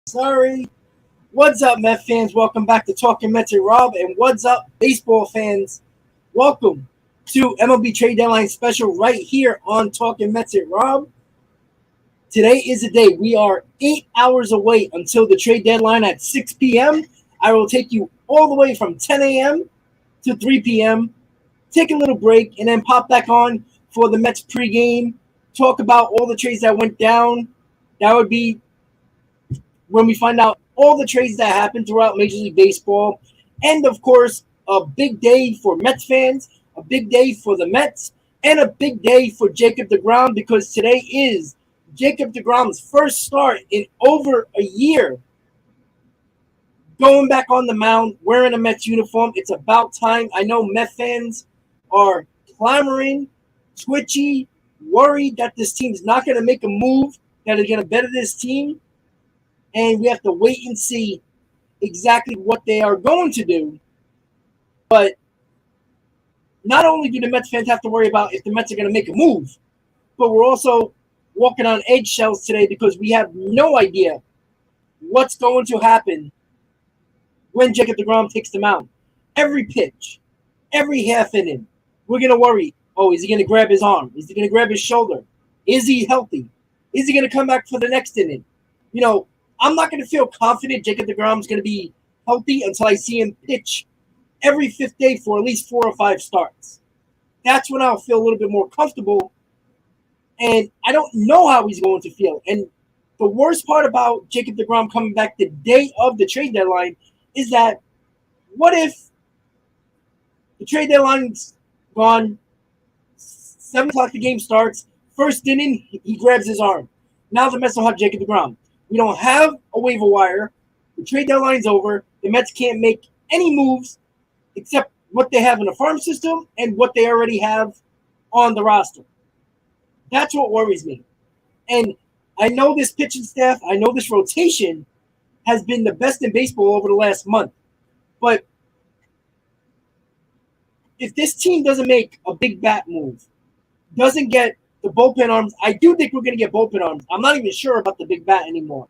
Sorry. What's up, Met fans? Welcome back to Talking Mets and Rob. And what's up, baseball fans? Welcome to MLB Trade Deadline Special right here on Talking Mets and Rob. Today is the day. We are 8 hours away until the trade deadline at 6 p.m. I will take you all the way from 10 a.m. to 3 p.m., take a little break, and then pop back on for the Mets pregame, talk about all the trades that went down. That would be when we find out all the trades that happened throughout Major League Baseball. And, of course, a big day for Mets fans, a big day for the Mets, and a big day for Jacob deGrom because today is Jacob deGrom's first start in over a year. Going back on the mound, wearing a Mets uniform. It's about time. I know Mets fans are clamoring, twitchy, worried that this team's not going to make a move that is going to better this team. And we have to wait and see exactly what they are going to do. But not only do the Mets fans have to worry about if the Mets are going to make a move, but we're also walking on eggshells today because we have no idea what's going to happen when Jacob deGrom takes the mound. Every pitch, every half inning, we're going to worry. Oh, is he going to grab his arm? Is he going to grab his shoulder? Is he healthy? Is he going to come back for the next inning? You know, I'm not going to feel confident Jacob deGrom is going to be healthy until I see him pitch every fifth day for at least 4 or 5 starts. That's when I'll feel a little bit more comfortable. And I don't know how he's going to feel. And the worst part about Jacob deGrom coming back the day of the trade deadline is that what if the trade deadline's gone, 7 o'clock the game starts, first inning, he grabs his arm. Now the Mets don't have Jacob deGrom. We don't have a waiver wire. The trade deadline's over. The Mets can't make any moves except what they have in the farm system and what they already have on the roster. That's what worries me. And I know this pitching staff, I know this rotation has been the best in baseball over the last month. But if this team doesn't make a big bat move, doesn't get the bullpen arms, I do think we're going to get bullpen arms. I'm not even sure about the big bat anymore.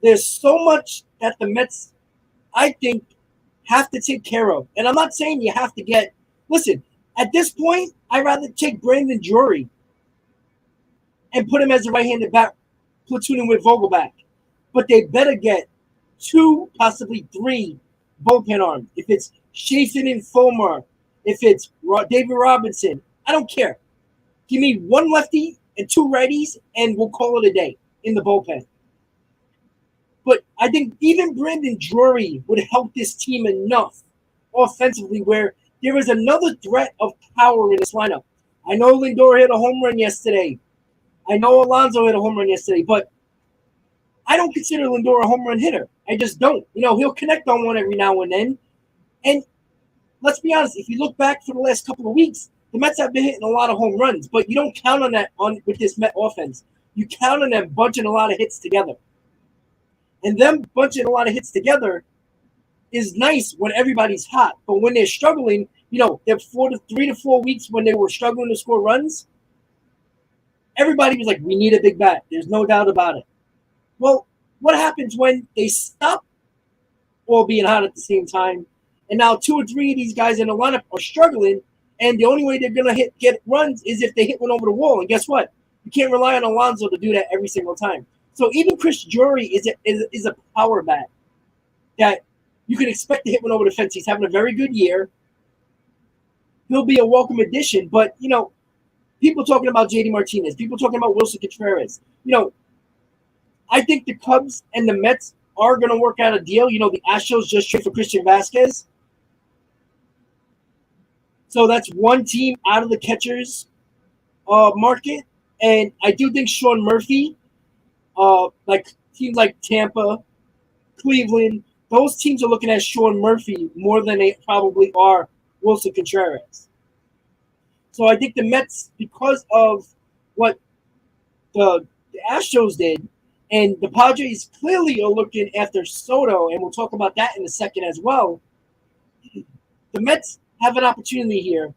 There's so much that the Mets, I think, have to take care of. And I'm not saying you have to get – listen, at this point, I'd rather take Brandon Drury and put him as a right-handed bat, platooning with Vogelback. But they better get 2, possibly 3 bullpen arms. If it's Chafin and Fulmer, if it's David Robinson, I don't care. Give me 1 lefty and 2 righties, and we'll call it a day in the bullpen. But I think even Brandon Drury would help this team enough offensively where there is another threat of power in this lineup. I know Lindor hit a home run yesterday. I know Alonso hit a home run yesterday, but I don't consider Lindor a home run hitter. I just don't. You know, he'll connect on one every now and then. And let's be honest, if you look back for the last couple of weeks, the Mets have been hitting a lot of home runs, but you don't count on that with this Met offense. You count on them bunching a lot of hits together. And them bunching a lot of hits together is nice when everybody's hot. But when they're struggling, you know, they're 3 to 4 weeks when they were struggling to score runs, everybody was like, we need a big bat. There's no doubt about it. Well, what happens when they stop all being hot at the same time, and now 2 or 3 of these guys in the lineup are struggling, and the only way they're going to get runs is if they hit one over the wall. And guess what? You can't rely on Alonso to do that every single time. So even Chris Drury is a power bat that you can expect to hit one over the fence. He's having a very good year. He'll be a welcome addition. But, you know, people talking about J.D. Martinez, people talking about Wilson Contreras. You know, I think the Cubs and the Mets are going to work out a deal. You know, the Astros just traded for Christian Vasquez. So that's one team out of the catchers market. And I do think Sean Murphy, like teams like Tampa, Cleveland, those teams are looking at Sean Murphy more than they probably are Wilson Contreras. So I think the Mets, because of what the Astros did, and the Padres clearly are looking after Soto, and we'll talk about that in a second as well, the Mets have an opportunity here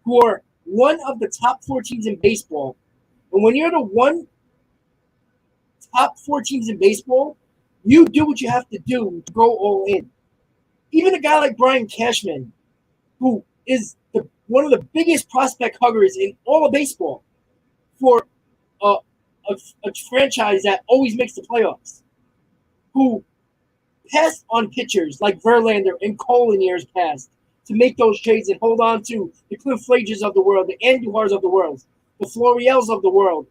who are one of the top 4 teams in baseball. And when you're the one top 4 teams in baseball, you do what you have to do to go all in. Even a guy like Brian Cashman, who is one of the biggest prospect huggers in all of baseball for a, a franchise that always makes the playoffs, who passed on pitchers like Verlander and Cole in years past to make those trades and hold on to the Cliff Flagers of the world, the Anduhars of the world, the Florials of the world.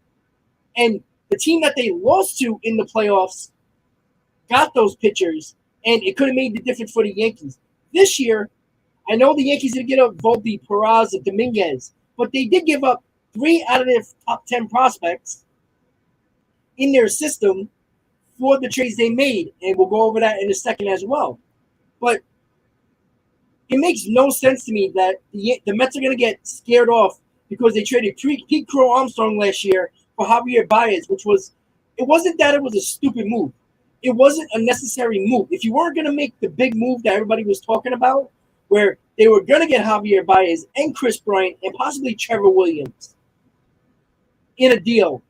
And the team that they lost to in the playoffs got those pitchers, and it could have made the difference for the Yankees. This year, I know the Yankees didn't get up Volpe, Peraza, and Dominguez, but they did give up 3 out of their top 10 prospects in their system for the trades they made, and we'll go over that in a second as well. But it makes no sense to me that the Mets are going to get scared off because they traded Pete Crow Armstrong last year for Javier Baez, it wasn't that it was a stupid move. It wasn't a necessary move. If you weren't going to make the big move that everybody was talking about, where they were going to get Javier Baez and Chris Bryant and possibly Trevor Williams in a deal,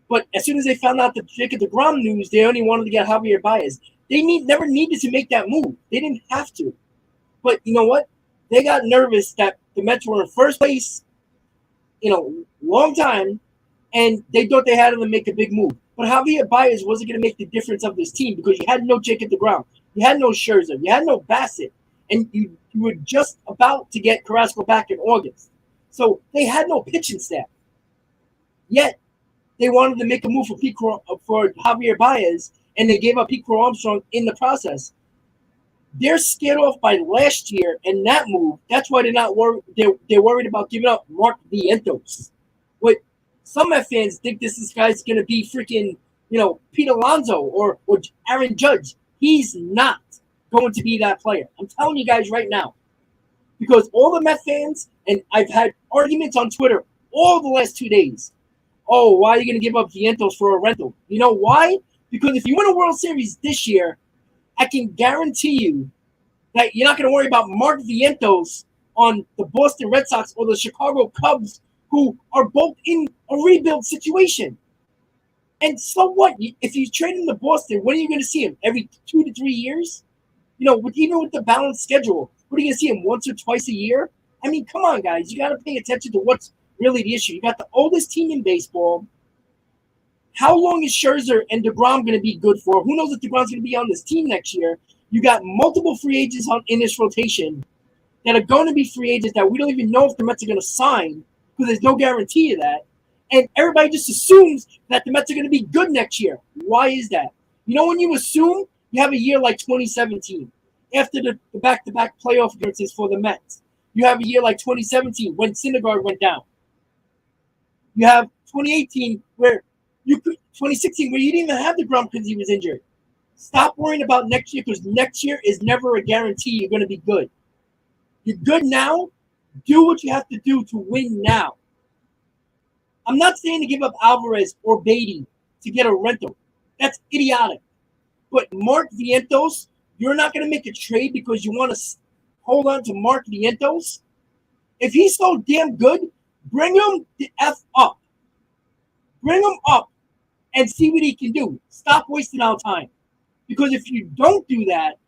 but as soon as they found out the Jacob deGrom news, they only wanted to get Javier Baez. They never needed to make that move. They didn't have to. But you know what? They got nervous that the Mets were in first place, long time, and they thought they had to make a big move. But Javier Baez wasn't going to make the difference of this team because you had no Jacob deGrom. You had no Scherzer. You had no Bassett. And you were just about to get Carrasco back in August. So they had no pitching staff. Yet, they wanted to make a move for Javier Baez, and they gave up Pete Crow Armstrong in the process. They're scared off by last year and that move. That's why they're not worried. They're worried about giving up Mark Vientos. What some Met fans think this guy's going to be freaking, Pete Alonso or Aaron Judge. He's not going to be that player. I'm telling you guys right now. Because all the Met fans, and I've had arguments on Twitter all the last 2 days. Oh, why are you going to give up Vientos for a rental? You know why? Because if you win a World Series this year, I can guarantee you that you're not going to worry about Mark Vientos on the Boston Red Sox or the Chicago Cubs, who are both in a rebuild situation. And so what? If you trade him to Boston, when are you going to see him? Every 2 to 3 years? Even with the balanced schedule, what are you going to see him once or twice a year? I mean, come on, guys. You got to pay attention to what's really the issue. You got the oldest team in baseball. How long is Scherzer and deGrom going to be good for? Who knows if deGrom's going to be on this team next year? You got multiple free agents in this rotation that are going to be free agents that we don't even know if the Mets are going to sign because there's no guarantee of that. And everybody just assumes that the Mets are going to be good next year. Why is that? When you assume, you have a year like 2017 after the back-to-back playoff appearances for the Mets. You have a year like 2017 when Syndergaard went down. You have 2018 where 2016 where you didn't even have deGrom because he was injured. Stop worrying about next year because next year is never a guarantee you're going to be good. You're good now. Do what you have to do to win now. I'm not saying to give up Alvarez or Beatty to get a rental. That's idiotic. But Mark Vientos, you're not going to make a trade because you want to hold on to Mark Vientos? If he's so damn good, bring him the F up. Bring him up and see what he can do. Stop wasting our time. Because if you don't do that,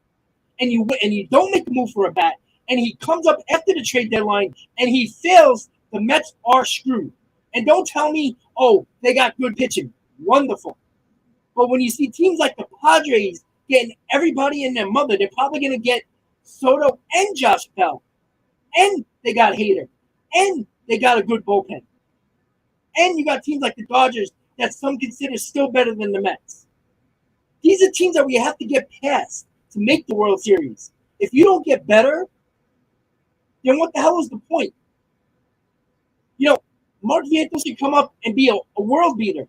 and you don't make a move for a bat, and he comes up after the trade deadline and he fails, the Mets are screwed. And don't tell me, oh, they got good pitching. Wonderful. But when you see teams like the Padres getting everybody and their mother, they're probably going to get Soto and Josh Bell. And they got Hader. And they got a good bullpen. And you got teams like the Dodgers that some consider still better than the Mets. These are teams that we have to get past to make the World Series. If you don't get better, then what the hell is the point? Mark Vientos can come up and be a world beater.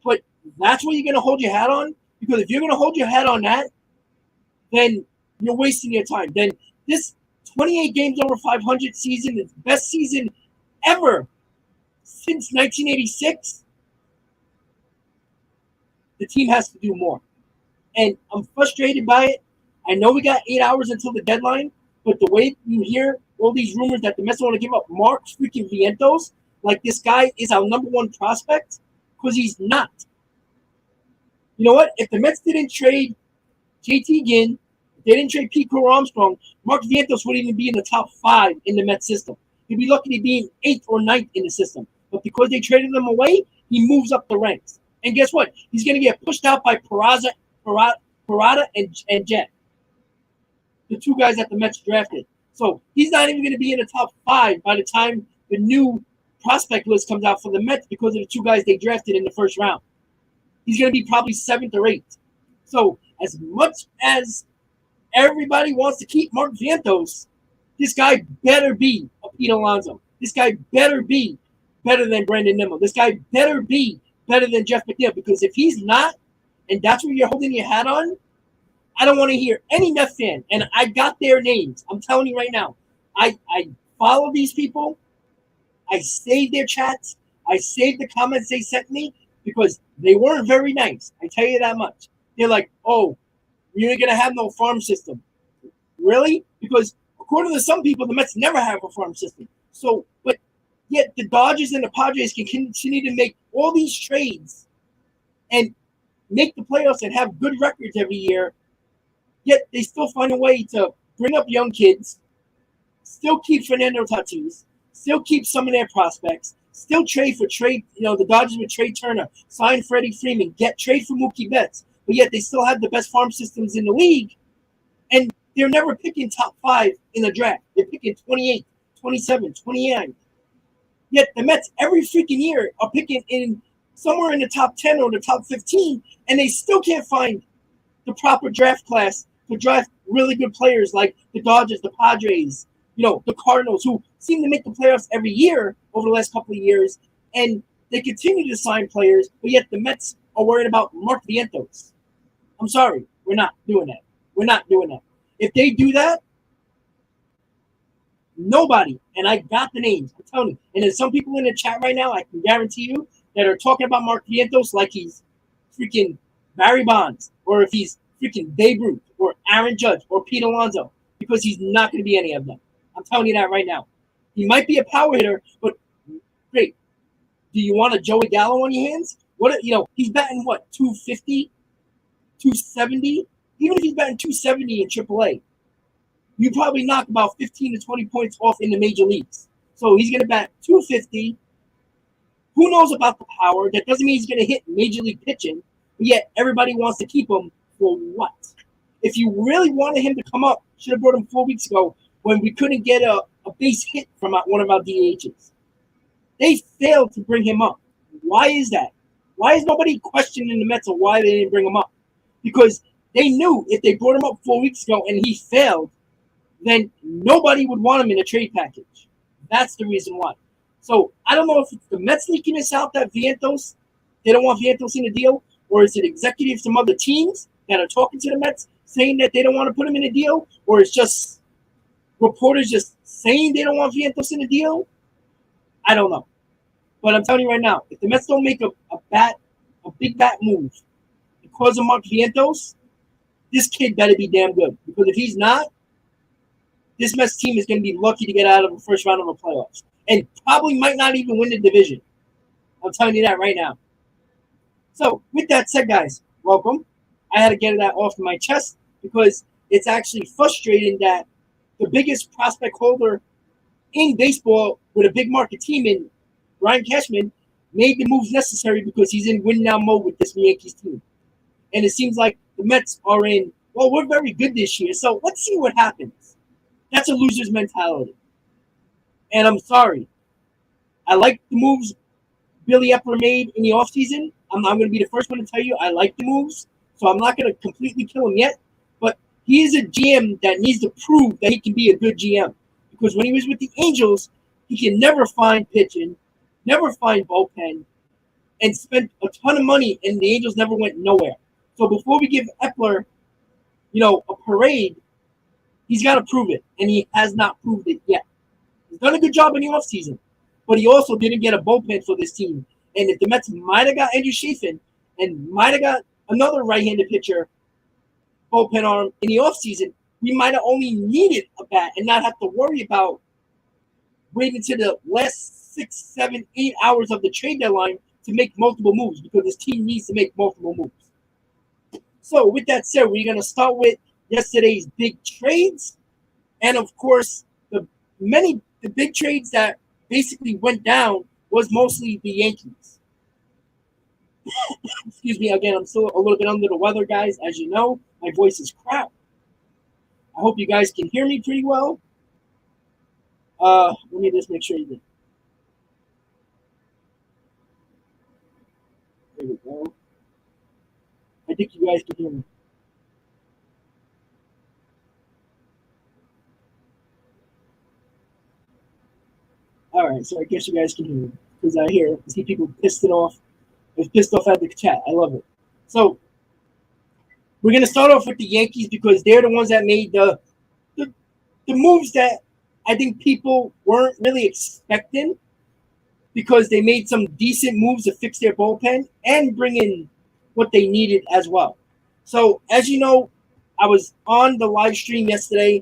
But that's what you're going to hold your hat on? Because if you're going to hold your hat on that, then you're wasting your time. Then this 28 games over 500 season is the best season ever since 1986. The team has to do more. And I'm frustrated by it. I know we got 8 hours until the deadline, but the way you hear all these rumors that the Mets want to give up Mark freaking Vientos, like this guy is our number one prospect, because he's not. You know what? If the Mets didn't trade JT Ginn, if they didn't trade Pete Crow Armstrong, Mark Vientos wouldn't even be in the top 5 in the Mets system. He'd be lucky to be in 8th or 9th in the system. But because they traded him away, he moves up the ranks. And guess what? He's going to get pushed out by Parada, and Jet, the 2 guys that the Mets drafted. So he's not even going to be in the top 5 by the time the new prospect list comes out for the Mets because of the 2 guys they drafted in the first round. He's going to be probably 7th or 8th. So as much as everybody wants to keep Mark Vientos, this guy better be a Pete Alonso. This guy better be better than Brandon Nimmo. This guy better be better than Jeff McNeil, because if he's not, and that's what you're holding your hat on, I don't want to hear any Mets fan. And I got their names. I'm telling you right now. I follow these people. I saved their chats. I saved the comments they sent me because they weren't very nice. I tell you that much. They're like, oh, you're going to have no farm system. Really? Because according to some people, the Mets never have a farm system. So, but yet the Dodgers and the Padres can continue to make all these trades and make the playoffs and have good records every year. Yet they still find a way to bring up young kids, still keep Fernando Tatis, still keep some of their prospects, still trade for trade. You know, the Dodgers would trade Turner, sign Freddie Freeman, trade for Mookie Betts. But yet they still have the best farm systems in the league. And they're never picking top 5 in the draft. They're picking 28, 27, 29. Yet the Mets every freaking year are picking in somewhere in the top 10 or the top 15, and they still can't find the proper draft class to draft really good players like the Dodgers, the Padres, you know, the Cardinals, who seem to make the playoffs every year over the last couple of years, and they continue to sign players, but yet the Mets are worried about Mark Vientos. I'm sorry, we're not doing that. We're not doing that. If they do that, nobody, and I got the names, I'm telling you, and there's some people in the chat right now, I can guarantee you, that are talking about Mark Vientos like he's freaking Barry Bonds, or if he's freaking Babe Ruth, or Aaron Judge, or Pete Alonso, because he's not going to be any of them. I'm telling you that right now. He might be a power hitter, but great. Do you want a Joey Gallo on your hands? What, you know, he's batting what, 250, 270? Even if he's batting 270 in AAA, you probably knock about 15 to 20 points off in the major leagues. So he's going to bat 250. Who knows about the power? That doesn't mean he's going to hit major league pitching, but yet everybody wants to keep him for what? If you really wanted him to come up, should have brought him 4 weeks ago when we couldn't get a base hit from one of our DHs. They failed to bring him up. Why is that? Why is nobody questioning the Mets on why they didn't bring him up? Because they knew if they brought him up 4 weeks ago and he failed, then nobody would want him in a trade package. That's the reason why. So I don't know if it's the Mets leaking this out that Vientos, they don't want Vientos in the deal, or is it executives from other teams that are talking to the Mets saying that they don't want to put him in a deal, or it's just reporters just saying they don't want Vientos in the deal? I don't know. But I'm telling you right now, if the Mets don't make a big bat move because of Mark Vientos, this kid better be damn good. Because if he's not, this Mets team is going to be lucky to get out of the first round of the playoffs. And probably might not even win the division. I'm telling you that right now. So, with that said, guys, welcome. I had to get that off my chest because it's actually frustrating that the biggest prospect holder in baseball with a big market team in Brian Cashman made the moves necessary because he's in win now mode with this Yankees team. And it seems like the Mets are in, well, we're very good this year, so let's see what happens. That's a loser's mentality. And I'm sorry. I like the moves Billy Epler made in the offseason. I'm going to be the first one to tell you I like the moves. So I'm not going to completely kill him yet. But he is a GM that needs to prove that he can be a good GM. Because when he was with the Angels, he can never find pitching, never find bullpen, and spent a ton of money, and the Angels never went nowhere. So before we give Epler, a parade, he's got to prove it. And he has not proved it yet. He's done a good job in the offseason, but he also didn't get a bullpen for this team. And if the Mets might have got Andrew Chafin and might have got another right-handed pitcher bullpen arm in the offseason, we might have only needed a bat and not have to worry about waiting to the last 6, 7, 8 hours of the trade deadline to make multiple moves because this team needs to make multiple moves. So with that said, we're gonna start with yesterday's big trades, and of course, the big trades that basically went down was mostly the Yankees. Excuse me again, I'm still a little bit under the weather, guys. As you know, my voice is crap. I hope you guys can hear me pretty well. Let me just make sure you can. There we go. I think you guys can hear me. All right, so I guess you guys can hear me because I see people pissed it off. They're pissed off at the chat. I love it. So we're gonna start off with the Yankees because they're the ones that made the, the moves that I think people weren't really expecting because they made some decent moves to fix their bullpen and bring in what they needed as well. So as you know, I was on the live stream yesterday.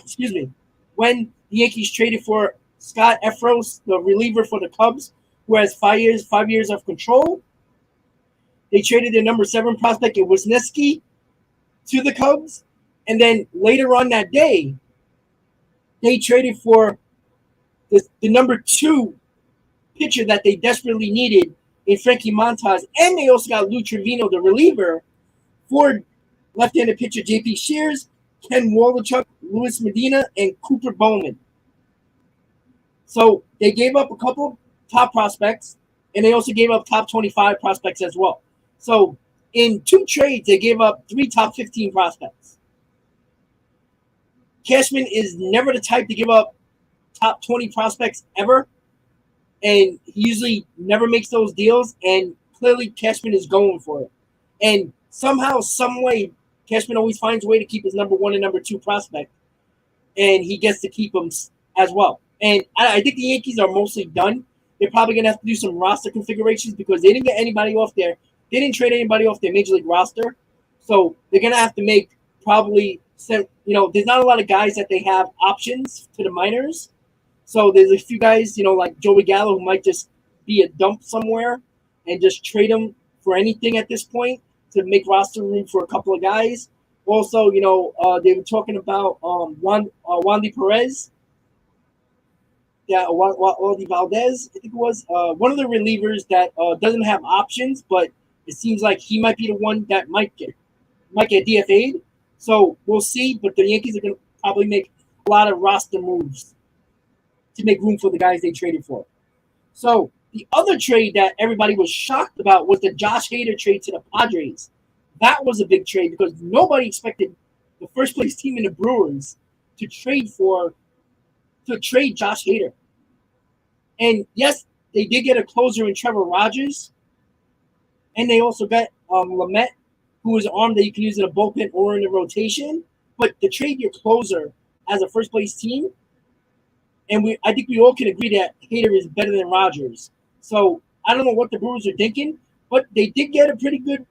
Excuse me, when the Yankees traded for Scott Efros, the reliever for the Cubs, who has 5 years of control. They traded their number 7 prospect, it was Wisniewski, to the Cubs. And then later on that day, they traded for the number 2 pitcher that they desperately needed in Frankie Montas. And they also got Lou Trevino, the reliever, for left-handed pitcher J.P. Shears, Ken Wolochuk, Luis Medina, and Cooper Bowman. So they gave up a couple of top prospects, and they also gave up top 25 prospects as well. So in 2 trades, they gave up 3 top 15 prospects. Cashman is never the type to give up top 20 prospects ever, and he usually never makes those deals, and clearly Cashman is going for it. And somehow, some way, Cashman always finds a way to keep his number 1 and number 2 prospect, and he gets to keep them as well. And I think the Yankees are mostly done. They're probably going to have to do some roster configurations because they didn't get anybody off there. They didn't trade anybody off their Major League roster. So they're going to have to make probably some, there's not a lot of guys that they have options to the minors. So there's a few guys, like Joey Gallo, who might just be a dump somewhere and just trade them for anything at this point to make roster room for a couple of guys. Also, they were talking about Wandy Perez. Yeah, Waldy Valdez, I think it was one of the relievers that doesn't have options, but it seems like he might be the one that might get DFA'd. So we'll see. But the Yankees are going to probably make a lot of roster moves to make room for the guys they traded for. So the other trade that everybody was shocked about was the Josh Hader trade to the Padres. That was a big trade because nobody expected the first place team in the Brewers to trade Josh Hader. And yes, they did get a closer in Trevor Rogers. And they also got Lamet, who is an arm that you can use in a bullpen or in a rotation. But to trade your closer as a first place team, and I think we all can agree that Hader is better than Rogers. So I don't know what the Brewers are thinking, but they did get a pretty good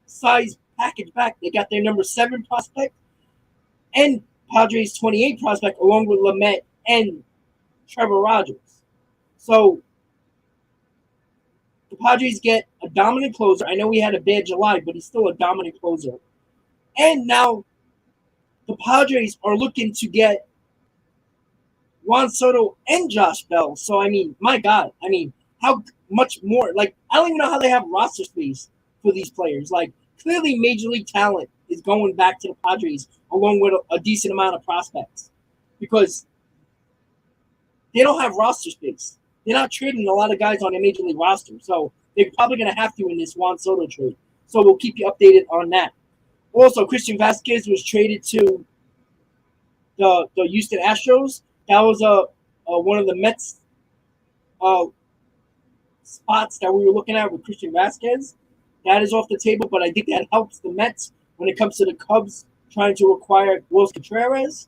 size package back. They got their number 7 prospect and Padres 28 prospect along with Lamet and Trevor Rogers. So the Padres get a dominant closer. I know he had a bad July, but he's still a dominant closer. And now the Padres are looking to get Juan Soto and Josh Bell. So, my God. How much more? I don't even know how they have roster space for these players. Clearly Major League talent is going back to the Padres along with a decent amount of prospects because they don't have roster space. They're not trading a lot of guys on their Major League roster. So they're probably going to have to in this Juan Soto trade. So we'll keep you updated on that. Also, Christian Vasquez was traded to the Houston Astros. That was one of the Mets spots that we were looking at with Christian Vasquez. That is off the table, but I think that helps the Mets when it comes to the Cubs trying to acquire Will Contreras.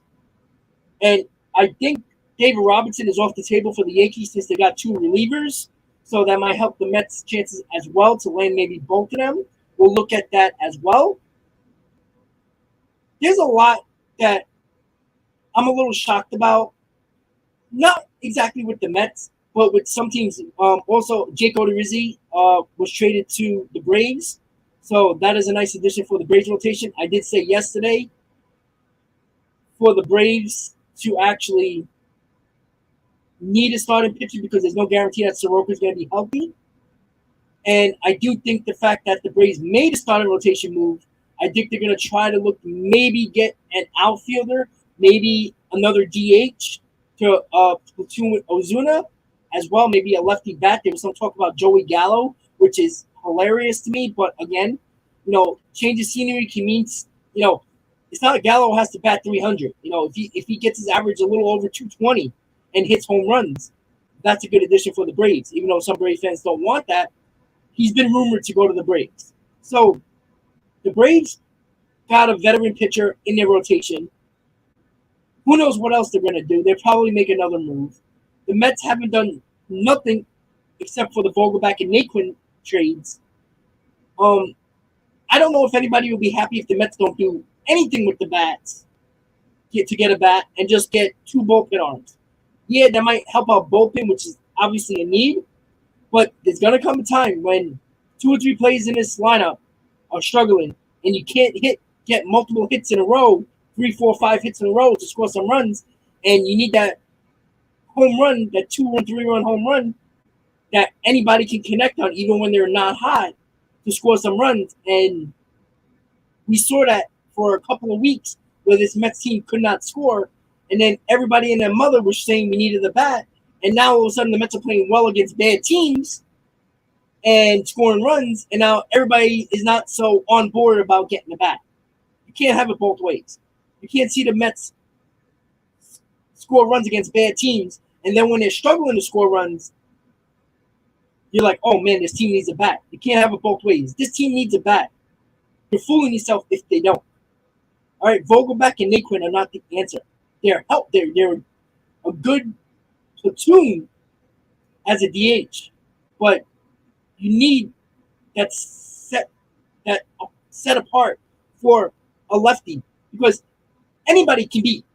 And I think David Robinson is off the table for the Yankees since they got 2 relievers. So that might help the Mets' chances as well to land maybe both of them. We'll look at that as well. There's a lot that I'm a little shocked about. Not exactly with the Mets, but with some teams. Also, Jake Odorizzi was traded to the Braves. So that is a nice addition for the Braves rotation. I did say yesterday for the Braves to actually need a starting pitcher because there's no guarantee that Soroka is going to be healthy. And I do think the fact that the Braves made a starting rotation move, I think they're going to try to look maybe get an outfielder, maybe another DH to platoon with Ozuna as well, maybe a lefty bat. There was some talk about Joey Gallo, which is hilarious to me. But again, change of scenery can mean, it's not like Gallo has to bat 300. If he gets his average a little over 220 and hits home runs, that's a good addition for the Braves. Even though some Braves fans don't want that, he's been rumored to go to the Braves. So the Braves got a veteran pitcher in their rotation. Who knows what else they're going to do? They'll probably make another move. The Mets haven't done nothing except for the Vogelback and Naquin trades. I don't know if anybody will be happy if the Mets don't do anything with the bats to get a bat and just get 2 bullpen arms. Yeah, that might help out bullpen, which is obviously a need. But there's going to come a time when 2 or 3 players in this lineup are struggling and you can't get multiple hits in a row, 3, 4, 5 hits in a row to score some runs, and you need that home run, that 2-run, 3-run home run that anybody can connect on even when they're not hot to score some runs. And we saw that for a couple of weeks where this Mets team could not score, and then everybody and their mother was saying we needed the bat, and now all of a sudden the Mets are playing well against bad teams and scoring runs, and now everybody is not so on board about getting the bat. You can't have it both ways. You can't see the Mets score runs against bad teams, and then when they're struggling to score runs, you're like, oh man, this team needs a bat. You can't have it both ways. This team needs a bat. You're fooling yourself if they don't. All right, Vogelback and Naquin are not the answer. They're a good platoon as a DH, but you need that set apart for a lefty because anybody can beat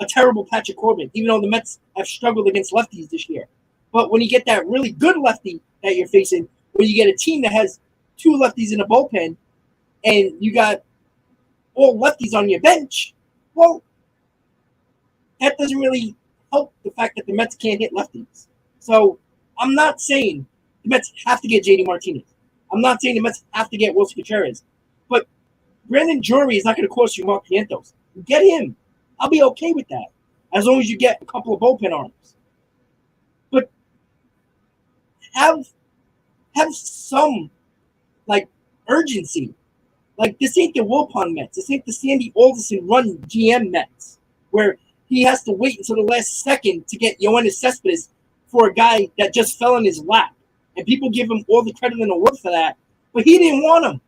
a terrible Patrick Corbin, even though the Mets have struggled against lefties this year. But when you get that really good lefty that you're facing, when you get a team that has 2 lefties in a bullpen and you got all lefties on your bench, well, that doesn't really help the fact that the Mets can't hit lefties. So I'm not saying the Mets have to get JD Martinez. I'm not saying the Mets have to get Wilson Contreras. But Brandon Drury is not going to cost you Mark Vientos. Get him. I'll be okay with that as long as you get a couple of bullpen arms. But have some urgency. This ain't the Wilpon Mets. This ain't the Sandy Alderson run GM Mets where he has to wait until the last second to get Yoenis Cespedes for a guy that just fell in his lap. And people give him all the credit in the world for that. But he didn't want him.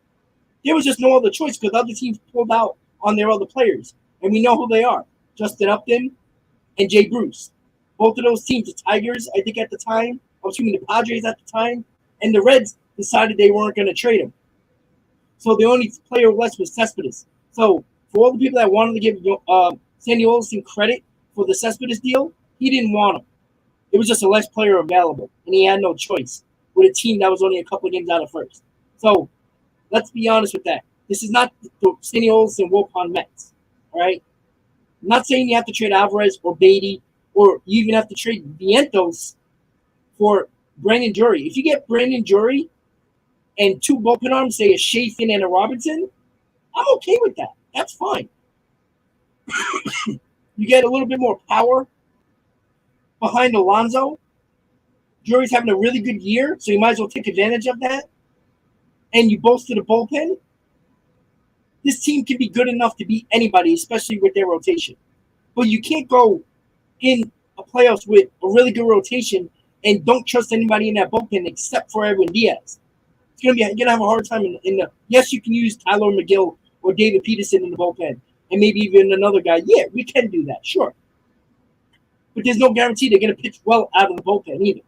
There was just no other choice because other teams pulled out on their other players. And we know who they are. Justin Upton and Jay Bruce. Both of those teams, the Tigers, I think at the time, the Padres at the time, and the Reds decided they weren't going to trade him. So the only player left was Cespedes. So for all the people that wanted to give Sandy Alderson credit for the Cespedes deal, he didn't want him. It was just a less player available, and he had no choice with a team that was only a couple of games out of first. So let's be honest with that. This is not the Sandy Alderson Wilpon Mets, all right? I'm not saying you have to trade Alvarez or Beatty, or you even have to trade Vientos for Brandon Drury. If you get Brandon Drury and 2 bullpen arms, say a Chafin and a Robinson, I'm okay with that. That's fine. You get a little bit more power behind Alonso. Drury's having a really good year, so you might as well take advantage of that. And you bolster the bullpen. This team can be good enough to beat anybody, especially with their rotation. But you can't go in a playoffs with a really good rotation and don't trust anybody in that bullpen except for Edwin Diaz. You're gonna have a hard time in the. Yes, you can use Tyler McGill or David Peterson in the bullpen, and maybe even another guy. Yeah, we can do that, sure. But there's no guarantee they're gonna pitch well out of the bullpen either.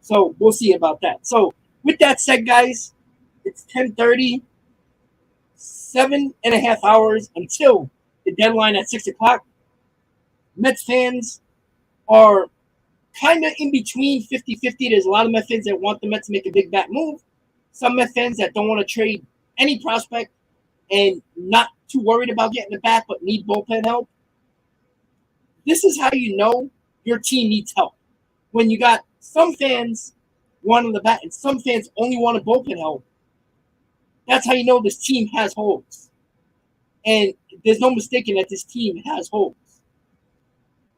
So we'll see about that. So with that said, guys, it's 10:30, 7.5 hours until the deadline at 6:00. Mets fans are kind of in between 50-50. There's a lot of Mets fans that want the Mets to make a big bat move. Some Mets fans that don't want to trade any prospect and not too worried about getting a bat but need bullpen help, this is how you know your team needs help. When you got some fans wanting the bat and some fans only want a bullpen help, that's how you know this team has holes. And there's no mistaking that this team has holes.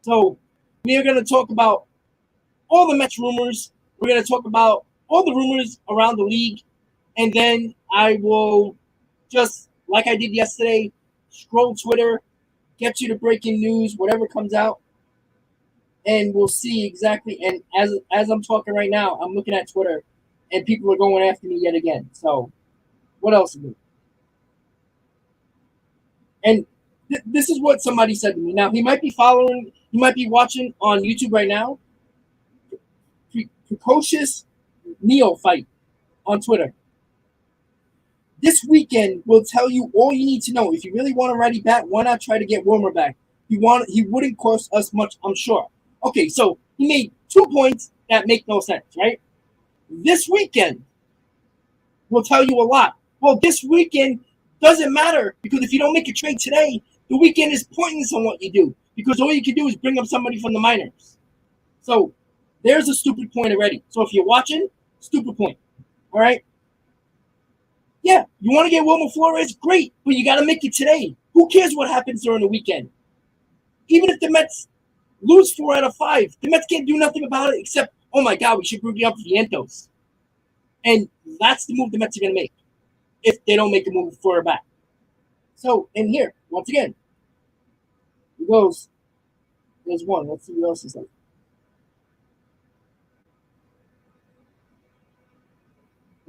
So we are going to talk about all the Mets rumors. We're going to talk about all the rumors around the league. And then I will just, like I did yesterday, scroll Twitter, get you the breaking news, whatever comes out. And we'll see exactly. And as I'm talking right now, I'm looking at Twitter, and people are going after me yet again. So what else is it? And this is what somebody said to me. Now, he might be watching on YouTube right now. Precocious Neophyte on Twitter. This weekend will tell you all you need to know. If you really want a righty bat, why not try to get Wilmer back? He wouldn't cost us much, I'm sure. Okay, so he made 2 points that make no sense, right? This weekend will tell you a lot. Well, this weekend doesn't matter because if you don't make a trade today, the weekend is pointless on what you do because all you can do is bring up somebody from the minors. So there's a stupid point already. So if you're watching, stupid point. All right? Yeah, you want to get Wilmer Flores? Great, but you got to make it today. Who cares what happens during the weekend? Even if the Mets lose 4 out of 5, the Mets can't do nothing about it except, oh my God, we should bring up Vientos. And that's the move the Mets are going to make if they don't make a move for a bat. So, and here, once again, he goes, there's one. Let's see what else is like.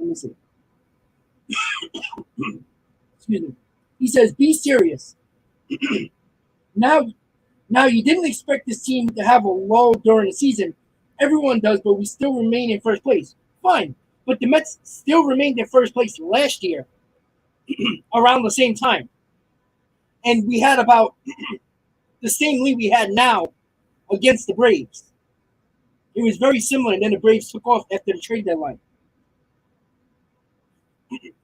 Let me see. Excuse me. He says, be serious. Now, you didn't expect this team to have a lull during the season. Everyone does, but we still remain in first place. Fine. But the Mets still remained in first place last year around the same time. And we had about the same lead we had now against the Braves. It was very similar, and then the Braves took off after the trade deadline.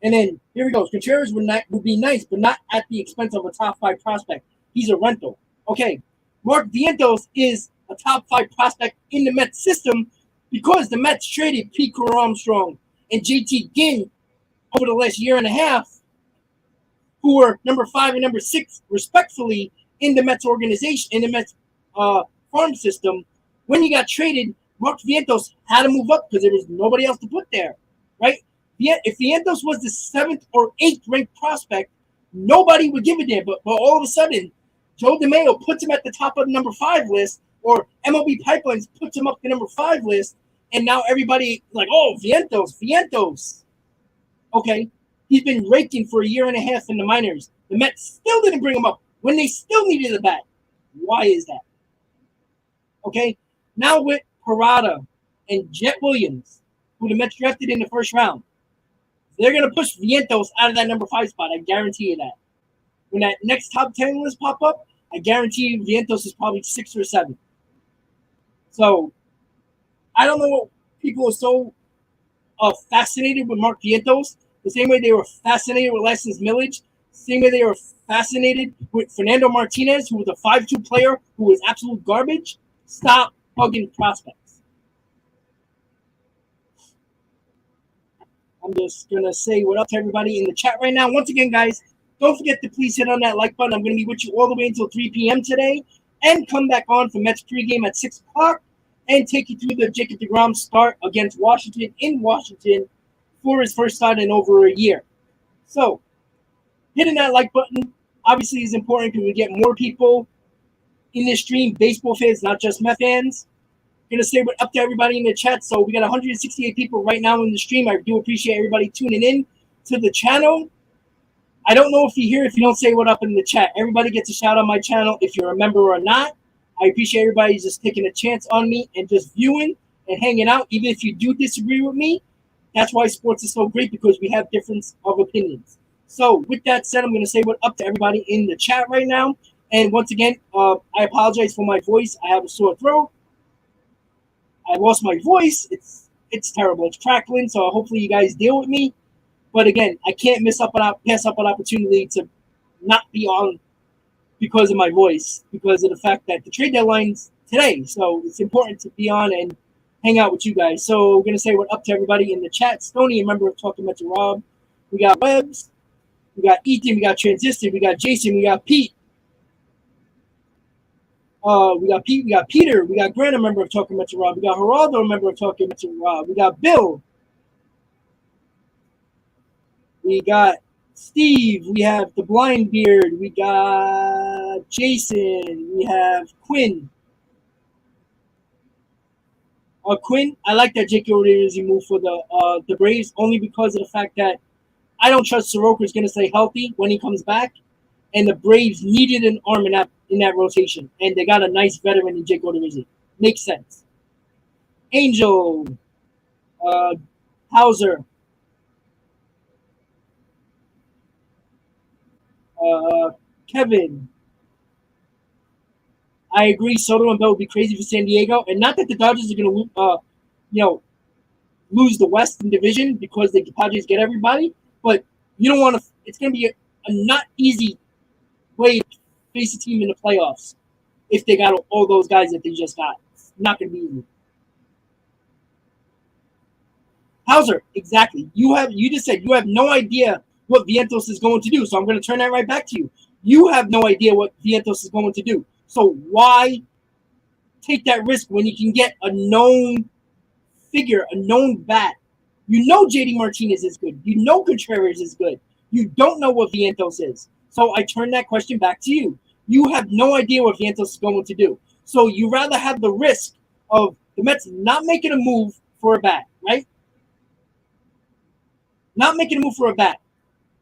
And then here we go. Contreras would be nice, but not at the expense of a top 5 prospect. He's a rental. Okay, Mark Vientos is a top 5 prospect in the Mets system because the Mets traded Pete Crow Armstrong and JT Ginn over the last year and a half, who were number 5 and number 6, respectfully, in the Mets organization, in the Mets farm system. When he got traded, Mark Vientos had to move up because there was nobody else to put there, right? If Vientos was the 7th or 8th ranked prospect, nobody would give a damn. But all of a sudden, Joe DeMayo puts him at the top of the number 5 list, or MLB Pipelines puts him up the number 5 list, and now everybody like, oh, Vientos. Okay, he's been raking for a year and a half in the minors. The Mets still didn't bring him up when they still needed a bat. Why is that? Okay, now with Parada and Jet Williams, who the Mets drafted in the first round, they're going to push Vientos out of that number 5 spot. I guarantee you that. When that next top 10 list pop up, I guarantee you Vientos is probably 6 or 7. So, I don't know what people are so fascinated with Mark Vientos. The same way they were fascinated with Lessons Millage. The same way they were fascinated with Fernando Martinez, who was a 5'2" player who was absolute garbage. Stop hugging prospects. I'm just going to say what up to everybody in the chat right now. Once again, guys, don't forget to please hit on that like button. I'm going to be with you all the way until 3 p.m. today. And come back on for Mets pregame at 6 o'clock. And take you through the Jacob deGrom start against Washington in Washington for his first start in over a year. So, hitting that like button obviously is important because we get more people in this stream, baseball fans, not just Met fans. I'm going to say what up to everybody in the chat. So we got 168 people right now in the stream. I do appreciate everybody tuning in to the channel. I don't know if you're here if you don't say what up in the chat. Everybody gets a shout on my channel if you're a member or not. I appreciate everybody just taking a chance on me and just viewing and hanging out. Even if you do disagree with me, that's why sports is so great, because we have difference of opinions. So with that said, I'm going to say what up to everybody in the chat right now. And once again, I apologize for my voice. I have a sore throat. I lost my voice. It's terrible. It's crackling. So hopefully you guys deal with me. But again, I can't pass up an opportunity to not be on because of my voice, because of the fact that the trade deadline's today. So it's important to be on and hang out with you guys. So we're gonna say what up to everybody in the chat. Stoney, a member of Talking Met to Rob. We got Webbs, we got Ethan, we got Transistor, we got Jason, we got Pete. We got Pete, we got Peter, we got Grant, a member of Talking Met to Rob. We got Geraldo, a member of Talking Met to Rob. We got Bill. We got Steve, we have the Blind Beard, we got Jason, we have Quinn. Quinn, I like that Jake Odorizzi move for the Braves only because of the fact that I don't trust Soroka is going to stay healthy when he comes back, and the Braves needed an arm in that rotation, and they got a nice veteran in Jake Odorizzi. Makes sense. Angel, Hauser, Kevin. I agree. Soto and Bell would be crazy for San Diego, and not that the Dodgers are going to, lose the Western Division because the Padres get everybody, but you don't want to. It's going to be a not easy way to face a team in the playoffs if they got all those guys that they just got. It's not going to be easy. Hauser, exactly. You just said you have no idea what Vientos is going to do, so I'm going to turn that right back to you. You have no idea what Vientos is going to do. So why take that risk when you can get a known figure, a known bat? You know JD Martinez is good. You know Contreras is good. You don't know what Vientos is. So I turn that question back to you. You have no idea what Vientos is going to do. So you rather have the risk of the Mets not making a move for a bat, right? Not making a move for a bat.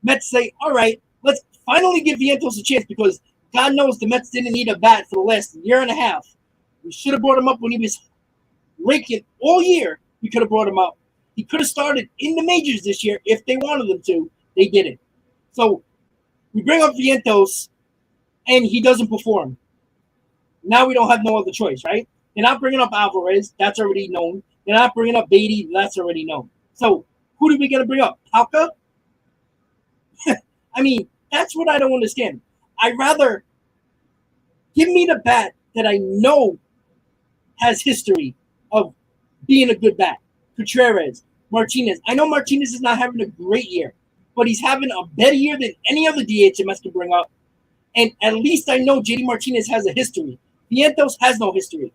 Mets say, all right, let's finally give Vientos a chance because God knows the Mets didn't need a bat for the last year and a half. We should have brought him up when he was raking all year. We could have brought him up. He could have started in the majors this year if they wanted him to. They didn't. So we bring up Vientos, and he doesn't perform. Now we don't have no other choice, right? They're not bringing up Alvarez. That's already known. They're not bringing up Beatty. That's already known. So who are we going to bring up? Palka? I mean, that's what I don't understand. I'd rather give me the bat that I know has history of being a good bat. Contreras, Martinez. I know Martinez is not having a great year, but he's having a better year than any other DHMS can bring up. And at least I know JD Martinez has a history. Vientos has no history.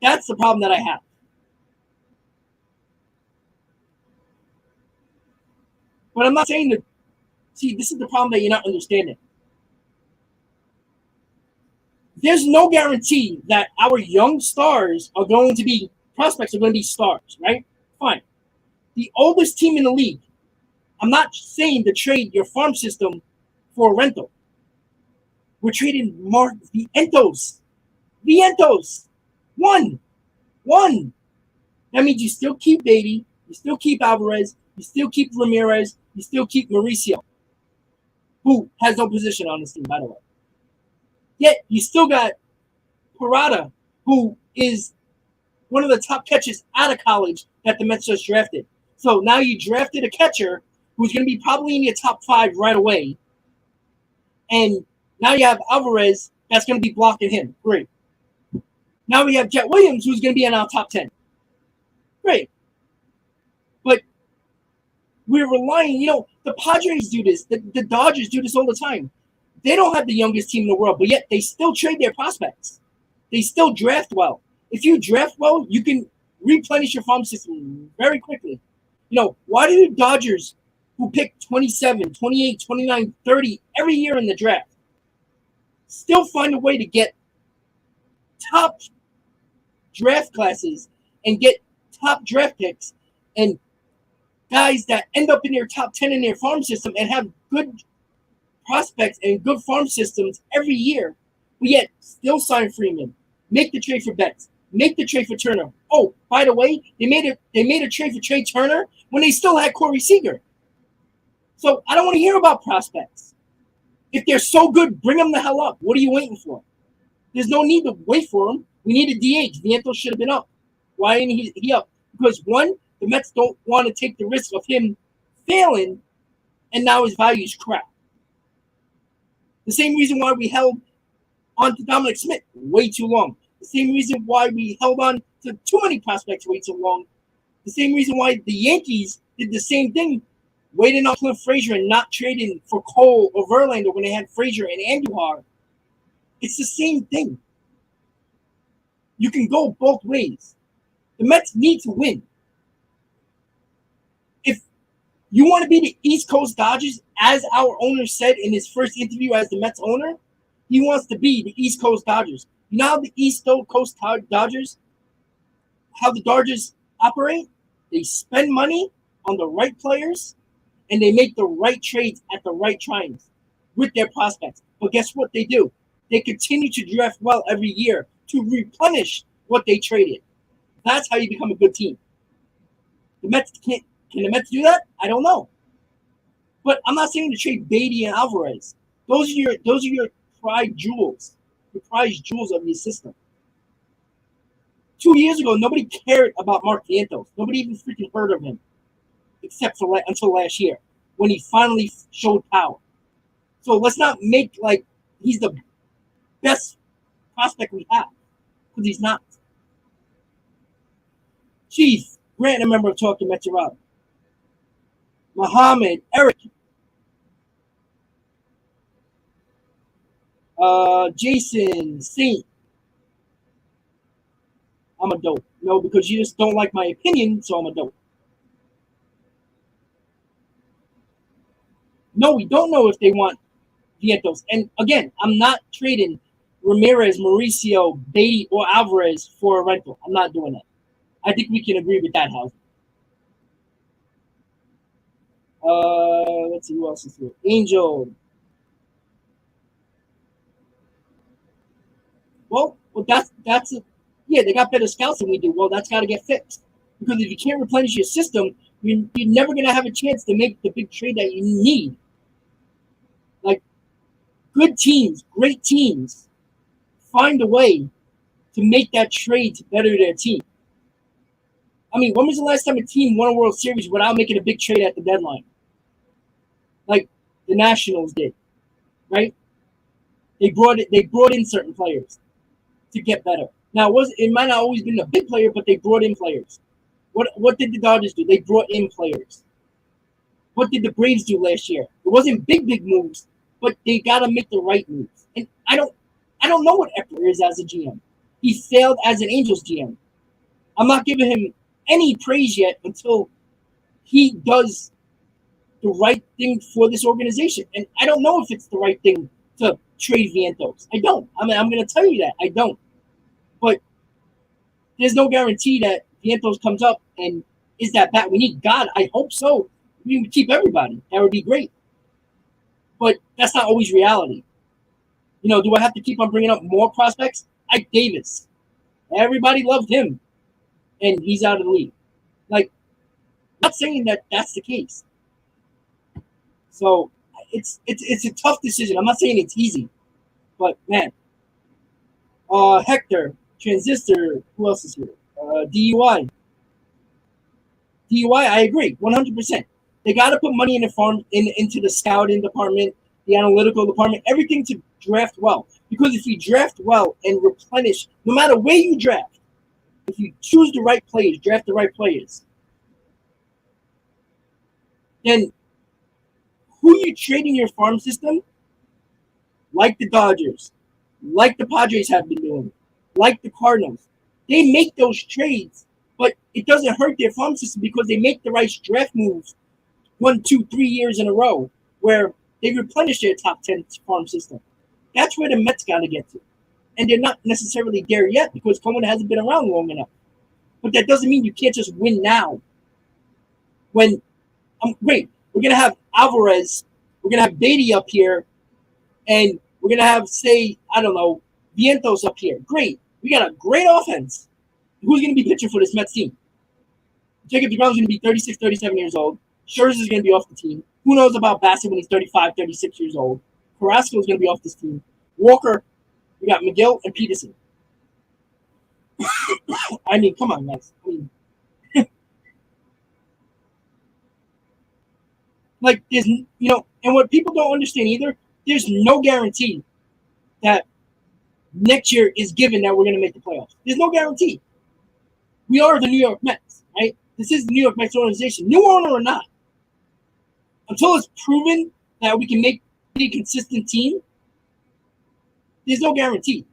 That's the problem that I have. But I'm not saying that. See, this is the problem that you're not understanding. There's no guarantee that our young stars are going to be prospects are going to be stars, right? Fine. The oldest team in the league. I'm not saying to trade your farm system for a rental. We're trading Vientos. Vientos. One. That means you still keep Beatty, you still keep Alvarez, you still keep Ramirez, you still keep Mauricio, who has no position on this team, by the way. Yet you still got Parada, who is one of the top catchers out of college that the Mets just drafted. So now you drafted a catcher who's going to be probably in your top 5 right away. And now you have Alvarez that's going to be blocking him. Great. Now we have Jet Williams who's going to be in our top 10. Great. But we're relying, the Padres do this. The Dodgers do this all the time. They don't have the youngest team in the world, but yet they still trade their prospects. They still draft well. If you draft well, you can replenish your farm system very quickly. Why do the Dodgers, who pick 27, 28, 29, 30 every year in the draft, still find a way to get top draft classes and get top draft picks and guys that end up in their top 10 in their farm system and have good prospects and good farm systems every year, but yet still sign Freeman, make the trade for Betts, make the trade for Turner. Oh, by the way, they made a trade for Trey Turner when they still had Corey Seager. So I don't want to hear about prospects. If they're so good, bring them the hell up. What are you waiting for? There's no need to wait for them. We need a DH. Vientos should have been up. Why ain't he up? Because one, the Mets don't want to take the risk of him failing, and now his value is crap. The same reason why we held on to Dominic Smith way too long. The same reason why we held on to too many prospects way too long. The same reason why the Yankees did the same thing, waiting on Cliff Frazier and not trading for Cole or Verlander when they had Frazier and Andujar. It's the same thing. You can go both ways. The Mets need to win. If you want to be the East Coast Dodgers, as our owner said in his first interview as the Mets owner, he wants to be the East Coast Dodgers. You know how the East Coast Dodgers, how the Dodgers operate? They spend money on the right players, and they make the right trades at the right times with their prospects. But guess what they do? They continue to draft well every year to replenish what they traded. That's how you become a good team. The Mets can't. Can the Mets do that? I don't know. But I'm not saying to trade Beatty and Alvarez. Those are your pride jewels, the prize jewels of your system. 2 years ago, nobody cared about Mark Vientos. Nobody even freaking heard of him, except for until last year when he finally showed power. So let's not make like he's the best prospect we have, because he's not. Chief, Grant, a member of Talking Mets Rob. Muhammad, Eric, Jason, Saint. I'm a dope. No, because you just don't like my opinion, so I'm a dope. No, we don't know if they want Vientos. And again, I'm not trading Ramirez, Mauricio, Beatty, or Alvarez for a rental. I'm not doing that. I think we can agree with that, House. Let's see who else is here. Angel. Well, that's yeah, they got better scouts than we do. Well, that's got to get fixed, because if you can't replenish your system, you're never going to have a chance to make the big trade that you need. Like, good teams, great teams, find a way to make that trade to better their team. I mean, when was the last time a team won a World Series without making a big trade at the deadline? Like the Nationals did, right? They brought in certain players to get better. Now, it might not always been a big player, but they brought in players. What did the Dodgers do? They brought in players. What did the Braves do last year? It wasn't big moves, but they got to make the right moves. And I don't know what Eckler is as a GM. He failed as an Angels GM. I'm not giving him any praise yet until he does the right thing for this organization. And I don't know if it's the right thing to trade Vientos. I don't. I'm going to tell you that. I don't. But there's no guarantee that Vientos comes up and is that bat we need. God, I hope so. We would keep everybody. That would be great. But that's not always reality. You know, do I have to keep on bringing up more prospects? Ike Davis. Everybody loved him, and he's out of the league. Like, I'm not saying that that's the case. So it's a tough decision. I'm not saying it's easy, but man, Hector, Transistor, who else is here? DUI. I agree, 100%. They got to put money in the farm into the scouting department, the analytical department, everything to draft well. Because if you draft well and replenish, no matter where you draft, if you choose the right players, draft the right players, then who you trade in your farm system, like the Dodgers, like the Padres have been doing, like the Cardinals, they make those trades, but it doesn't hurt their farm system because they make the right draft moves 1, 2, 3 years in a row where they replenish their top 10 farm system. That's where the Mets got to get to. And they're not necessarily there yet because Coleman hasn't been around long enough. But that doesn't mean you can't just win now. When, great, we're going to have Alvarez, we're going to have Beatty up here, and we're going to have, say, I don't know, Vientos up here. Great. We got a great offense. Who's going to be pitching for this Mets team? Jacob deGrom's going to be 36, 37 years old. Scherzer's going to be off the team. Who knows about Bassett when he's 35, 36 years old? Carrasco's going to be off this team. Walker, we got McGill and Peterson. I mean, come on, guys. I mean, Like there's and what people don't understand either, there's no guarantee that next year is given that we're going to make the playoffs. There's no guarantee. We are the New York Mets, right? This is the New York Mets organization, new owner or not. Until it's proven that we can make a consistent team, there's no guarantee.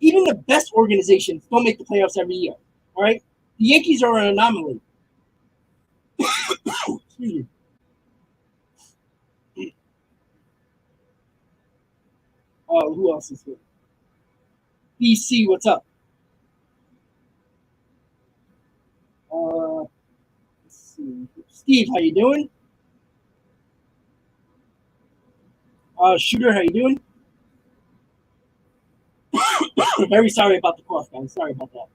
Even the best organizations don't make the playoffs every year. All right, the Yankees are an anomaly. Excuse me. Who else is here? BC, what's up? Let's see. Steve, how you doing? Shooter, how you doing? Very sorry about the cough, guys. Sorry about that.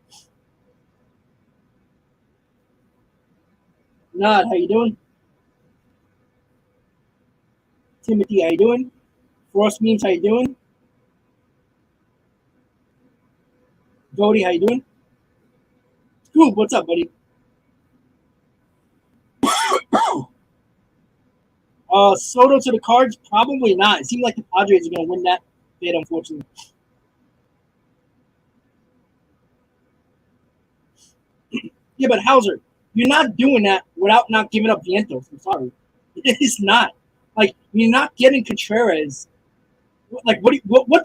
Nod, how you doing? Timothy, how you doing? Frost memes, how you doing? Cody, how you doing? Scoop, what's up, buddy? Soto to the Cards, probably not. It seemed like the Padres are going to win that bid, unfortunately. Yeah, but Hauser, you're not doing that without not giving up Vientos. I'm sorry, it's not. Like you're not getting Contreras. Like what do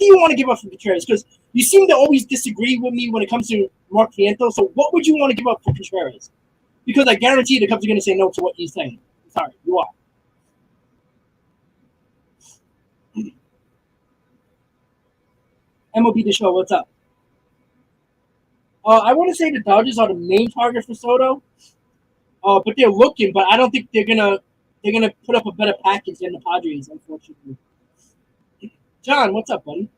you want to give up for Contreras? Because you seem to always disagree with me when it comes to Mark Vientos. So what would you want to give up for Contreras? Because I guarantee the Cubs are going to say no to what you're saying. I'm sorry, you are. MLB The Show, what's up? I want to say the Dodgers are the main target for Soto. But they're looking, but I don't think they're gonna put up a better package than the Padres, unfortunately. John, what's up, buddy?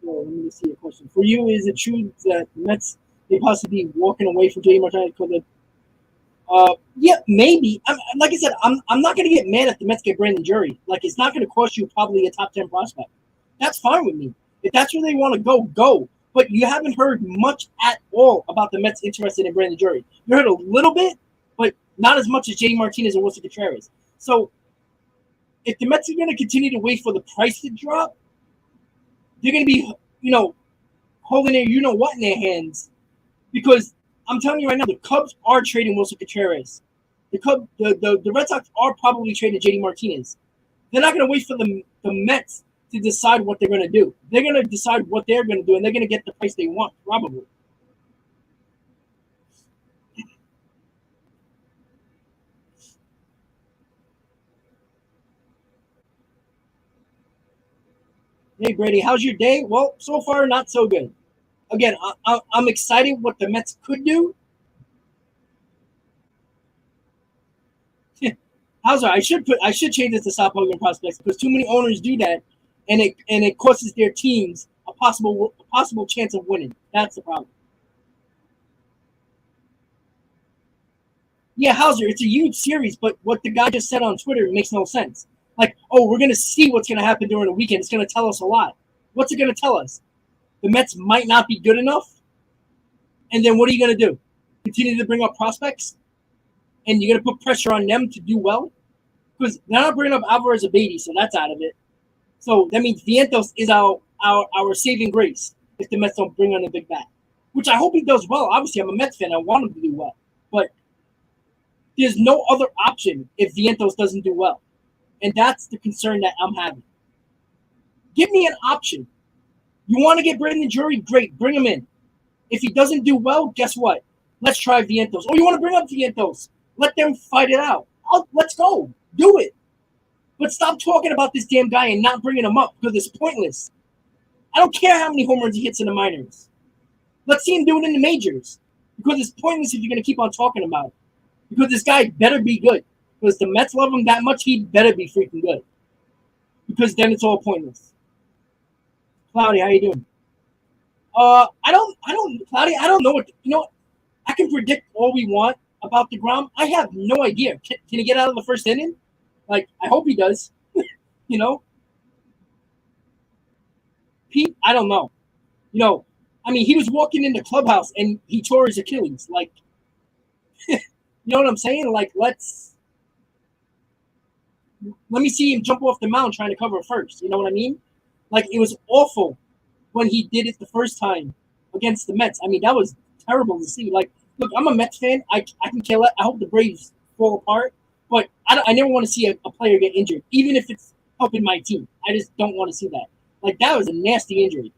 Let me see a question for you. Is it true that the Mets may possibly be walking away from JD Martinez because of yeah, maybe. Like I said, I'm not going to get mad if the Mets get Brandon Jury. Like, it's not going to cost you probably a top 10 prospect. That's fine with me. If that's where they want to go, go. But you haven't heard much at all about the Mets interested in Brandon Jury. You heard a little bit, but not as much as JD Martinez and Wilson Contreras. So if the Mets are going to continue to wait for the price to drop, they're going to be, holding their what in their hands because I'm telling you right now, the Cubs are trading Wilson Contreras. The Red Sox are probably trading JD Martinez. They're not going to wait for the Mets to decide what they're going to do. They're going to decide what they're going to do, and they're going to get the price they want, probably. Hey, Brady, how's your day? Well, so far, not so good. Again, I'm excited what the Mets could do. How's that? I should change this to stop Hogan prospects because too many owners do that, and it costs their teams a possible chance of winning. That's the problem. Yeah, Hauser, it's a huge series, but what the guy just said on Twitter makes no sense. Like, oh, we're gonna see what's gonna happen during the weekend. It's gonna tell us a lot. What's it gonna tell us? The Mets might not be good enough, and then what are you gonna do? Continue to bring up prospects, and you're gonna put pressure on them to do well because they're not bringing up Alvarez or Beatty, so that's out of it. So that means Vientos is our saving grace if the Mets don't bring on a big bat, which I hope he does well. Obviously, I'm a Mets fan. I want him to do well, but there's no other option if Vientos doesn't do well, and that's the concern that I'm having. Give me an option. You want to get Brandon Jury? Great, bring him in. If he doesn't do well, guess what? Let's try Vientos. Oh, you want to bring up Vientos? Let them fight it out. Let's go. Do it. But stop talking about this damn guy and not bringing him up because it's pointless. I don't care how many home runs he hits in the minors. Let's see him do it in the majors because it's pointless if you're going to keep on talking about it. Because this guy better be good. Because the Mets love him that much, he better be freaking good. Because then it's all pointless. Cloudy, how you doing? Cloudy, I don't know what, I can predict all we want about DeGrom. I have no idea. Can he get out of the first inning? Like, I hope he does. you know, Pete, I don't know. You know, I mean, he was walking in the clubhouse and he tore his Achilles. Like, you know what I'm saying? Like, let me see him jump off the mound trying to cover first. You know what I mean? Like, it was awful when he did it the first time against the Mets. I mean, that was terrible to see. Like, look, I'm a Mets fan. I can kill it. I hope the Braves fall apart, but I never want to see a player get injured, even if it's helping my team. I just don't want to see that. Like, that was a nasty injury.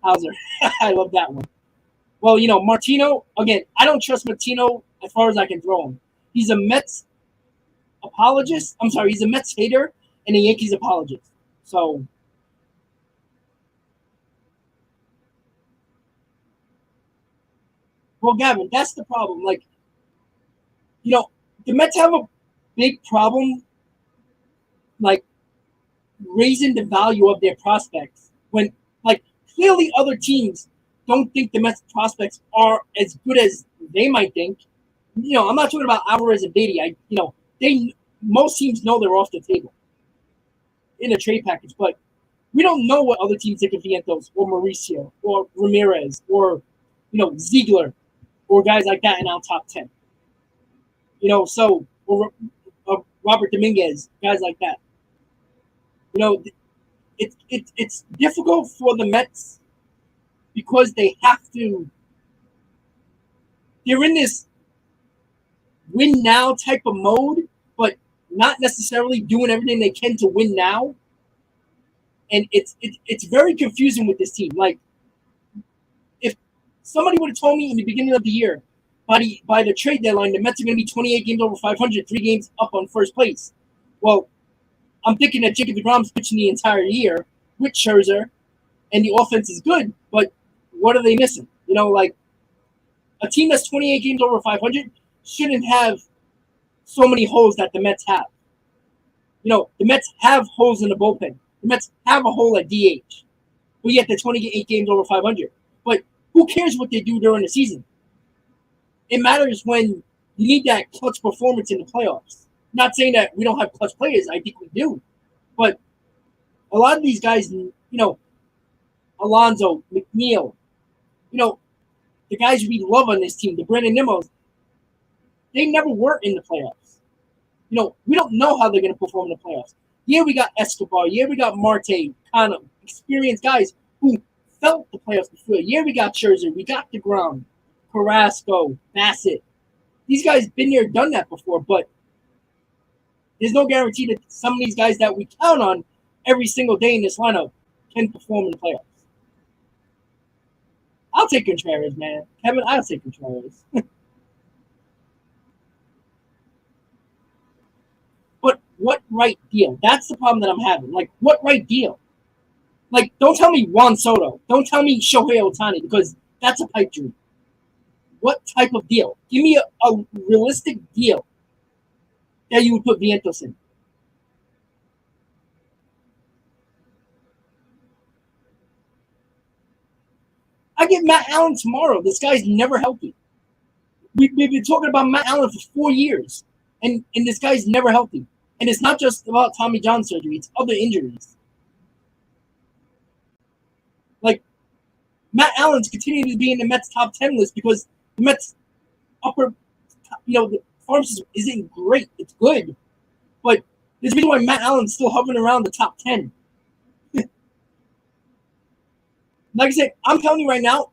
Hauser. I love that one. Well, you know, Martino, again, I don't trust Martino as far as I can throw him. He's a Mets apologist. I'm sorry, he's a Mets hater and a Yankees apologist. So, well, Gavin, that's the problem. Like, you know, the Mets have a big problem, like, raising the value of their prospects when, like, clearly other teams don't think the Mets prospects are as good as they might think. You know, I'm not talking about Alvarez and Beatty. They most teams know they're off the table in a trade package, but we don't know what other teams think of Vientos or Mauricio or Ramirez or, you know, Ziegler or guys like that in our top 10. You know, so or Robert Dominguez, guys like that. You know, it's difficult for the Mets because they have to. They're in this win now type of mode, but not necessarily doing everything they can to win now. And it's very confusing with this team. Like, if somebody would have told me in the beginning of the year, by the trade deadline, the Mets are going to be 28 games over 500, 3 games up on first place. Well, I'm thinking that Jacob deGrom's pitching the entire year with Scherzer, and the offense is good, but what are they missing? You know, like, a team that's 28 games over 500 shouldn't have so many holes that the Mets have. You know, the Mets have holes in the bullpen. The Mets have a hole at DH, but yet they're 28 games over 500. But who cares what they do during the season? It matters when you need that clutch performance in the playoffs. Not saying that we don't have clutch players. I think we do. But a lot of these guys, you know, Alonso, McNeil, you know, the guys we love on this team, the Brandon Nimmo's, they never were in the playoffs. You know, we don't know how they're going to perform in the playoffs. Yeah, we got Escobar. Yeah, we got Marte, kind of experienced guys who felt the playoffs before. Yeah, we got Scherzer. We got DeGrom, Carrasco, Bassett. These guys been there, done that before, but there's no guarantee that some of these guys that we count on every single day in this lineup can perform in the playoffs. I'll take Contreras, man. Kevin, I'll take Contreras. But what right deal? That's the problem that I'm having. Like, what right deal? Like, don't tell me Juan Soto. Don't tell me Shohei Ohtani, because that's a pipe dream. What type of deal? Give me a realistic deal that you would put Vientos in. I get Matt Allen tomorrow. This guy's never healthy. We've been talking about Matt Allen for 4 years, and this guy's never healthy. And it's not just about Tommy John surgery; it's other injuries. Like, Matt Allen's continuing to be in the Mets top 10 list because the Mets upper, you know, the farm system isn't great. It's good, but there's a reason why Matt Allen's still hovering around the top 10. Like I said, I'm telling you right now,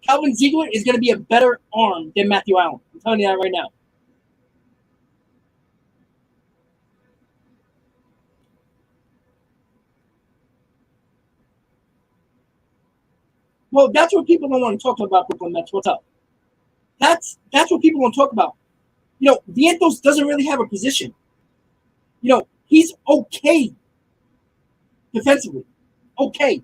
Calvin Ziegler is going to be a better arm than Matthew Allen. I'm telling you that right now. Well, that's what people don't want to talk about, Brooklyn Mets. What's up? That's what people want to talk about. You know, Vientos doesn't really have a position. You know, he's okay defensively. Okay.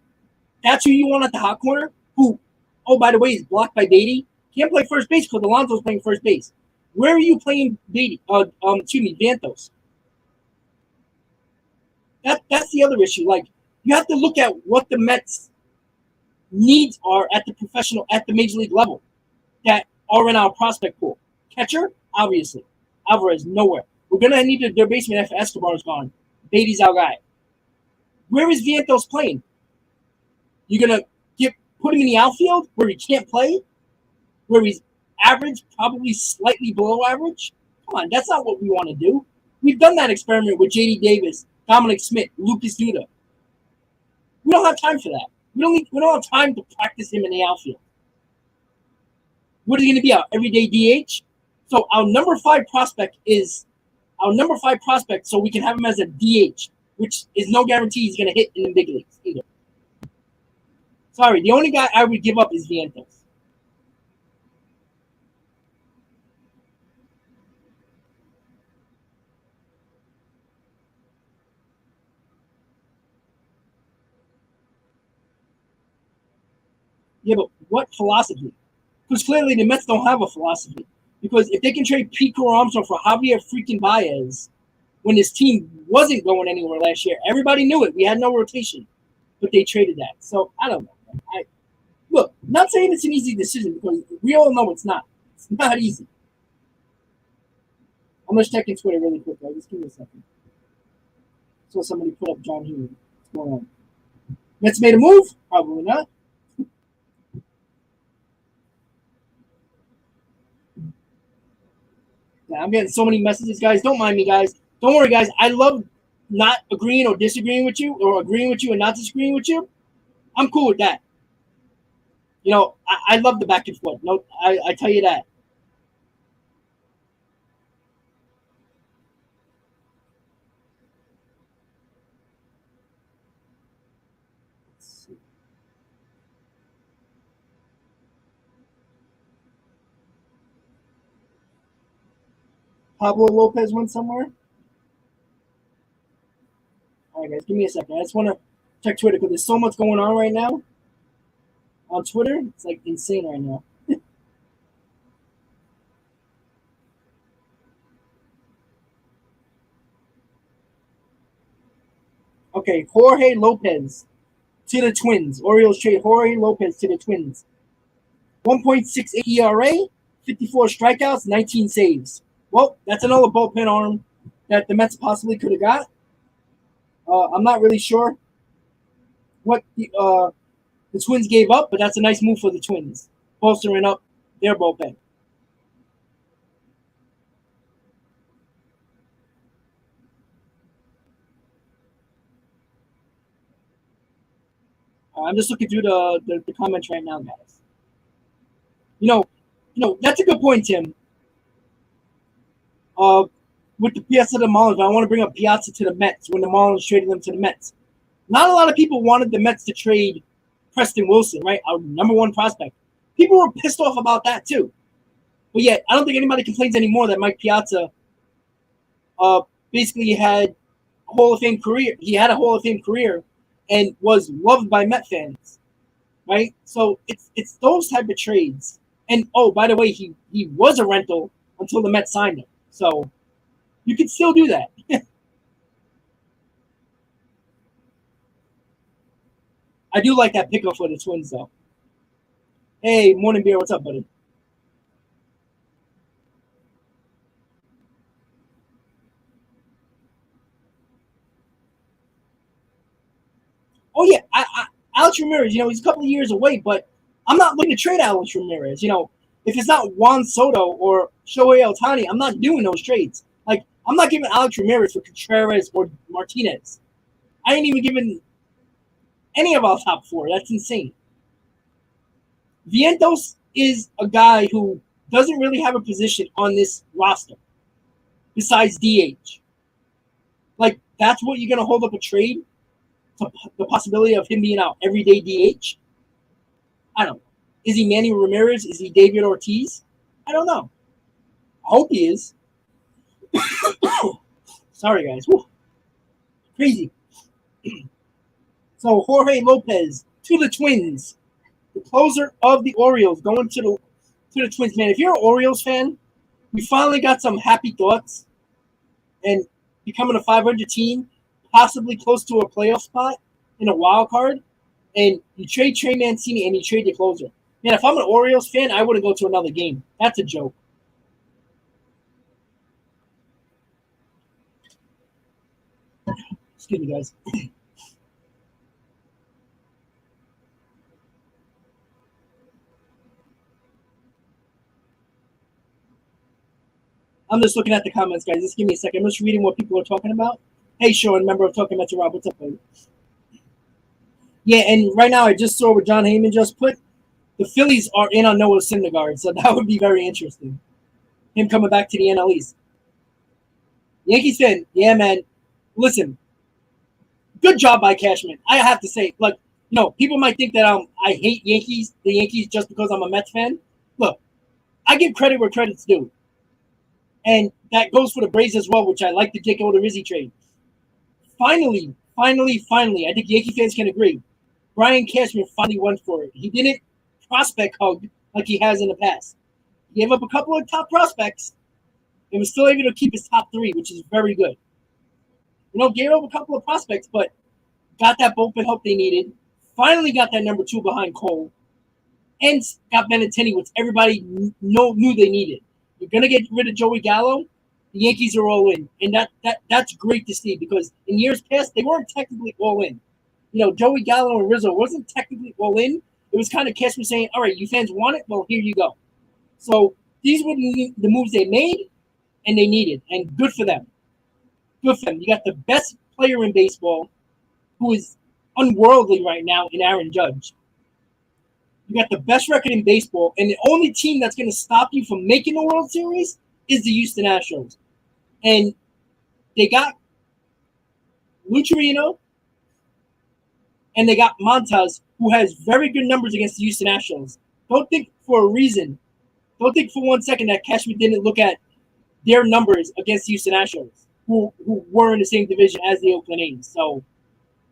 That's who you want at the hot corner, who, oh, by the way, is blocked by Beatty. Can't play first base because Alonso's playing first base. Where are you playing Beatty? Vientos. That's the other issue. Like, you have to look at what the Mets needs are at the major league level that are in our prospect pool. Catcher, obviously. Alvarez, nowhere. We're gonna need their baseman after Escobar's gone. Beatty's our guy. Where is Vientos playing? You're gonna put him in the outfield where he can't play, where he's average, probably slightly below average? Come on, that's not what we want to do. We've done that experiment with J.D. Davis, Dominic Smith, Lucas Duda. We don't have time for that. We don't have time to practice him in the outfield. What is he going to be, our everyday DH? So our number 5 prospect is our number 5 prospect, so we can have him as a DH, which is no guarantee he's going to hit in the big leagues either. Sorry, the only guy I would give up is Vientos. Yeah, but what philosophy? Because clearly the Mets don't have a philosophy. Because if they can trade Pete Armstrong for Javier freaking Baez when this team wasn't going anywhere last year, everybody knew it. We had no rotation, but they traded that. So I don't know. Look, not saying it's an easy decision because we all know it's not. It's not easy. I'm just checking Twitter really quick. Right? Just give me a second. So somebody put up John Healy. What's going on? Mets made a move? Probably not. Yeah, I'm getting so many messages, guys. Don't mind me, guys. Don't worry, guys. I love not agreeing or disagreeing with you, or agreeing with you and not disagreeing with you. I'm cool with that. You know, I love the back and forth. No, I tell you that. Pablo Lopez went somewhere. All right, guys, give me a second. I just want to check Twitter because there's so much going on right now on Twitter. It's like insane right now. Okay, Jorge Lopez to the Twins. Orioles trade Jorge Lopez to the Twins. 1.68 ERA, 54 strikeouts, 19 saves. Well, that's another bullpen arm that the Mets possibly could have got. I'm not really sure what the Twins gave up, but that's a nice move for the Twins, bolstering up their bullpen. I'm just looking through the comments right now, guys. That's a good point, Tim. Uh, with the Piazza to the Marlins, but I want to bring up Piazza to the Mets when the Marlins traded them to the Mets. Not a lot of people wanted the Mets to trade Preston Wilson, right? Our number 1 prospect. People were pissed off about that too. But yet, I don't think anybody complains anymore that Mike Piazza basically had a Hall of Fame career. He had a Hall of Fame career and was loved by Met fans, right? So it's those type of trades. And oh, by the way, he was a rental until the Mets signed him. So you can still do that. I do like that pickup for the Twins, though. Hey, Morning Beer, what's up, buddy? Oh yeah, Alex Ramirez. He's a couple of years away, but I'm not looking to trade Alex Ramirez. If it's not Juan Soto or Shohei Ohtani, I'm not doing those trades. Like I'm not giving Alex Ramirez for Contreras or Martinez. I ain't even giving any of our top 4. That's insane. Vientos is a guy who doesn't really have a position on this roster besides DH. Like that's what you're gonna hold up a trade to the possibility of him being out everyday DH. I don't know. Is he Manny Ramirez? Is he David Ortiz? I don't know. I hope he is. Sorry, guys. Woo. Crazy. So Jorge Lopez to the Twins, the closer of the Orioles, going to the Twins. Man, if you're an Orioles fan, we finally got some happy thoughts and becoming a 500 team, possibly close to a playoff spot in a wild card. And you trade Trey Mancini and you trade the closer. Man, if I'm an Orioles fan, I wouldn't go to another game. That's a joke. Excuse me, guys. I'm just looking at the comments, guys. Just give me a second. I'm just reading what people are talking about. Hey, Sean, member of Talking Metro Rob. What's up, buddy? Yeah, and right now I just saw what John Heyman just put. The Phillies are in on Noah Syndergaard, so that would be very interesting. Him coming back to the NL East. Yankees fan, yeah, man. Listen, good job by Cashman. I have to say, like, people might think that I hate the Yankees, just because I'm a Mets fan. Look, I give credit where credit's due, and that goes for the Braves as well, which I like the Jake Odorizzi trade. Finally, I think Yankee fans can agree. Brian Cashman finally went for it. He didn't prospect hug like he has in the past. He gave up a couple of top prospects and was still able to keep his top three, which is very good. Gave up a couple of prospects, but got that bullpen help they needed. Finally got that number 2 behind Cole. And got Benintendi, which everybody knew they needed. You're going to get rid of Joey Gallo. The Yankees are all in. And that's great to see, because in years past, they weren't technically all in. Joey Gallo and Rizzo wasn't technically all in. It was kind of Cashman saying, all right, you fans want it? Well, here you go. So these were the moves they made and they needed. And good for them. Good for them. You got the best player in baseball, who is unworldly right now, in Aaron Judge. You got the best record in baseball, and the only team that's going to stop you from making the World Series is the Houston Astros. And they got Lucherino, and they got Montas, who has very good numbers against the Houston Astros. Don't think for one second that Cashman didn't look at their numbers against the Houston Astros, who were in the same division as the Oakland A's. So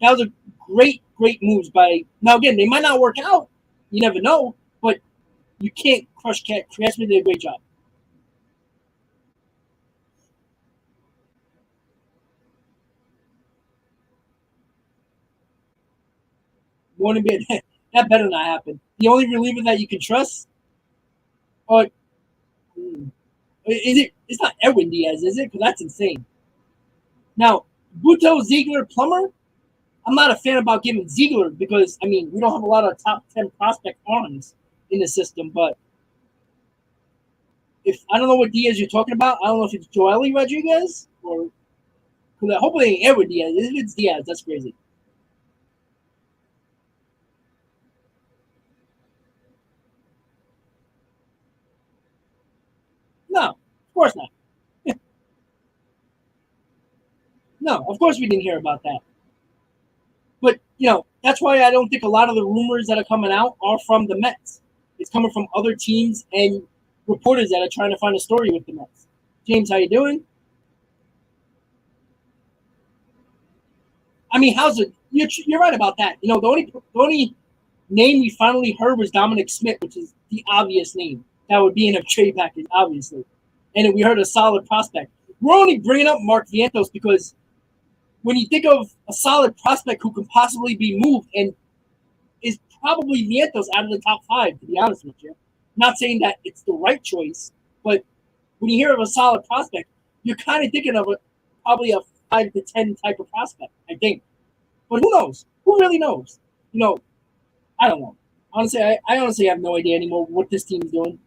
that was a great moves by. Now again, they might not work out. You never know, but you can't crush Cashman. Did a great job. Won't be that better not happen. The only reliever that you can trust, or is it? It's not Edwin Diaz, is it? Because that's insane. Now, Buto, Ziegler, Plummer. I'm not a fan about giving Ziegler, because we don't have a lot of top 10 prospect arms in the system. But if I don't know what Diaz you're talking about, I don't know if it's Joely Rodriguez or hopefully it ain't Edwin Diaz. If it's Diaz, that's crazy. No, of course not. No, of course we didn't hear about that. But, that's why I don't think a lot of the rumors that are coming out are from the Mets. It's coming from other teams and reporters that are trying to find a story with the Mets. James, how you doing? How's it? You're right about that. The only name we finally heard was Dominic Smith, which is the obvious name that would be in a trade package, obviously. And then we heard a solid prospect. We're only bringing up Mark Vientos because when you think of a solid prospect who can possibly be moved, and is probably Vientos out of the top 5, to be honest with you. Not saying that it's the right choice, but when you hear of a solid prospect, you're kind of thinking of probably a 5 to 10 type of prospect, I think. But who knows? Who really knows? I don't know. Honestly, I honestly have no idea anymore what this team's doing.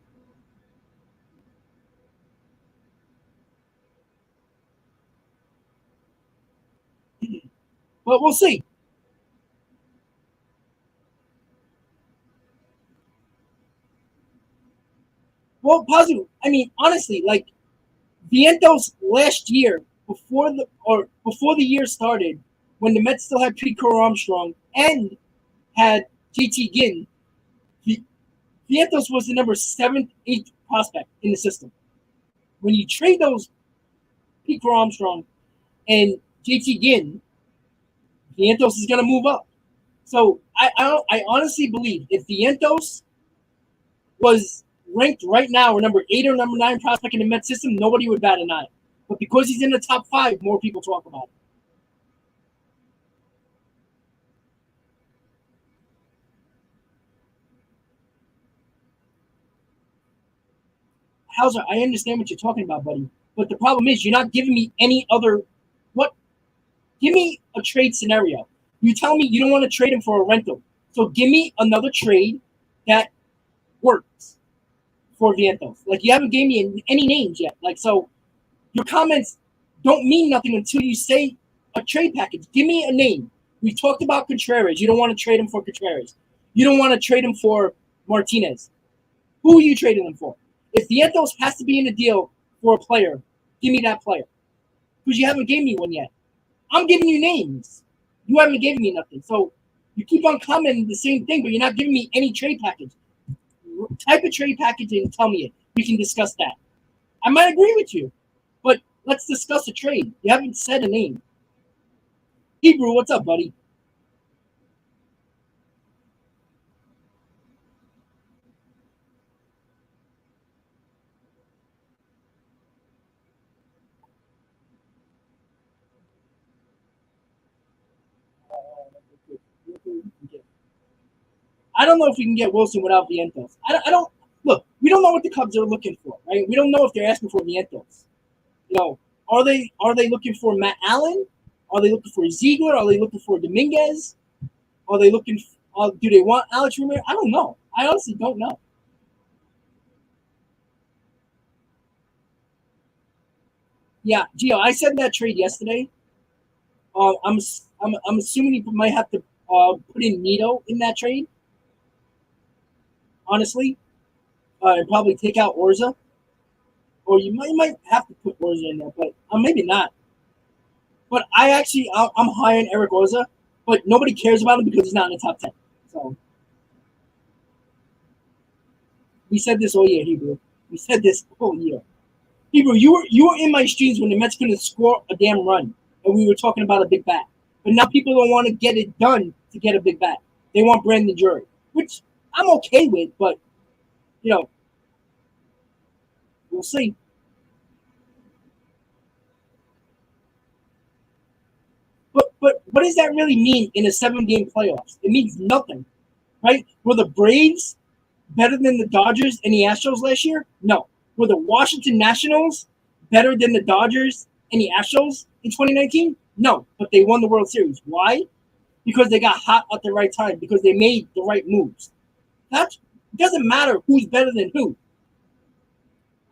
But we'll see. Well, positive. Honestly, like Vientos last year, before the year started, when the Mets still had Pete Crow Armstrong and had JT Ginn, Vientos was the number 7th, 8th prospect in the system. When you trade those Pete Crow Armstrong and JT Ginn, Vientos is going to move up. So I honestly believe if Vientos was ranked right now or number 8 or number 9 prospect in the Mets system, nobody would bat an eye. But because he's in the top 5, more people talk about it. Hauser, I understand what you're talking about, buddy. But the problem is you're not giving me any other what give me a trade scenario. You tell me you don't want to trade him for a rental. So give me another trade that works for Vientos. Like you haven't gave me any names yet. Like so Your comments don't mean nothing until you say a trade package. Give me a name. We talked about Contreras. You don't want to trade him for Contreras. You don't want to trade him for Martinez. Who are you trading him for? If Vientos has to be in a deal for a player, give me that player. Because you haven't given me one yet. I'm giving you names. You haven't given me nothing. So you keep on commenting the same thing, but you're not giving me any trade package. Type a trade package and tell me it. We can discuss that. I might agree with you, but let's discuss a trade. You haven't said a name. Hebrew, what's up, buddy? I don't know if we can get Wilson without Vientos. I don't look. We don't know what the Cubs are looking for, right? We don't know if they're asking for Vientos. You know, are they looking for Matt Allen? Are they looking for Ziegler? Are they looking for Dominguez? Are they looking? Do they want Alex Ramirez? I don't know. I honestly don't know. Yeah, Gio, I said that trade yesterday. I'm assuming you might have to put in Nito in that trade. Honestly, and probably take out Orza, or you might have to put Orza in there, but maybe not. But I'm high on Eric Orza, but nobody cares about him because he's not in the top 10. So we said this all year, Hebrew. We said this all year. Hebrew, you were in my streams when the Mets couldn't score a damn run, and we were talking about a big bat. But now people don't want to get it done to get a big bat. They want Brandon Drury, which I'm okay with, but you know, we'll see. But what does that really mean in a 7-game playoffs? It means nothing, right? Were the Braves better than the Dodgers and the Astros last year? No. Were the Washington Nationals better than the Dodgers and the Astros in 2019? No. But they won the World Series. Why? Because they got hot at the right time, because they made the right moves. That doesn't matter who's better than who.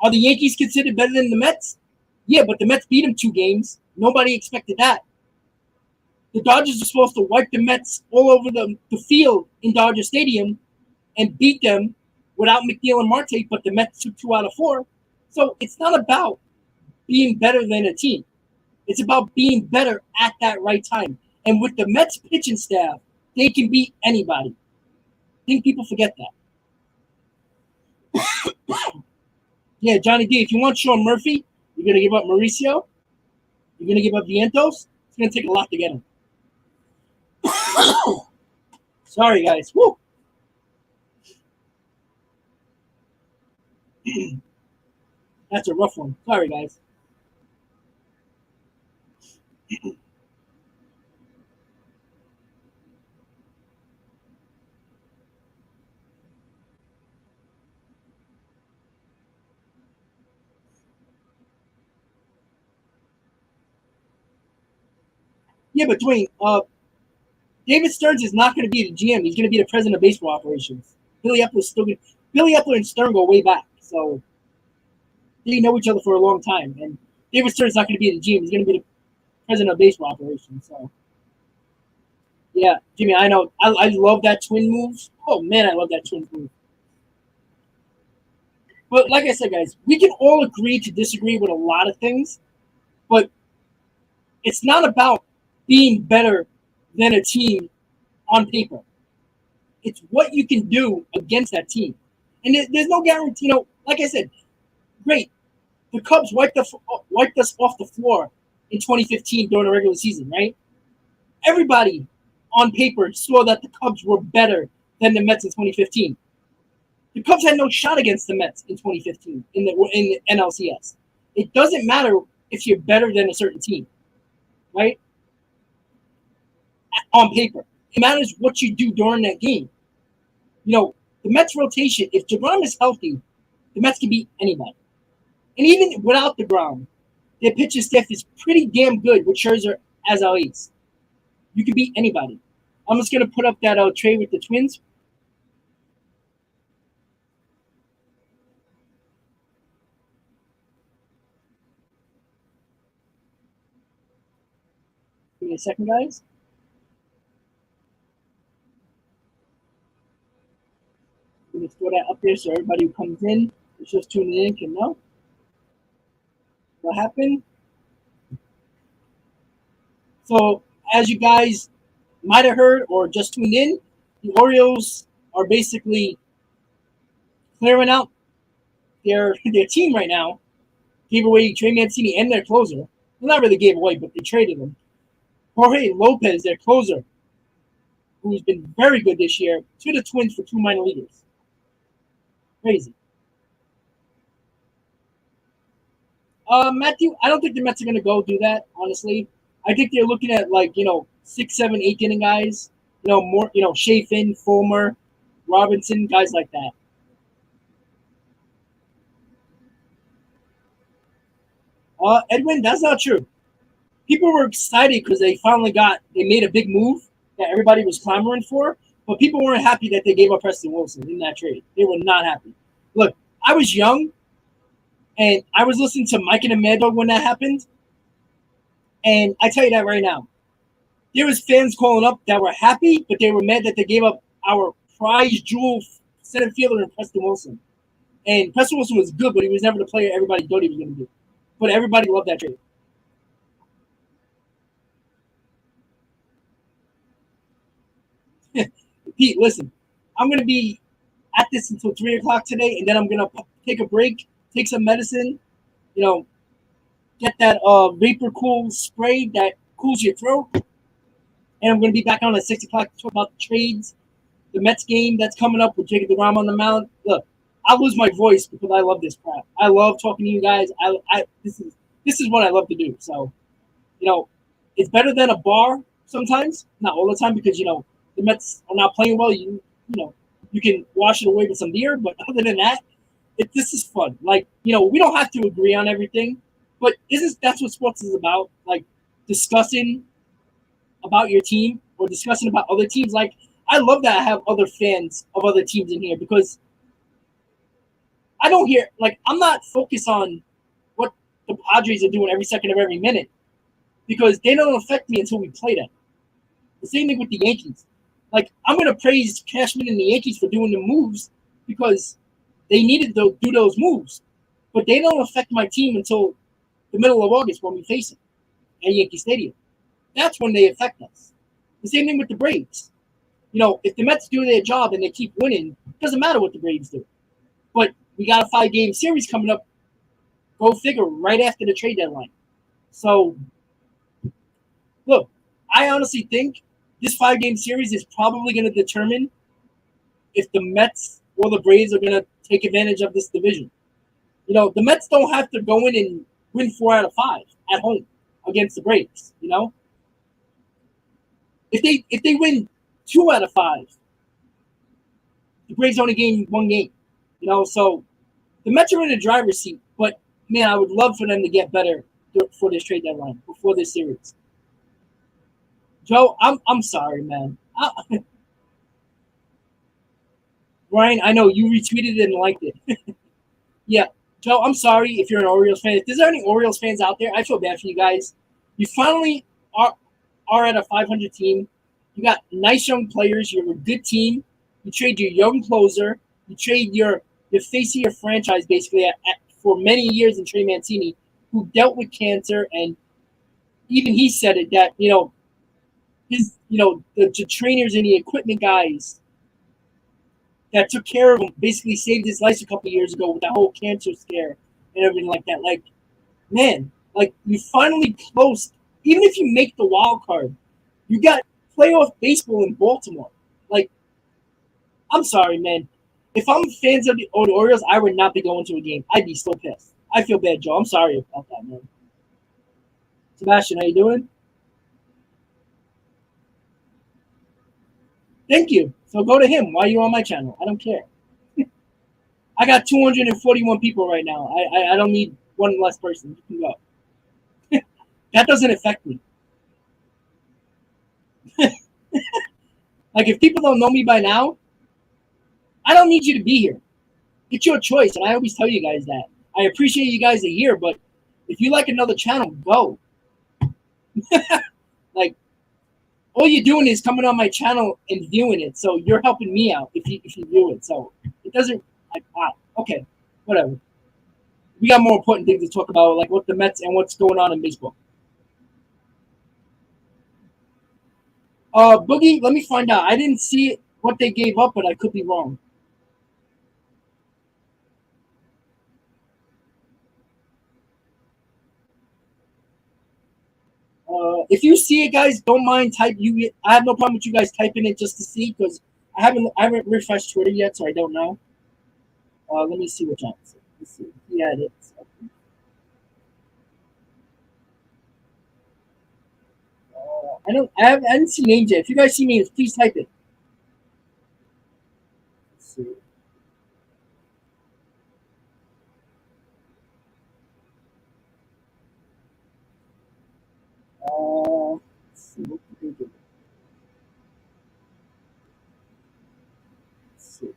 Are the Yankees considered better than the Mets? Yeah, but the Mets beat them 2 games. Nobody expected that. The Dodgers are supposed to wipe the Mets all over the field in Dodger Stadium and beat them without McNeil and Marte, but the Mets took 2 out of 4. So it's not about being better than a team. It's about being better at that right time. And with the Mets pitching staff, they can beat anybody. I think people forget that. Yeah, Johnny D, if you want Sean Murphy, you're going to give up Mauricio. You're going to give up Vientos. It's going to take a lot to get him. Sorry, guys. Woo. That's a rough one. Sorry, guys. Yeah, but Dwayne, David Stearns is not going to be the GM. He's going to be the president of baseball operations. Billy Epler's still good. Billy Epler and Stern go way back, so they know each other for a long time. And David Stern's not going to be the GM. He's going to be the president of baseball operations. So, yeah, Jimmy, I know. I love that twin move. Oh, man, I love that twin move. But like I said, guys, we can all agree to disagree with a lot of things, but it's not about being better than a team on paper. It's what you can do against that team. And there's no guarantee. Like I said, great. The Cubs wiped us off the floor in 2015 during the regular season, right? Everybody on paper saw that the Cubs were better than the Mets in 2015. The Cubs had no shot against the Mets in 2015 in the NLCS. It doesn't matter if you're better than a certain team, right? On paper, it matters what you do during that game. The Mets rotation, if DeGrom is healthy, the Mets can beat anybody. And even without DeGrom, their pitching staff is pretty damn good with Scherzer as our ace. You can beat anybody. I'm just going to put up that trade with the Twins. me a second, guys. Let's throw that up there so everybody who comes in, who's just tuning in, can know what happened. So, as you guys might have heard or just tuned in, the Orioles are basically clearing out their team right now. Gave away Trey Mancini and their closer. Well, not really gave away, but they traded him. Jorge Lopez, their closer, who's been very good this year, to the Twins for 2 minor leaguers. Crazy. Matthew, I don't think the Mets are going to go do that, honestly. I think they're looking at, like, 6, 7, 8 inning guys. More, Chafin, Fulmer, Robinson, guys like that. Edwin, that's not true. People were excited because they made a big move that everybody was clamoring for, but people weren't happy that they gave up Preston Wilson in that trade. They were not happy. Look, I was young, and I was listening to Mike and Amanda when that happened, and I tell you that right now. There was fans calling up that were happy, but they were mad that they gave up our prize jewel center fielder in Preston Wilson. And Preston Wilson was good, but he was never the player everybody thought he was going to be. But everybody loved that trade. Pete, listen, I'm going to be at this until 3 o'clock today, and then I'm going to take a break, take some medicine, get that vapor cool spray that cools your throat. And I'm going to be back on at 6 o'clock to talk about the trades, the Mets game that's coming up with Jacob deGrom on the mound. Look, I'll lose my voice because I love this crap. I love talking to you guys. This is what I love to do. So, it's better than a bar sometimes, not all the time, because the Mets are not playing well. You can wash it away with some beer, but other than that, this is fun. Like, we don't have to agree on everything, but that's what sports is about? Like, discussing about your team or discussing about other teams. Like, I love that I have other fans of other teams in here because I don't hear, like, I'm not focused on what the Padres are doing every second of every minute because they don't affect me until we play them. The same thing with the Yankees. Like, I'm going to praise Cashman and the Yankees for doing the moves because they needed to do those moves. But they don't affect my team until the middle of August when we face them at Yankee Stadium. That's when they affect us. The same thing with the Braves. If the Mets do their job and they keep winning, it doesn't matter what the Braves do. But we got a 5-game series coming up, go figure, right after the trade deadline. So, look, I honestly think this 5-game series is probably going to determine if the Mets or the Braves are going to take advantage of this division. The Mets don't have to go in and win 4 out of 5 at home against the Braves, If they win 2 out of 5, the Braves only gain 1 game, So the Mets are in the driver's seat, but man, I would love for them to get better for this trade deadline before this series. Joe, I'm sorry, man. Ryan, I know you retweeted it and liked it. Yeah, Joe, I'm sorry if you're an Orioles fan. If there's any Orioles fans out there, I feel bad for you guys. You finally are at a 500 team. You got nice young players. You're a good team. You trade your young closer. You trade your face of your franchise basically for many years in Trey Mancini, who dealt with cancer, and even he said it that his the trainers and the equipment guys that took care of him basically saved his life a couple of years ago with that whole cancer scare and everything like that. Like, man, like you finally closed. Even if you make the wild card, you got playoff baseball in Baltimore. Like, I'm sorry, man. If I'm fans of the Orioles, I would not be going to a game. I'd be so pissed. I feel bad, Joe. I'm sorry about that, man. Sebastian, how you doing? Thank you. So go to him. Why are you on my channel? I don't care. I got 241 people right now. I don't need one less person. You can go. That doesn't affect me. Like, if people don't know me by now, I don't need you to be here. It's your choice, and I always tell you guys that. I appreciate you guys are here, but if you like another channel, go. Like, all you're doing is coming on my channel and viewing it. So you're helping me out if you view it. So it doesn't like wow. Okay, whatever. We got more important things to talk about, like what the Mets and what's going on in baseball. Boogie, let me find out. I didn't see what they gave up, but I could be wrong. If you see it, guys, don't mind type you. I have no problem with you guys typing it just to see because I haven't refreshed Twitter yet, so I don't know. Let me see what John said. Let's see. He had it. So, I didn't see names yet. If you guys see names, please type it. Let's see. Let's see. What did they do? Let's see.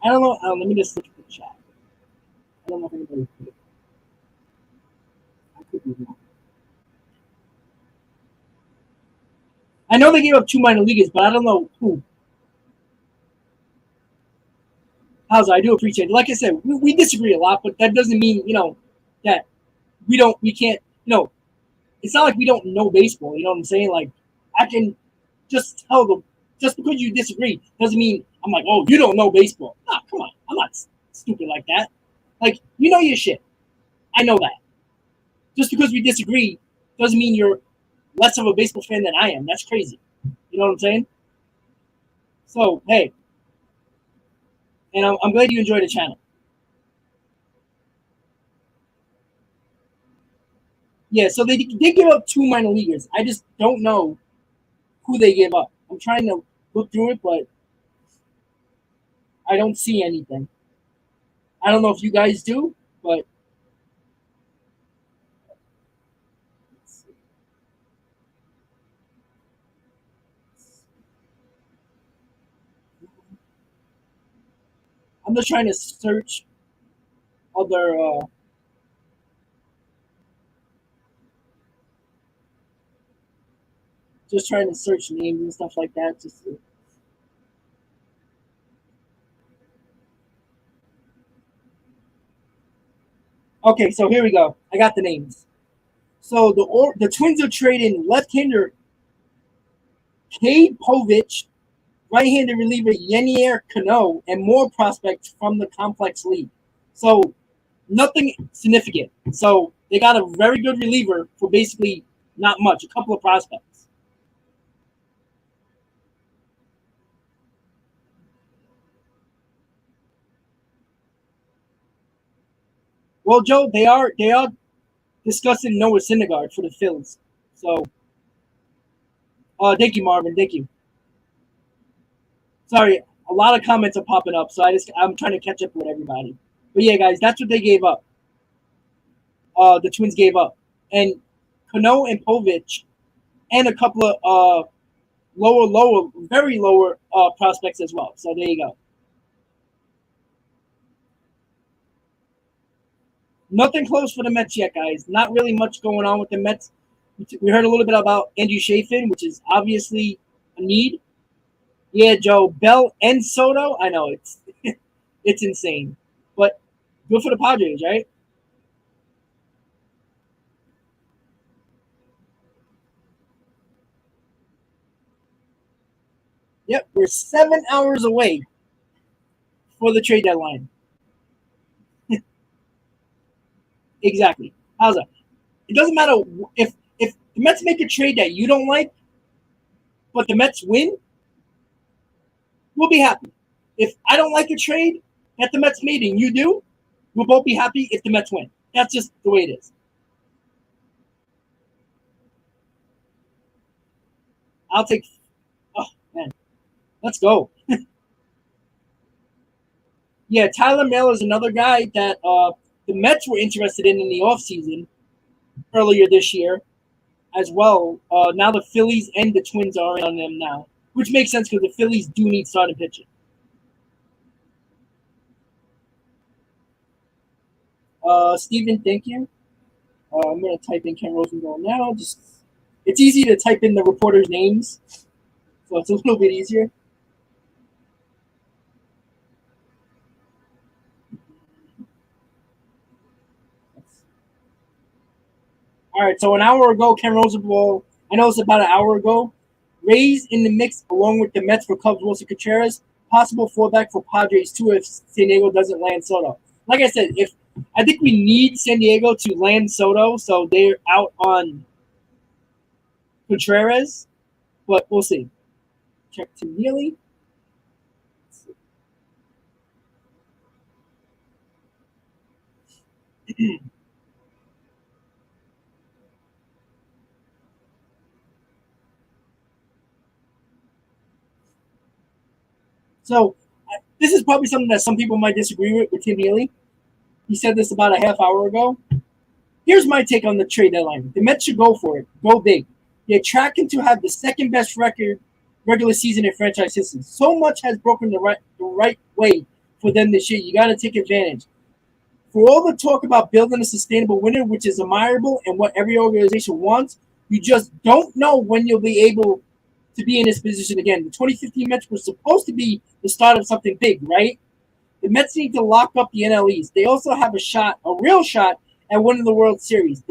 I don't know. Let me just look at the chat. I don't know if anybody put it. I could be wrong. I know they gave up two minor leaguers, but I don't know who. How's I do appreciate it. Like I said, we disagree a lot, but that doesn't mean that we can't it's not like we don't know baseball. You know what I'm saying? Like I can just tell them just because you disagree doesn't mean I'm like, oh, you don't know baseball. Nah, come on, I'm not stupid like that. Like you know your shit. I know that. Just because we disagree doesn't mean you're less of a baseball fan than I am. That's crazy. You know what I'm saying? So hey, and I'm glad you enjoy the channel. Yeah, so they give up two minor leaguers. I just don't know who they gave up. I'm trying to look through it, but I don't see anything. I don't know if you guys do, but I'm just trying to search other. Just trying to search names and stuff like that. Okay, so here we go. I got the names. So the Twins are trading left-hander Cade Povich, right-handed reliever Yenier Cano, and more prospects from the complex league. So nothing significant. So they got a very good reliever for basically not much, a couple of prospects. Well, Joe, they are discussing Noah Syndergaard for the Phils. So, thank you, Marvin. Thank you. Sorry, a lot of comments are popping up, so I'm trying to catch up with everybody. But yeah, guys, that's what they gave up. The Twins gave up, and Cano and Povich, and a couple of very lower prospects as well. So there you go. Nothing close for the Mets yet, guys. Not really much going on with the Mets. We heard a little bit about Andrew Chafin, which is obviously a need. Yeah, Joe Bell and Soto. I know it's it's insane, but good for the Padres, right? Yep, we're 7 hours away for the trade deadline. Exactly. How's that? It doesn't matter if the Mets make a trade that you don't like, but the Mets win, we'll be happy. If I don't like a trade that the Mets made and you do, we'll both be happy if the Mets win. That's just the way it is. I'll take. Oh man, let's go. Yeah, Tyler Mail is another guy that the Mets were interested in the offseason earlier this year as well. Now the Phillies and the Twins are on them now, which makes sense because the Phillies do need starting pitching. Steven, thank you. I'm gonna type in Ken Rosenthal now. Just it's easy to type in the reporters' names, so it's a little bit easier. All right, so an hour ago, Ken Rosenthal. I know it's about an hour ago. Rays in the mix along with the Mets for Cubs Wilson Contreras. Possible fallback for Padres too if San Diego doesn't land Soto. Like I said, if I think we need San Diego to land Soto, so they're out on Contreras, but we'll see. Check to Neely. So this is probably something that some people might disagree with Tim Neely. He said this about a half hour ago. Here's my take on the trade deadline. The Mets should go for it. Go big. They're tracking to have the second best record regular season in franchise history. So much has broken the right way for them this year. You got to take advantage. For all the talk about building a sustainable winner, which is admirable and what every organization wants, you just don't know when you'll be able to be in this position again. The 2015 Mets were supposed to be the start of something big, right? The Mets need to lock up the NL East. They also have a real shot at winning the World Series.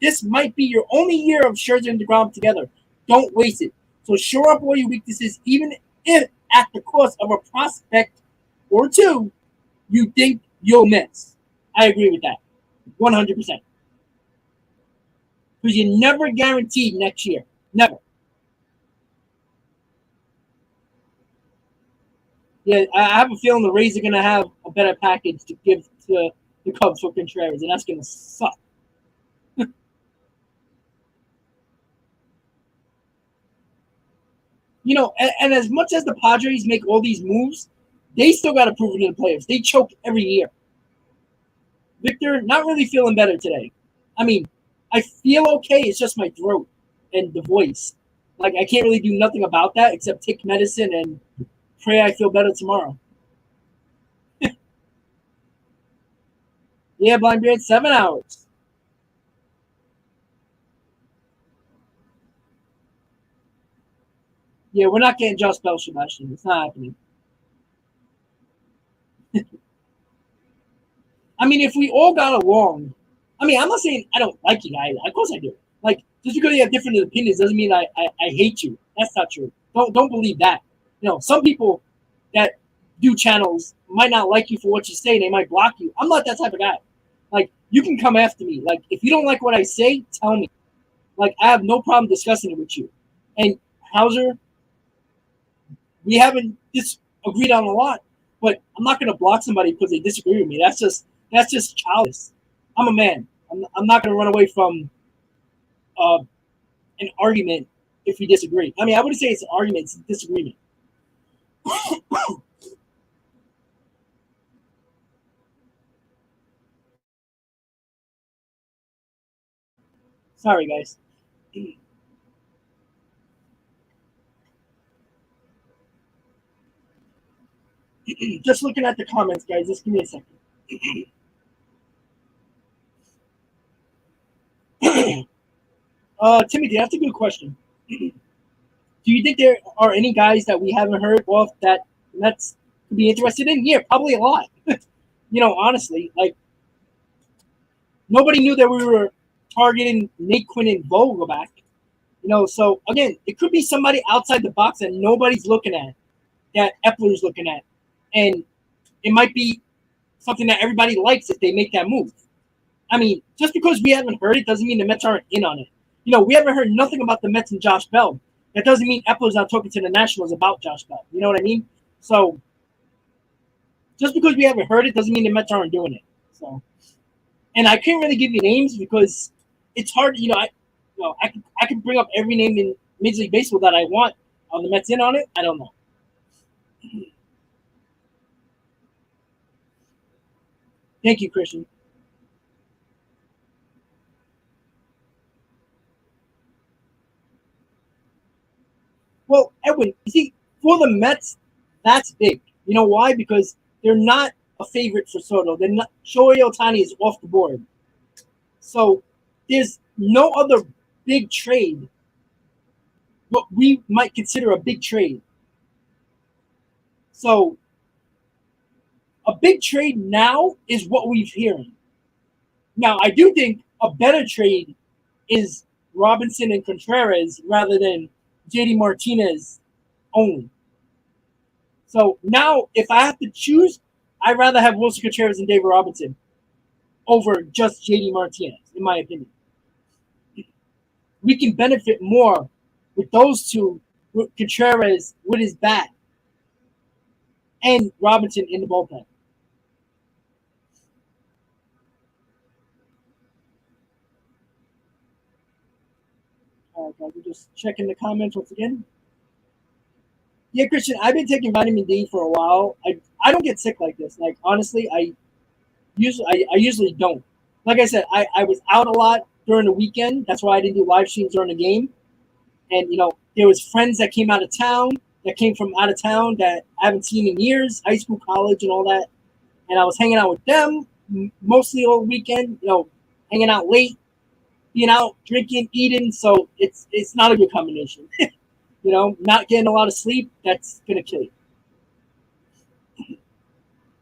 This might be your only year of Scherzer and DeGrom together. Don't waste it. So shore up all your weaknesses, even if at the cost of a prospect or two you think you'll miss. I agree with that, 100%. Because you're never guaranteed next year. Never. Yeah, I have a feeling the Rays are going to have a better package to give to the Cubs for Contreras, and that's going to suck. And as much as the Padres make all these moves, they still got to prove it to the players. They choke every year. Victor, not really feeling better today. I mean, I feel okay. It's just my throat and the voice. Like, I can't really do nothing about that except take medicine and pray I feel better tomorrow. Yeah, Blind Beard, 7 hours. Yeah, we're not getting Josh Bell, Sebastian. It's not happening. I mean, if we all got along, I mean, I'm not saying I don't like you guys. Of course I do. Like, just because you have different opinions doesn't mean I hate you. That's not true. Don't believe that. Some people that do channels might not like you for what you say. They might block you. I'm not that type of guy. Like, you can come after me. Like, if you don't like what I say, tell me. Like, I have no problem discussing it with you. And Hauser, we haven't disagreed on a lot, but I'm not going to block somebody because they disagree with me. That's just childish. I'm a man. I'm not going to run away from uh, an argument if we disagree. I mean, I wouldn't say it's an argument; it's a disagreement. Sorry, guys. Just looking at the comments, guys. Just give me a second. Timothy, that's a good question. Do you think there are any guys that we haven't heard of that Mets could be interested in? Yeah, probably a lot. Honestly, like nobody knew that we were targeting Nate Quinn and Vogel back. So again, it could be somebody outside the box that nobody's looking at, that Epler's looking at, and it might be something that everybody likes if they make that move. I mean, just because we haven't heard it doesn't mean the Mets aren't in on it. We haven't heard nothing about the Mets and Josh Bell. That doesn't mean Epler's not talking to the Nationals about Josh Bell. You know what I mean? So just because we haven't heard it doesn't mean the Mets aren't doing it. So, and I can't really give you names because it's hard. I can bring up every name in Major League Baseball that I want on the Mets in on it. I don't know. Thank you, Christian. Well, Edwin, you see, for the Mets, that's big. You know why? Because they're not a favorite for Soto. They're not. Shohei Ohtani is off the board. So there's no other big trade, what we might consider a big trade. So a big trade now is what we're hearing. Now, I do think a better trade is Robinson and Contreras rather than JD Martinez only. So now, if I have to choose, I'd rather have Wilson Contreras and David Robinson over just JD Martinez, in my opinion. We can benefit more with those two, with Contreras with his bat and Robinson in the bullpen. All right, guys, we're just checking the comments once again. Yeah, Christian, I've been taking vitamin D for a while. I don't get sick like this. Like honestly, I usually don't. Like I said, I was out a lot during the weekend. That's why I didn't do live streams during the game. And there was friends that came out of town, that came from out of town that I haven't seen in years, high school, college, and all that. And I was hanging out with them mostly all weekend. Hanging out late, being out drinking, eating. So it's not a good combination. Not getting a lot of sleep, that's gonna kill you.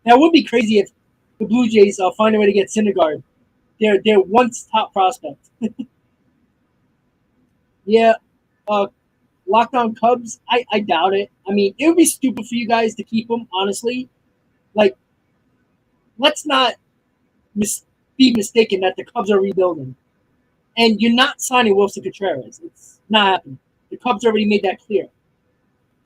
Now, it would be crazy if the Blue Jays find a way to get Syndergaard. They're once top prospect. Yeah, uh, lockdown Cubs. I doubt it. I mean, it would be stupid for you guys to keep them. Honestly, like, let's not be mistaken that the Cubs are rebuilding, and you're not signing Wilson Contreras. It's not happening. The Cubs already made that clear.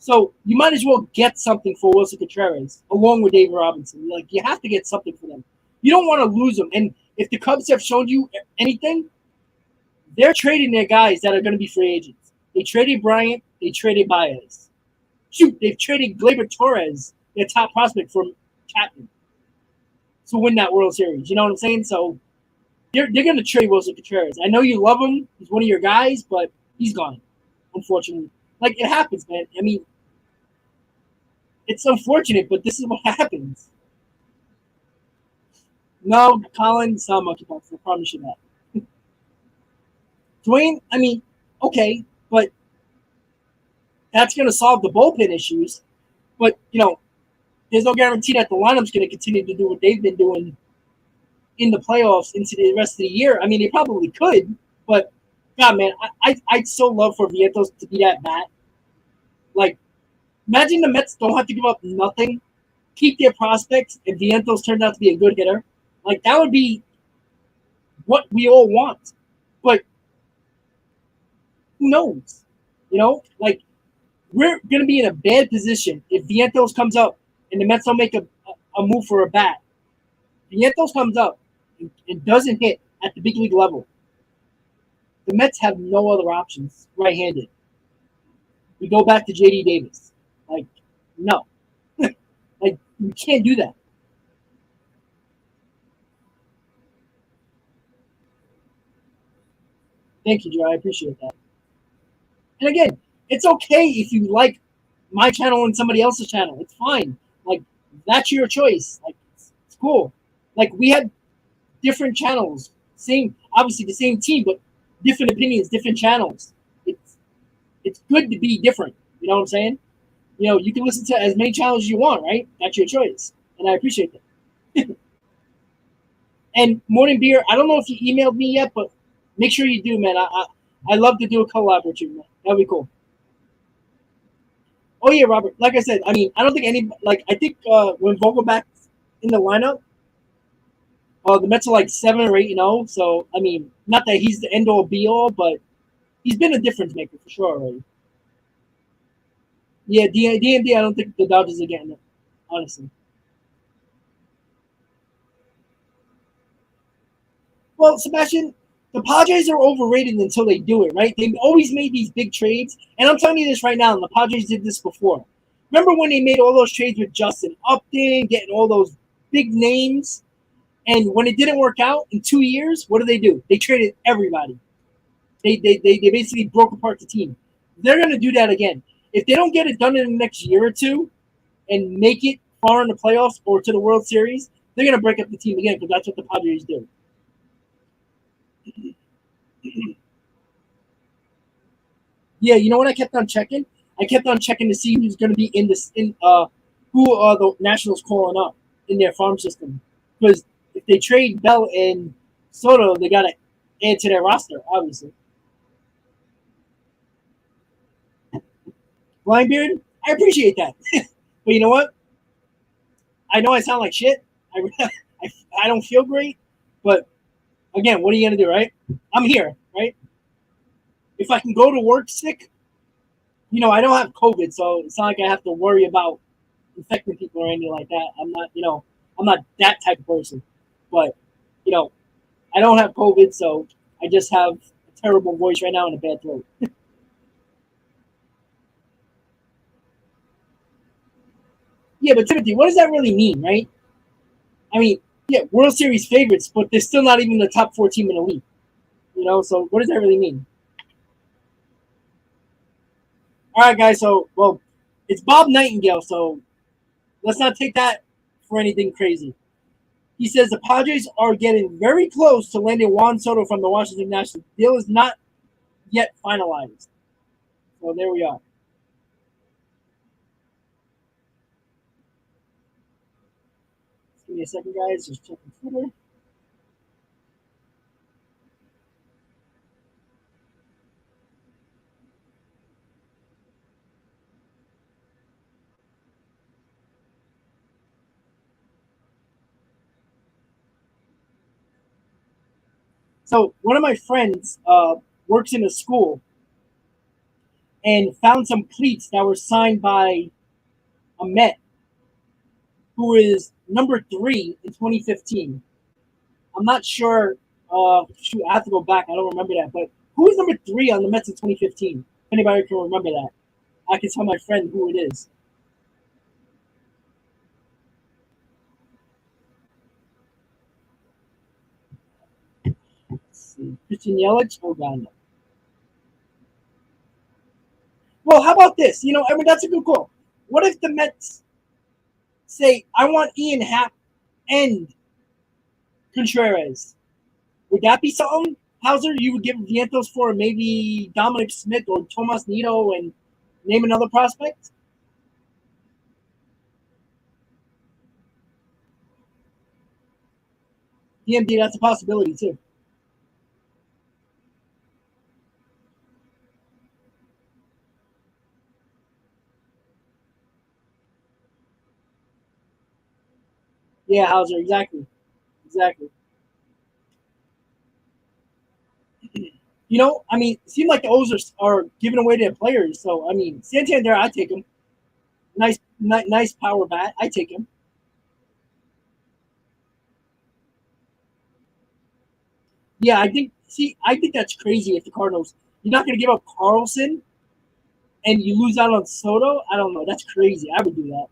So you might as well get something for Wilson Contreras along with David Robinson. Like, you have to get something for them. You don't want to lose them. And if the Cubs have shown you anything, they're trading their guys that are going to be free agents. They traded Bryant. They traded Baez. Shoot, they've traded Gleyber Torres, their top prospect, from Chapman to win that World Series. You know what I'm saying? So they're going to trade Wilson Contreras. I know you love him. He's one of your guys, but he's gone, unfortunately. Like, it happens, man. I mean, it's unfortunate, but this is what happens. No, Colin, it's not monkeypox. I promise you that. Dwayne, I mean, okay, but that's going to solve the bullpen issues. But, there's no guarantee that the lineup's going to continue to do what they've been doing in the playoffs into the rest of the year. I mean, they probably could, but God, man, I'd so love for Vientos to be that bat. Like, imagine the Mets don't have to give up nothing, keep their prospects, and Vientos turned out to be a good hitter. Like, that would be what we all want. But who knows? Like, we're going to be in a bad position if Vientos comes up and the Mets don't make a move for a bat. Vientos comes up and doesn't hit at the big league level. The Mets have no other options right-handed. We go back to J.D. Davis. Like, no. Like, you can't do that. Thank you, Joe. I appreciate that. And again, it's okay if you like my channel and somebody else's channel. It's fine. Like, that's your choice. Like, it's cool. Like, we had different channels. Obviously the same team, but different opinions, different channels. It's good to be different. You know what I'm saying? You can listen to as many channels as you want, right? That's your choice. And I appreciate that. And Morning Beer, I don't know if you emailed me yet, but make sure you do, man. I love to do a collab with you, man. That'd be cool. Oh yeah, Robert. Like I said, I mean, I don't think I think when Vogelback's in the lineup, the Mets are like 7 or 8-0. So I mean, not that he's the end all be all, but he's been a difference maker for sure already. Yeah, DMD. I don't think the Dodgers are getting it, honestly. Well, Sebastian, the Padres are overrated until they do it, right? They've always made these big trades, and I'm telling you this right now, and the Padres did this before. Remember when they made all those trades with Justin Upton, getting all those big names, and when it didn't work out in 2 years, what do? They traded everybody. They basically broke apart the team. They're going to do that again. If they don't get it done in the next year or two and make it far in the playoffs or to the World Series, they're going to break up the team again because that's what the Padres do. Yeah, you know what I kept on checking? I kept on checking to see who's going to be in this who are the Nationals calling up in their farm system, because if they trade Bell and Soto, they got to add to their roster, obviously. Blindbeard, I appreciate that, but you know what? I know I sound like shit. I I, I don't feel great, but again, what are you gonna do, right? I'm here, right? If I can go to work sick, I don't have COVID, so it's not like I have to worry about infecting people or anything like that. I'm not that type of person. But, you know, I don't have COVID, so I just have a terrible voice right now and a bad throat. Yeah, but Timothy, what does that really mean, right? I mean, yeah, World Series favorites, but they're still not even the top 4 team in the league. So what does that really mean? All right, guys. So, well, it's Bob Nightingale, so let's not take that for anything crazy. He says the Padres are getting very close to landing Juan Soto from the Washington Nationals. The deal is not yet finalized. So there we are. Just give me a second, guys. Just checking Twitter. So one of my friends works in a school and found some cleats that were signed by a Met who is number 3 in 2015. I'm not sure. Shoot, I have to go back. I don't remember that. But who was number 3 on the Mets in 2015? If anybody can remember that, I can tell my friend who it is. Let's see. Christian Yelich? Oh, God, no. Well, how about this? I mean, that's a good call. What if the Mets say, I want Ian Happ and Contreras? Would that be something, Hauser, you would give Vientos for maybe Dominic Smith or Tomas Nito and name another prospect? DMD, that's a possibility too. Yeah, Hauser, exactly. Exactly. I mean, it seems like the O's are giving away their players. So, I mean, Santander, I take him. Nice power bat. I take him. Yeah, I think that's crazy if the Cardinals, you're not going to give up Carlson and you lose out on Soto. I don't know. That's crazy. I would do that.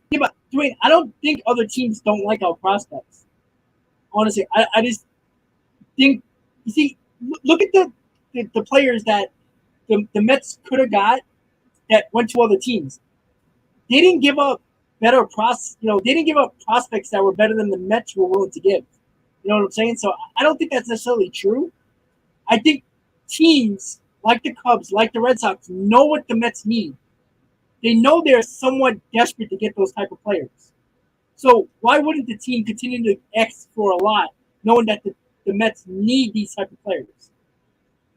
Yeah, but Dwayne, I don't think other teams don't like our prospects. Honestly, I just think, you see, look at the players that the Mets could have got that went to other teams. They didn't give up they didn't give up prospects that were better than the Mets were willing to give. You know what I'm saying? So I don't think that's necessarily true. I think teams like the Cubs, like the Red Sox, know what the Mets need. They know they're somewhat desperate to get those type of players. So why wouldn't the team continue to X for a lot, knowing that the Mets need these type of players?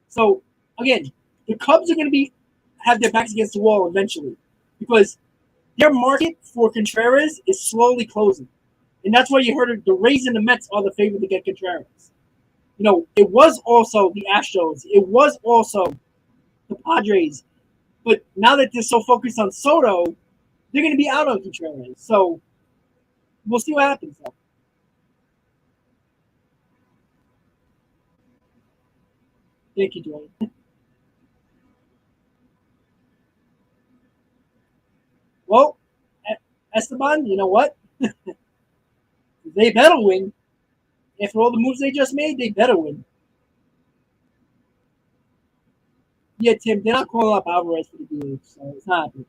So again, the Cubs are going to have their backs against the wall eventually because their market for Contreras is slowly closing, and that's why you heard the Rays and the Mets are the favorite to get Contreras. It was also the Astros, it was also the Padres, but now that they're so focused on Soto, they're going to be out on Contreras. So we'll see what happens. Though. Thank you, Dwayne. Well, Esteban, you know what? They better win. After all the moves they just made, they better win. Yeah, Tim, they're not calling up Alvarez for the DH, so it's not happening.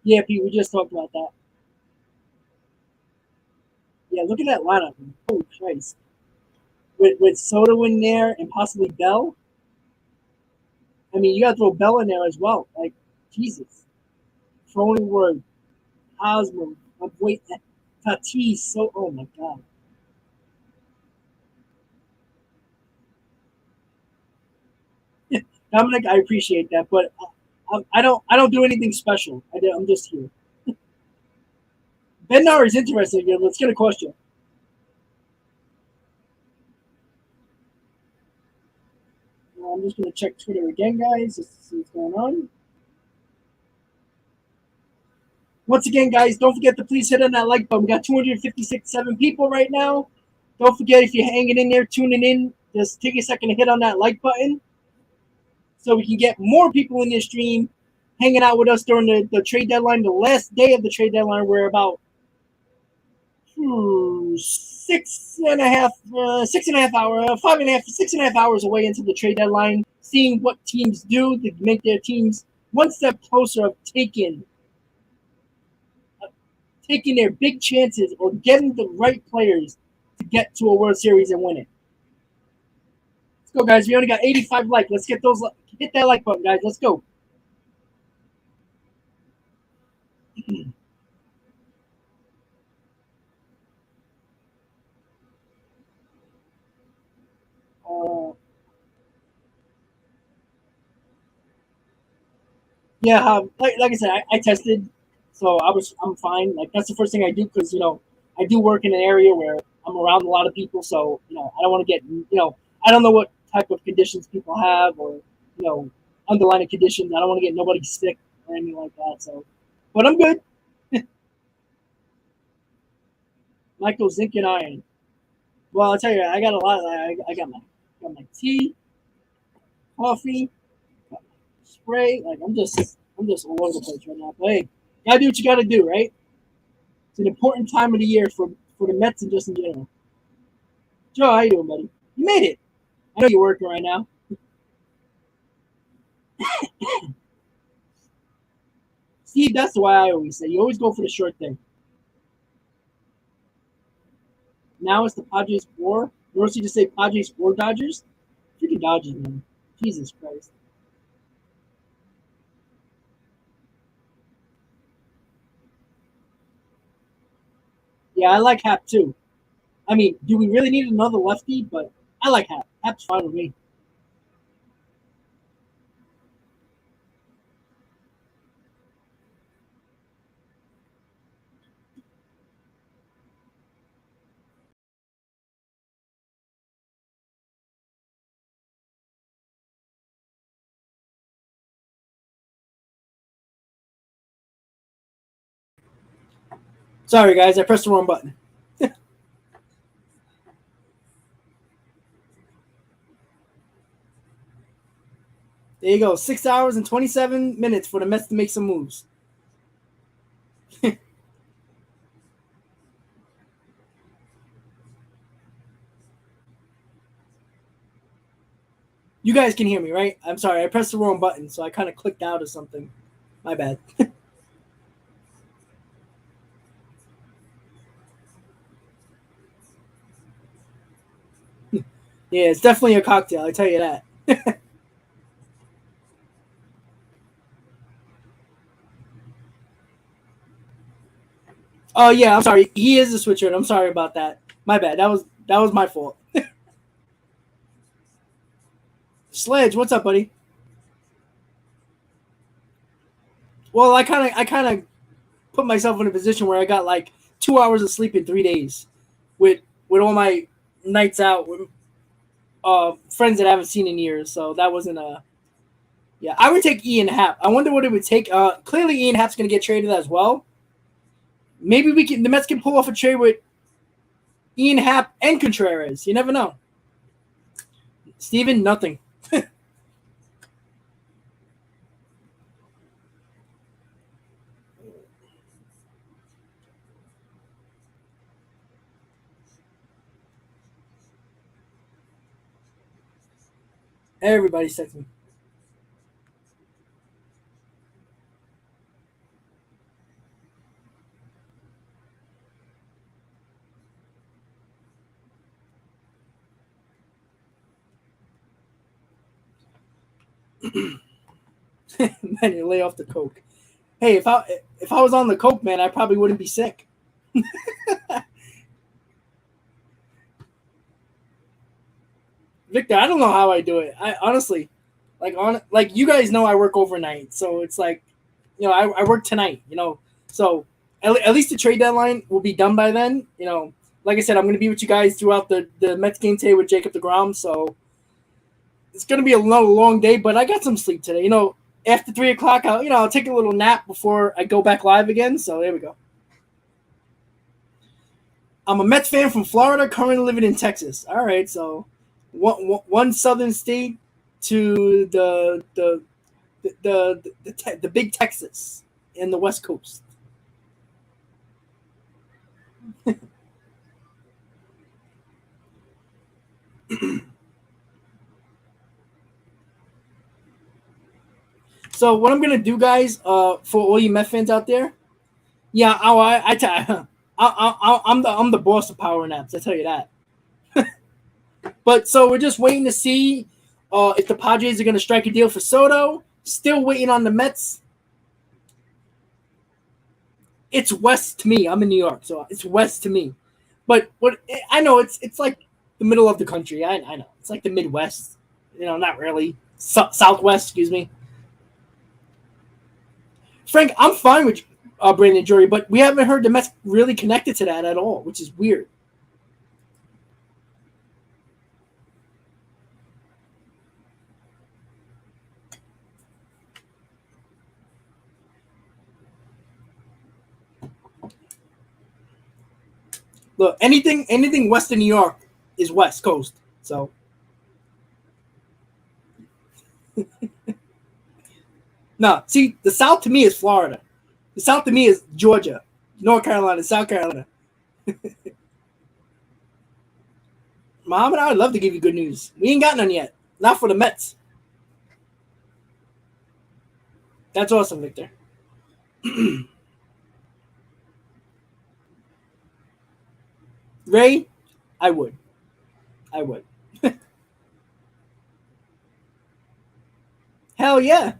Yeah, Pete, we just talked about that. Yeah, look at that lineup. Holy Christ. With Soto in there and possibly Bell. I mean, you got to throw Bell in there as well. Like, Jesus. Cronenworth, Hosmer, wait, Tatis. So, oh my God. Dominic, I appreciate that, but I don't do anything special. I'm just here. Bednar is interesting. Yeah, let's get a question. I'm just going to check Twitter again, guys, just to see what's going on. Once again, guys, don't forget to please hit on that like button. We got 256 people right now. Don't forget, if you're hanging in there, tuning in, just take a second to hit on that like button so we can get more people in this stream hanging out with us during the trade deadline, the last day of the trade deadline. We're about 6.5 hours, 5.5, 6.5 hours away into the trade deadline, seeing what teams do to make their teams one step closer of taking their big chances or getting the right players to get to a World Series and win it. Let's go, guys. We only got 85 likes. Let's get those. Hit that like button, guys. Let's go. Yeah, like I said, I tested, so I'm fine. Like that's the first thing I do because I do work in an area where I'm around a lot of people, so I don't want to get I don't know what type of conditions people have or underlying conditions. I don't want to get nobody sick or anything like that. So, but I'm good. Michael Zinc and Iron. Well, I'll tell you, I got a lot. I got my tea, coffee, spray. Like I'm just all over the place right now. But hey, gotta do what you gotta do, right? It's an important time of the year for the Mets and just in general. Joe, how you doing, buddy? You made it. I know you're working right now. Steve, that's why I always say you always go for the short thing. Now it's the Padres war. You want to just say Padres or Dodgers? Freaking Dodgers, man. Jesus Christ. Yeah, I like Hap too. I mean, do we really need another lefty? But I like Hap. Hap's fine with me. Sorry, guys, I pressed the wrong button. There you go. 6 hours and 27 minutes for the Mets to make some moves. You guys can hear me, right? I'm sorry, I pressed the wrong button, so I kind of clicked out or something. My bad. Yeah, it's definitely a cocktail. I tell you that. Oh yeah, I'm sorry. He is a switcher. I'm sorry about that. My bad. That was my fault. Sledge, what's up, buddy? Well, I kind of put myself in a position where I got like 2 hours of sleep in 3 days, with all my nights out with friends that I haven't seen in years. So that wasn't a yeah. I would take Ian Happ. I wonder what it would take. Clearly Ian Happ's going to get traded as well. Maybe the Mets can pull off a trade with Ian Happ and Contreras. You never know. Steven, nothing. Everybody's texting. Man, you lay off the coke. Hey, if I was on the coke, man, I probably wouldn't be sick. Victor, I don't know how I do it. I honestly, like you guys know, I work overnight, so it's like, I work tonight. So at least the trade deadline will be done by then. Like I said, I'm going to be with you guys throughout the Mets game today with Jacob deGrom. So it's going to be another long day, but I got some sleep today. After 3 o'clock, I'll take a little nap before I go back live again. So there we go. I'm a Mets fan from Florida, currently living in Texas. All right, so one southern state to the big Texas in the West Coast. So what I'm gonna do, guys, for all you Met fans out there, yeah, I'm the boss of power naps. I tell you that. But so we're just waiting to see if the Padres are gonna strike a deal for Soto. Still waiting on the Mets. It's west to me. I'm in New York, so it's west to me. But what I know, it's like the middle of the country. I know it's like the Midwest. Not really. Southwest, excuse me. Frank, I'm fine with Brandon Drury, but we haven't heard the Mets really connected to that at all, which is weird. Look, anything west of New York is West Coast. So no, see, the South to me is Florida. The South to me is Georgia, North Carolina, South Carolina. Muhammad, I would love to give you good news. We ain't got none yet. Not for the Mets. That's awesome, Victor. Ray, I would. I would. Hell yeah.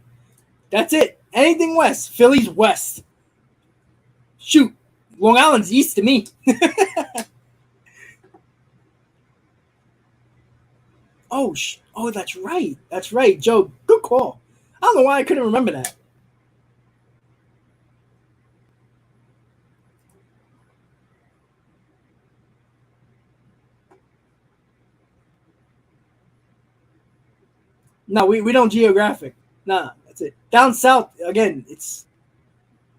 That's it. Anything west. Philly's west. Shoot. Long Island's east to me. Oh, that's right. That's right, Joe. Good call. I don't know why I couldn't remember that. No, we don't geographic. Nah, that's it. Down south, again, it's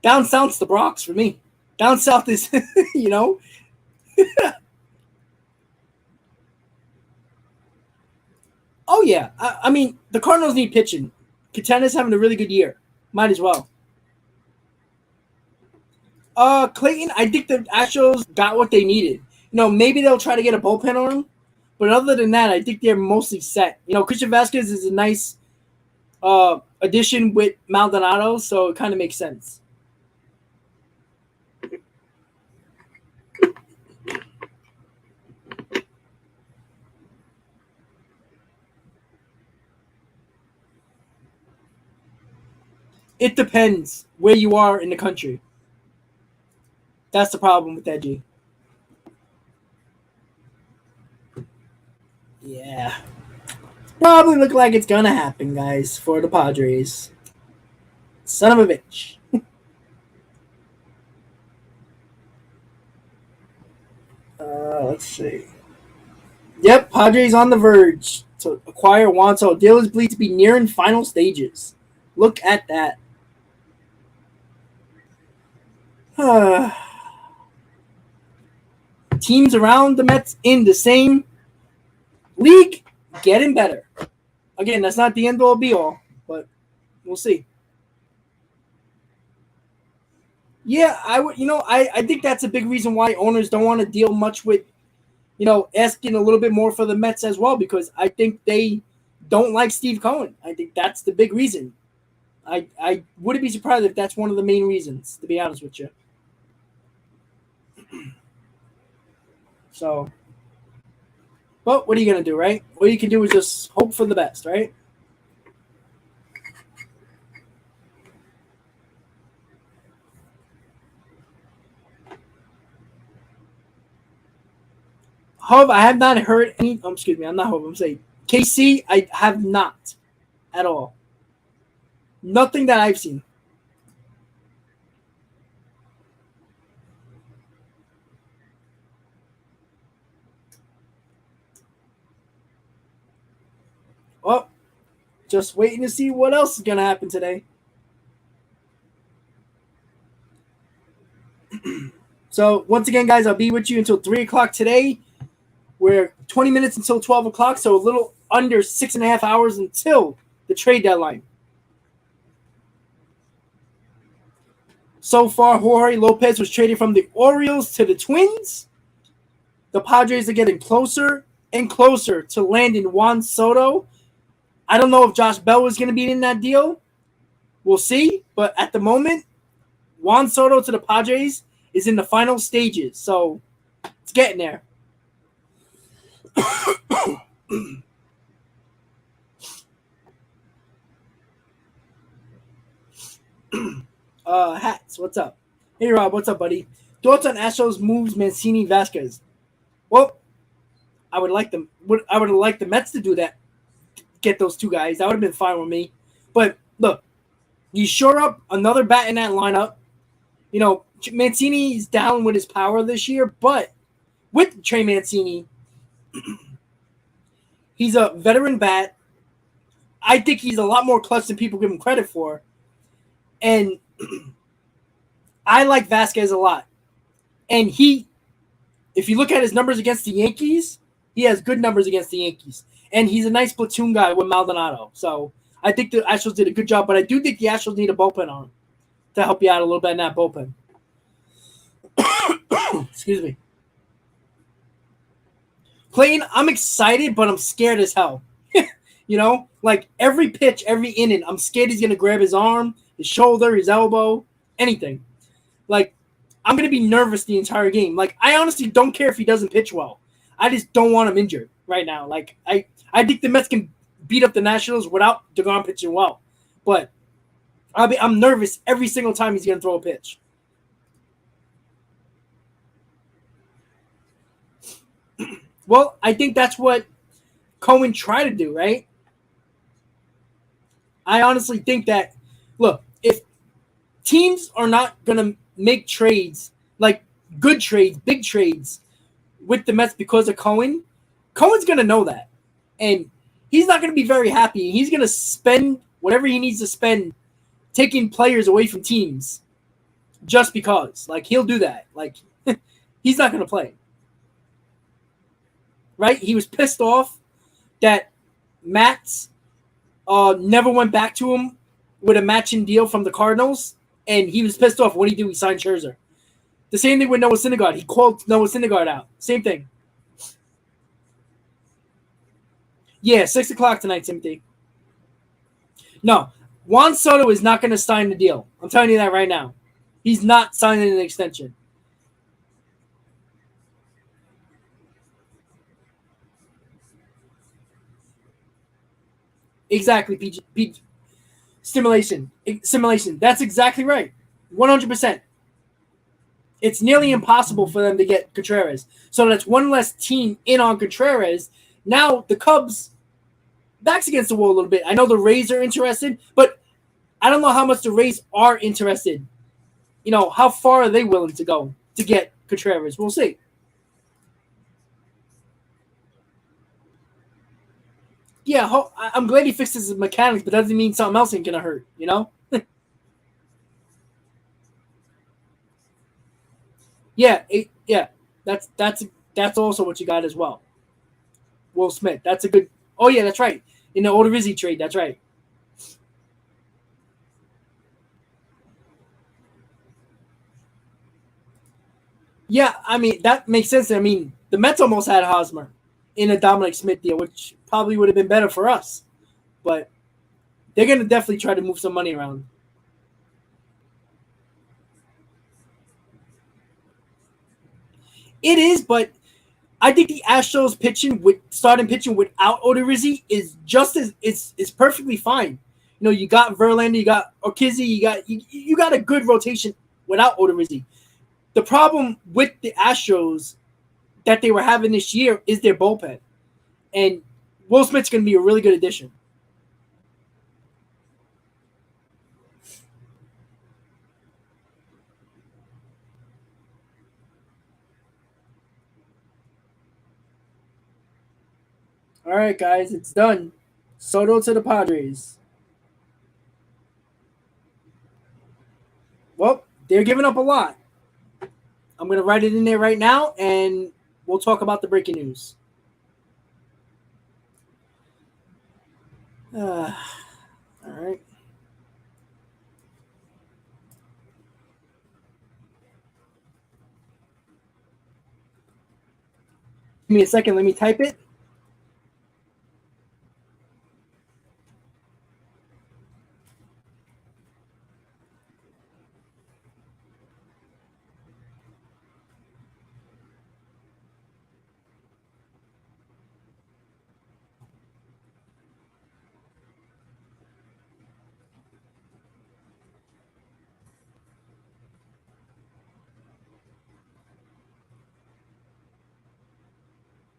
down south's the Bronx for me. Down south is, you know. Oh yeah, I mean the Cardinals need pitching. Katana's having a really good year. Might as well. Clayton, I think the Astros got what they needed. Maybe they'll try to get a bullpen on him, but other than that, I think they're mostly set. Christian Vasquez is a nice addition with Maldonado, so it kind of makes sense. It depends where you are in the country. That's the problem with that, G. Yeah. Probably look like it's gonna happen, guys, for the Padres. Son of a bitch. Let's see. Yep, Padres on the verge to acquire Juan Soto. Deal is believed to be nearing final stages. Look at that. Teams around the Mets in the same league getting better. Again, that's not the end all be all, but we'll see. Yeah, I would. I think that's a big reason why owners don't want to deal much with, asking a little bit more for the Mets as well, because I think they don't like Steve Cohen. I think that's the big reason. I wouldn't be surprised if that's one of the main reasons, to be honest with you. So, but what are you gonna do, right? What you can do is just hope for the best, right? However, I have not heard any. Excuse me, I'm not Hope. I'm saying KC. I have not at all. Nothing that I've seen. Well, just waiting to see what else is gonna happen today. So once again, guys, I'll be with you until 3 o'clock today. We're 20 minutes until 12 o'clock, so a little under 6.5 hours until the trade deadline. So far, Jorge Lopez was traded from the Orioles to the Twins. The Padres are getting closer and closer to landing Juan Soto. I don't know if Josh Bell is going to be in that deal. We'll see. But at the moment, Juan Soto to the Padres is in the final stages. So it's getting there. Hats, what's up? Hey, Rob, what's up, buddy? Thoughts on Astros moves Mancini Vasquez? Well, I would like them. I would like the Mets to do that. Get those two guys. That would have been fine with me. But look, you shore up another bat in that lineup. You know, Mancini's down with his power this year, but with Trey Mancini, he's a veteran bat. I think he's a lot more clutch than people give him credit for. And I like Vasquez a lot. And if you look at his numbers against the Yankees, he has good numbers against the Yankees. And he's a nice platoon guy with Maldonado. So I think the Astros did a good job, but I do think the Astros need a bullpen arm to help you out a little bit in that bullpen. Excuse me. Clayton, I'm excited, but I'm scared as hell. You know, like every pitch, every inning, I'm scared he's going to grab his arm, his shoulder, his elbow, anything. Like, I'm going to be nervous the entire game. Like, I honestly don't care if he doesn't pitch well. I just don't want him injured right now. Like, I think the Mets can beat up the Nationals without DeGrom pitching well. But I'm nervous every single time he's going to throw a pitch. Well, I think that's what Cohen tried to do, right? I honestly think that, look, if teams are not going to make trades, like good trades, big trades with the Mets because of Cohen's going to know that. And he's not going to be very happy. He's going to spend whatever he needs to spend taking players away from teams just because. Like, he'll do that. Like, he's not going to play. Right? He was pissed off that Mats never went back to him with a matching deal from the Cardinals, and he was pissed off. What did he do? He signed Scherzer. The same thing with Noah Syndergaard. He called Noah Syndergaard out. Same thing. Yeah, 6 o'clock tonight, Timothy. No, Juan Soto is not going to sign the deal. I'm telling you that right now. He's not signing an extension. Exactly, PG. Simulation. That's exactly right. 100%. It's nearly impossible for them to get Contreras. So that's one less team in on Contreras. Now the Cubs, back's against the wall a little bit. I know the Rays are interested, but I don't know how much the Rays are interested. You know, how far are they willing to go to get Contreras? We'll see. Yeah, I'm glad he fixed his mechanics, but that doesn't mean something else ain't going to hurt, you know? Yeah, that's also what you got as well. Will Smith, that's a good. Oh yeah, that's right. In the Odorizzi trade, that's right. Yeah, I mean that makes sense. I mean the Mets almost had Hosmer in a Dominic Smith deal, which probably would have been better for us, but they're gonna definitely try to move some money around. It is, but I think the Astros starting pitching without Odorizzi is just as it's perfectly fine. You know, you got Verlander, you got Urquidy, you got a good rotation without Odorizzi. The problem with the Astros that they were having this year is their bullpen. And Will Smith's going to be a really good addition. All right, guys, it's done. Soto to the Padres. Well, they're giving up a lot. I'm going to write it in there right now, and we'll talk about the breaking news. All right. Give me a second. Let me type it.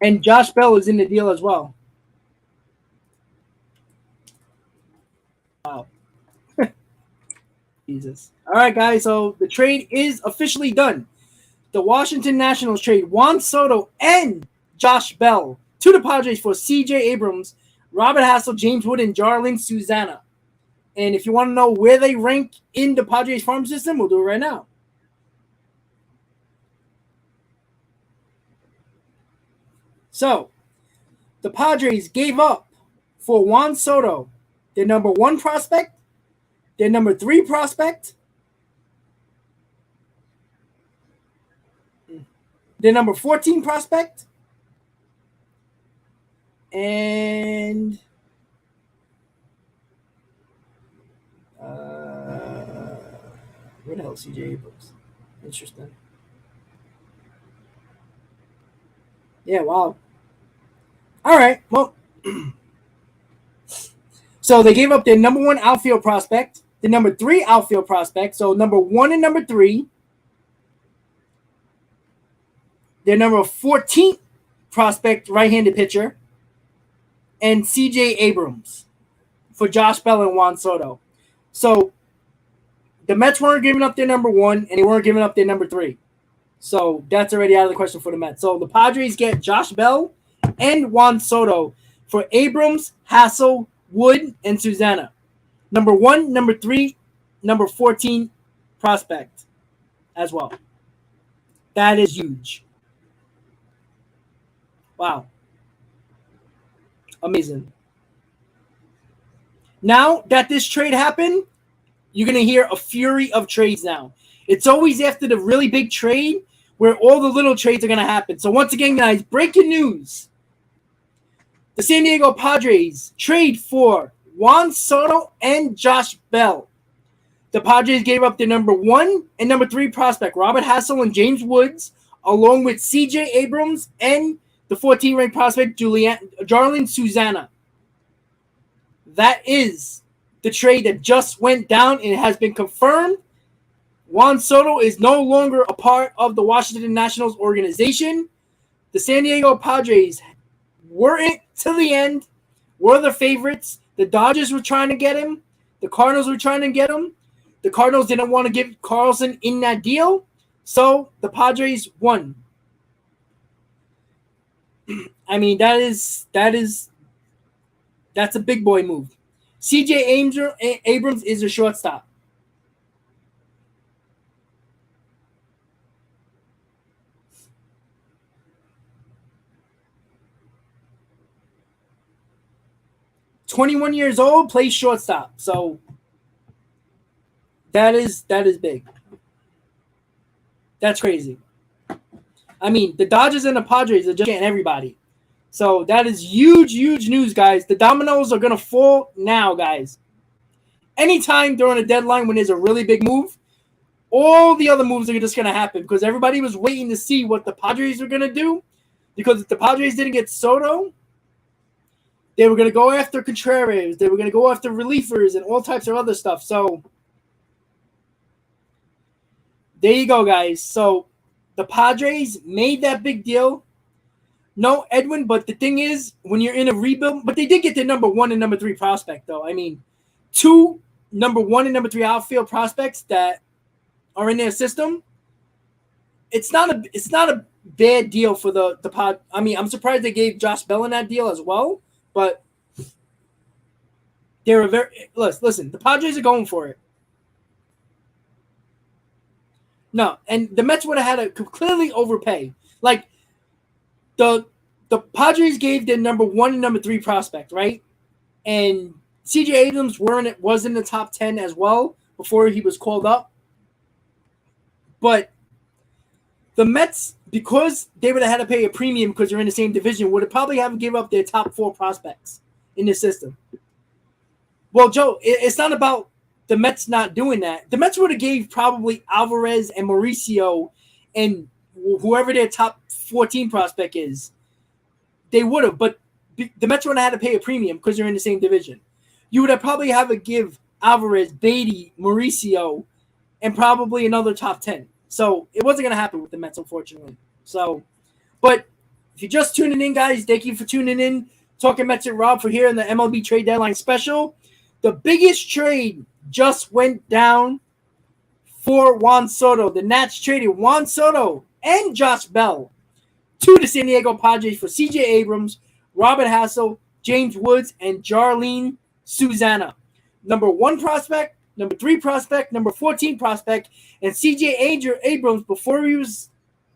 And Josh Bell is in the deal as well. Wow. Jesus. All right, guys. So the trade is officially done. The Washington Nationals trade Juan Soto and Josh Bell to the Padres for C.J. Abrams, Robert Hassel, James Wood, and Jarlin Susana. And if you want to know where they rank in the Padres farm system, we'll do it right now. So, the Padres gave up for Juan Soto their number 1 prospect, their number 3 prospect, their number 14 prospect, and where the hell is C.J. Abrams? Interesting. Yeah, wow. All right, well, so they gave up their number 1 outfield prospect, the number 3 outfield prospect, so number 1 and number 3, their number 14 prospect right-handed pitcher, and C.J. Abrams for Josh Bell and Juan Soto. So the Mets weren't giving up their number 1, and they weren't giving up their number 3. So that's already out of the question for the Mets. So the Padres get Josh Bell and Juan Soto for Abrams, Hassel, Wood, and Susana. Number 1, number 3, number 14 prospect as well. That is huge. Wow. Amazing. Now that this trade happened, you're going to hear a fury of trades now. It's always after the really big trade where all the little trades are going to happen. So once again, guys, breaking news. The San Diego Padres trade for Juan Soto and Josh Bell. The Padres gave up their number 1 and number 3 prospect, Robert Hassel and James Woods, along with C.J. Abrams and the 14th-ranked prospect, Jarlin Susana. That is the trade that just went down, and it has been confirmed. Juan Soto is no longer a part of the Washington Nationals organization. The San Diego Padres weren't to the end, were the favorites. The Dodgers were trying to get him. The Cardinals were trying to get him. The Cardinals didn't want to give Carlson in that deal, so the Padres won. I mean, that's a big boy move. C.J. Abrams is a shortstop. "21 years old, plays shortstop." So that is big. That's crazy. I mean, the Dodgers and the Padres are just getting everybody. So that is huge, huge news, guys. The dominoes are going to fall now, guys. Anytime during a deadline when there's a really big move, all the other moves are just going to happen because everybody was waiting to see what the Padres were going to do. Because if the Padres didn't get Soto, they were going to go after Contreras. They were going to go after relievers and all types of other stuff. So there you go, guys. So the Padres made that big deal No, Edwin, but the thing is, when you're in a rebuild, but they did get their number 1 and number 3 prospect, though. I mean, 2 number 1 and number 3 outfield prospects that are in their system. It's not a bad deal for the pod. I mean, I'm surprised they gave Josh Bell in that deal as well, but they're a very listen. The Padres are going for it. No, and the Mets would have had to clearly overpay. Like the Padres gave their number 1 and number 3 prospect, right? And CJ Abrams was in the top 10 as well before he was called up. But the Mets, because they would have had to pay a premium because they're in the same division, would have probably have to give up their top 4 prospects in the system. Well, Joe, it's not about the Mets not doing that. The Mets would have gave probably Alvarez and Mauricio and whoever their top 14 prospect is. They would have, but the Mets would have had to pay a premium because they're in the same division. You would have probably have to give Alvarez, Beatty, Mauricio, and probably another top 10. So it wasn't going to happen with the Mets, unfortunately. So, but if you're just tuning in, guys, thank you for tuning in. Talking Mets and Rob for here in the MLB Trade Deadline special. The biggest trade just went down for Juan Soto. The Nats traded Juan Soto and Josh Bell to the San Diego Padres for CJ Abrams, Robert Hassel, James Woods, and Jarlene Susana. Number 1 prospect, number 3 prospect, number 14 prospect, and CJ Abrams, before he was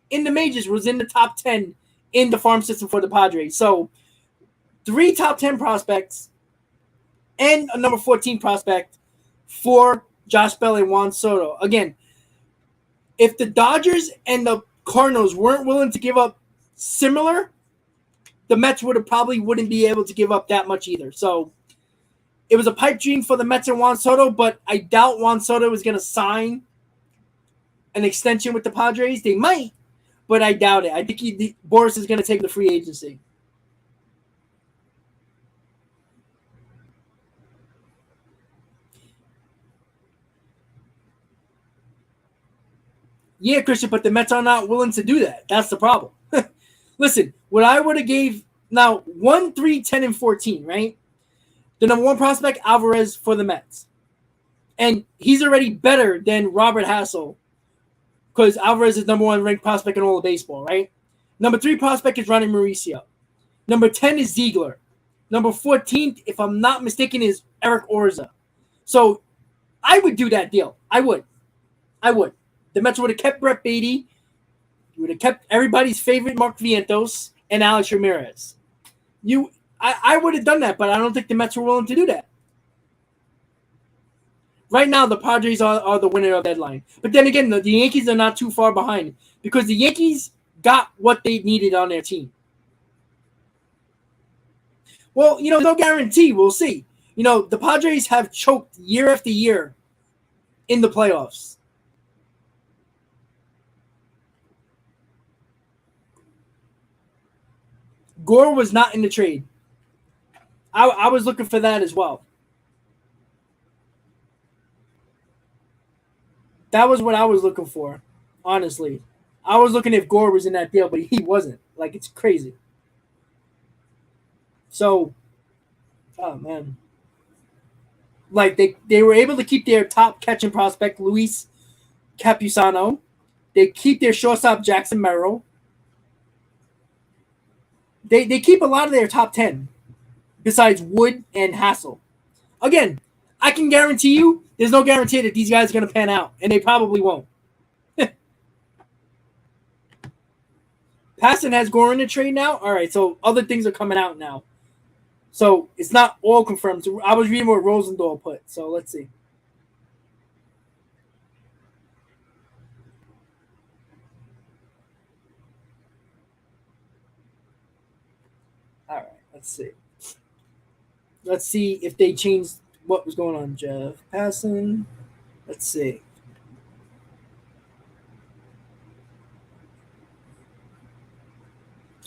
in the majors, was in the top 10 in the farm system for the Padres. So 3 top 10 prospects and a number 14 prospect for Josh Bell and Juan Soto. Again, if the Dodgers and the Cardinals weren't willing to give up similar, the Mets wouldn't be able to give up that much either. So it was a pipe dream for the Mets and Juan Soto, but I doubt Juan Soto is going to sign an extension with the Padres. They might, but I doubt it. I think Boris is going to take the free agency. Yeah, Christian, but the Mets are not willing to do that. That's the problem. Listen, what I would have gave now 1, 3, 10, and 14, right? The number 1 prospect, Alvarez, for the Mets. And he's already better than Robert Hassel because Alvarez is number 1 ranked prospect in all of baseball, right? Number 3 prospect is Ronnie Mauricio. Number 10 is Ziegler. Number 14, if I'm not mistaken, is Eric Orza. So I would do that deal. I would. The Mets would have kept Brett Beatty. You would have kept everybody's favorite Mark Vientos and Alex Ramirez. I would have done that, but I don't think the Mets were willing to do that. Right now, the Padres are the winner of the deadline. But then again, the Yankees are not too far behind because the Yankees got what they needed on their team. Well, no guarantee. We'll see. The Padres have choked year after year in the playoffs. Gore was not in the trade. I was looking for that as well. That was what I was looking for, honestly. I was looking if Gore was in that deal, but he wasn't. Like, it's crazy. So, oh, man. Like, they were able to keep their top catching prospect, Luis Capusano. They keep their shortstop, Jackson Merrill. They keep a lot of their top 10 besides Wood and Hassel. Again, I can guarantee you there's no guarantee that these guys are going to pan out, and they probably won't. Passan has Gore in the trade now? All right, so other things are coming out now. So it's not all confirmed. So I was reading what Rosendahl put, so let's see. All right, let's see. Let's see if they changed what was going on, Jeff Passan. Let's see.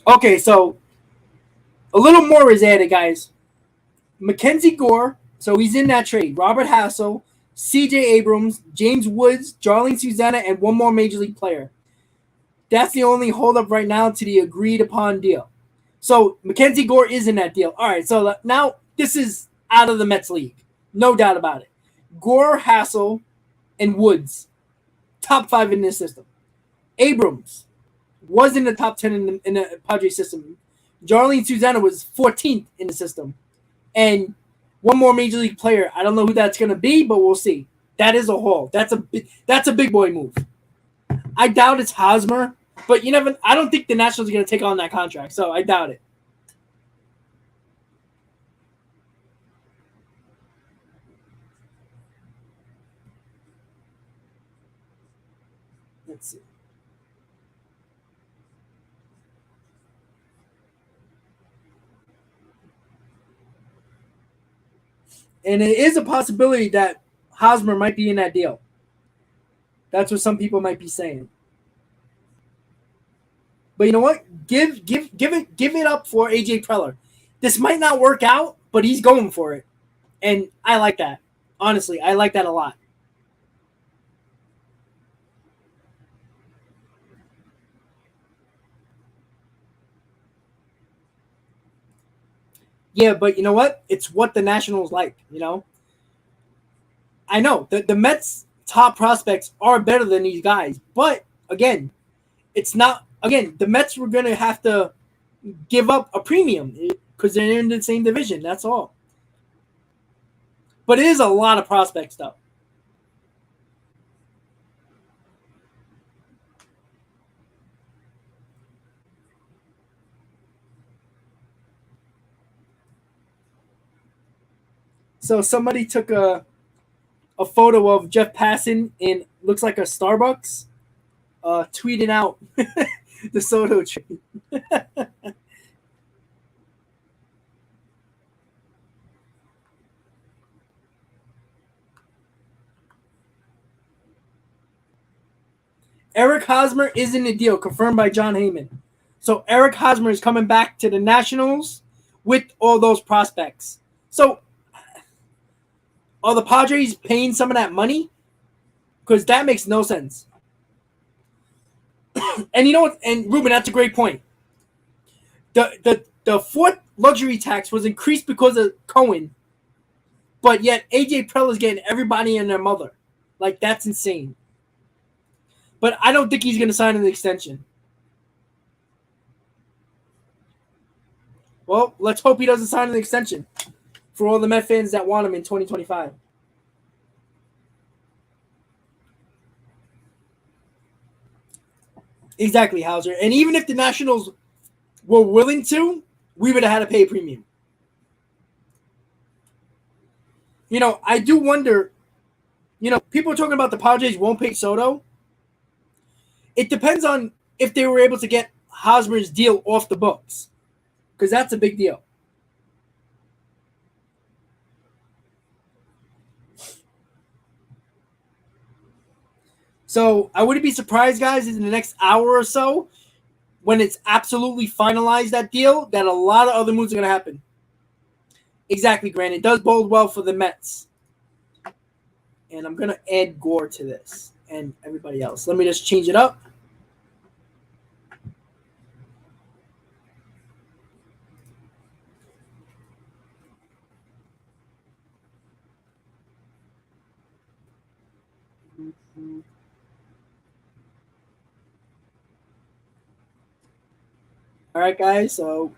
Okay, so a little more is added, guys. Mackenzie Gore, so he's in that trade. Robert Hassel, C.J. Abrams, James Woods, Jarlene Susana, and one more Major League player. That's the only holdup right now to the agreed-upon deal. So Mackenzie Gore is in that deal. All right, so now this is out of the Mets league. No doubt about it. Gore, Hassel, and Woods, top 5 in this system. Abrams was in the top 10 in the Padres system. Jarlene Susana was 14th in the system. And one more major league player. I don't know who that's going to be, but we'll see. That is a haul. That's a big boy move. I doubt it's Hosmer, but you never. I don't think the Nationals are going to take on that contract, so I doubt it. Let's see. And it is a possibility that Hosmer might be in that deal. That's what some people might be saying. But you know what? Give it up for AJ Preller. This might not work out, but he's going for it. And I like that. Honestly, I like that a lot. Yeah, but you know what? It's what the Nationals like, you know? I know the Mets' top prospects are better than these guys, but again, it's not. Again, the Mets were going to have to give up a premium because they're in the same division. That's all. But it is a lot of prospects, though. So somebody took a photo of Jeff Passan in looks like a Starbucks, tweeting out the Soto trade. Eric Hosmer is in the deal, confirmed by John Heyman. So Eric Hosmer is coming back to the Nationals with all those prospects. So are the Padres paying some of that money? Because that makes no sense. And you know what? And Ruben, that's a great point. The fourth luxury tax was increased because of Cohen, but yet AJ Preller is getting everybody and their mother. Like, that's insane. But I don't think he's going to sign an extension. Well, let's hope he doesn't sign an extension for all the Met fans that want him in 2025. Exactly, Hauser. And even if the Nationals were willing to, we would have had to pay a premium. You know, I do wonder, you know, people are talking about the Padres won't pay Soto. It depends on if they were able to get Hosmer's deal off the books, because that's a big deal. So I wouldn't be surprised, guys, in the next hour or so, when it's absolutely finalized, that deal, that a lot of other moves are going to happen. Exactly, Grant. It does bode well for the Mets. And I'm going to add Gore to this and everybody else. Let me just change it up. All right, guys. So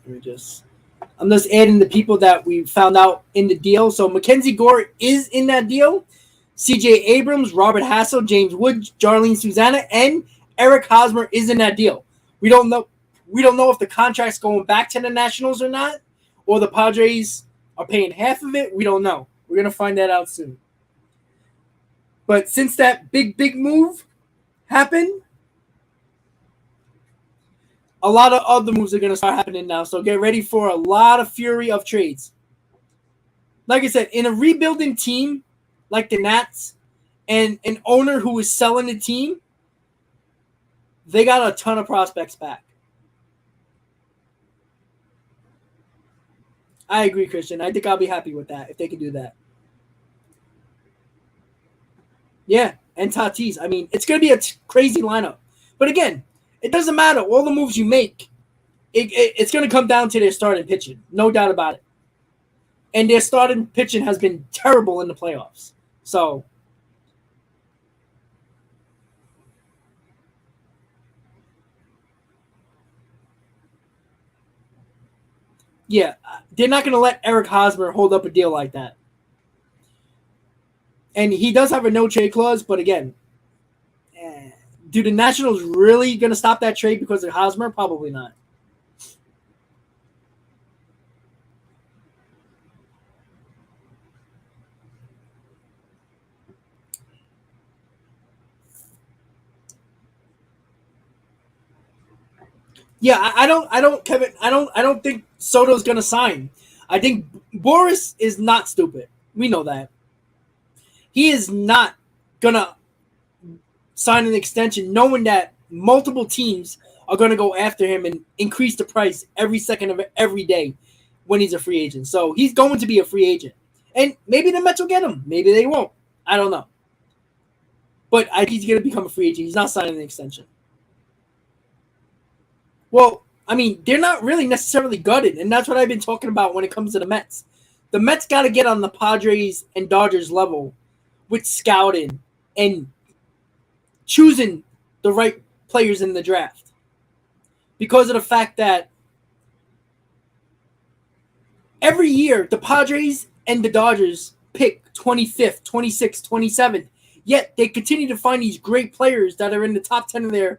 I'm just adding the people that we found out in the deal. So Mackenzie Gore is in that deal. CJ Abrams, Robert Hassel, James Wood, Jarlene Susana, and Eric Hosmer is in that deal. We don't know if the contract's going back to the Nationals or not, or the Padres are paying half of it. We don't know. We're going to find that out soon. But since that big move happened, a lot of other moves are going to start happening now. So get ready for a lot of fury of trades. Like I said, in a rebuilding team like the Nats and an owner who is selling the team, they got a ton of prospects back. I agree, Christian. I think I'll be happy with that if they can do that. Yeah, and Tatis. I mean, it's going to be a crazy lineup. But again, It doesn't matter. All the moves you make, it's going to come down to their starting pitching. No doubt about it. And their starting pitching has been terrible in the playoffs. So, yeah, they're not going to let Eric Hosmer hold up a deal like that. And he does have a no-trade clause, but again, do the Nationals really going to stop that trade because of Hosmer? Probably not. Yeah, Kevin. I don't think Soto's going to sign. I think Boris is not stupid. We know that. He is not going to sign an extension knowing that multiple teams are going to go after him and increase the price every second of every day when he's a free agent. So he's going to be a free agent. And maybe the Mets will get him. Maybe they won't. I don't know. But I think he's going to become a free agent. He's not signing an extension. Well, I mean, they're not really necessarily gutted, and that's what I've been talking about when it comes to the Mets. The Mets got to get on the Padres and Dodgers level with scouting and choosing the right players in the draft because of the fact that every year the Padres and the Dodgers pick 25th, 26th, 27th, yet they continue to find these great players that are in the top 10 of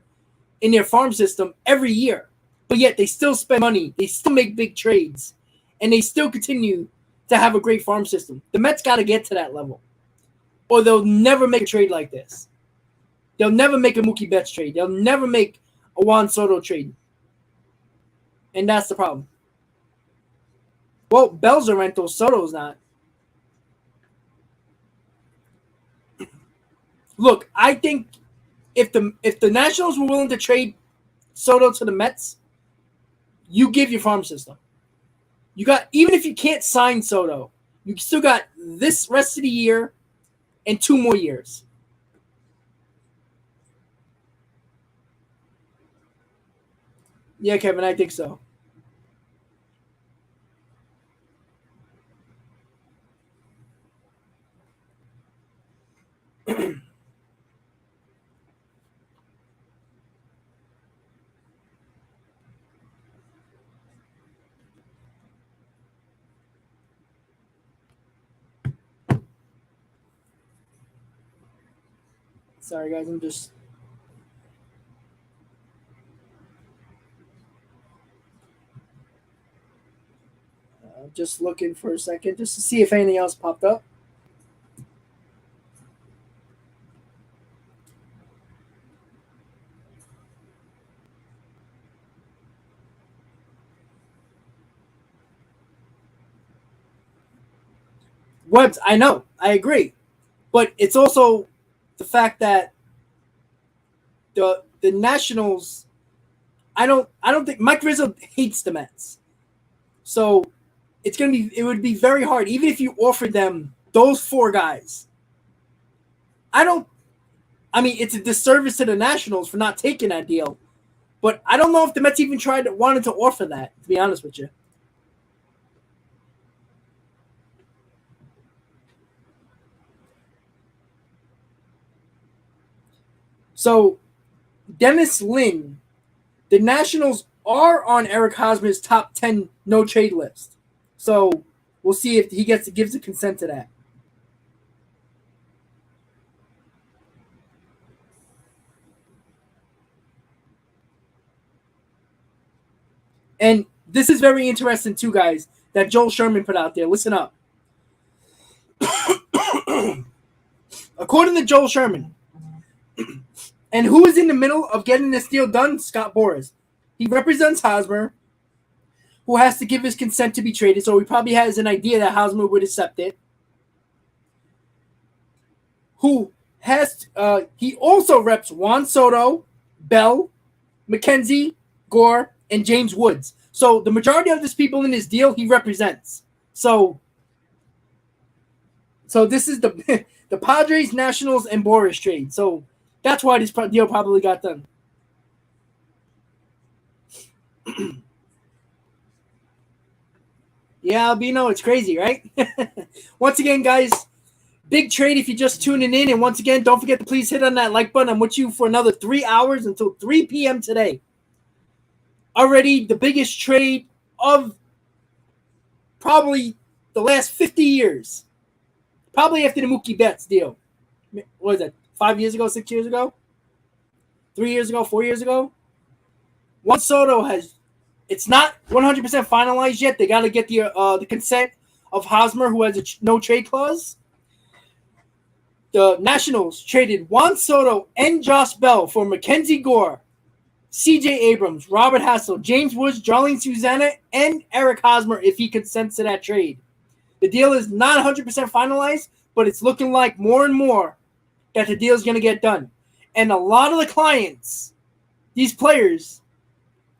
in their farm system every year. But yet they still spend money, they still make big trades, and they still continue to have a great farm system. The Mets got to get to that level, or they'll never make a trade like this. They'll never make a Mookie Betts trade. They'll never make a Juan Soto trade. And that's the problem. Well, Bell's a rental, Soto's not. Look, I think if the Nationals were willing to trade Soto to the Mets, you give your farm system. You got, even if you can't sign Soto, you still got this rest of the year and 2 more years. Yeah, Kevin, I think so. Sorry, guys, I'm just looking for a second just to see if anything else popped up. Webs, I know, I agree, but it's also the fact that the Nationals. I don't think Mike Rizzo hates the Mets, so it would be very hard even if you offered them those 4 guys. I mean, it's a disservice to the Nationals for not taking that deal, but I don't know if the Mets even wanted to offer that, to be honest with you. So, Dennis Lin, the Nationals are on Eric Hosmer's top 10 no trade list. So, we'll see if he gives the consent to that. And this is very interesting too, guys, that Joel Sherman put out there. Listen up. According to Joel Sherman, and who is in the middle of getting this deal done? Scott Boras. He represents Hosmer, who has to give his consent to be traded, so he probably has an idea that Hosmer would accept it. He also reps Juan Soto, Bell, McKenzie, Gore, and James Woods. So the majority of these people in this deal he represents. So this is the Padres, Nationals, and Boris trade. So that's why this deal probably got done. Yeah, Albino, it's crazy, right? Once again, guys, big trade if you're just tuning in. And once again, don't forget to please hit on that like button. I'm with you for another 3 hours until 3 p.m. today. Already the biggest trade of probably the last 50 years. Probably after the Mookie Betts deal. What was that, 5 years ago, 6 years ago? 3 years ago, 4 years ago? Juan Soto has, it's not 100% finalized yet. They got to get the consent of Hosmer, who has a no trade clause. The Nationals traded Juan Soto and Josh Bell for Mackenzie Gore, C.J. Abrams, Robert Hassel, James Woods, Jarlene Susanna, and Eric Hosmer if he consents to that trade. The deal is not 100% finalized, but it's looking like more and more that the deal is going to get done. And a lot of the clients, these players,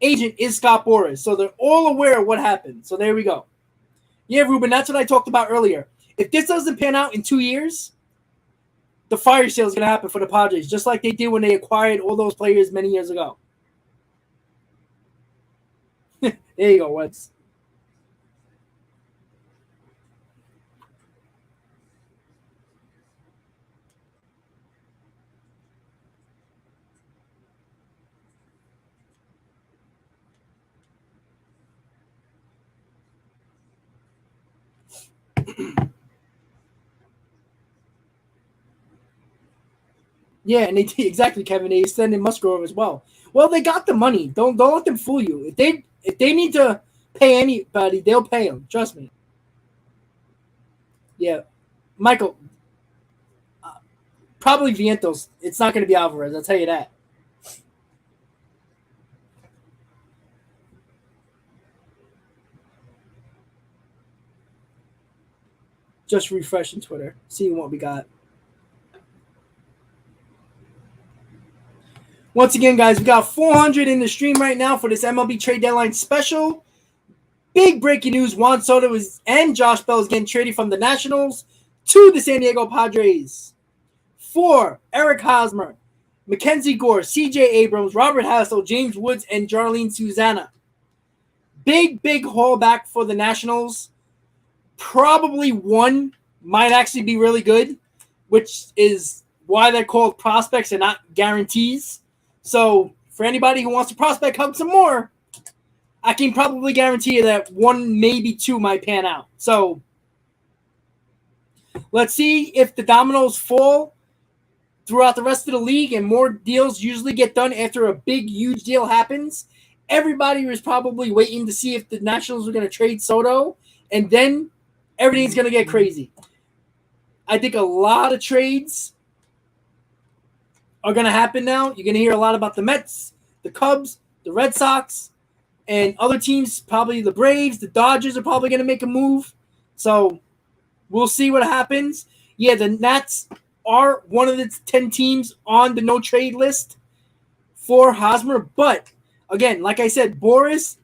agent is Scott Boras. So they're all aware of what happened. So there we go. Yeah, Ruben, that's what I talked about earlier. If this doesn't pan out in 2 years, the fire sale is going to happen for the Padres, just like they did when they acquired all those players many years ago. There you go, Wentz. Yeah, and they exactly, Kevin. They extended Musgrove as well. Well, they got the money. Don't let them fool you. If they need to pay anybody, they'll pay them. Trust me. Yeah, Michael. Probably Vientos. It's not going to be Alvarez. I'll tell you that. Just refreshing Twitter, seeing what we got. Once again, guys, we got 400 in the stream right now for this MLB Trade Deadline special. Big breaking news: Juan Soto and Josh Bell is getting traded from the Nationals to the San Diego Padres. For Eric Hosmer, Mackenzie Gore, C.J. Abrams, Robert Hassel, James Woods, and Jarlene Susanna. Big haul back for the Nationals. Probably one might actually be really good, which is why they're called prospects and not guarantees. So for anybody who wants to prospect hug some more, I can probably guarantee you that one, maybe two might pan out. So let's see if the dominoes fall throughout the rest of the league, and more deals usually get done after a big, huge deal happens. Everybody was probably waiting to see if the Nationals were going to trade Soto, and then everything's going to get crazy. I think a lot of trades are going to happen now. You're going to hear a lot about the Mets, the Cubs, the Red Sox, and other teams, probably the Braves, the Dodgers are probably going to make a move. So we'll see what happens. Yeah, the Nats are one of the 10 teams on the no-trade list for Hosmer. But, again, like I said, Boras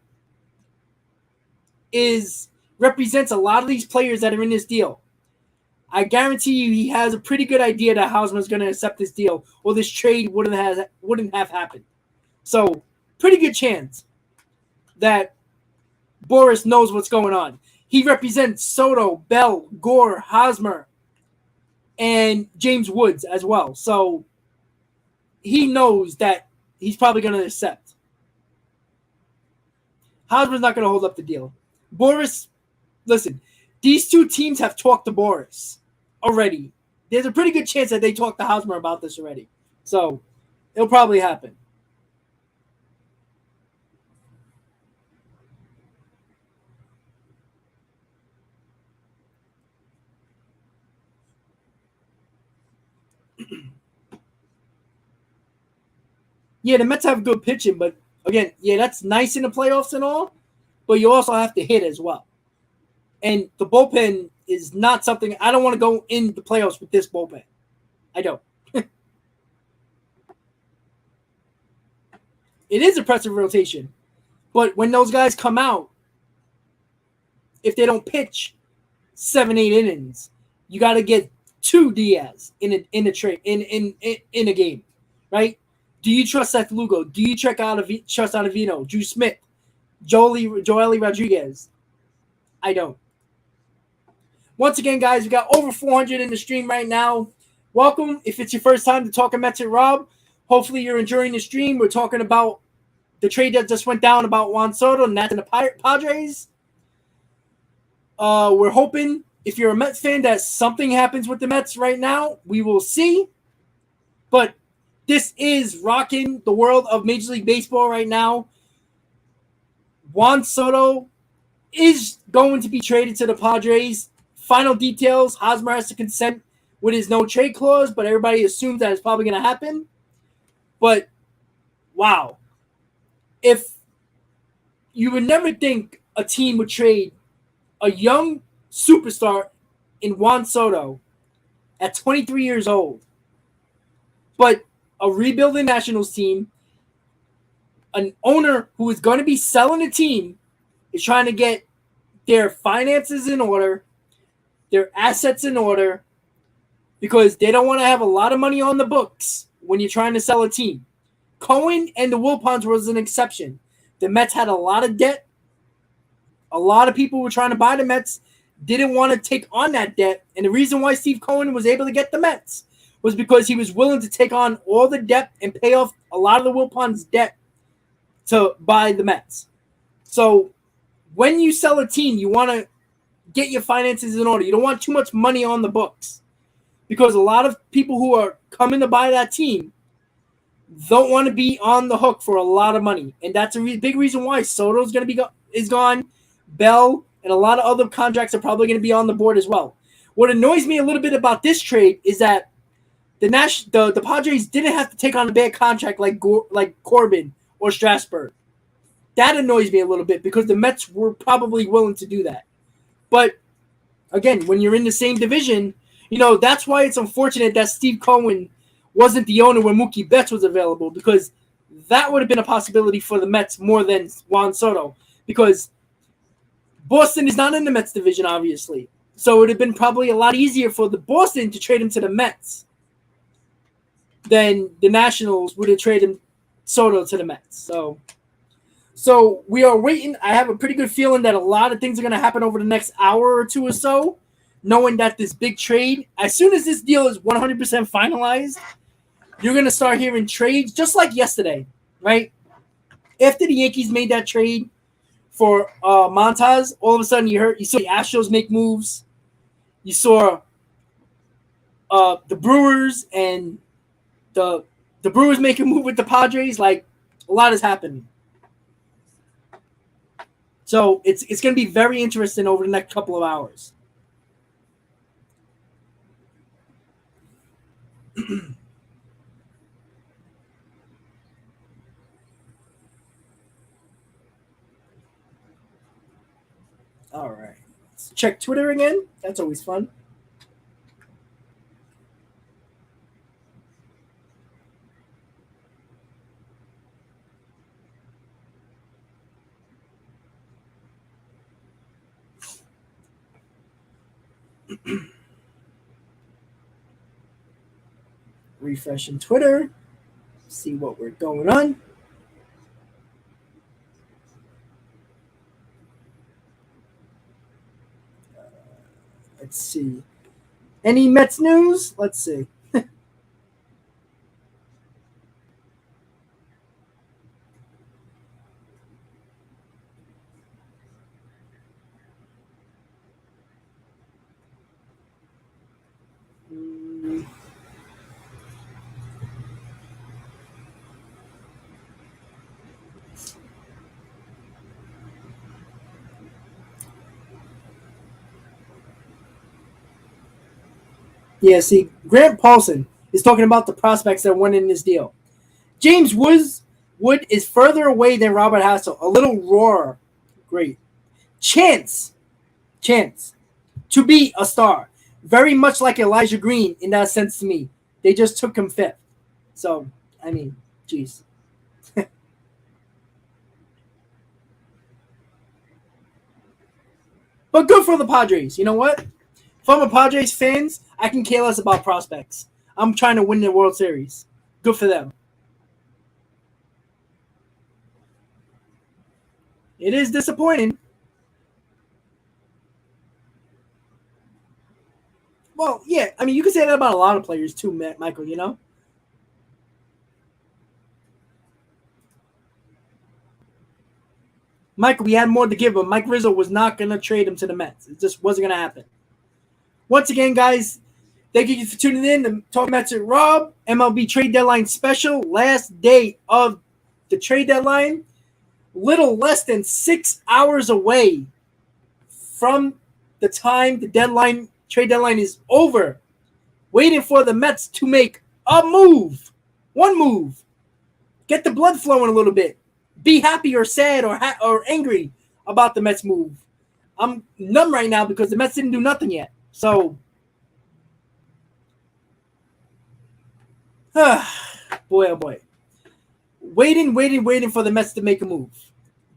represents a lot of these players that are in this deal. I guarantee you he has a pretty good idea that Hosmer's going to accept this deal, or this trade wouldn't have happened. So, pretty good chance that Boras knows what's going on. He represents Soto, Bell, Gore, Hosmer, and James Woods as well. So he knows that he's probably going to accept. Hosmer's not going to hold up the deal. Boras, listen, these two teams have talked to Boras already. There's a pretty good chance that they talked to Hosmer about this already. So it'll probably happen. Yeah, the Mets have good pitching, but again, yeah, that's nice in the playoffs and all, but you also have to hit as well. And the bullpen is not something – I don't want to go in the playoffs with this bullpen. I don't. It is impressive rotation. But when those guys come out, if they don't pitch 7-8 innings, you got to get 2 Diaz in a game, right? Do you trust Seth Lugo? Do you trust Ottavino, Drew Smith, Joely Rodriguez. I don't. Once again, guys, we got over 400 in the stream right now. Welcome. If it's your first time to Talking Mets with Rob, hopefully you're enjoying the stream. We're talking about the trade that just went down about Juan Soto and that's in the Padres. We're hoping, if you're a Mets fan, that something happens with the Mets right now. We will see. But this is rocking the world of Major League Baseball right now. Juan Soto is going to be traded to the Padres. Final details, Hosmer has to consent with his no-trade clause, but everybody assumes that it's probably going to happen. But, wow. If you would never think a team would trade a young superstar in Juan Soto at 23 years old, but a rebuilding Nationals team, an owner who is going to be selling the team, is trying to get their finances in order, their assets in order, because they don't want to have a lot of money on the books when you're trying to sell a team. Cohen and the Wilpons was an exception. The Mets had a lot of debt. A lot of people were trying to buy the Mets, didn't want to take on that debt. And the reason why Steve Cohen was able to get the Mets was because he was willing to take on all the debt and pay off a lot of the Wilpons' debt to buy the Mets. So when you sell a team, you want to get your finances in order. You don't want too much money on the books because a lot of people who are coming to buy that team don't want to be on the hook for a lot of money. And that's a big reason why Soto's going to be is gone. Bell and a lot of other contracts are probably going to be on the board as well. What annoys me a little bit about this trade is that the Padres didn't have to take on a bad contract like Corbin or Strasburg. That annoys me a little bit because the Mets were probably willing to do that. But again, when you're in the same division, that's why it's unfortunate that Steve Cohen wasn't the owner when Mookie Betts was available, because that would have been a possibility for the Mets more than Juan Soto, because Boston is not in the Mets division, obviously. So it would have been probably a lot easier for the Boston to trade him to the Mets than the Nationals would have traded Soto to the Mets. So we are waiting. I have a pretty good feeling that a lot of things are going to happen over the next hour or two or so, knowing that this big trade, as soon as this deal is 100% finalized, you're going to start hearing trades just like yesterday, right? After the Yankees made that trade for Montas, all of a sudden you saw the Astros make moves. You saw the Brewers and the Brewers make a move with the Padres. Like, a lot has happened. So it's going to be very interesting over the next couple of hours. All right. Let's check Twitter again. That's always fun. Refreshing Twitter. See what we're going on. Let's see. Any Mets news? Let's see. Yeah, see, Grant Paulson is talking about the prospects that went in this deal. James Wood is further away than Robert Hassel. A little rawer. Great. Chance to be a star. Very much like Elijah Green in that sense to me. They just took him fifth. So, I mean, geez. But good for the Padres. You know what? If I'm a Padres fans, I can care less about prospects. I'm trying to win the World Series. Good for them. It is disappointing. Well, yeah, I mean, you can say that about a lot of players too, Michael, you know? Michael, we had more to give, but Mike Rizzo was not going to trade him to the Mets. It just wasn't going to happen. Once again, guys, thank you for tuning in to Talking Mets with Rob, MLB Trade Deadline special, last day of the trade deadline. Little less than 6 hours away from the time the trade deadline is over. Waiting for the Mets to make a move. One move. Get the blood flowing a little bit. Be happy or sad or angry about the Mets move. I'm numb right now because the Mets didn't do nothing yet. So, boy, oh boy. Waiting for the Mets to make a move.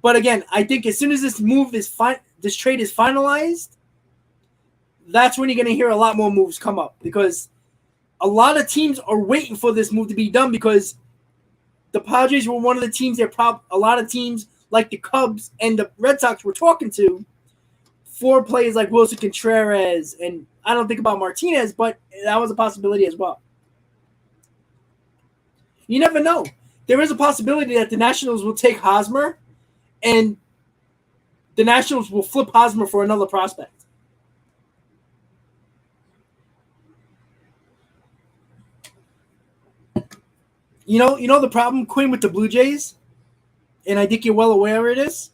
But again, I think as soon as this trade is finalized, that's when you're going to hear a lot more moves come up because a lot of teams are waiting for this move to be done because the Padres were one of the teams a lot of teams like the Cubs and the Red Sox were talking to for players like Wilson Contreras, and I don't think about Martinez, but that was a possibility as well. You never know. There is a possibility that the Nationals will take Hosmer and the Nationals will flip Hosmer for another prospect. You know the problem, Quinn, with the Blue Jays, and I think you're well aware of this.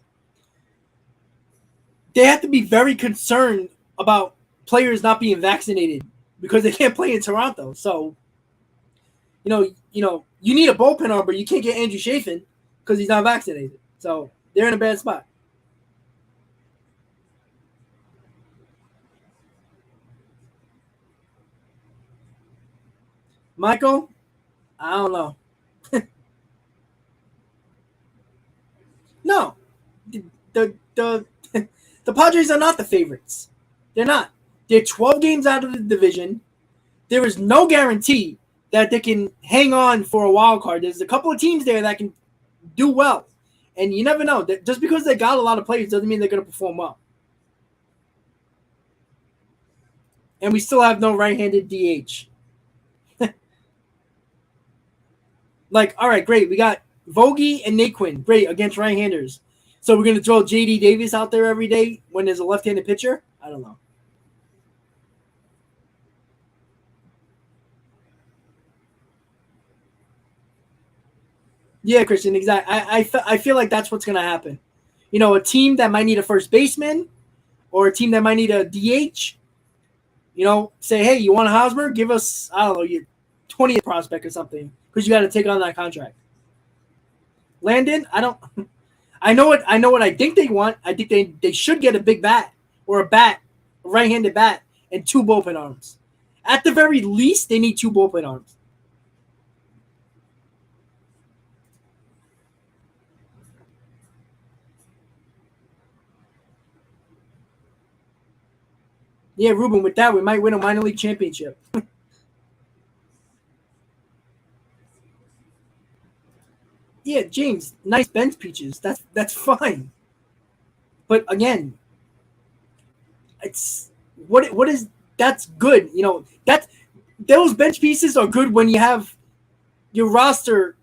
They have to be very concerned about players not being vaccinated because they can't play in Toronto. So, you need a bullpen arm, but you can't get Andrew Chafin because he's not vaccinated. So they're in a bad spot. Michael, I don't know. No, the Padres are not the favorites. They're not. They're 12 games out of the division. There is no guarantee that they can hang on for a wild card. There's a couple of teams there that can do well, and you never know. Just because they got a lot of players doesn't mean they're going to perform well. And we still have no right-handed DH. All right, great. We got Vogie and Naquin, great, against right-handers. So we're going to throw J.D. Davis out there every day when there's a left-handed pitcher? I don't know. Yeah, Christian, exactly. I feel like that's what's going to happen. A team that might need a first baseman or a team that might need a DH, say, hey, you want a Hosmer? Give us, I don't know, your 20th prospect or something because you got to take on that contract. Landon, I know what I think they want. I think they should get a big bat or a right-handed bat, and 2 bullpen arms. At the very least, they need 2 bullpen arms. Yeah, Ruben, with that, we might win a minor league championship. Yeah, James, nice bench peaches. That's fine. But again, it's what is that's good. Those bench pieces are good when you have your roster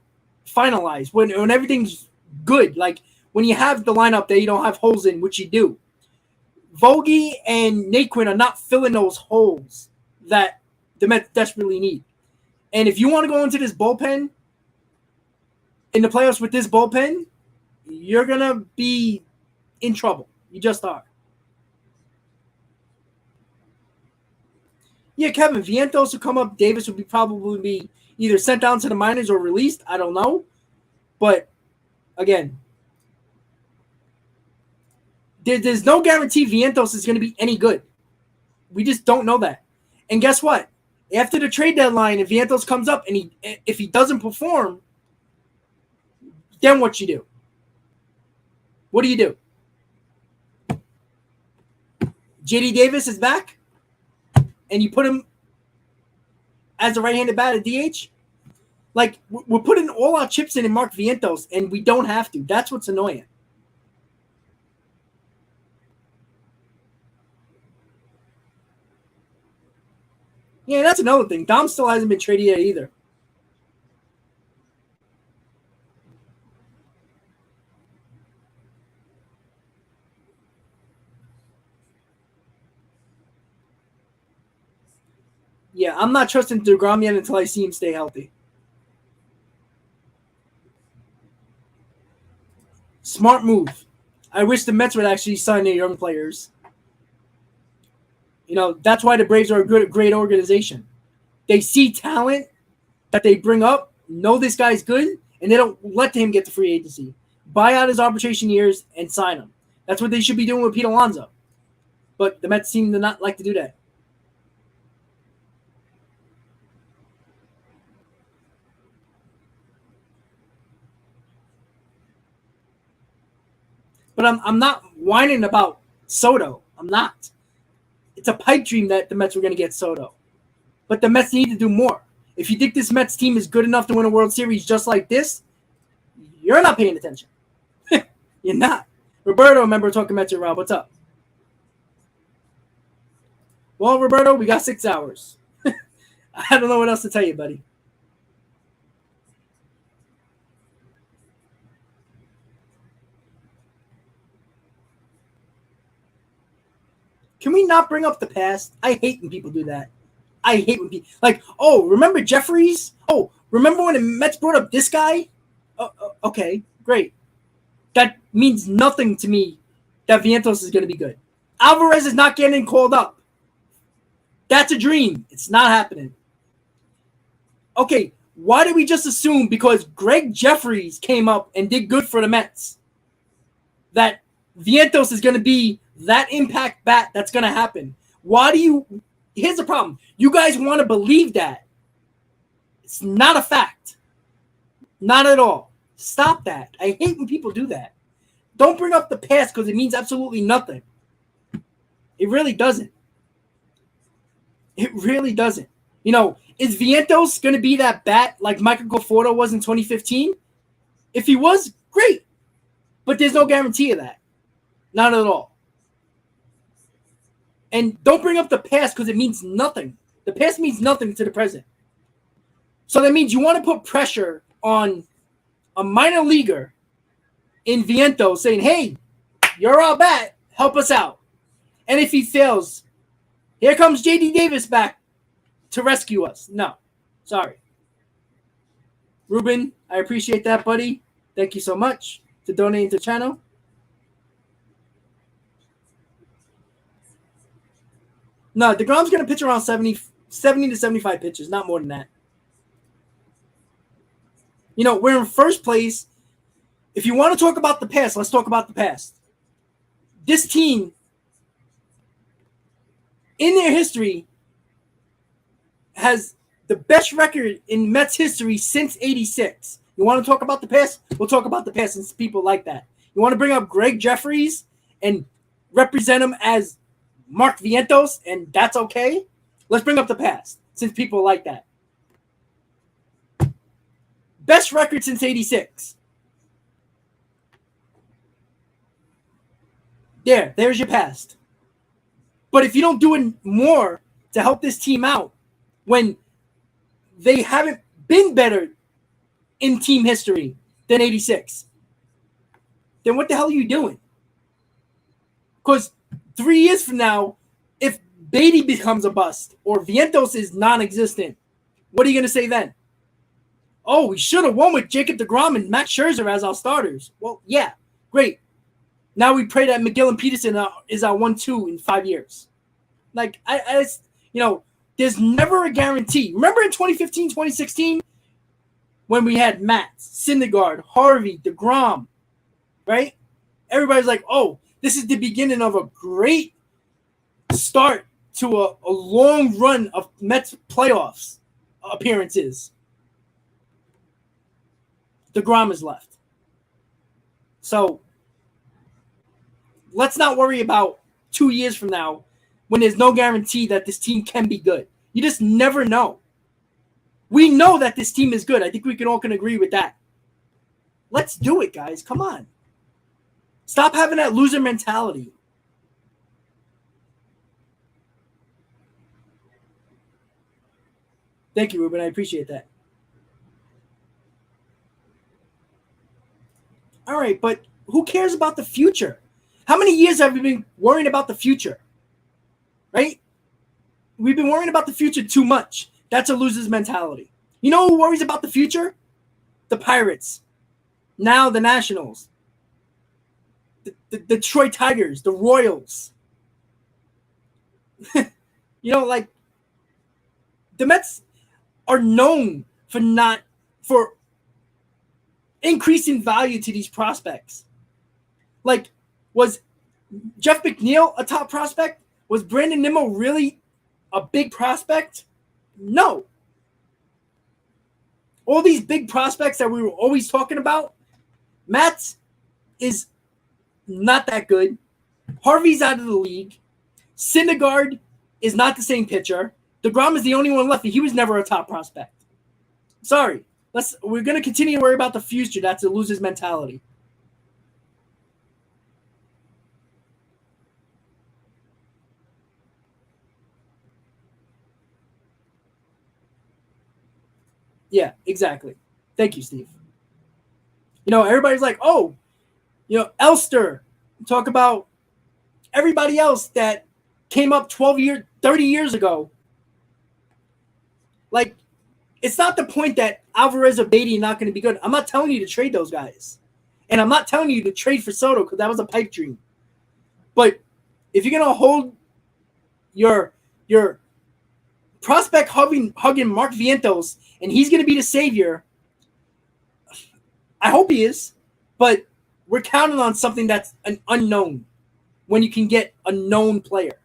finalized, when everything's good. Like when you have the lineup that you don't have holes in, which you do. Vogie and Naquin are not filling those holes that the Mets desperately need. And if you want to go into this bullpen in the playoffs with this bullpen, you're going to be in trouble. You just are. Yeah, Kevin, Vientos will come up. Davis would probably be either sent down to the minors or released. I don't know. But, again, there's no guarantee Vientos is going to be any good. We just don't know that. And guess what? After the trade deadline, if Vientos comes up and if he doesn't perform, then what you do? What do you do? J.D. Davis is back, and you put him as a right-handed bat at DH? Like, we're putting all our chips in Mark Vientos, and we don't have to. That's what's annoying. Yeah, that's another thing. Dom still hasn't been traded yet either. Yeah, I'm not trusting DeGrom yet until I see him stay healthy. Smart move. I wish the Mets would actually sign their young players. That's why the Braves are a great organization. They see talent that they bring up, know this guy's good, and they don't let him get to free agency. Buy out his arbitration years and sign him. That's what they should be doing with Pete Alonso. But the Mets seem to not like to do that. But I'm not whining about Soto. I'm not. It's a pipe dream that the Mets were going to get Soto. But the Mets need to do more. If you think this Mets team is good enough to win a World Series just like this, you're not paying attention. You're not. Roberto, remember talking Mets around. What's up? Well, Roberto, we got 6 hours. I don't know what else to tell you, buddy. Can we not bring up the past? I hate when people do that. I hate when people remember Jeffries? Oh, remember when the Mets brought up this guy? Okay, great. That means nothing to me that Vientos is going to be good. Alvarez is not getting called up. That's a dream. It's not happening. Okay, why did we just assume because Greg Jeffries came up and did good for the Mets that Vientos is going to be that impact bat that's going to happen? Here's the problem. You guys want to believe that. It's not a fact. Not at all. Stop that. I hate when people do that. Don't bring up the past because it means absolutely nothing. It really doesn't. It really doesn't. Is Vientos going to be that bat like Michael Conforto was in 2015? If he was, great. But there's no guarantee of that. Not at all. And don't bring up the past because it means nothing. The past means nothing to the present. So that means you want to put pressure on a minor leaguer in Vientos saying, hey, you're our bat. Help us out. And if he fails, here comes J.D. Davis back to rescue us. No. Sorry. Ruben, I appreciate that, buddy. Thank you so much for donating to the channel. No, DeGrom's going to pitch around 70 to 75 pitches, not more than that. We're in first place. If you want to talk about the past, let's talk about the past. This team, in their history, has the best record in Mets history since 86. You want to talk about the past? We'll talk about the past since people like that. You want to bring up Greg Jeffries and represent him as Mark Vientos, and that's okay? Let's bring up the past since people like that. Best record since 86. There's your past. But if you don't do it more to help this team out when they haven't been better in team history than 86, then what the hell are you doing? Because 3 years from now, if Beatty becomes a bust or Vientos is non-existent, what are you going to say then? Oh, we should have won with Jacob deGrom and Max Scherzer as our starters. Well, yeah, great. Now we pray that McGill and Peterson is our 1-2 in 5 years. There's never a guarantee. Remember in 2015, 2016, when we had Matt, Syndergaard, Harvey, deGrom, right? Everybody's like, oh, this is the beginning of a great start to a long run of Mets playoffs appearances. deGrom is left. So let's not worry about 2 years from now when there's no guarantee that this team can be good. You just never know. We know that this team is good. I think we can all agree with that. Let's do it, guys. Come on. Stop having that loser mentality. . . . . . . . . . . . . . . . . . . . . . . . . . . . . . . . . . . . . . . . . . . . . . . . . . . . . . . . . . Thank you, Ruben. I appreciate that. All right, but who cares about the future? How many years have we been worrying about the future? Right? We've been worrying about the future too much. That's a loser's mentality. You know who worries about the future? The Pirates. Now the Nationals. The Detroit Tigers. The Royals. Like the Mets are known for increasing value to these prospects. Like, was Jeff McNeil a top prospect? Was Brandon Nimmo really a big prospect? No. All these big prospects that we were always talking about, Matz is not that good. Harvey's out of the league. Syndergaard is not the same pitcher. DeGrom is the only one left. He was never a top prospect. Sorry. We're going to continue to worry about the future. That's a loser's mentality. Yeah, exactly. Thank you, Steve. Everybody's like, oh, Elster. Talk about everybody else that came up 30 years ago. Like, it's not the point that Alvarez or Beatty are not going to be good. I'm not telling you to trade those guys. And I'm not telling you to trade for Soto because that was a pipe dream. But if you're going to hold your prospect hugging Mark Vientos and he's going to be the savior, I hope he is. But we're counting on something that's an unknown when you can get a known player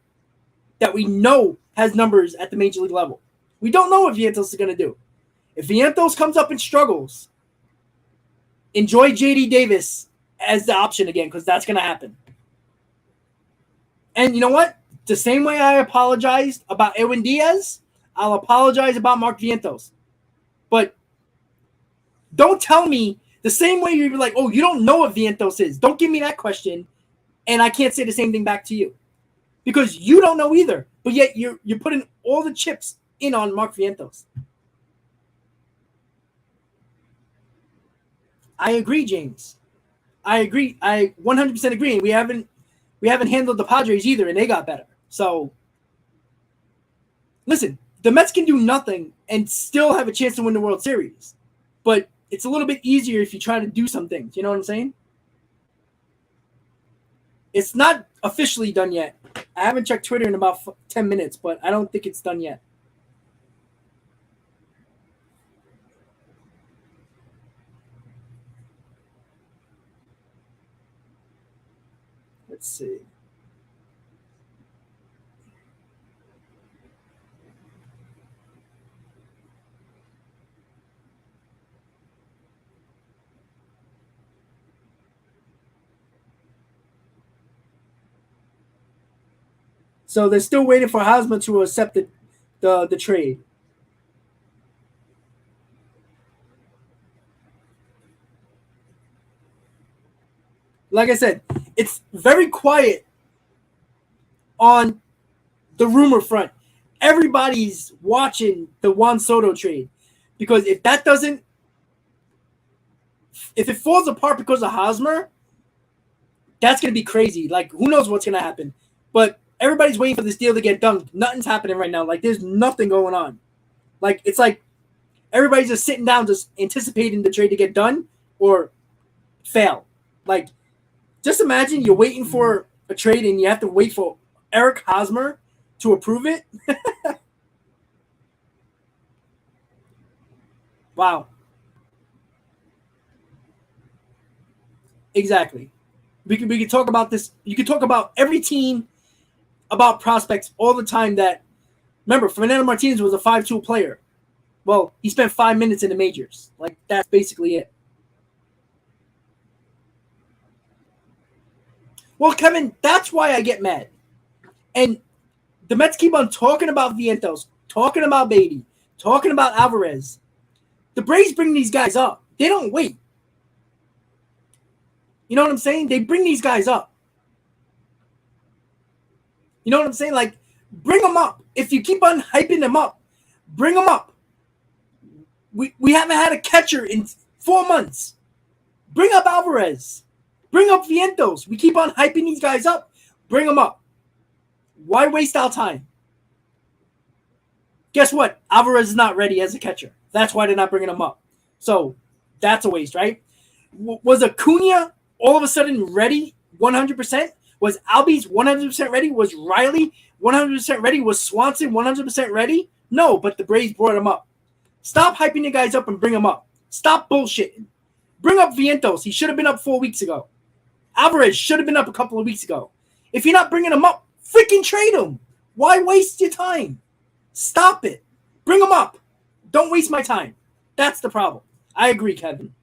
that we know has numbers at the major league level. We don't know what Vientos is going to do. If Vientos comes up and struggles, enjoy J.D. Davis as the option again because that's going to happen. And you know what? The same way I apologized about Edwin Diaz, I'll apologize about Mark Vientos. But don't tell me the same way you're like, oh, you don't know what Vientos is. Don't give me that question, and I can't say the same thing back to you. Because you don't know either. But yet you're putting all the chips in on Mark Vientos. I agree, James. I agree. I 100% agree. We haven't handled the Padres either, and they got better. So, listen, the Mets can do nothing and still have a chance to win the World Series. But it's a little bit easier if you try to do some things. You know what I'm saying? It's not officially done yet. I haven't checked Twitter in about 10 minutes, but I don't think it's done yet. Let's see. So they're still waiting for Hosmer to accept the trade. Like I said, it's very quiet on the rumor front. Everybody's watching the Juan Soto trade because if it falls apart because of Hosmer, that's going to be crazy. Like, who knows what's going to happen? But everybody's waiting for this deal to get done. Nothing's happening right now. Like, there's nothing going on. Like, it's like everybody's just sitting down, just anticipating the trade to get done or fail. Like, just imagine you're waiting for a trade and you have to wait for Eric Hosmer to approve it. Wow. Exactly. We could talk about this. You could talk about every team, about prospects all the time. That remember, Fernando Martinez was a 5-tool player. Well, he spent 5 minutes in the majors. Like, that's basically it. Well, Kevin, that's why I get mad. And the Mets keep on talking about Vientos, talking about Beatty, talking about Alvarez. The Braves bring these guys up. They don't wait. You know what I'm saying? They bring these guys up. You know what I'm saying? Like, bring them up. If you keep on hyping them up, bring them up. We haven't had a catcher in 4 months. Bring up Alvarez. Bring up Vientos. We keep on hyping these guys up. Bring them up. Why waste our time? Guess what? Alvarez is not ready as a catcher. That's why they're not bringing him up. So that's a waste, right? Was Acuna all of a sudden ready 100%? Was Albies 100% ready? Was Riley 100% ready? Was Swanson 100% ready? No, but the Braves brought him up. Stop hyping the guys up and bring them up. Stop bullshitting. Bring up Vientos. He should have been up 4 weeks ago. Alvarez should have been up a couple of weeks ago. If you're not bringing him up, freaking trade him. Why waste your time? Stop it. Bring him up. Don't waste my time. That's the problem. I agree, Kevin.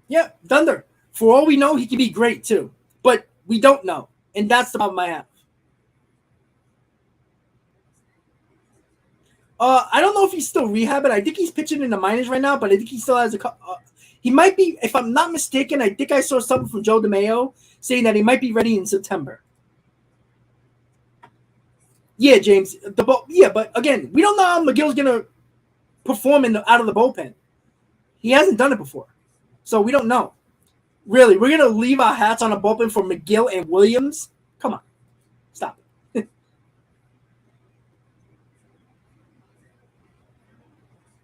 Yeah, Thunder. For all we know, he could be great too. But we don't know. And that's the problem I have. I don't know if he's still rehabbing. I think he's pitching in the minors right now, but I think he still has he might be, if I'm not mistaken, I think I saw something from Joe DeMayo saying that he might be ready in September. Yeah, James. But again, we don't know how McGill's gonna perform out of the bullpen. He hasn't done it before, so we don't know. Really, we're gonna leave our hats on a bullpen for McGill and Williams? Come on, stop it.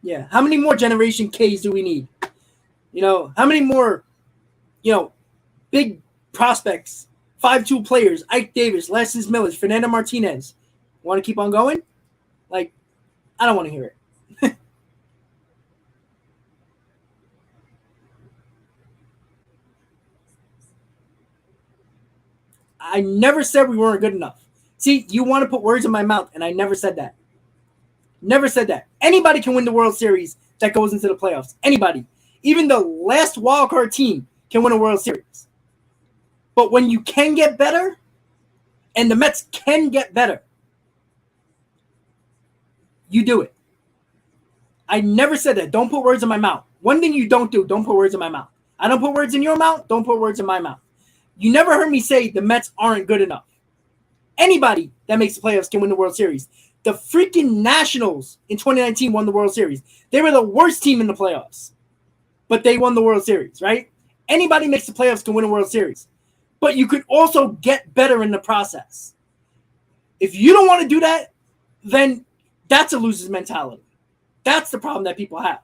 Yeah, how many more Generation Ks do we need? How many more, big prospects, 5-2 players, Ike Davis, Lessons Millers, Fernando Martinez. Want to keep on going? I don't want to hear it. I never said we weren't good enough. See, you want to put words in my mouth, and I never said that. Never said that. Anybody can win the World Series that goes into the playoffs. Anybody. Even the last wildcard team can win a World Series. But when you can get better, and the Mets can get better, you do it. I never said that. Don't put words in my mouth. One thing you don't put words in my mouth. I don't put words in your mouth. Don't put words in my mouth. You never heard me say the Mets aren't good enough. Anybody that makes the playoffs can win the World Series. The freaking Nationals in 2019 won the World Series. They were the worst team in the playoffs, but they won the World Series, right? Anybody makes the playoffs can win a World Series, but you could also get better in the process. If you don't want to do that, then that's a loser's mentality. That's the problem that people have.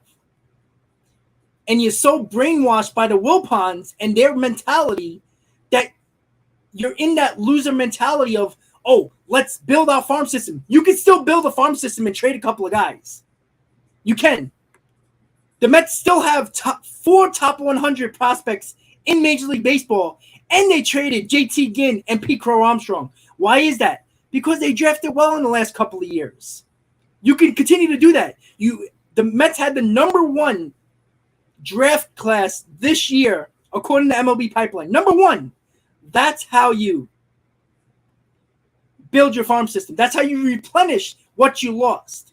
And you're so brainwashed by the Wilpons and their mentality that you're in that loser mentality of, oh, let's build our farm system. You can still build a farm system and trade a couple of guys. You can. The Mets still have 4 top 100 prospects in Major League Baseball, and they traded JT Ginn and Pete Crow Armstrong. Why is that? Because they drafted well in the last couple of years. You can continue to do that. The Mets had the number 1 draft class this year, according to MLB Pipeline. Number 1. That's how you build your farm system. That's how you replenish what you lost.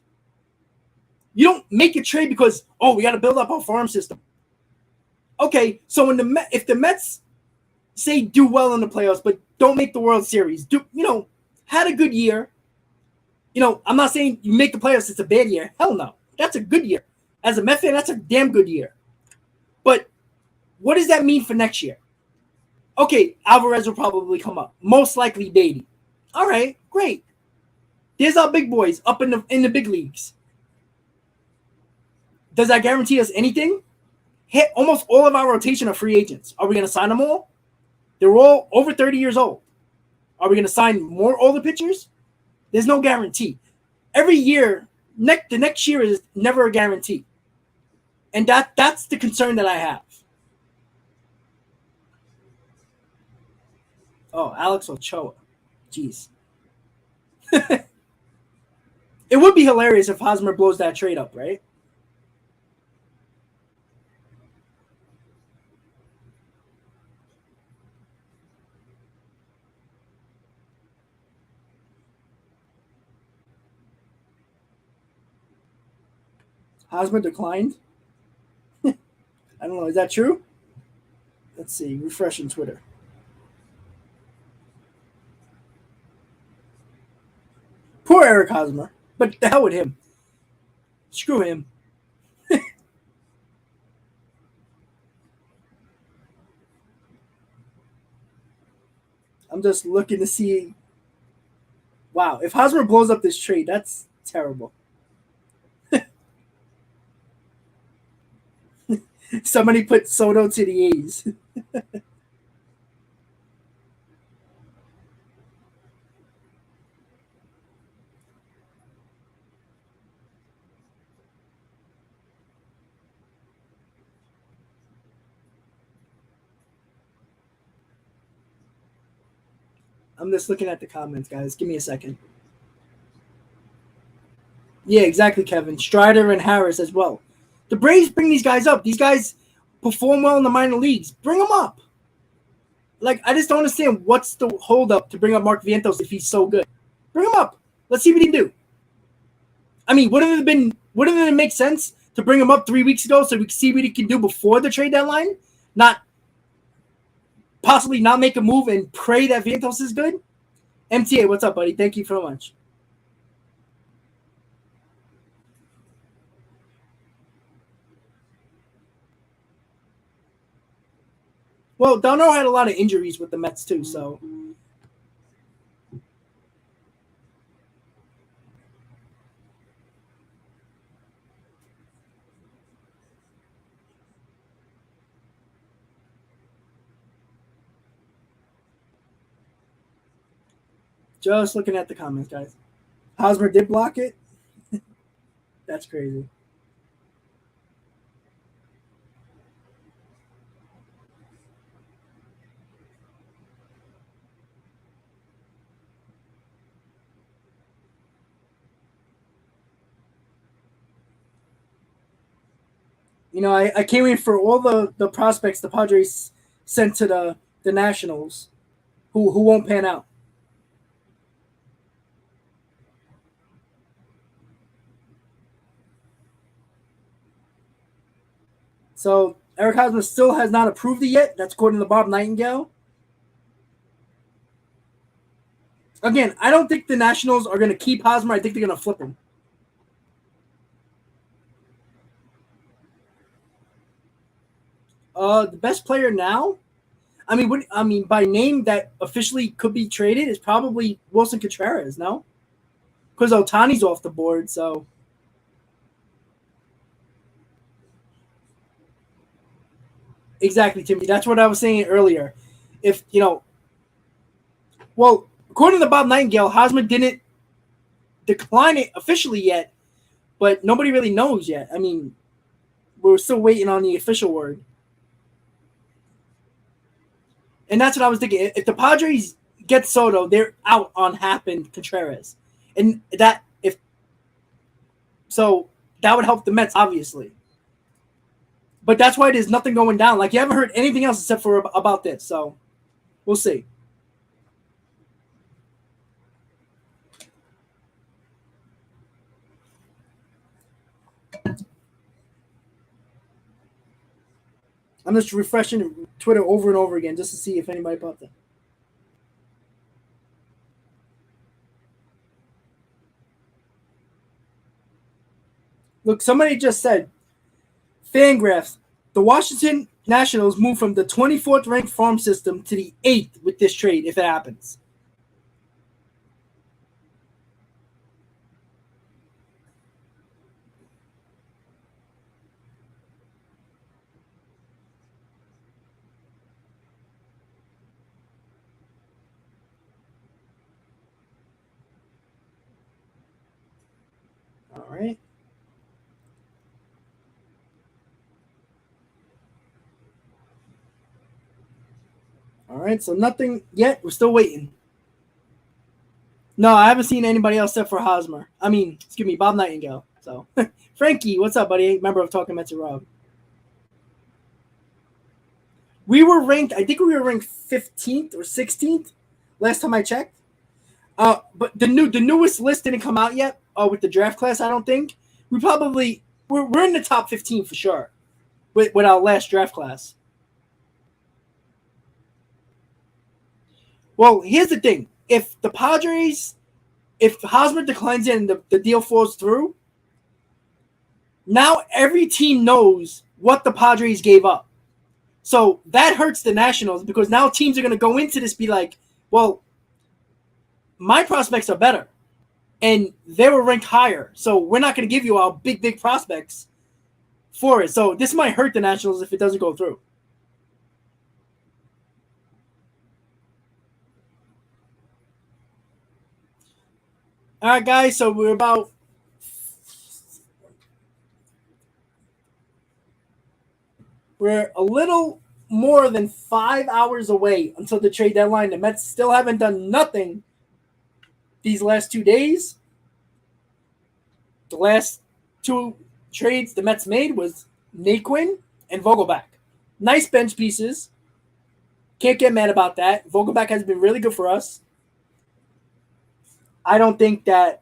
You don't make a trade because, we got to build up our farm system. Okay, so if the Mets say do well in the playoffs, but don't make the World Series, had a good year. I'm not saying you make the playoffs, it's a bad year. Hell no. That's a good year. As a Met fan, that's a damn good year. But what does that mean for next year? Okay, Alvarez will probably come up. Most likely Beatty. All right, great. There's our big boys up in the big leagues. Does that guarantee us anything? Almost all of our rotation are free agents. Are we going to sign them all? They're all over 30 years old. Are we going to sign more older pitchers? There's no guarantee. Every year, the next year is never a guarantee. And that's the concern that I have. Oh, Alex Ochoa. Jeez. It would be hilarious if Hosmer blows that trade up, right? Hosmer declined? I don't know. Is that true? Let's see. Refreshing Twitter. Poor Eric Hosmer. But the hell with him. Screw him. I'm just looking to see. Wow, if Hosmer blows up this trade, that's terrible. Somebody put Soto to the A's. I'm just looking at the comments, guys. Give me a second. Yeah, exactly, Kevin. Strider and Harris as well. The Braves bring these guys up. These guys perform well in the minor leagues. Bring them up. Like, I just don't understand what's the holdup to bring up Mark Vientos if he's so good. Bring him up. Let's see what he can do. I mean, wouldn't it make sense to bring him up 3 weeks ago so we can see what he can do before the trade deadline? Not possibly not make a move and pray that Vientos is good? MTA, what's up, buddy? Thank you so much. Well, Darno had a lot of injuries with the Mets too, so just looking at the comments, guys. Hosmer did block it. That's crazy. You know, I can't wait for all the prospects the Padres sent to the Nationals who won't pan out. So Eric Hosmer still has not approved it yet. That's according to Bob Nightingale. Again, I don't think the Nationals are going to keep Hosmer. I think they're going to flip him. The best player now, I mean, by name that officially could be traded is probably Wilson Contreras. No, because Otani's off the board. So exactly, Timothy. That's what I was saying earlier. If well, according to Bob Nightingale, Hosmer didn't decline it officially yet, but nobody really knows yet. I mean, we're still waiting on the official word. And that's what I was thinking. If the Padres get Soto, they're out on Happ and Contreras. And that that would help the Mets, obviously. But that's why there's nothing going down. Like, you haven't heard anything else except for about this. So we'll see. I'm just refreshing Twitter over and over again just to see if anybody popped up. Look, somebody just said, Fangraphs, the Washington Nationals move from the 24th ranked farm system to the 8th with this trade if it happens. All right. All right, so nothing yet. We're still waiting. No, I haven't seen anybody else except for Hosmer. I mean, excuse me, Bob Nightingale. So, Frankie, what's up, buddy? Member of Talking Mets and Rob. We were ranked, I think we were ranked 15th or 16th last time I checked. But the newest list didn't come out yet with the draft class, I don't think. We're in the top 15 for sure with our last draft class. Well, here's the thing. If the Padres if Hosmer declines it and the deal falls through, now every team knows what the Padres gave up. So that hurts the Nationals because now teams are going to go into this be like, well, my prospects are better. And they were ranked higher. So we're not going to give you our big prospects for it. So this might hurt the Nationals if it doesn't go through. All right, guys. So we're a little more than 5 hours away until the trade deadline. The Mets still haven't done nothing these last 2 days. The last two trades the Mets made was Naquin and Vogelback. Nice bench pieces. Can't get mad about that. Vogelback has been really good for us. I don't think that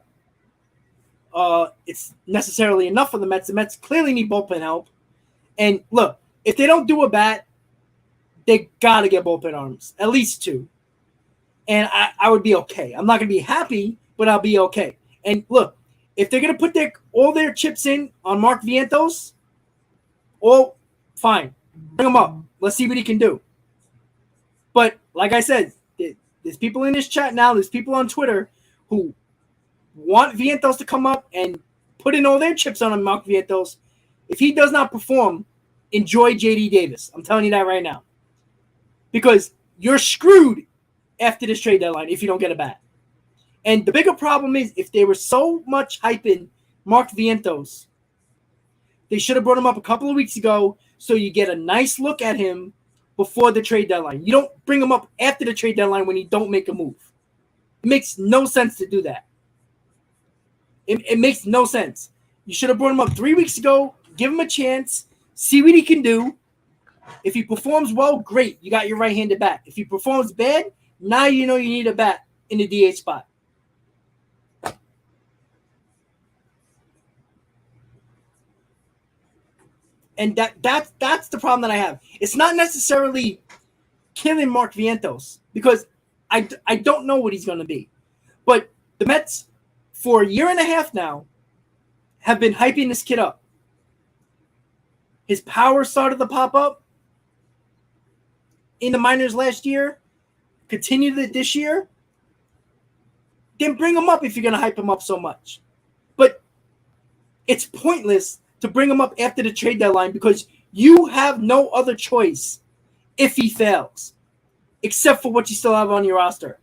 it's necessarily enough for the Mets. The Mets clearly need bullpen help. And look, if they don't do a bat, they got to get bullpen arms, at least two. And I would be okay. I'm not going to be happy, but I'll be okay. And look, if they're going to put all their chips in on Mark Vientos, well, fine. Bring him up. Let's see what he can do. But like I said, there's people in this chat now, there's people on Twitter who want Vientos to come up and put in all their chips on Mark Vientos. If he does not perform, enjoy J.D. Davis. I'm telling you that right now. Because you're screwed after this trade deadline if you don't get a bat. And the bigger problem is if they were so much hyping Mark Vientos, they should have brought him up a couple of weeks ago so you get a nice look at him before the trade deadline. You don't bring him up after the trade deadline when you don't make a move. It makes no sense to do that. It makes no sense. You should have brought him up 3 weeks ago, give him a chance, see what he can do. If he performs well, great. You got your right-handed bat. If he performs bad, now you know you need a bat in the DH spot. And that's the problem that I have. It's not necessarily killing Mark Vientos because I don't know what he's going to be. But the Mets, for a year and a half now, have been hyping this kid up. His power started to pop up in the minors last year, continued it this year. Then bring him up if you're going to hype him up so much. But it's pointless to bring him up after the trade deadline because you have no other choice if he fails, except for what you still have on your roster.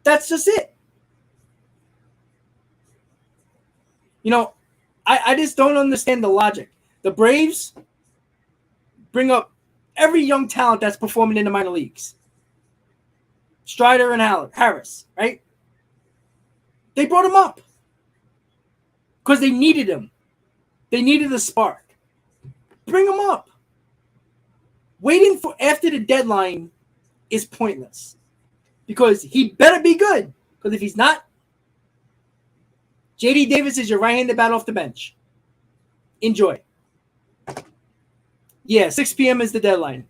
That's just it. You know, I just don't understand the logic. The Braves bring up every young talent that's performing in the minor leagues. Strider and Harris, right? They brought him up because they needed him. They needed a spark. Bring him up. Waiting for after the deadline is pointless because he better be good. Because if he's not, J.D. Davis is your right-handed bat off the bench. Enjoy. Yeah, 6 p.m. is the deadline.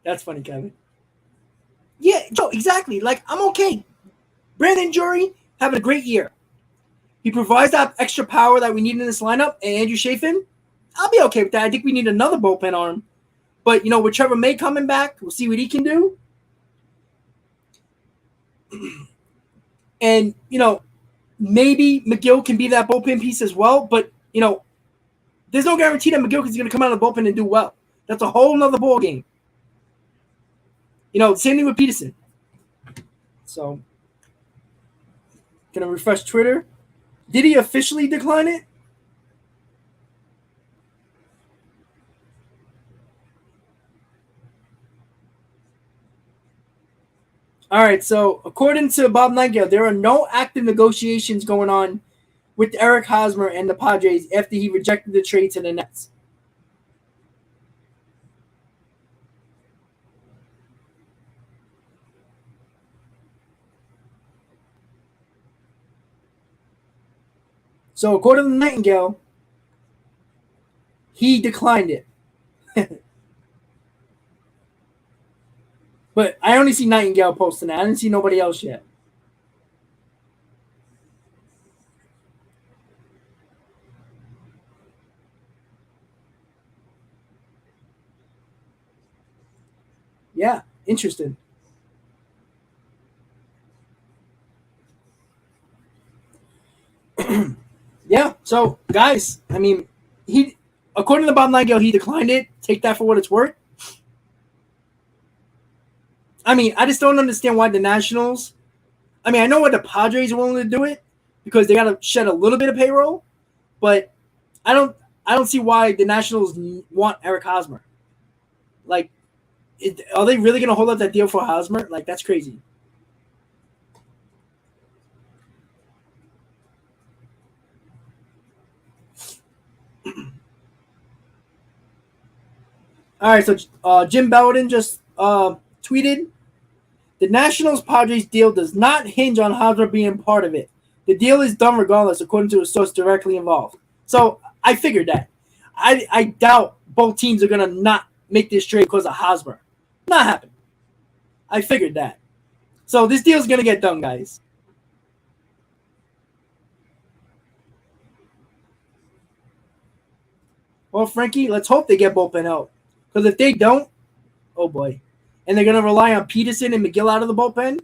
That's funny, Kevin. Yeah, Joe, exactly. Like, I'm okay. Brandon Drury having a great year. He provides that extra power that we need in this lineup. And Andrew Chafin, I'll be okay with that. I think we need another bullpen arm. But, you know, with Trevor May coming back, we'll see what he can do. And, you know, maybe McGill can be that bullpen piece as well. But, you know, there's no guarantee that McGill is going to come out of the bullpen and do well. That's a whole nother ball game. You know, same thing with Peterson. So, gonna refresh Twitter. Did he officially decline it? All right, so according to Bob Nightingale, there are no active negotiations going on with Eric Hosmer and the Padres after he rejected the trade to the Nets. So according to Nightingale, he declined it. But I only see Nightingale posting that. I didn't see nobody else yet. Yeah, interesting. Yeah. So, guys, I mean, he, according to Bob Nightingale, he declined it. Take that for what it's worth. I mean, I just don't understand why the Nationals. I mean, I know why the Padres are willing to do it because they got to shed a little bit of payroll, but I don't. I don't see why the Nationals want Eric Hosmer. Like, are they really going to hold up that deal for Hosmer? Like, that's crazy. All right, so Jim Bowden just tweeted the Nationals Padres deal does not hinge on Hosmer being part of it. The deal is done regardless, according to a source directly involved. So I figured that. I doubt both teams are gonna not make this trade because of Hosmer. Not happening. I figured that. So this deal is gonna get done, guys. Well, Frankie, let's hope they get bullpen help. Because if they don't, oh boy, and they're gonna rely on Peterson and McGill out of the bullpen.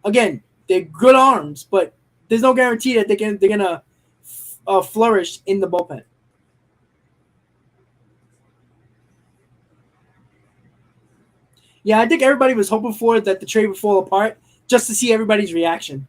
Again, they're good arms, but there's no guarantee that they're gonna flourish in the bullpen. Yeah, I think everybody was hoping for that the trade would fall apart just to see everybody's reaction.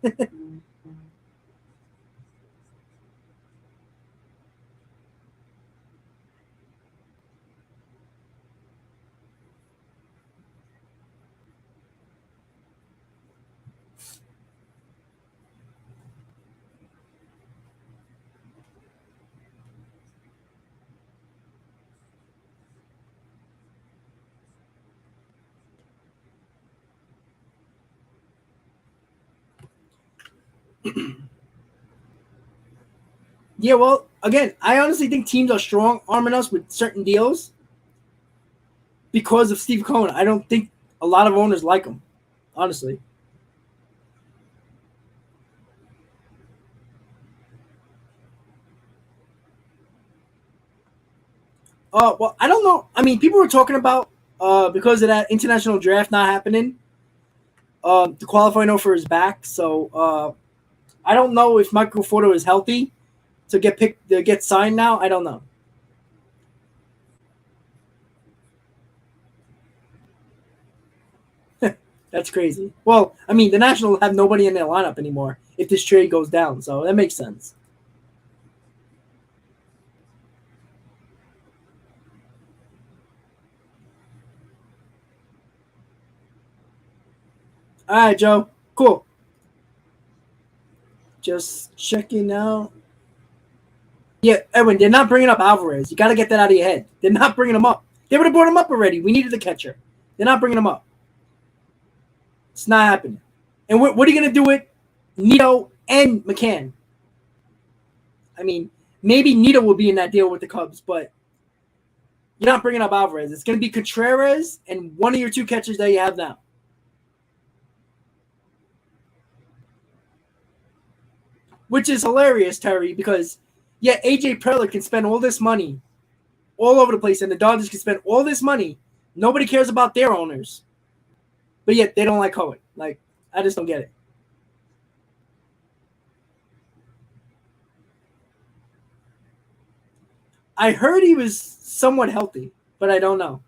Yeah, well, again, I honestly think teams are strong arming us with certain deals because of Steve Cohen. I don't think a lot of owners like him, honestly. Well, I don't know. I mean, people were talking about because of that international draft not happening, the qualifying offer is back. So I don't know if Michael Porter is healthy to get picked to get signed now. I don't know. That's crazy. Well, I mean, the Nationals have nobody in their lineup anymore if this trade goes down, so that makes sense. All right, Joe. Cool. Just checking out. Yeah, Edwin, they're not bringing up Alvarez. You got to get that out of your head. They're not bringing him up. They would have brought him up already. We needed the catcher. They're not bringing him up. It's not happening. And what are you going to do with Nito and McCann? I mean, maybe Nito will be in that deal with the Cubs, but you're not bringing up Alvarez. It's going to be Contreras and one of your two catchers that you have now. Which is hilarious, Terry, because, yeah, A.J. Preller can spend all this money all over the place, and the Dodgers can spend all this money. Nobody cares about their owners. But yet they don't like Cohen. Like, I just don't get it. I heard he was somewhat healthy, but I don't know.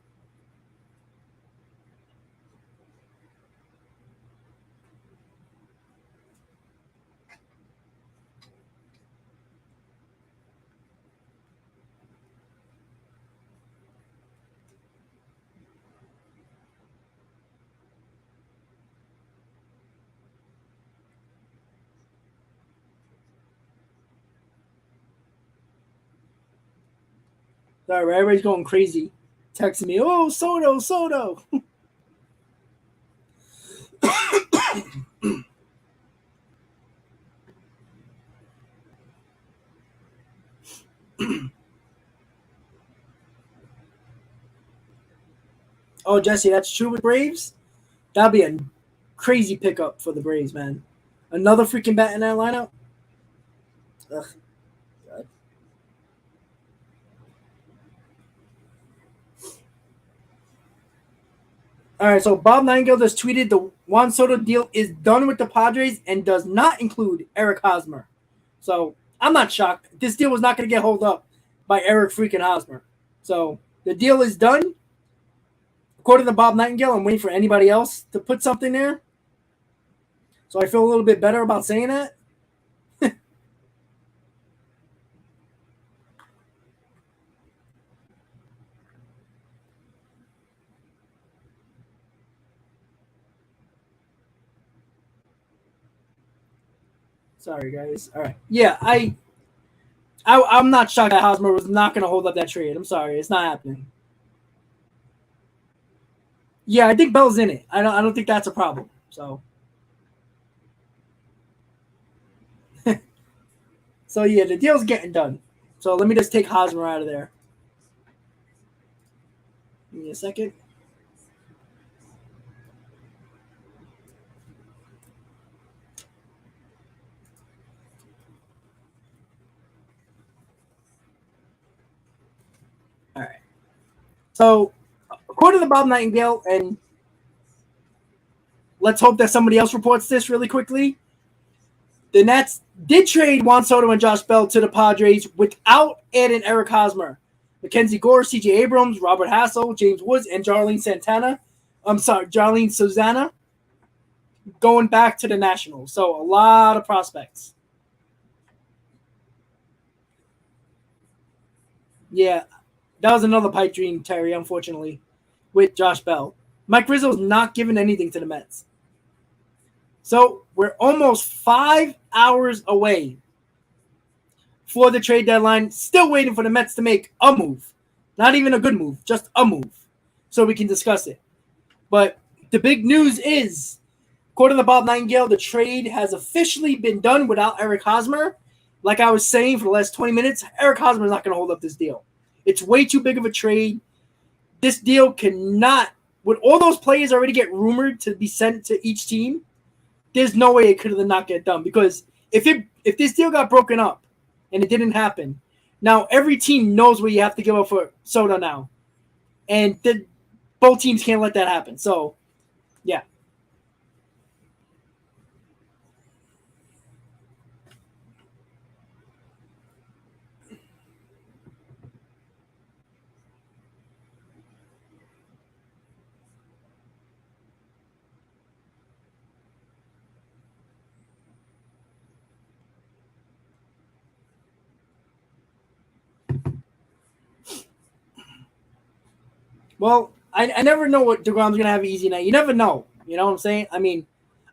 Sorry, everybody's going crazy. Texting me, oh, Soto, Soto. Oh, Jesse, that's true with Braves. That'd be a crazy pickup for the Braves, man. Another freaking bat in that lineup. Ugh. God. All right, so Bob Nightingale just tweeted the Juan Soto deal is done with the Padres and does not include Eric Hosmer. So I'm not shocked. This deal was not going to get held up by Eric freaking Hosmer. So the deal is done. According to Bob Nightingale, I'm waiting for anybody else to put something there. So I feel a little bit better about saying that. Sorry, guys. All right. Yeah, I'm not shocked that Hosmer was not going to hold up that trade. I'm sorry. It's not happening. Yeah, I think Bell's in it. I don't think that's a problem. So So yeah, the deal's getting done. So let me just take Hosmer out of there. Give me a second. All right. So according to Bob Nightingale, and let's hope that somebody else reports this really quickly, the Nats did trade Juan Soto and Josh Bell to the Padres without adding Eric Hosmer, Mackenzie Gore, C.J. Abrams, Robert Hassel, James Woods, and Jarlene Susana going back to the Nationals. So a lot of prospects. Yeah, that was another pipe dream, Terry, unfortunately, with Josh Bell. Mike Rizzo's not giving anything to the Mets. So we're almost 5 hours away for the trade deadline. Still waiting for the Mets to make a move. Not even a good move, just a move. So we can discuss it. But the big news is, according to Bob Nightingale, the trade has officially been done without Eric Hosmer. Like I was saying for the last 20 minutes, Eric Hosmer is not going to hold up this deal. It's way too big of a trade. This deal cannot, with all those players already get rumored to be sent to each team, there's no way it could have not get done. Because if this deal got broken up and it didn't happen, now every team knows what you have to give up for Soto now. And both teams can't let that happen. So, yeah. Well, I never know what DeGrom's going to have an easy night. You never know. You know what I'm saying? I mean,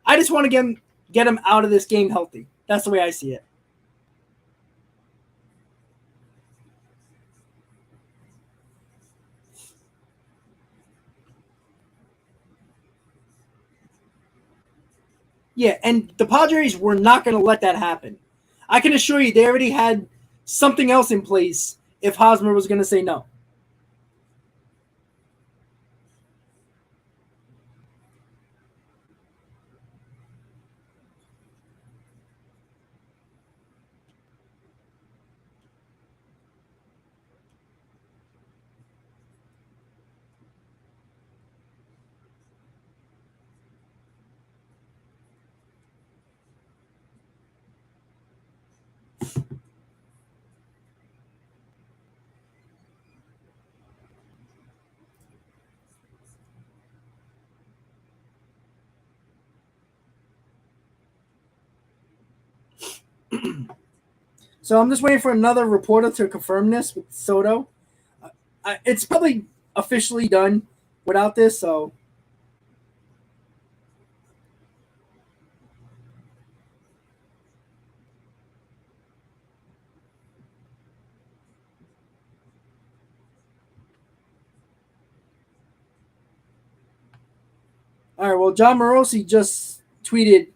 I just want to get him out of this game healthy. That's the way I see it. Yeah, and the Padres were not going to let that happen. I can assure you they already had something else in place if Hosmer was going to say no. So I'm just waiting for another reporter to confirm this with Soto. It's probably officially done without this, so. All right, well, John Morosi just tweeted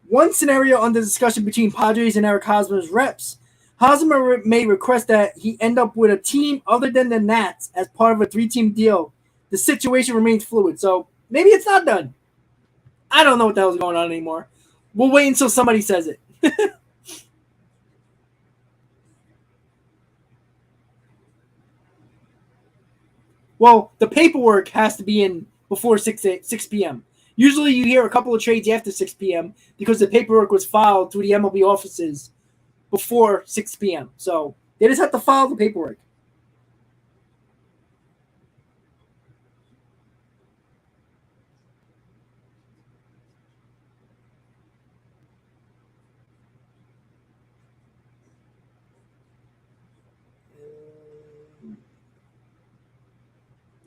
one scenario under discussion between Padres and Eric Hosmer's reps. Hosmer may request that he end up with a team other than the Nats as part of a 3-team deal. The situation remains fluid, so maybe it's not done. I don't know what the hell's going on anymore. We'll wait until somebody says it. Well, the paperwork has to be in before 6 p.m. Usually you hear a couple of trades after 6 p.m. because the paperwork was filed through the MLB offices before 6 p.m. So they just have to file the paperwork.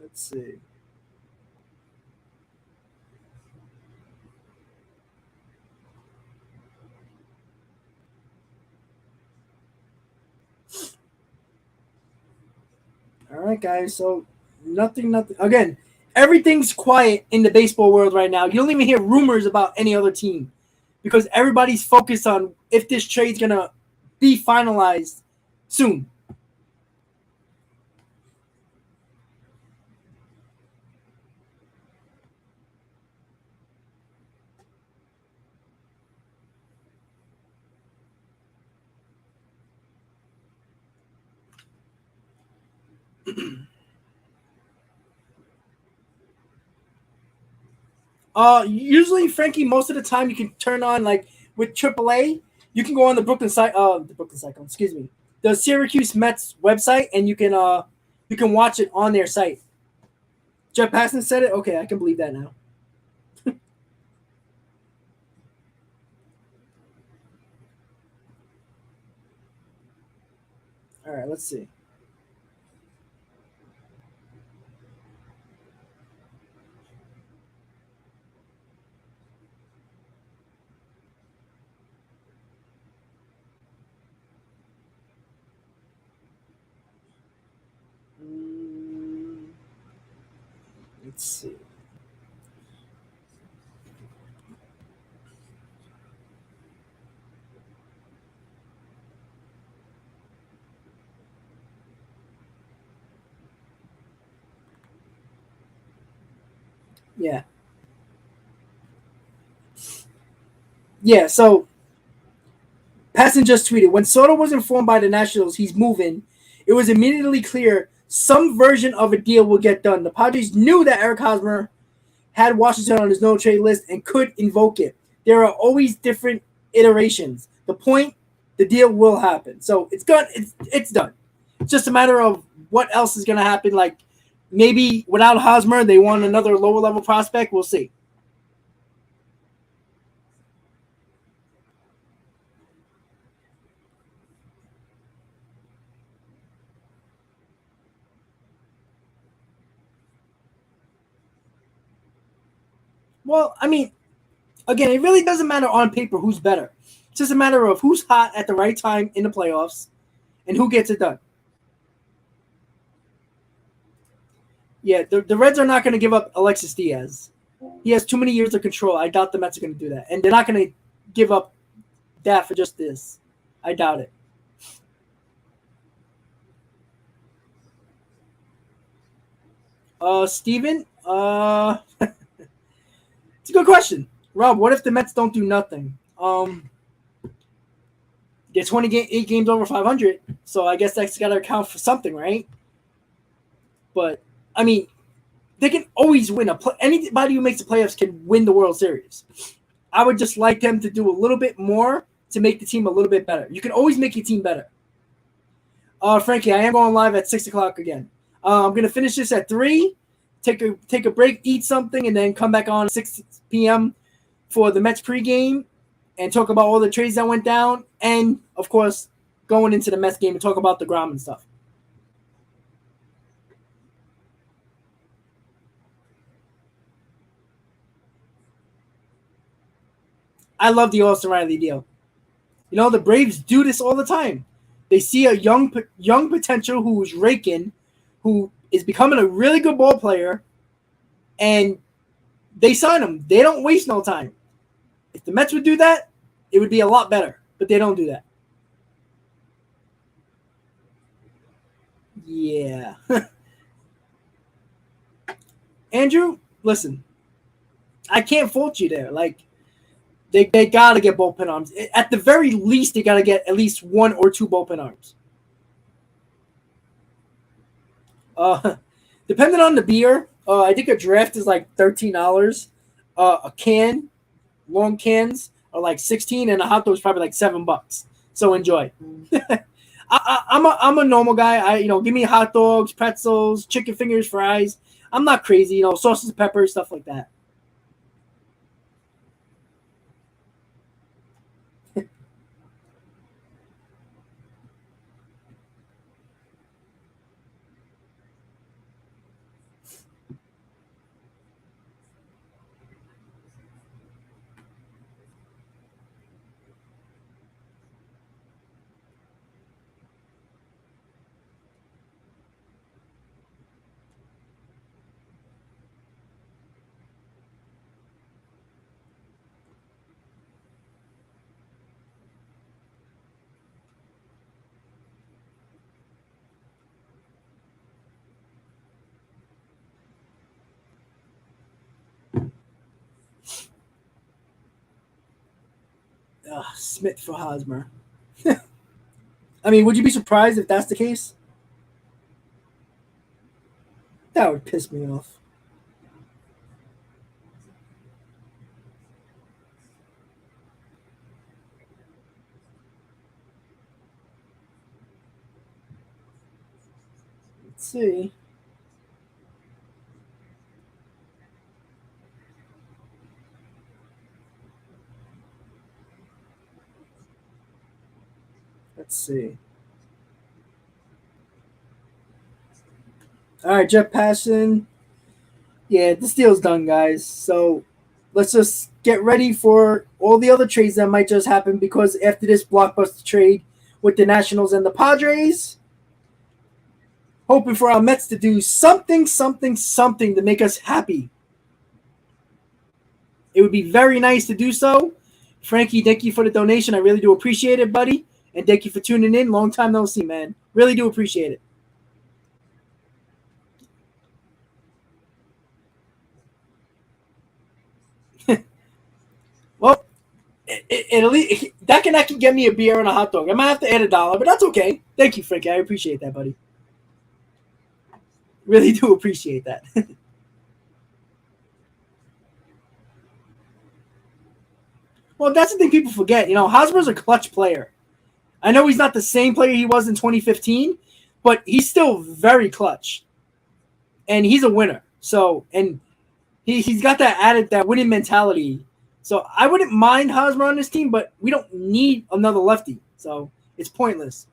Let's see. All right, guys. So nothing. Again, everything's quiet in the baseball world right now. You don't even hear rumors about any other team because everybody's focused on if this trade's gonna be finalized soon. Usually, Frankie, most of the time you can turn on like with AAA, you can go on the Brooklyn Cyclone, excuse me, the Syracuse Mets website, and you can watch it on their site. Jeff Passan said it. Okay, I can believe that now. All right, let's see. Mm, let's see. Yeah, yeah. So Passan just tweeted when Soto was informed by the Nationals he's moving, it was immediately clear some version of a deal will get done. The Padres knew that Eric Hosmer had Washington on his no trade list and could invoke it. There are always different iterations. The point, the deal will happen. So it's done. It's done. It's just a matter of what else is going to happen. Like maybe without Hosmer, they want another lower level prospect. We'll see. Well, I mean, again, it really doesn't matter on paper who's better. It's just a matter of who's hot at the right time in the playoffs and who gets it done. Yeah, the Reds are not going to give up Alexis Diaz. He has too many years of control. I doubt the Mets are going to do that. And they're not going to give up that for just this. I doubt it. Steven, it's a good question. Rob, what if the Mets don't do nothing? They're 28 games over 500, so I guess that's got to account for something, right? But, I mean, they can always win. Anybody who makes the playoffs can win the World Series. I would just like them to do a little bit more to make the team a little bit better. You can always make your team better. Frankie, I am going live at 6 o'clock again. I'm gonna finish this at 3. Take a break, eat something, and then come back on at 6 p.m. for the Mets pregame and talk about all the trades that went down, and of course, going into the Mets game and talk about the Grom and stuff. I love the Austin Riley deal. You know, the Braves do this all the time. They see a young potential who's raking, who is becoming a really good ball player, and they sign him. They don't waste no time. If the Mets would do that, it would be a lot better. But they don't do that. Yeah. Andrew, listen. I can't fault you there. Like they gotta get bullpen arms. At the very least, they gotta get at least 1 or 2 bullpen arms. Depending on the beer, I think a draft is like $13. A can, long cans are like 16, and a hot dog is probably like $7. So enjoy. I'm a normal guy. Give me hot dogs, pretzels, chicken fingers, fries. I'm not crazy. Sauces, peppers, stuff like that. Smith for Hosmer. I mean, would you be surprised if that's the case? That would piss me off. Let's see. Let's see. All right, Jeff Passan. Yeah, this deal's done, guys. So let's just get ready for all the other trades that might just happen because after this blockbuster trade with the Nationals and the Padres, hoping for our Mets to do something to make us happy. It would be very nice to do so. Frankie, thank you for the donation. I really do appreciate it, buddy. And thank you for tuning in. Long time no see, man. Really do appreciate it. Well, that can actually get me a beer and a hot dog. I might have to add $1, but that's okay. Thank you, Frankie. I appreciate that, buddy. Really do appreciate that. Well, that's the thing people forget. Hosmer's a clutch player. I know he's not the same player he was in 2015, but he's still very clutch. And he's a winner. So, and he's got that winning mentality. So I wouldn't mind Hosmer on this team, but we don't need another lefty. So it's pointless.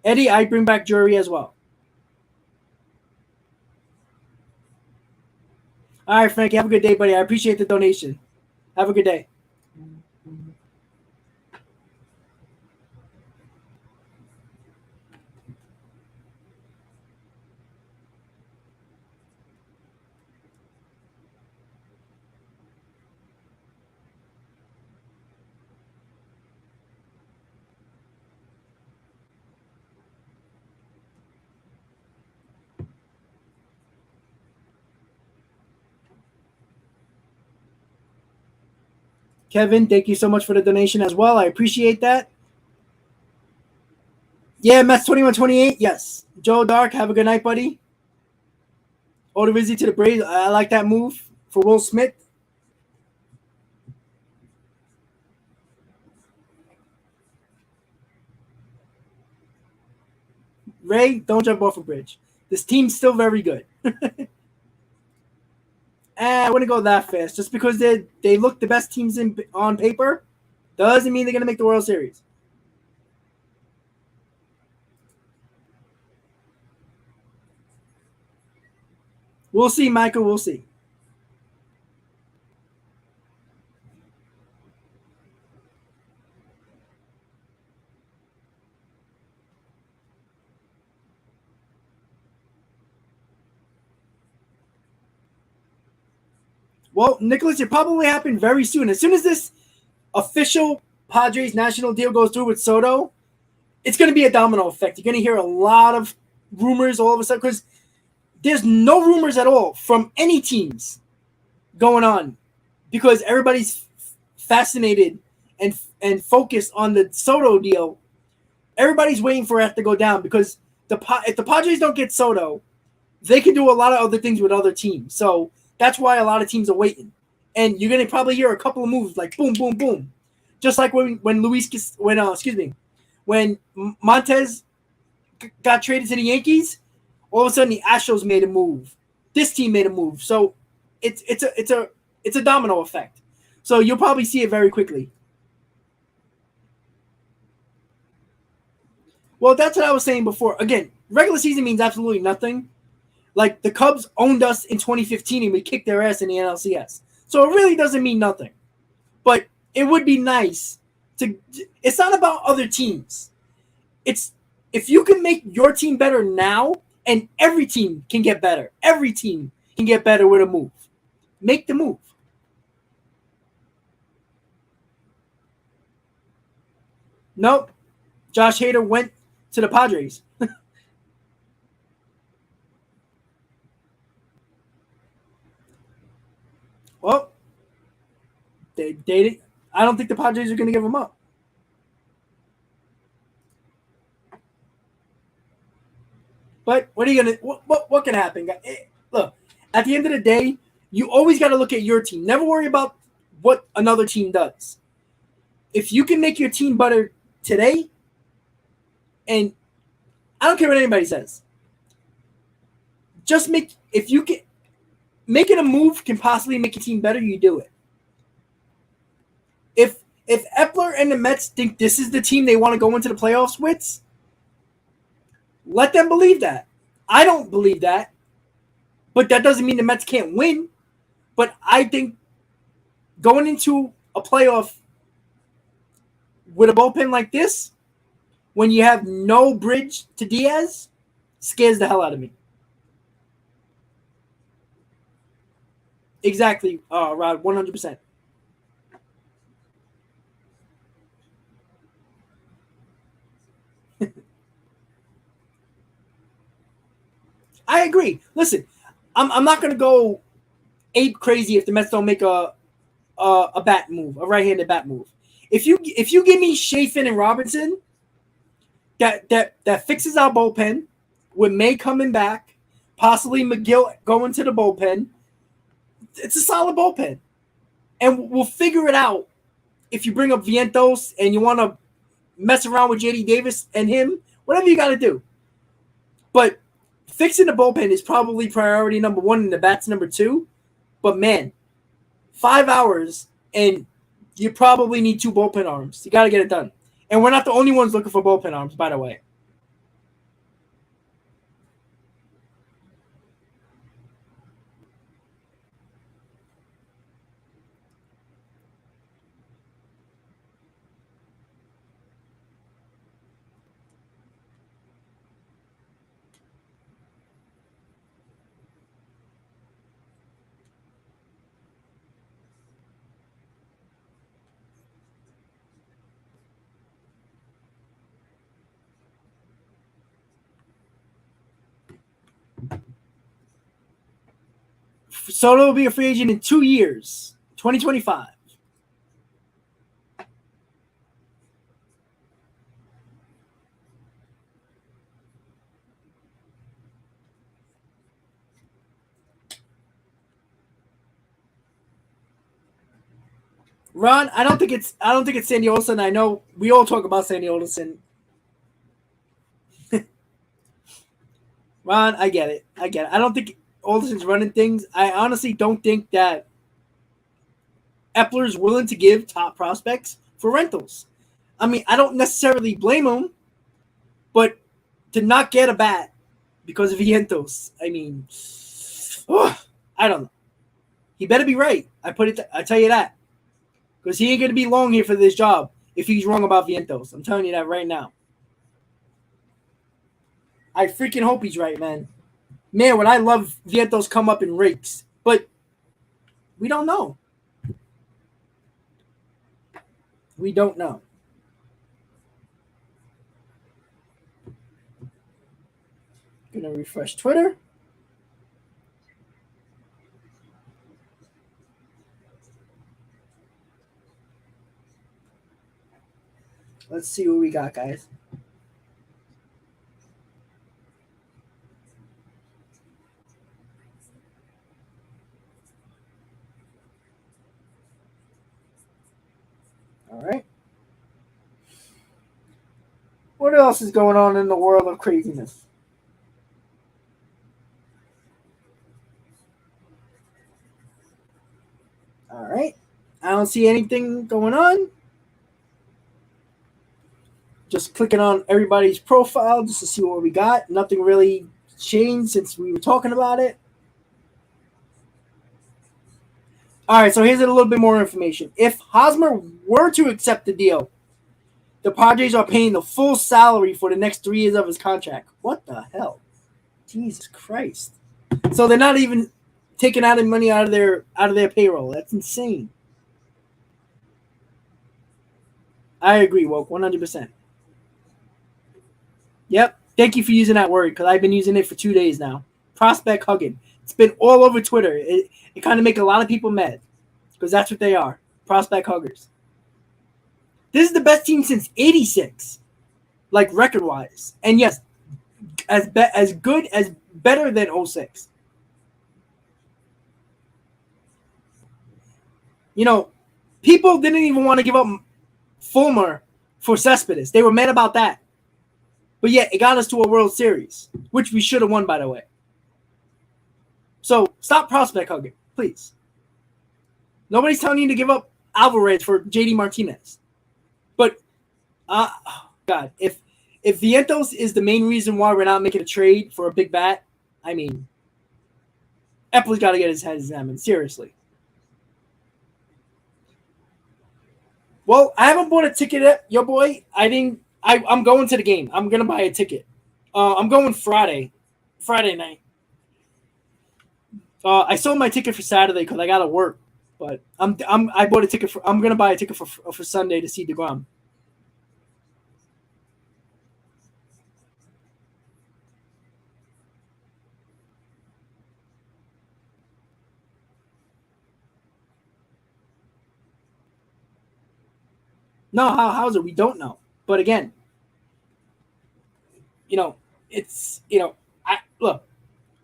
Eddie, I bring back Jury as well. All right, Frankie, have a good day, buddy. I appreciate the donation. Have a good day. Kevin, thank you so much for the donation as well. I appreciate that. Yeah, Mets 21-28. Yes. Joe Dark, have a good night, buddy. Odorizzi to the Braves. I like that move for Will Smith. Ray, don't jump off a bridge. This team's still very good. I wouldn't go that fast. Just because they look the best teams on paper doesn't mean they're going to make the World Series. We'll see, Michael. We'll see. Well, Nicholas, it probably happened very soon. As soon as this official Padres national deal goes through with Soto, it's going to be a domino effect. You're going to hear a lot of rumors all of a sudden because there's no rumors at all from any teams going on because everybody's fascinated and focused on the Soto deal. Everybody's waiting for it to go down because if the Padres don't get Soto, they can do a lot of other things with other teams. So that's why a lot of teams are waiting. And you're gonna probably hear a couple of moves like boom, boom, boom, just like when Montez got traded to the Yankees. All of a sudden, the Astros made a move. This team made a move. So it's a domino effect. So you'll probably see it very quickly. Well, that's what I was saying before. Again, regular season means absolutely nothing. Like the Cubs owned us in 2015 and we kicked their ass in the NLCS. So it really doesn't mean nothing. But it would be nice to. It's not about other teams. It's if you can make your team better now, and every team can get better. Every team can get better with a move. Make the move. Nope. Josh Hader went to the Padres. Well, they dated. I don't think the Padres are going to give him up. But what are you gonna? What can happen? Look, at the end of the day, you always got to look at your team. Never worry about what another team does. If you can make your team better today, and I don't care what anybody says, just make if you can making a move can possibly make your team better. You do it. If Epler and the Mets think this is the team they want to go into the playoffs with, let them believe that. I don't believe that, but that doesn't mean the Mets can't win. But I think going into a playoff with a bullpen like this, when you have no bridge to Diaz, scares the hell out of me. Exactly, Rod, 100%. I agree. Listen, I'm not going to go ape crazy if the Mets don't make a bat move, a right-handed bat move. If you give me Chafin and Robinson, that fixes our bullpen with May coming back, possibly McGill going to the bullpen. It's a solid bullpen, and we'll figure it out. If you bring up Vientos and you want to mess around with JD Davis and him, whatever you got to do. But fixing the bullpen is probably priority number one, and the bat's number two. But man, 5 hours and you probably need two bullpen arms. You got to get it done. And we're not the only ones looking for bullpen arms, by the way. Soto will be a free agent in 2 years, 2025. Ron, I don't think it's Sandy Olson. I know we all talk about Sandy Olson. Ron, I get it. I don't think Olson's running things. I honestly don't think that Epler's willing to give top prospects for rentals. I mean, I don't necessarily blame him, but to not get a bat because of Vientos, I mean, I don't know. He better be right. I tell you that. Because he ain't going to be long here for this job if he's wrong about Vientos. I'm telling you that right now. I freaking hope he's right, man. Man, would I love Vientos come up in rakes. But we don't know. We don't know. Gonna refresh Twitter. Let's see what we got, guys. All right. What else is going on in the world of craziness? All right. I don't see anything going on. Just clicking on everybody's profile just to see what we got. Nothing really changed since we were talking about it. All right, so here's a little bit more information. If Hosmer were to accept the deal, the Padres are paying the full salary for the next 3 years of his contract. What the hell? Jesus Christ! So they're not even taking out money out of their payroll. That's insane. I agree, Woke, 100%. Yep. Thank you for using that word because I've been using it for 2 days now. Prospect hugging. It's been all over Twitter. It kind of make a lot of people mad because that's what they are. Prospect huggers. This is the best team since '86, like record wise, and yes, as good as better than '06. You know, people didn't even want to give up Fulmer for Cespedes. They were mad about that. But yet, it got us to a World Series, which we should have won, by the way. So, stop prospect hugging, please. Nobody's telling you to give up Alvarez for JD Martinez. But, oh God, if Vientos is the main reason why we're not making a trade for a big bat, I mean, Epler's got to get his head examined, seriously. Well, I haven't bought a ticket yet, yo boy. I'm going to the game. I'm gonna buy a ticket. I'm going Friday night. I sold my ticket for Saturday because I gotta work, but I bought a ticket for. I'm gonna buy a ticket for Sunday to see DeGrom. No, how's it? We don't know. But again, it's I look.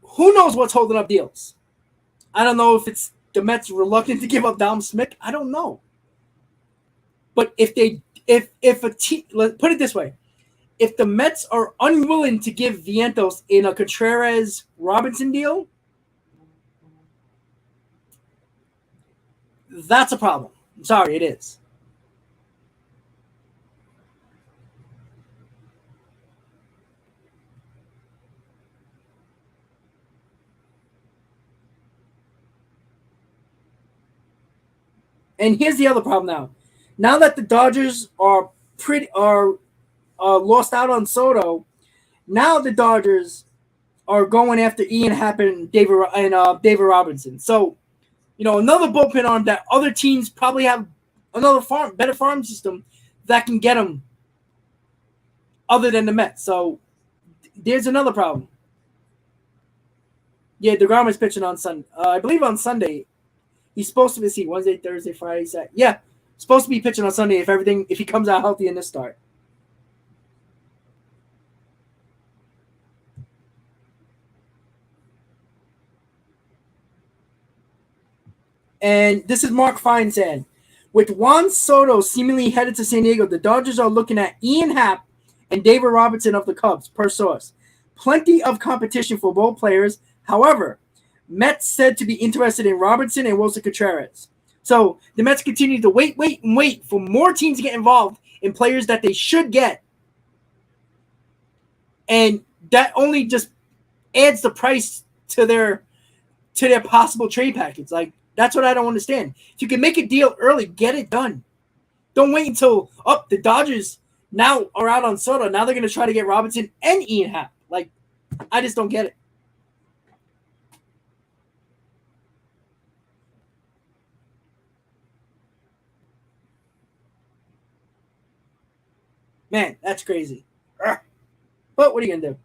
Who knows what's holding up deals? I don't know if it's the Mets reluctant to give up Dom Smith. I don't know. But if a team, let's put it this way, if the Mets are unwilling to give Vientos in a Contreras Robinson deal, that's a problem. I'm sorry, it is. And here's the other problem now. Now that the Dodgers are lost out on Soto, now the Dodgers are going after Ian Happ and David Robinson. So, another bullpen arm that other teams probably have another better farm system that can get them other than the Mets. So there's another problem. Yeah, DeGrom is pitching on Sunday. I believe on Sunday. He's supposed to be Wednesday, Thursday, Friday, Saturday. Yeah, supposed to be pitching on Sunday if he comes out healthy in this start. And this is Mark Fine saying, with Juan Soto seemingly headed to San Diego, the Dodgers are looking at Ian Happ and David Robinson of the Cubs, per source. Plenty of competition for both players. However, Mets said to be interested in Robinson and Wilson Contreras. So the Mets continue to wait for more teams to get involved in players that they should get. And that only just adds the price to their possible trade package. Like, that's what I don't understand. If you can make a deal early, get it done. Don't wait until the Dodgers now are out on Soto. Now they're going to try to get Robinson and Ian Happ. Like, I just don't get it. Man, that's crazy. But what are you going to do?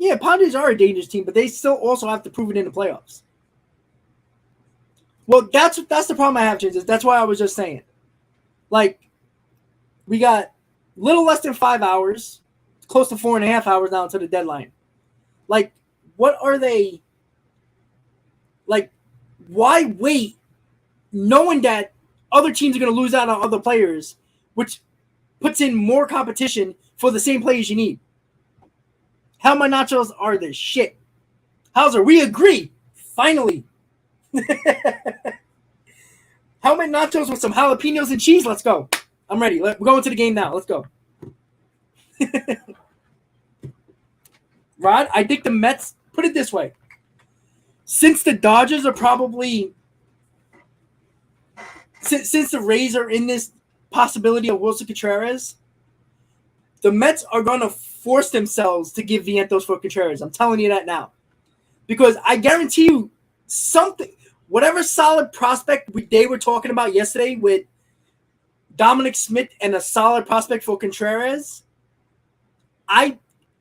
Yeah, Padres are a dangerous team, but they still also have to prove it in the playoffs. Well, that's the problem I have, James. That's why I was just saying. Like, we got little less than 5 hours, close to 4.5 hours now to the deadline. Like, what are they? Like, why wait, knowing that other teams are going to lose out on other players, which puts in more competition for the same players you need? Helmet nachos are the shit. Hauser, we agree. Finally. Helmet nachos with some jalapenos and cheese. Let's go. I'm ready. We're going to the game now. Let's go. Rod, I think the Mets, put it this way. Since the Dodgers are probably, since the Rays are in this possibility of Wilson Contreras, the Mets are going to force themselves to give Vientos for Contreras. I'm telling you that now. Because I guarantee you something, whatever solid prospect they were talking about yesterday with Dominic Smith and a solid prospect for Contreras,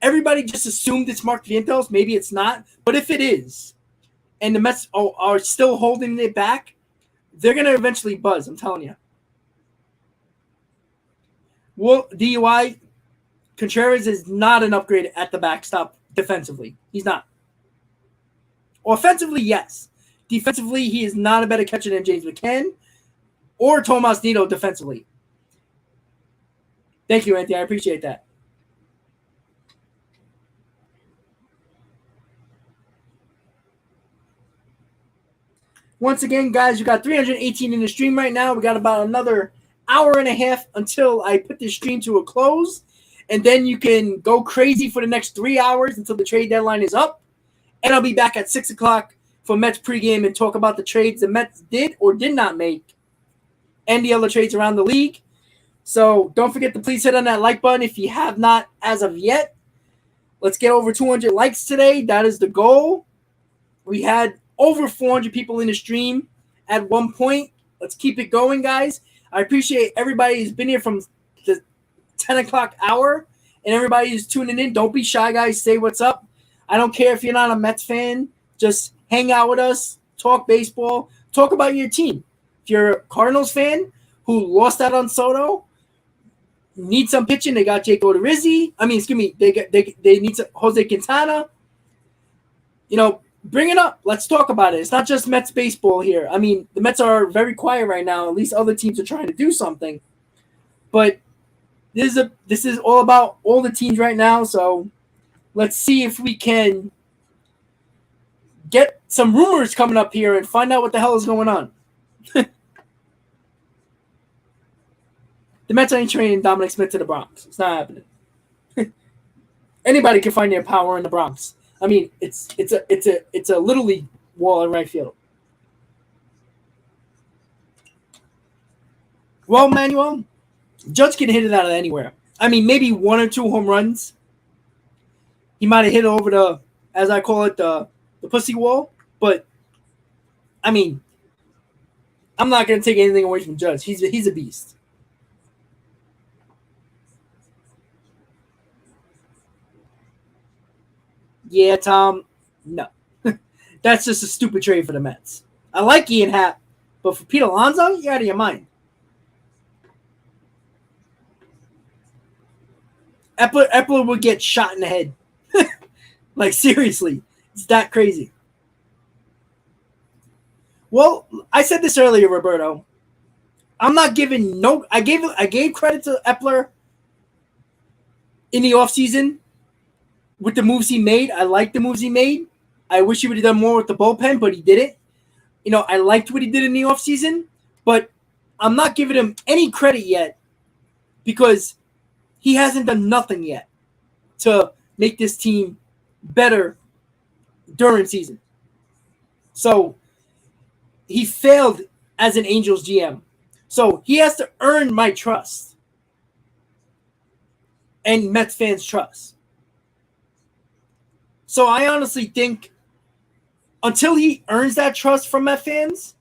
everybody just assumed it's Mark Vientos. Maybe it's not. But if it is, and the Mets are still holding it back, they're going to eventually buzz. I'm telling you. Well, DUI, Contreras is not an upgrade at the backstop defensively. He's not. Offensively, yes. Defensively, he is not a better catcher than James McCann or Tomas Nido defensively. Thank you, Anthony. I appreciate that. Once again, guys, we got 318 in the stream right now. We got about another hour and a half until I put this stream to a close. And then you can go crazy for the next 3 hours until the trade deadline is up. And I'll be back at 6 o'clock for Mets pregame and talk about the trades the Mets did or did not make and the other trades around the league. So don't forget to please hit on that like button if you have not as of yet. Let's get over 200 likes today. That is the goal. We had over 400 people in the stream at one point. Let's keep it going, guys. I appreciate everybody who's been here from the 10 o'clock hour and everybody who's tuning in. Don't be shy, guys. Say what's up. I don't care if you're not a Mets fan. Just hang out with us, talk baseball, talk about your team. If you're a Cardinals fan who lost out on Soto, need some pitching, they got Jake Odorizzi. They need some Jose Quintana. You know, bring it up. Let's talk about it. It's not just Mets baseball here. I mean, the Mets are very quiet right now. At least other teams are trying to do something. But this is all about all the teams right now. So let's see if we can get some rumors coming up here and find out what the hell is going on. The Mets ain't trading Dominic Smith to the Bronx. It's not happening. Anybody can find their power in the Bronx. I mean, it's a little league wall in right field. Well, Manuel, Judge can hit it out of anywhere. I mean, maybe 1 or 2 home runs. He might have hit it over the, as I call it, the pussy wall. But I mean, I'm not going to take anything away from Judge. He's a beast. Yeah, Tom, no. That's just a stupid trade for the Mets. I like Ian Happ, but for Pete Alonso, you're out of your mind. Epler would get shot in the head. Like, seriously. It's that crazy. Well, I said this earlier, Roberto. I'm not giving no – I gave credit to Epler in the offseason with the moves he made. I like the moves he made. I wish he would have done more with the bullpen, but he didn't. You know, I liked what he did in the offseason, but I'm not giving him any credit yet because he hasn't done nothing yet to make this team better during season. So he failed as an Angels GM. So he has to earn my trust and Mets fans' trust. So I honestly think until he earns that trust from Mets fans,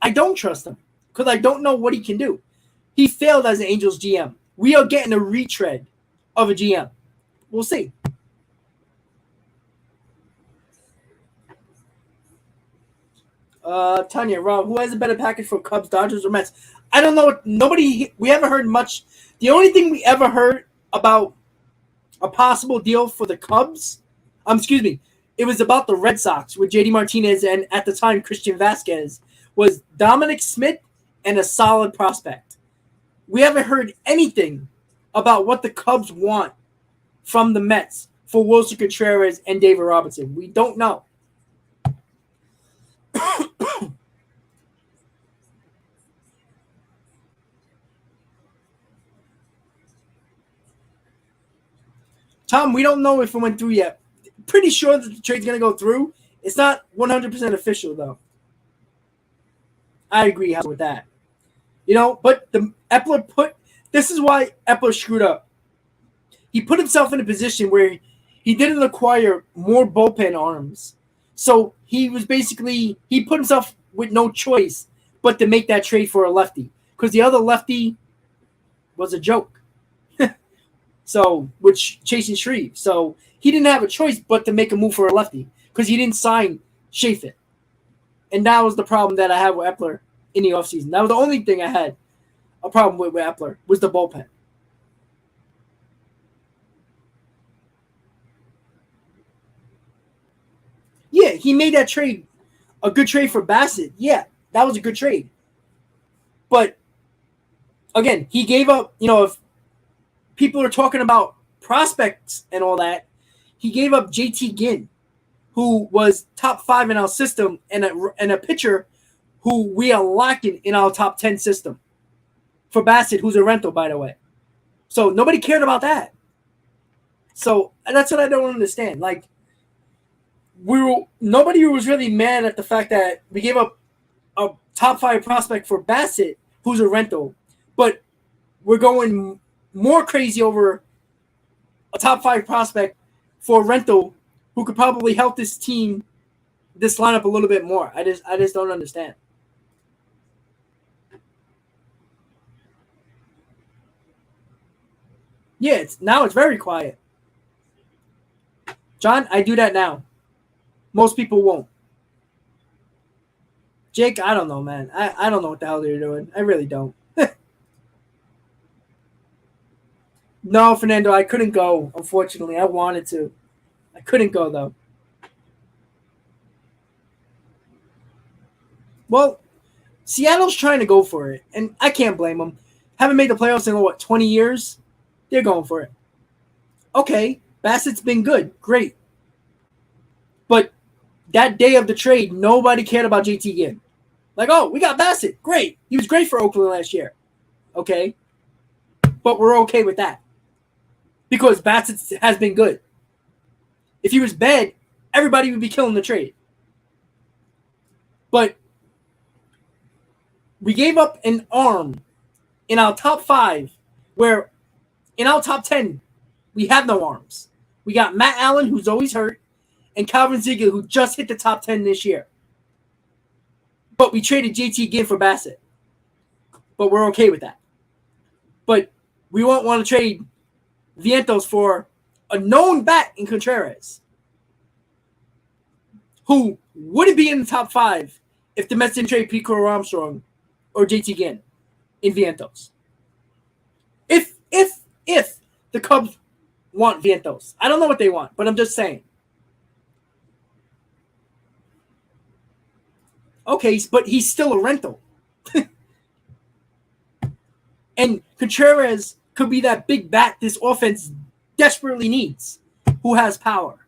I don't trust him because I don't know what he can do. He failed as an Angels GM. We are getting a retread of a GM. We'll see. Tanya, Rob, who has a better package for Cubs, Dodgers, or Mets? I don't know. Nobody. We haven't heard much. The only thing we ever heard about a possible deal for the Cubs, excuse me, it was about the Red Sox with JD Martinez and at the time Christian Vasquez was Dominic Smith and a solid prospect. We haven't heard anything about what the Cubs want from the Mets for Wilson Contreras and David Robertson. We don't know. Tom, we don't know if it went through yet. Pretty sure that the trade's going to go through. It's not 100% official, though. I agree with that. But the Epler this is why Epler screwed up. He put himself in a position where he didn't acquire more bullpen arms. So he put himself with no choice but to make that trade for a lefty. Because the other lefty was a joke. So, which chasing Shreve. So he didn't have a choice but to make a move for a lefty because he didn't sign Chafin. And that was the problem that I had with Epler in the offseason. That was the only thing I had a problem with Epler was the bullpen. Yeah, he made that trade a good trade for Bassett. Yeah, that was a good trade. But again, he gave up, if people are talking about prospects and all that, he gave up JT Ginn, who was top 5 in our system, and a pitcher who we are lacking in our top 10 system. For Bassett, who's a rental, by the way. So nobody cared about that. So that's what I don't understand. Like, nobody was really mad at the fact that we gave up a top 5 prospect for Bassett, who's a rental, but we're going more crazy over a top 5 prospect for a rental who could probably help this lineup a little bit more. I just don't understand. Yeah, it's very quiet. John, I do that now. Most people won't. Jake, I don't know, man. I don't know what the hell they're doing. I really don't. No, Fernando, I couldn't go, unfortunately. I wanted to. I couldn't go, though. Well, Seattle's trying to go for it, and I can't blame them. Haven't made the playoffs in, 20 years? They're going for it. Okay, Bassett's been good. Great. But that day of the trade, nobody cared about JT Ginn. Like, oh, we got Bassett. Great. He was great for Oakland last year. Okay. But we're okay with that. Because Bassett has been good. If he was bad, everybody would be killing the trade. But we gave up an arm in our top 5 where in our top 10, we have no arms. We got Matt Allen, who's always hurt, and Calvin Ziegler, who just hit the top 10 this year. But we traded JT Ginn for Bassett. But we're okay with that. But we won't want to trade Vientos for a known bat in Contreras, who wouldn't be in the top 5 if the Mets didn't trade Pete Crow Armstrong or JT Ginn in Vientos. If the Cubs want Vientos. I don't know what they want, but I'm just saying. Okay, but he's still a rental. And Contreras could be that big bat this offense desperately needs, who has power.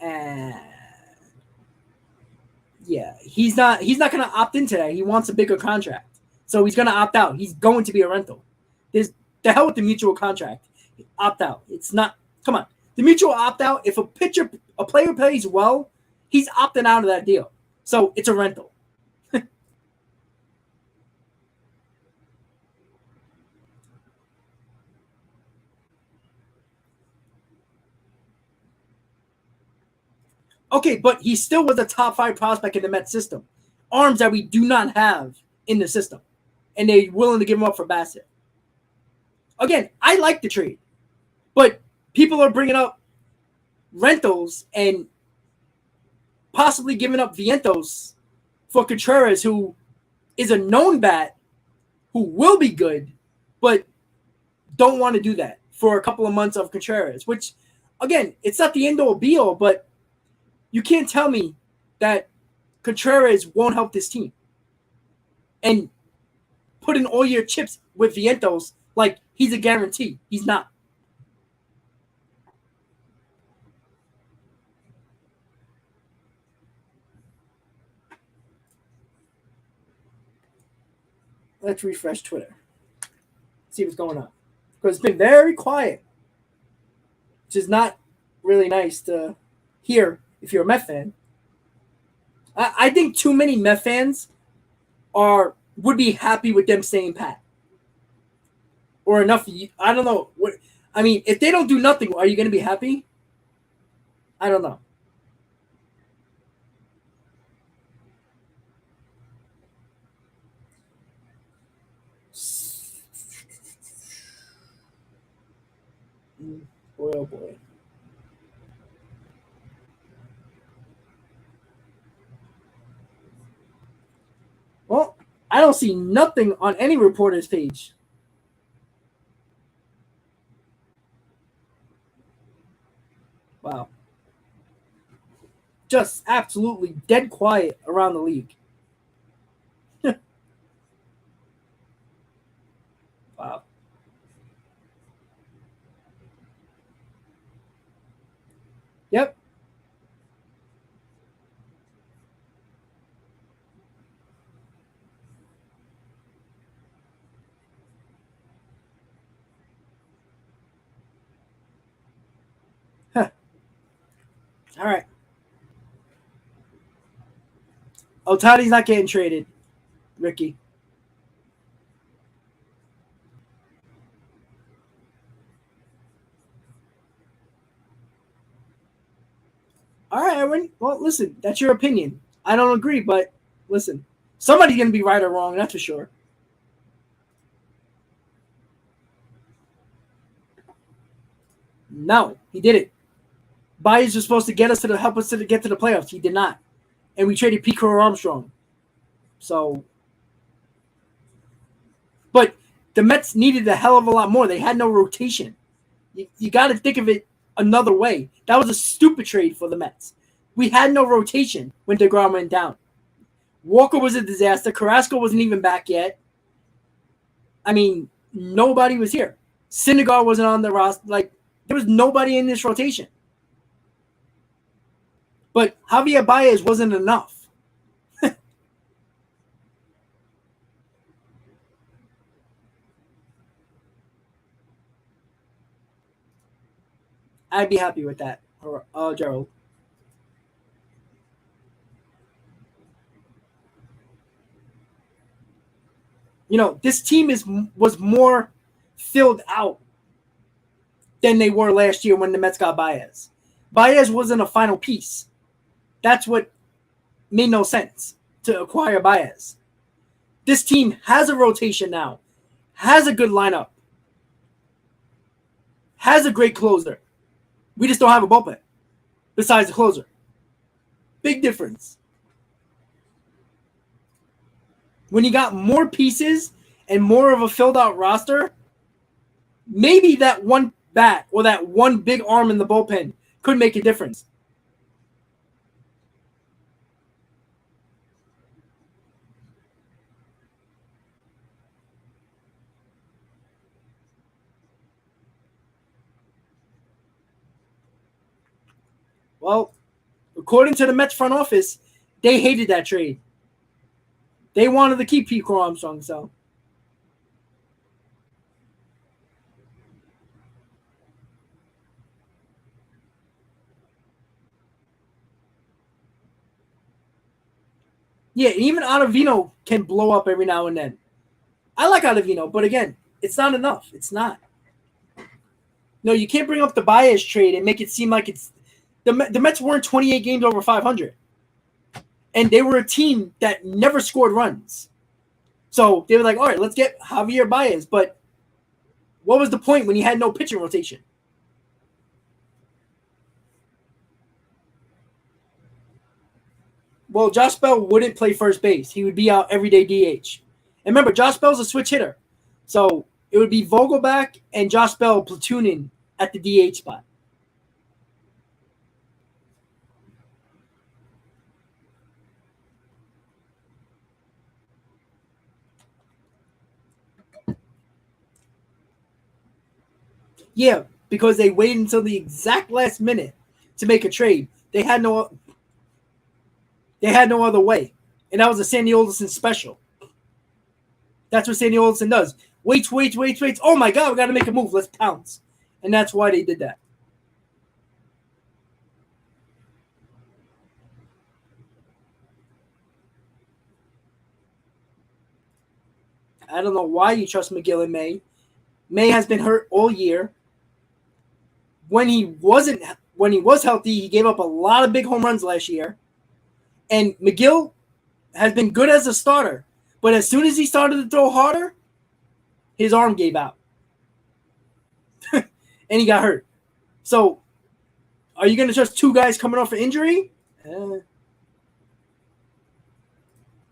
And yeah, he's not going to opt into that. He wants a bigger contract. So he's going to opt out. He's going to be a rental. There's the hell with the mutual contract. Opt out. It's not, come on. The mutual opt out, if a player plays well, he's opting out of that deal. So it's a rental. Okay, but he still was a top 5 prospect in the Mets system. Arms that we do not have in the system. And they're willing to give him up for Bassett. Again, I like the trade. But people are bringing up rentals and possibly giving up Vientos for Contreras, who is a known bat, who will be good, but don't want to do that for a couple of months of Contreras, which, again, it's not the end-all be-all, but you can't tell me that Contreras won't help this team. And put in all your chips with Vientos like he's a guarantee. He's not. Let's refresh Twitter. See what's going on. Because it's been very quiet, which is not really nice to hear if you're a Met fan. I think too many Met fans would be happy with them staying pat. Or enough. I don't know. I mean, if they don't do nothing, are you going to be happy? I don't know. Boy, oh boy. Well, I don't see nothing on any reporter's page. Wow. Just absolutely dead quiet around the league. Wow. Yep. Huh. All right. Otani's not getting traded, Ricky. All right, Edwin. Well, listen, that's your opinion. I don't agree, but listen, somebody's going to be right or wrong, that's for sure. No, he didn't. Baez was supposed to help us to get to the playoffs. He did not. And we traded Pete Crow Armstrong. So, but the Mets needed a hell of a lot more. They had no rotation. You got to think of it another way. That was a stupid trade for the Mets. We had no rotation when DeGrom went down. Walker was a disaster. Carrasco wasn't even back yet. I mean, nobody was here. Syndergaard wasn't on the roster. Like, there was nobody in this rotation. But Javier Baez wasn't enough. I'd be happy with that, Gerald. You know, this team was more filled out than they were last year when the Mets got Baez. Baez wasn't a final piece. That's what made no sense to acquire Baez. This team has a rotation now, has a good lineup, has a great closer. We just don't have a bullpen besides the closer. Big difference. When you got more pieces and more of a filled out roster, maybe that one bat or that one big arm in the bullpen could make a difference. Well, according to the Mets front office, they hated that trade. They wanted to keep Pete Crow Armstrong, so. Yeah, even Ottavino can blow up every now and then. I like Ottavino, but again, it's not enough. It's not. No, you can't bring up the Baez trade and make it seem like it's The Mets weren't 28 games over 500. And they were a team that never scored runs. So they were like, all right, let's get Javier Baez. But what was the point when you had no pitching rotation? Well, Josh Bell wouldn't play first base. He would be out everyday DH. And remember, Josh Bell's a switch hitter. So it would be Vogelback and Josh Bell platooning at the DH spot. Yeah, because they waited until the exact last minute to make a trade. They had no other way. And that was a Sandy Alderson special. That's what Sandy Alderson does. Waits. Oh my God, we got to make a move. Let's pounce. And that's why they did that. I don't know why you trust McGill and May. May has been hurt all year. When he was healthy, he gave up a lot of big home runs last year. And McGill has been good as a starter. But as soon as he started to throw harder, his arm gave out. And he got hurt. So, are you going to trust two guys coming off an injury?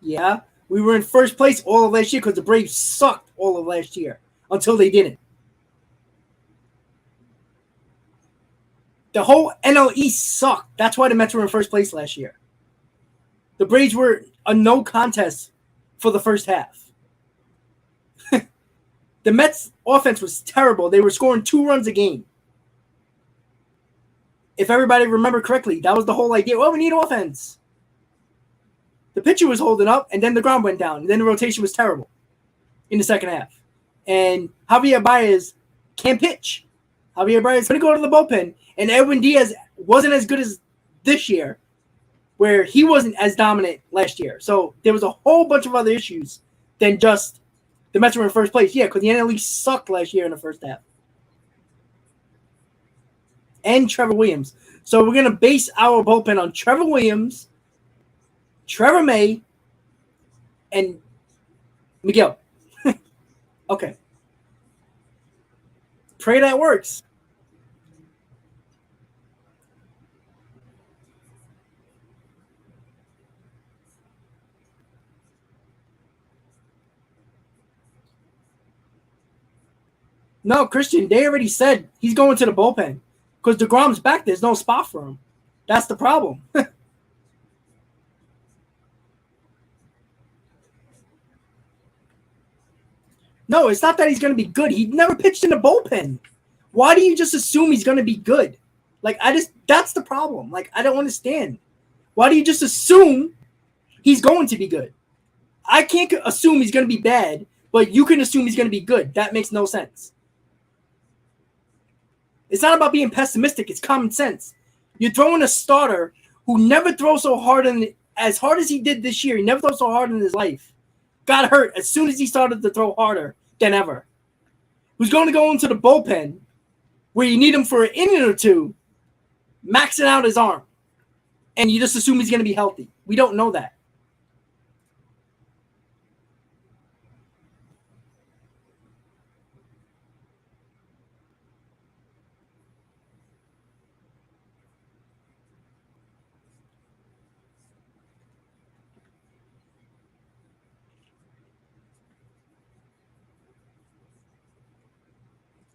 Yeah. We were in first place all of last year because the Braves sucked all of last year until they didn't. The whole NL East sucked. That's why the Mets were in first place last year. The Braves were a no contest for the first half. The Mets' offense was terrible. They were scoring 2 runs a game. If everybody remember correctly, that was the whole idea. Well, we need offense. The pitcher was holding up, and then the ground went down. And then the rotation was terrible in the second half. And Javier Baez can't pitch. Javier Baez is going to go to the bullpen. And Edwin Diaz wasn't as good as this year, where he wasn't as dominant last year. So there was a whole bunch of other issues than just the Mets were in first place. Yeah, because the NL East sucked last year in the first half. And Trevor Williams. So we're going to base our bullpen on Trevor Williams, Trevor May, and Miguel. Okay. Pray that works. No, Christian, they already said he's going to the bullpen because DeGrom's back. There's no spot for him. That's the problem. No, it's not that he's going to be good. He never pitched in the bullpen. Why do you just assume he's going to be good? That's the problem. I don't understand. Why do you just assume he's going to be good? I can't assume he's going to be bad, but you can assume he's going to be good. That makes no sense. It's not about being pessimistic. It's common sense. You're throwing a starter who never throws so hard as hard as he did this year. He never throws so hard in his life. Got hurt as soon as he started to throw harder than ever. Who's going to go into the bullpen where you need him for an inning or two, maxing out his arm. And you just assume he's going to be healthy. We don't know that.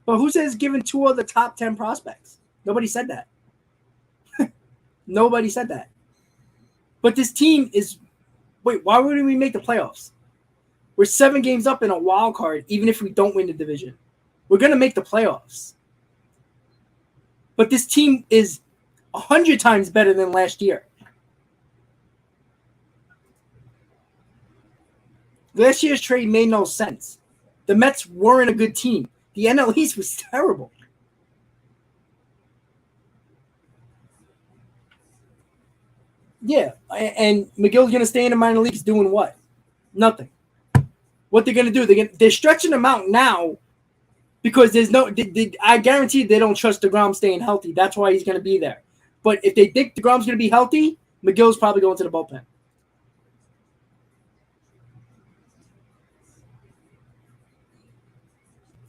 But who says giving 2 of the top 10 prospects? Nobody said that. Nobody said that. But this team is – wait, why wouldn't we make the playoffs? We're 7 games up in a wild card, even if we don't win the division. We're going to make the playoffs. But this team is 100 times better than last year. Last year's trade made no sense. The Mets weren't a good team. The NL East was terrible. Yeah, and McGill's going to stay in the minor leagues doing what? Nothing. What they're going to do, they're stretching him out now because there's no – I guarantee they don't trust DeGrom staying healthy. That's why he's going to be there. But if they think DeGrom's going to be healthy, McGill's probably going to the bullpen.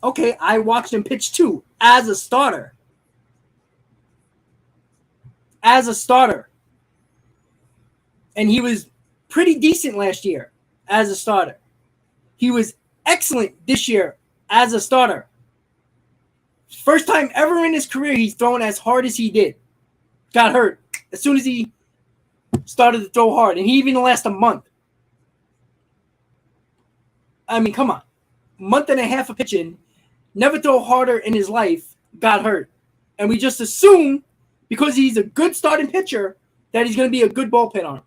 Okay, I watched him pitch too as a starter. As a starter. And he was pretty decent last year as a starter. He was excellent this year as a starter. First time ever in his career he's thrown as hard as he did. Got hurt as soon as he started to throw hard. And he even lasted a month. I mean, come on. Month and a half of pitching. Never throw harder in his life. Got hurt. And we just assume because he's a good starting pitcher that he's going to be a good bullpen arm.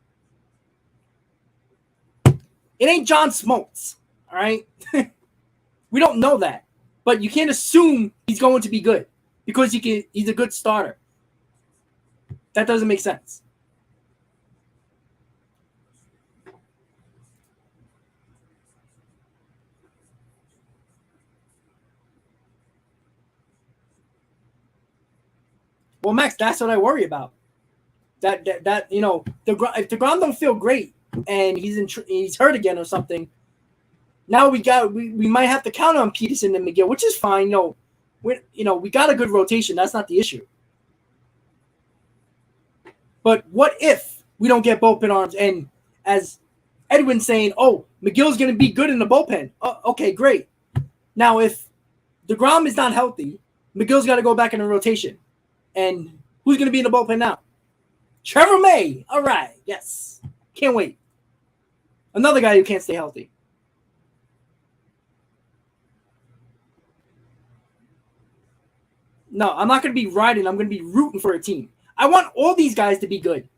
It ain't John Smoltz, all right? We don't know that. But you can't assume he's going to be good because he's a good starter. That doesn't make sense. Well, Max, that's what I worry about. That if DeGrom don't feel great and he's hurt again or something, now we might have to count on Peterson and McGill, which is fine. We got a good rotation. That's not the issue. But what if we don't get bullpen arms? And as Edwin's saying, oh, McGill's going to be good in the bullpen. Okay, great. Now, if DeGrom is not healthy, McGill's got to go back in the rotation. And who's going to be in the bullpen now? Trevor May. All right. Yes. Can't wait. Another guy who can't stay healthy. No, I'm not going to be riding. I'm going to be rooting for a team. I want all these guys to be good.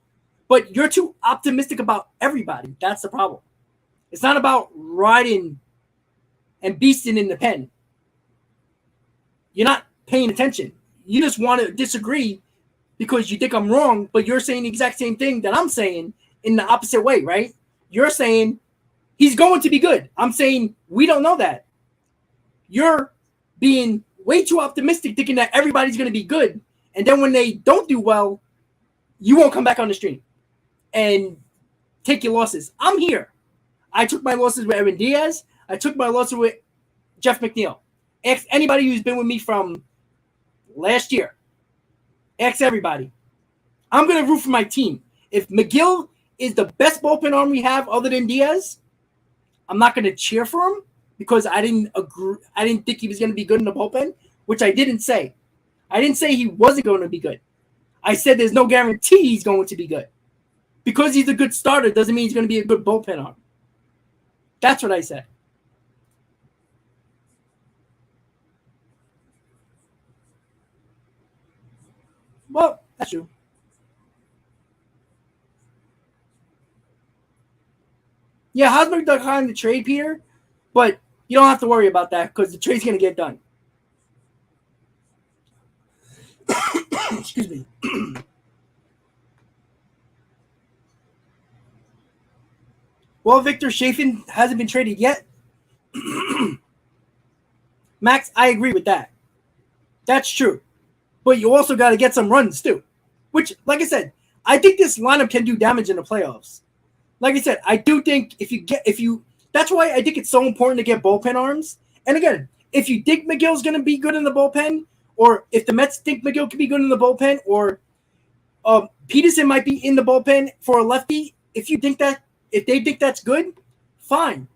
But you're too optimistic about everybody. That's the problem. It's not about riding and beasting in the pen. You're not paying attention. You just want to disagree because you think I'm wrong, but you're saying the exact same thing that I'm saying in the opposite way, right? You're saying he's going to be good. I'm saying we don't know that. You're being way too optimistic thinking that everybody's going to be good. And then when they don't do well, you won't come back on the stream and take your losses. I'm here. I took my losses with Aaron Diaz. I took my losses with Jeff McNeil. Ask anybody who's been with me from last year. Ask everybody. I'm going to root for my team. If McGill is the best bullpen arm we have other than Diaz, I'm not going to cheer for him because I didn't agree. I didn't think he was going to be good in the bullpen, which I didn't say. I didn't say he wasn't going to be good. I said there's no guarantee he's going to be good. Because he's a good starter doesn't mean he's going to be a good bullpen arm. That's what I said. Well, that's true. Yeah, Hosmer declined the trade, Peter, but you don't have to worry about that because the trade's going to get done. Excuse me. Well, Victor Chafin hasn't been traded yet. Max, I agree with that. That's true. But you also got to get some runs too. Which, like I said, I think this lineup can do damage in the playoffs. Like I said, I do think that's why I think it's so important to get bullpen arms. And again, if you think McGill's going to be good in the bullpen, or if the Mets think McGill can be good in the bullpen, or Peterson might be in the bullpen for a lefty, if they think that's good, fine.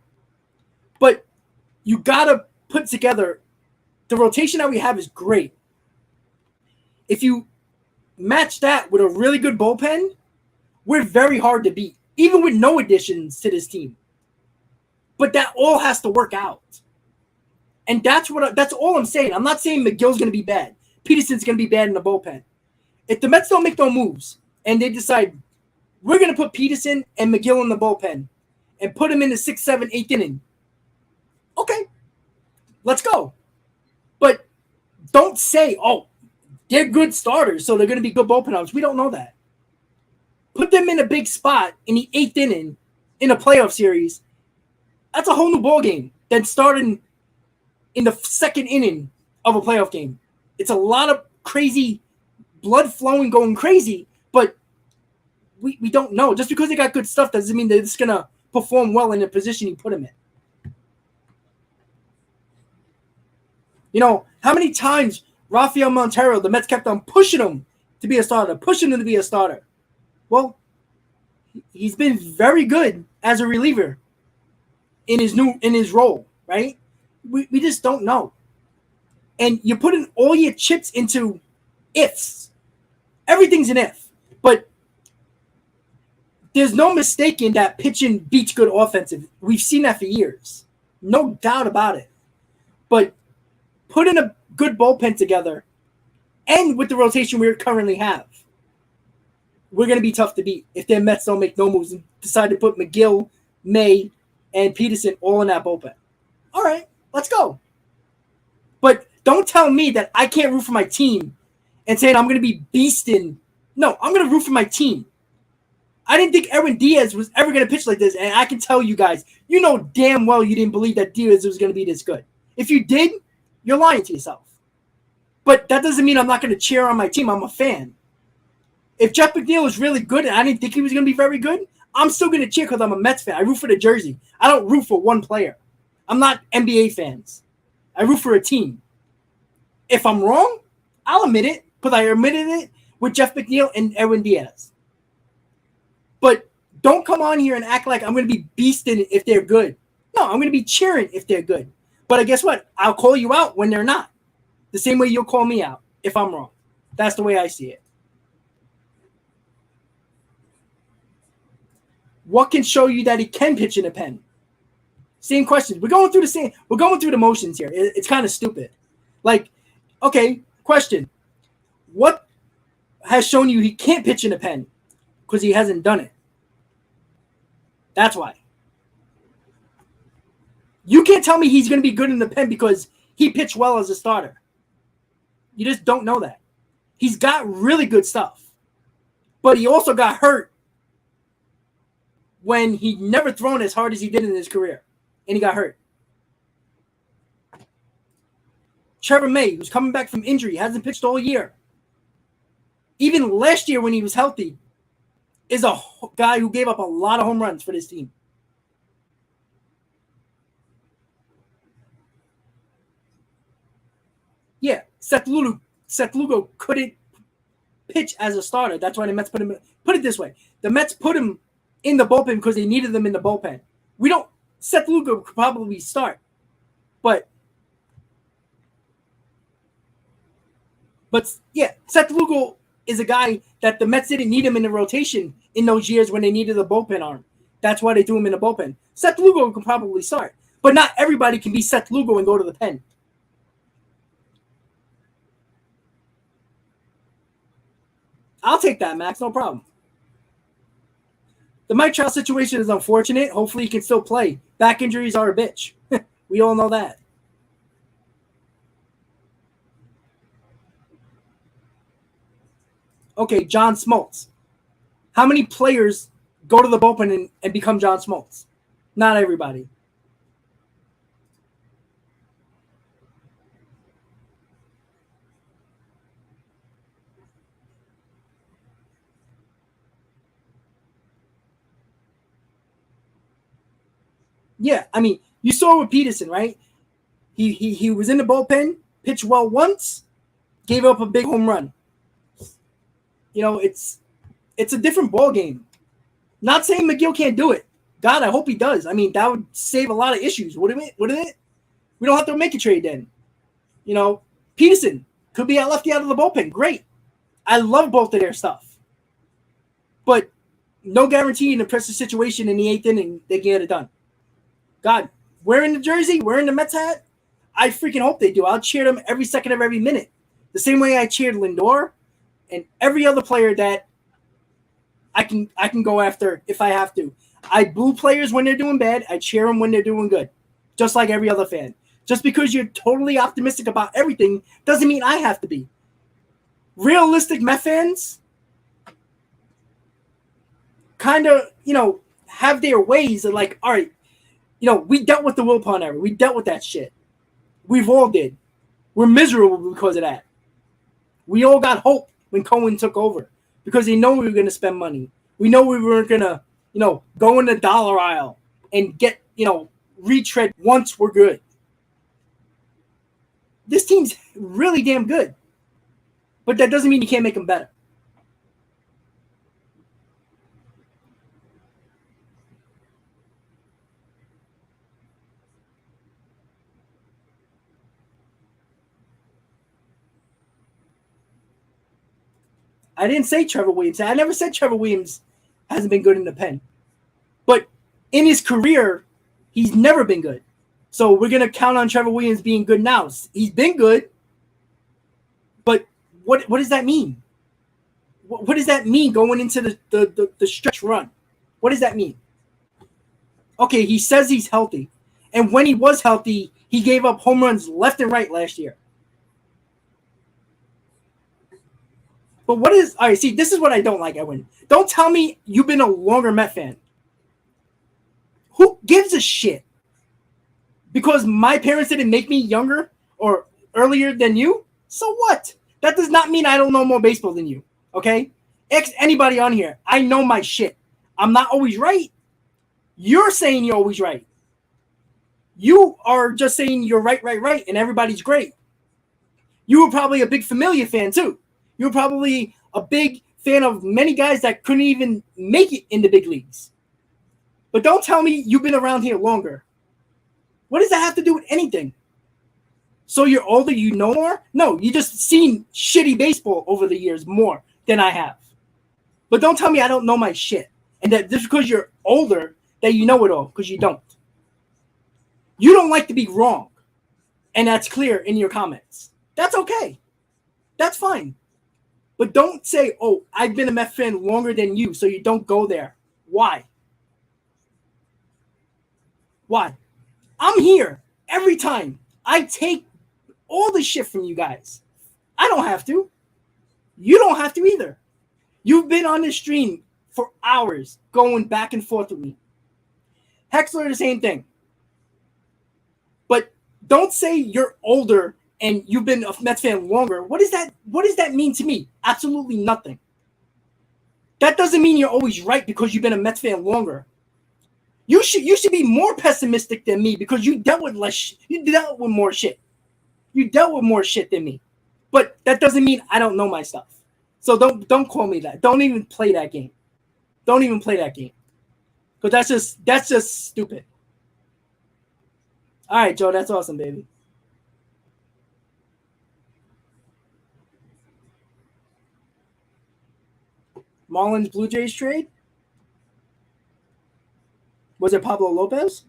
But you got to put together the rotation that we have is great. If you match that with a really good bullpen, we're very hard to beat, even with no additions to this team. But that all has to work out. And that's all I'm saying. I'm not saying McGill's going to be bad. Peterson's going to be bad in the bullpen. If the Mets don't make no moves and they decide we're going to put Peterson and McGill in the bullpen and put him in the 6th, 7th, 8th inning, okay, let's go. But don't say, oh, they're good starters, so they're going to be good bullpen arms. We don't know that. Put them in a big spot in the 8th inning in a playoff series. That's a whole new ballgame than starting in the 2nd inning of a playoff game. It's a lot of crazy blood flowing, going crazy, but we don't know. Just because they got good stuff doesn't mean they're just going to perform well in the position you put them in. You know, how many times Rafael Montero, the Mets kept on pushing him to be a starter, pushing him to be a starter. Well, he's been very good as a reliever in his role, right? We just don't know. And you're putting all your chips into ifs. Everything's an if. But there's no mistaking that pitching beats good offensive. We've seen that for years. No doubt about it. But putting a good bullpen together and with the rotation we currently have, we're going to be tough to beat if their Mets don't make no moves and decide to put McGill, May, and Peterson all in that bullpen. All right, let's go. But don't tell me that I can't root for my team and saying I'm going to be beasting. No, I'm going to root for my team. I didn't think Edwin Diaz was ever going to pitch like this, and I can tell you guys, you know damn well you didn't believe that Diaz was going to be this good. If you did, you're lying to yourself. But that doesn't mean I'm not going to cheer on my team. I'm a fan. If Jeff McNeil was really good and I didn't think he was going to be very good, I'm still going to cheer because I'm a Mets fan. I root for the jersey. I don't root for one player. I'm not NBA fans. I root for a team. If I'm wrong, I'll admit it because I admitted it with Jeff McNeil and Edwin Diaz. But don't come on here and act like I'm going to be beasting if they're good. No, I'm going to be cheering if they're good. But guess what? I'll call you out when they're not. The same way you'll call me out if I'm wrong. That's the way I see it. What can show you that he can pitch in a pen? Same questions. We're going through the motions here. It's kind of stupid. Like, okay, question. What has shown you he can't pitch in a pen? Because he hasn't done it. That's why. You can't tell me he's going to be good in the pen because he pitched well as a starter. You just don't know that. He's got really good stuff. But he also got hurt when he never thrown as hard as he did in his career. And he got hurt. Trevor May, who's coming back from injury, hasn't pitched all year. Even last year when he was healthy, is a guy who gave up a lot of home runs for this team. Yeah, Seth Lugo couldn't pitch as a starter. That's why the Mets put him in. Put it this way. The Mets put him in the bullpen because they needed them in the bullpen. Seth Lugo could probably start. But yeah, Seth Lugo is a guy that the Mets didn't need him in the rotation in those years when they needed a bullpen arm. That's why they threw him in the bullpen. Seth Lugo can probably start. But not everybody can be Seth Lugo and go to the pen. I'll take that, Max. No problem. The Mike Trout situation is unfortunate. Hopefully he can still play. Back injuries are a bitch. We all know that. Okay, John Smoltz. How many players go to the bullpen and become John Smoltz? Not everybody. Yeah, I mean, you saw with Peterson, right? He was in the bullpen, pitched well once, gave up a big home run. You know, it's a different ball game. Not saying McGill can't do it. God, I hope he does. I mean, that would save a lot of issues, wouldn't it? We don't have to make a trade then. You know, Peterson could be a lefty out of the bullpen. Great. I love both of their stuff. But no guarantee in a pressure situation in the 8th inning they get it done. God, wearing the jersey, wearing the Mets hat, I freaking hope they do. I'll cheer them every second of every minute. The same way I cheered Lindor and every other player that I can go after if I have to. I boo players when they're doing bad. I cheer them when they're doing good, just like every other fan. Just because you're totally optimistic about everything doesn't mean I have to be. Realistic Met fans kind of, have their ways of like, all right, we dealt with the Wilpon era. We dealt with that shit. We've all did. We're miserable because of that. We all got hope when Cohen took over because they know we were going to spend money. We know we weren't going to, go in the dollar aisle and get, retread once we're good. This team's really damn good, but that doesn't mean you can't make them better. I didn't say Trevor Williams. I never said Trevor Williams hasn't been good in the pen. But in his career, he's never been good. So we're going to count on Trevor Williams being good now. He's been good. But what does that mean? What does that mean going into the stretch run? What does that mean? Okay, he says he's healthy. And when he was healthy, he gave up home runs left and right last year. But all right, see, this is what I don't like, Edwin. Don't tell me you've been a longer Met fan. Who gives a shit? Because my parents didn't make me younger or earlier than you? So what? That does not mean I don't know more baseball than you, okay? Ask anybody on here. I know my shit. I'm not always right. You're saying you're always right. You are just saying you're right, and everybody's great. You were probably a big Familia fan, too. You were probably a big fan of many guys that couldn't even make it in the big leagues. But don't tell me you've been around here longer. What does that have to do with anything? So you're older, you know more? No, you just seen shitty baseball over the years more than I have. But don't tell me I don't know my shit. And that just because you're older, that you know it all, because you don't. You don't like to be wrong. And that's clear in your comments. That's okay. That's fine. But don't say, oh, I've been a Met fan longer than you, so you don't go there. Why? Why? I'm here every time. I take all the shit from you guys. I don't have to. You don't have to either. You've been on this stream for hours going back and forth with me. Hexler, the same thing. But don't say you're older and you've been a Mets fan longer. What does that mean to me? Absolutely nothing. That doesn't mean you're always right because you've been a Mets fan longer. You should be more pessimistic than me because you dealt with less. You dealt with more shit. You dealt with more shit than me. But that doesn't mean I don't know my stuff. So don't call me that. Don't even play that game. Don't even play that game. Because that's just stupid. All right, Joe, that's awesome, baby. Marlins Blue Jays trade? Was it Pablo Lopez?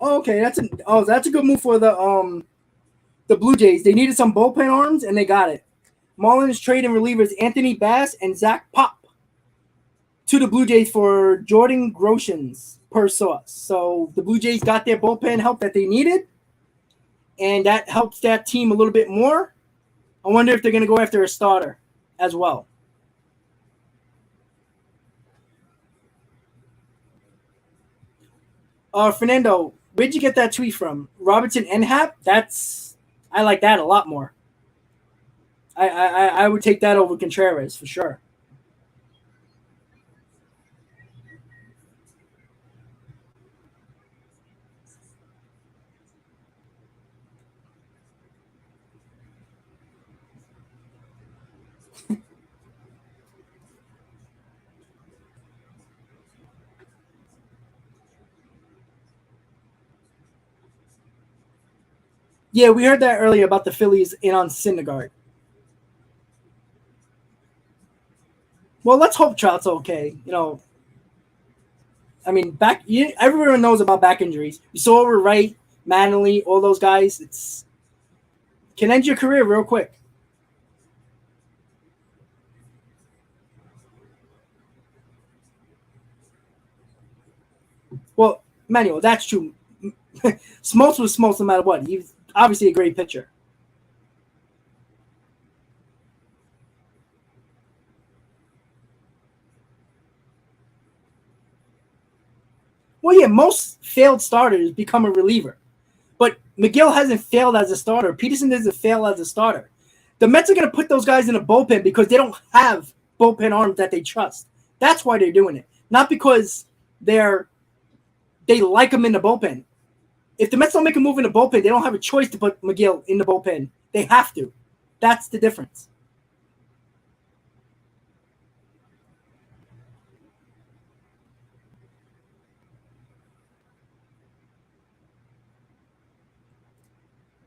Oh, okay, that's a good move for the Blue Jays. They needed some bullpen arms and they got it. Marlins trading relievers Anthony Bass and Zach Pop to the Blue Jays for Jordan Groshans per source. So the Blue Jays got their bullpen help that they needed, and that helps that team a little bit more. I wonder if they're going to go after a starter as well. Fernando, where'd you get that tweet from? Robertson NHAP? I like that a lot more. I would take that over Contreras for sure. Yeah, we heard that earlier about the Phillies in on Syndergaard. Well, let's hope Trout's okay. I mean, everyone knows about back injuries. You saw over Wright, Manley, all those guys. It's can end your career real quick. Well, Manuel, that's true. Smoltz was Smoltz no matter what. He's obviously a great pitcher. Well, yeah, most failed starters become a reliever. But McGill hasn't failed as a starter. Peterson doesn't fail as a starter. The Mets are going to put those guys in a bullpen because they don't have bullpen arms that they trust. That's why they're doing it. Not because they like them in the bullpen. If the Mets don't make a move in the bullpen, they don't have a choice to put McGill in the bullpen. They have to. That's the difference.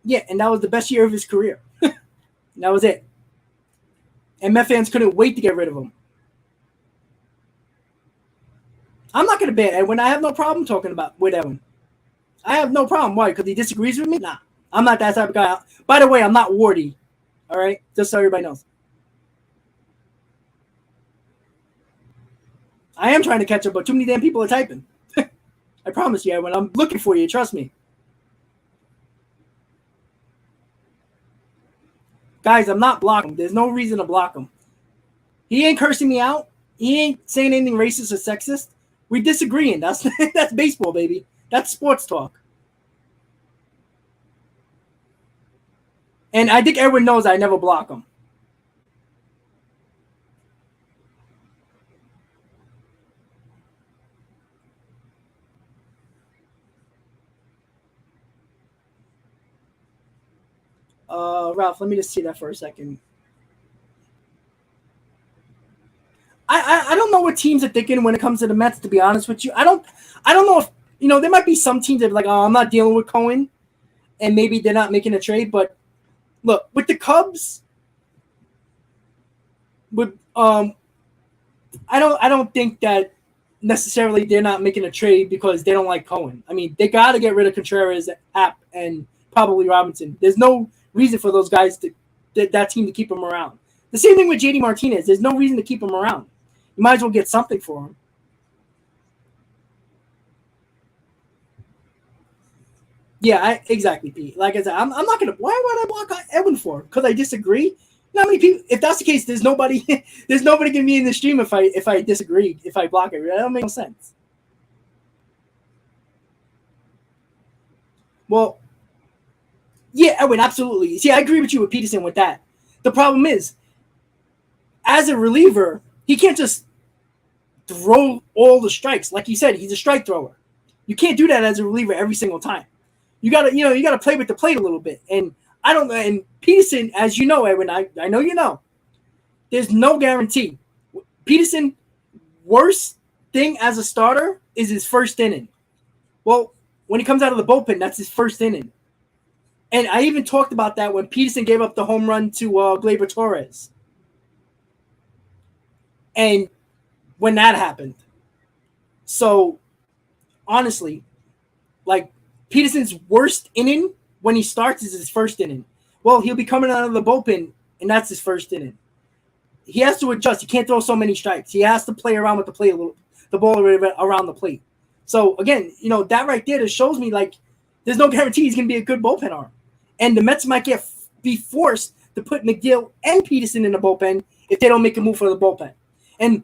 Yeah, and that was the best year of his career. That was it. And Met fans couldn't wait to get rid of him. I'm not going to ban Edwin. I have no problem talking with Edwin. I have no problem. Why? Because he disagrees with me? Nah. I'm not that type of guy. By the way, I'm not Wardy. All right? Just so everybody knows. I am trying to catch up, but too many damn people are typing. I promise you, Edwin. I'm looking for you. Trust me. Guys, I'm not blocking him. There's no reason to block him. He ain't cursing me out. He ain't saying anything racist or sexist. We're disagreeing. That's baseball, baby. That's sports talk. And I think everyone knows I never block him. Ralph, let me just see that for a second. I don't know what teams are thinking when it comes to the Mets, to be honest with you. I don't know if, there might be some teams that are like, oh, I'm not dealing with Cohen, and maybe they're not making a trade. But look, with the Cubs, I don't think that necessarily they're not making a trade because they don't like Cohen. I mean, they got to get rid of Contreras, Happ, and probably Robinson. There's no reason for those guys that team to keep him around. The same thing with JD Martinez. There's no reason to keep him around. You might as well get something for him. Yeah, exactly, Pete. Like I said, I'm not gonna. Why would I block Edwin for? Because I disagree. You know how many people? If that's the case, there's nobody. There's nobody gonna be in the stream if I disagree. If I block it, that don't make no sense. Well, yeah, Edwin, absolutely. See, I agree with you with Peterson with that. The problem is, as a reliever, he can't just throw all the strikes. Like you said, he's a strike thrower. You can't do that as a reliever every single time. You gotta play with the plate a little bit. And I don't know. And Peterson, as you know, Edwin, I know you know, there's no guarantee. Peterson, worst thing as a starter is his first inning. Well, when he comes out of the bullpen, that's his first inning. And I even talked about that when Peterson gave up the home run to Gleyber Torres. And when that happened. So, honestly, like, Peterson's worst inning when he starts is his first inning. Well, he'll be coming out of the bullpen, and that's his first inning. He has to adjust. He can't throw so many strikes. He has to play around with the ball around the plate. So, again, that right there just shows me, like, there's no guarantee he's going to be a good bullpen arm. And the Mets might be forced to put McGill and Peterson in the bullpen if they don't make a move for the bullpen. And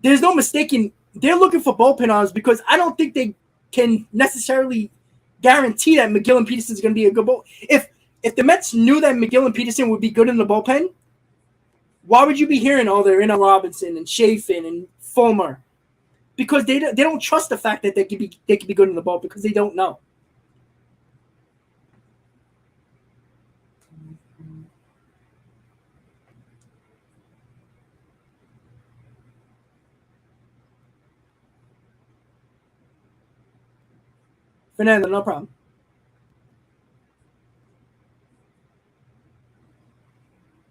there's no mistaking, they're looking for bullpen arms because I don't think they can necessarily guarantee that McGill and Peterson is going to be a good bullpen. If the Mets knew that McGill and Peterson would be good in the bullpen, why would you be hearing they're in Robinson and Chafin and Fulmer? Because they don't trust the fact that they could be good in the bullpen because they don't know. Fernando, no problem.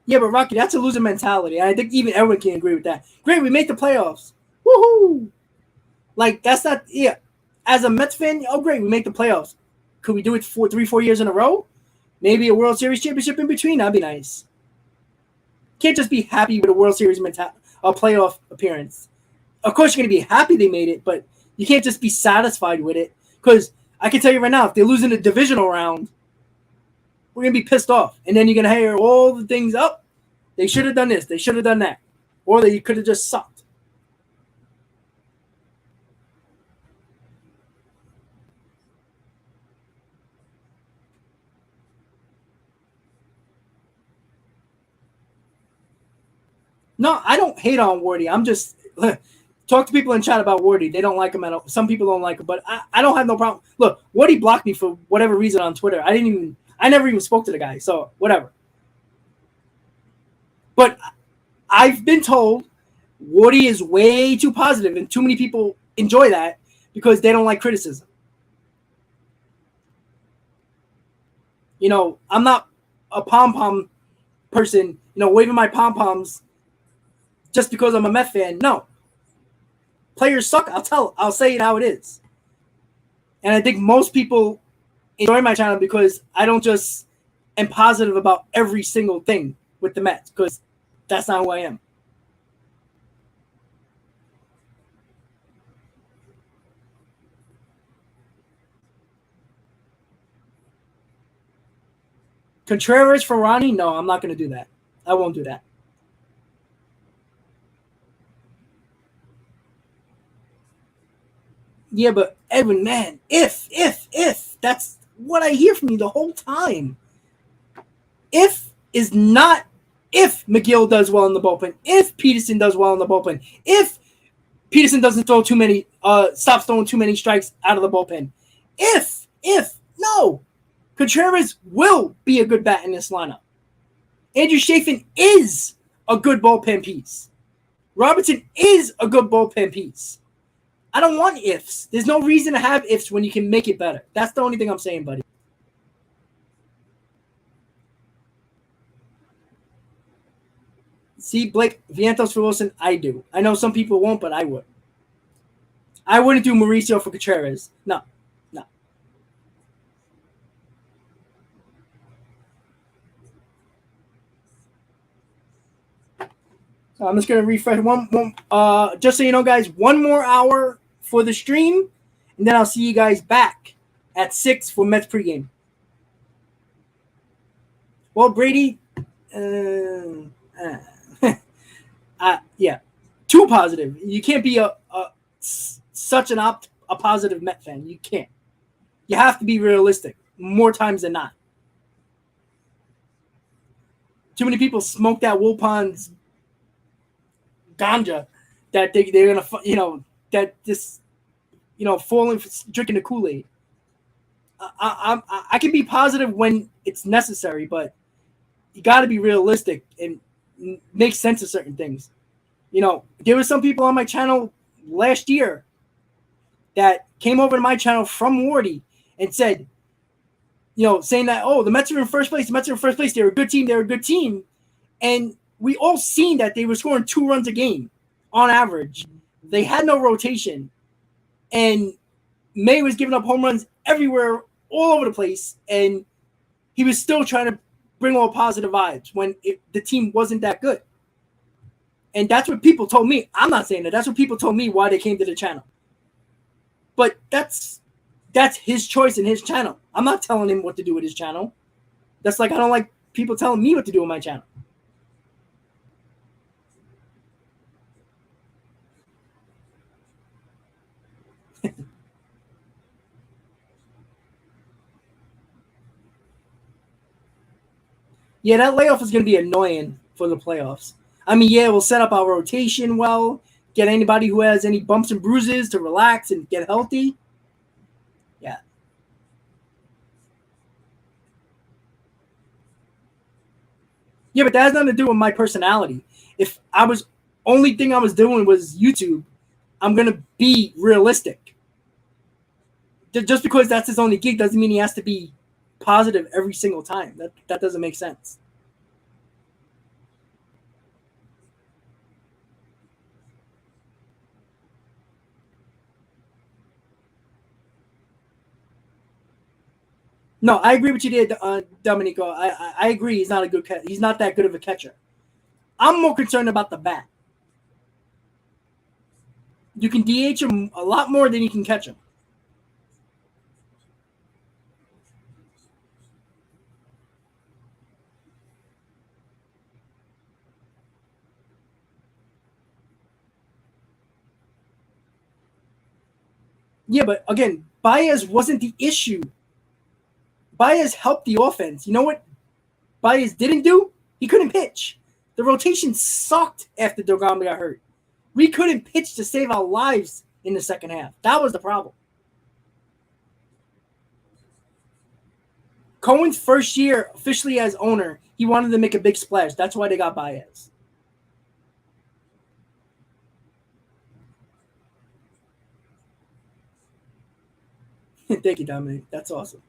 Yeah, but Rocky, that's a loser mentality. I think even everyone can agree with that. Great, we made the playoffs. Woohoo! Like, that's not, yeah. As a Mets fan, oh, great, we make the playoffs. Could we do it for 3-4 years in a row? Maybe a World Series championship in between? That'd be nice. Can't just be happy with a World Series playoff appearance. Of course, you're going to be happy they made it, but you can't just be satisfied with it. Because I can tell you right now, if they're losing the divisional round, we're going to be pissed off. And then you're going to hear all the things up. They should have done this. They should have done that. Or they could have just sucked. No, I don't hate on Wardy. I'm just talk to people in chat about Wardy. They don't like him at all. Some people don't like him, but I don't have no problem. Look, Wardy blocked me for whatever reason on Twitter. I never even spoke to the guy, so whatever. But I've been told Wardy is way too positive, and too many people enjoy that because they don't like criticism. You know, I'm not a pom-pom person, you know, waving my pom-poms just because I'm a Met fan. No. Players suck. I'll say it how it is. And I think most people enjoy my channel because I don't just am positive about every single thing with the Mets, because that's not who I am. Contreras for Ronnie? No, I'm not going to do that. I won't do that. Yeah, but Edwin, man, if, that's what I hear from you the whole time. If is not if McGill does well in the bullpen, if Peterson does well in the bullpen, if Peterson doesn't throw too many, stops throwing too many strikes out of the bullpen. If, no. Contreras will be a good bat in this lineup. Andrew Chafin is a good bullpen piece. Robertson is a good bullpen piece. I don't want ifs. There's no reason to have ifs when you can make it better. That's the only thing I'm saying, buddy. See, Blake, Vientos for Wilson, I do. I know some people won't, but I would. I wouldn't do Mauricio for Contreras. No. So I'm just going to refresh one, just so you know, guys, one more hour for the stream, and then I'll see you guys back at 6 for Mets pregame. Well, Brady, yeah, too positive. You can't be such a positive Met fan. You can't. You have to be realistic more times than not. Too many people smoke that Wilpons ganja that they're gonna, you know, that this, you know, falling drinking the Kool-Aid. I can be positive when it's necessary, but you got to be realistic and make sense of certain things. You know, there were some people on my channel last year that came over to my channel from Wardy and said, you know, saying that, oh, the Mets are in first place. The Mets are in first place. They're a good team. They're a good team. And we all seen that they were scoring 2 runs a game on average. They had no rotation. And May was giving up home runs everywhere, all over the place. And he was still trying to bring all positive vibes when the team wasn't that good. And that's what people told me. I'm not saying that. That's what people told me why they came to the channel. But that's his choice and his channel. I'm not telling him what to do with his channel. That's like I don't like people telling me what to do with my channel. Yeah, that layoff is going to be annoying for the playoffs. I mean, yeah, we'll set up our rotation well, get anybody who has any bumps and bruises to relax and get healthy. Yeah. Yeah, but that has nothing to do with my personality. If only thing I was doing was YouTube, I'm going to be realistic. Just because that's his only gig doesn't mean he has to be positive every single time. That doesn't make sense. No, I agree with you there, Domenico. I agree. He's not a good. He's not that good of a catcher. I'm more concerned about the bat. You can DH him a lot more than you can catch him. Yeah, but again, Baez wasn't the issue. Baez helped the offense. You know what Baez didn't do? He couldn't pitch. The rotation sucked after Dogami got hurt. We couldn't pitch to save our lives in the second half. That was the problem. Cohen's first year officially as owner, he wanted to make a big splash. That's why they got Baez. Thank you, Dominic. That's awesome.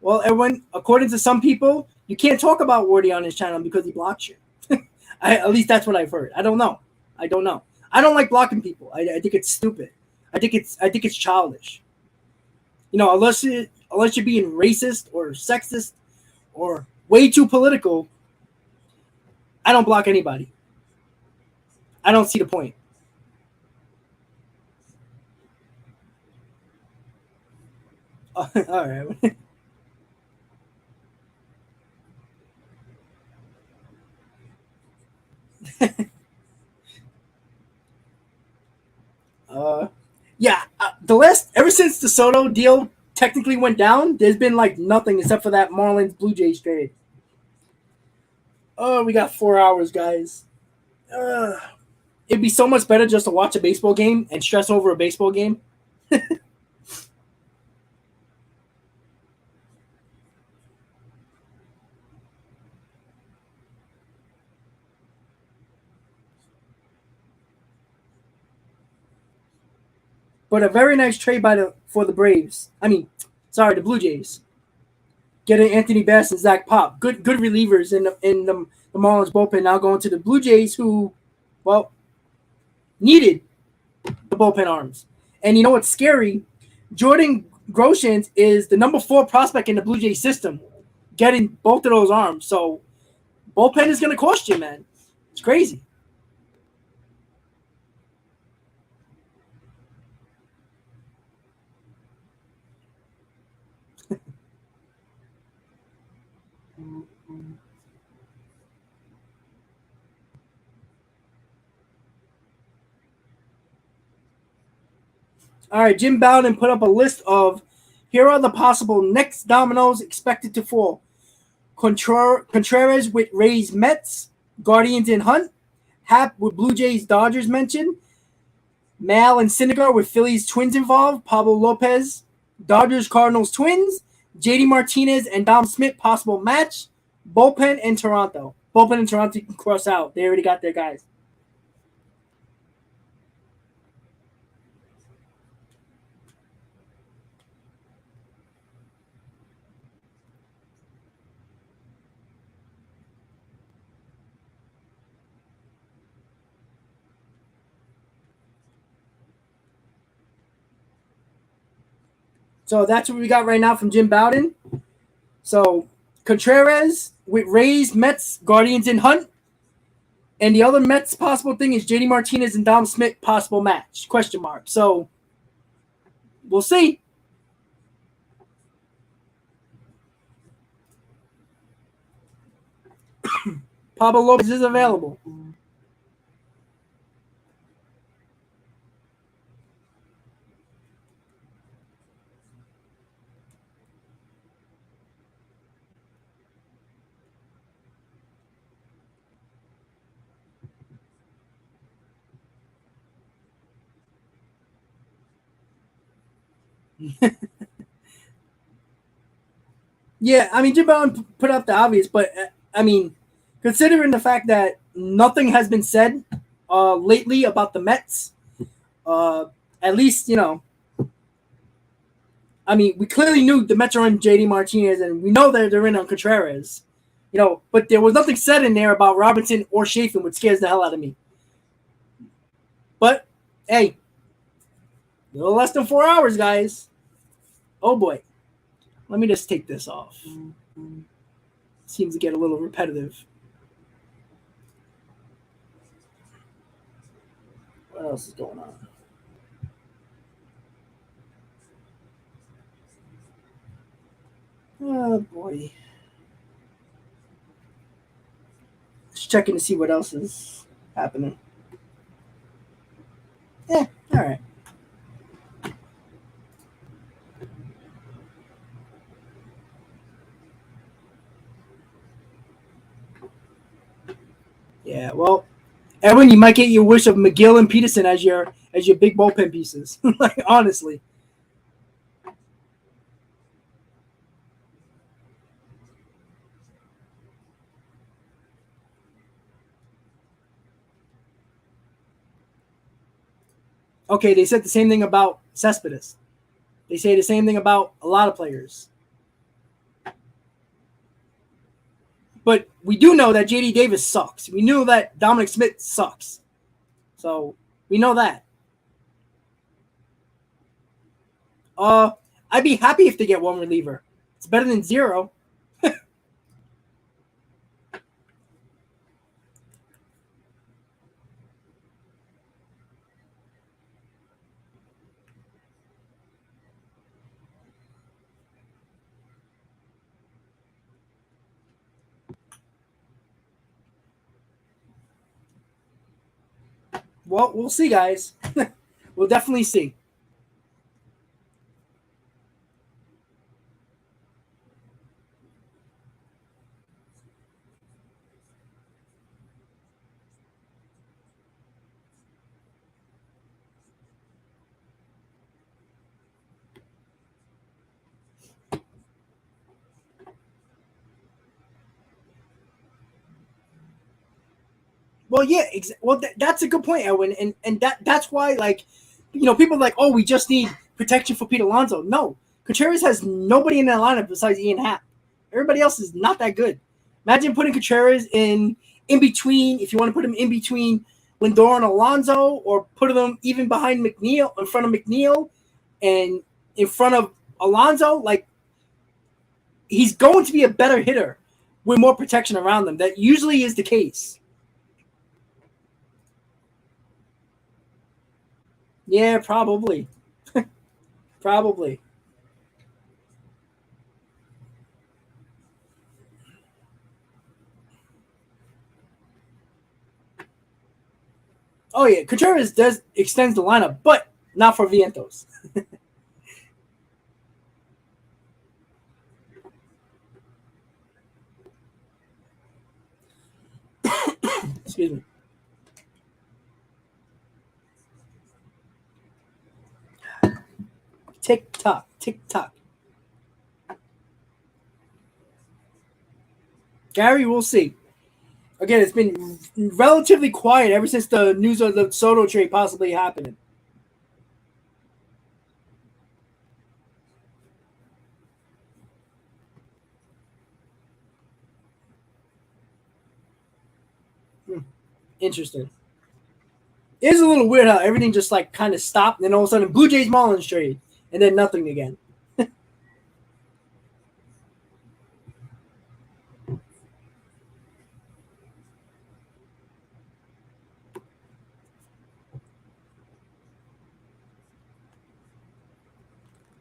Well, everyone, according to some people, you can't talk about Wardy on his channel because he blocks you. At least that's what I've heard. I don't know. I don't like blocking people. I think it's stupid. I think it's childish. Unless you're being racist or sexist or way too political, I don't block anybody. I don't see the point. All right. Yeah, ever since the Soto deal technically went down, there's been like nothing except for that Marlins Blue Jays trade. Oh, we got 4 hours, guys. It'd be so much better just to watch a baseball game and stress over a baseball game. But a very nice trade for the Braves. The Blue Jays. Getting Anthony Bass and Zach Pop. Good relievers in the Marlins bullpen. Now going to the Blue Jays who, well, needed the bullpen arms. And you know what's scary? Jordan Groshans is the number 4 prospect in the Blue Jays system, getting both of those arms. So bullpen is going to cost you, man. It's crazy. All right, Jim Bowden put up a list of here are the possible next dominoes expected to fall. Contreras with Rays Mets, Guardians and Hunt, Hap with Blue Jays Dodgers mentioned, Mal and Syndergaard with Phillies Twins involved, Pablo Lopez, Dodgers Cardinals Twins, JD Martinez and Dom Smith possible match, bullpen and Toronto. Bullpen and Toronto you can cross out. They already got their guys. So that's what we got right now from Jim Bowden. So Contreras with Rays, Mets, Guardians, and Hunt. And the other Mets possible thing is JD Martinez and Dom Smith possible match? Question mark. So we'll see. Pablo Lopez is available. Yeah, Jim Bowden put up the obvious, but considering the fact that nothing has been said lately about the Mets, at least we clearly knew the Mets are in JD Martinez, and we know that they're in on Contreras, but there was nothing said in there about Robinson or Chafin, which scares the hell out of me. But hey, a little less than 4 hours, guys. Oh boy. Let me just take this off. Seems to get a little repetitive. What else is going on? Oh boy. Just checking to see what else is happening. Yeah, all right. Yeah, well, Edwin, you might get your wish of McGill and Peterson as your big bullpen pieces. Like honestly. Okay, they said the same thing about Cespedes. They say the same thing about a lot of players. But we do know that JD Davis sucks. We knew that Dominic Smith sucks. So we know that. Uh, I'd be happy if they get one reliever. It's better than zero. Well, we'll see, guys. We'll definitely see. Well, yeah, that's a good point, Edwin, and that's why, like, people are like, oh, we just need protection for Pete Alonso. No, Contreras has nobody in that lineup besides Ian Happ. Everybody else is not that good. Imagine putting Contreras in between, if you want to put him in between Lindor and Alonso, or put them even behind McNeil, in front of McNeil, and in front of Alonso. Like, he's going to be a better hitter with more protection around them. That usually is the case. Yeah, probably. Probably. Oh yeah, Contreras does extends the lineup, but not for Vientos. Excuse me. Tick tock, tick tock. Gary, we'll see. Again, it's been relatively quiet ever since the news of the Soto trade possibly happening. Hmm, interesting. It is a little weird how everything just like kind of stopped, and then all of a sudden Blue Jays Marlins trade, and then nothing again.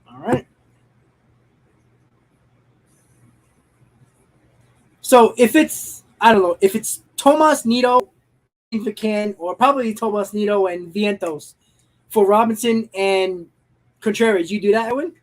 All right. So if it's I don't know if it's Tomas Nito, McCann, or probably Tomas Nito and Vientos for Robinson and Contreras, you do that, Edwin?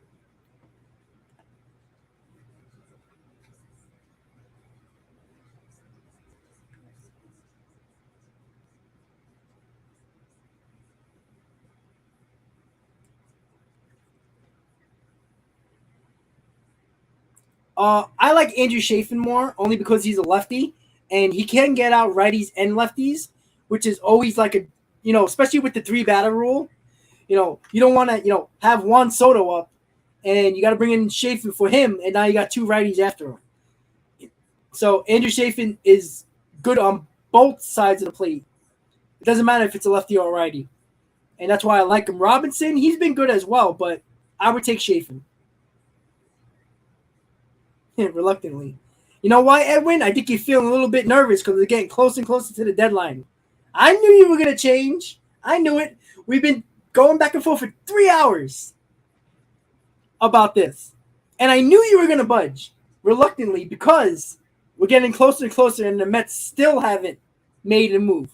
I like Andrew Chafin more, only because he's a lefty and he can get out righties and lefties, which is always like especially with the three batter rule. You don't want to have Juan Soto up, and you got to bring in Chafin for him, and now you got two righties after him. So Andrew Chafin is good on both sides of the plate. It doesn't matter if it's a lefty or a righty, and that's why I like him. Robinson, he's been good as well, but I would take Chafin. Reluctantly. You know why, Edwin? I think you're feeling a little bit nervous because we're getting closer and closer to the deadline. I knew you were going to change. I knew it. We've been going back and forth for 3 hours about this. And I knew you were going to budge reluctantly because we're getting closer and closer and the Mets still haven't made a move.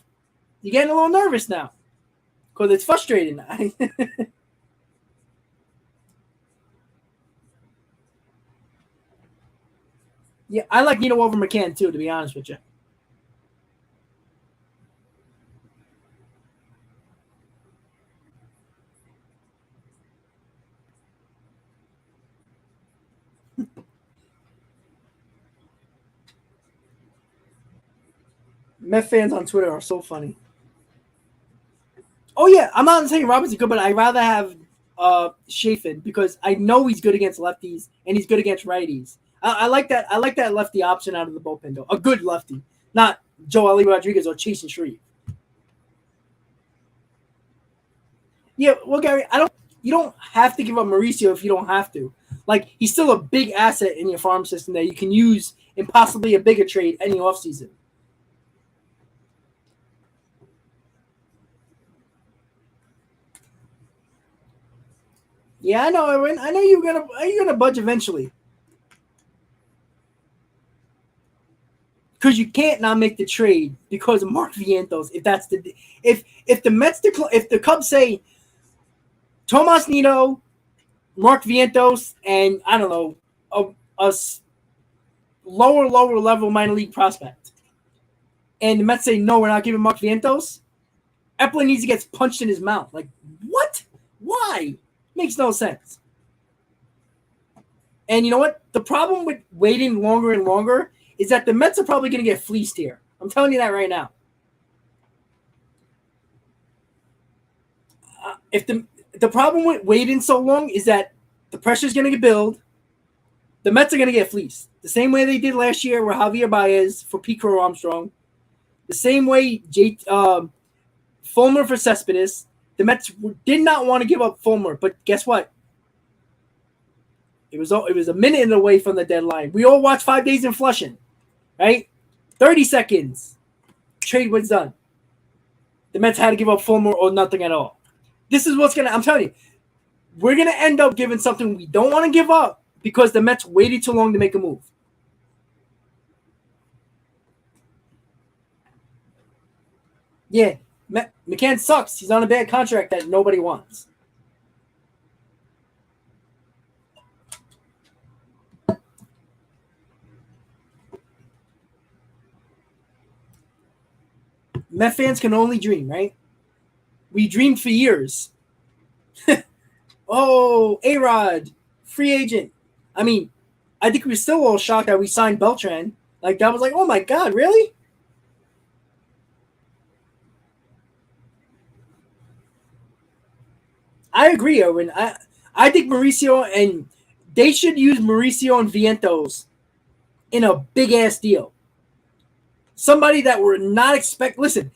You're getting a little nervous now because it's frustrating. Yeah, I like Nito over McCann too, to be honest with you. Met fans on Twitter are so funny. Oh yeah, I'm not saying Robinson's good, but I'd rather have Chafin because I know he's good against lefties and he's good against righties. I like that. I like that lefty option out of the bullpen though. A good lefty, not Joely Rodriguez or Chase Shreve. Yeah, well, Gary, you don't have to give up Mauricio if you don't have to. Like, he's still a big asset in your farm system that you can use in possibly a bigger trade any offseason. Yeah, I know, Erwin. I know you're gonna budge eventually. Because you can't not make the trade because of Mark Vientos. If the Cubs say Tomas Nido, Mark Vientos, and I don't know a lower level minor league prospect, and the Mets say no, we're not giving Mark Vientos, Epler needs to get punched in his mouth. Like, what? Why? Makes no sense. And you know what? The problem with waiting longer and longer is that the Mets are probably going to get fleeced here. I'm telling you that right now. If the problem with waiting so long is that the pressure is going to get built, the Mets are going to get fleeced. The same way they did last year with Javier Baez for Pete Crow Armstrong. The same way Fulmer for Cespedes. The Mets did not want to give up Fulmer, but guess what? It was a minute away from the deadline. We all watched 5 days in Flushing, right? 30 seconds. Trade was done. The Mets had to give up Fulmer or nothing at all. This is what's I'm telling you, we're going to end up giving something we don't want to give up because the Mets waited too long to make a move. Yeah, McCann sucks. He's on a bad contract that nobody wants. Met fans can only dream, right? We dreamed for years. Oh, A-Rod, free agent. I mean, I think we were still all shocked that we signed Beltran. Like, that was like, oh my God, really? I agree, Owen. I think Mauricio and they should use Mauricio and Vientos in a big ass deal. Somebody that we're not expect. Listen,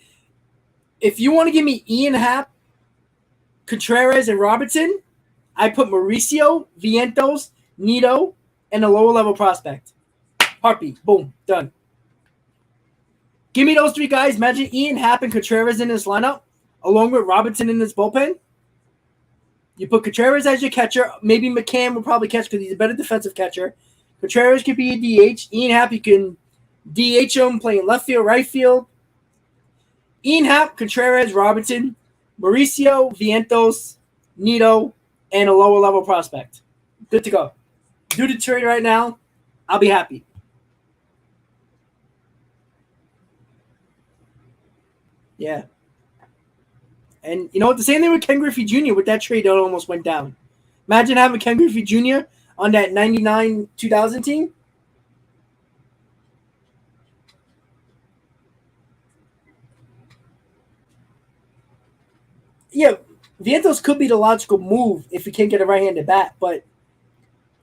if you want to give me Ian Happ, Contreras, and Robertson, I put Mauricio, Vientos, Nido, and a lower level prospect. Heartbeat, boom, done. Give me those three guys. Imagine Ian Happ and Contreras in this lineup, along with Robertson in this bullpen. You put Contreras as your catcher. Maybe McCann will probably catch because he's a better defensive catcher. Contreras could be a DH. Ian Happ, you can DH him, playing left field, right field. Ian Happ, Contreras, Robertson, Mauricio, Vientos, Nido, and a lower level prospect. Good to go. Do the trade right now. I'll be happy. Yeah. And you know what? The same thing with Ken Griffey Jr. with that trade that almost went down. Imagine having Ken Griffey Jr. on that 99-2000 team. Yeah, Vientos could be the logical move if you can't get a right-handed bat, but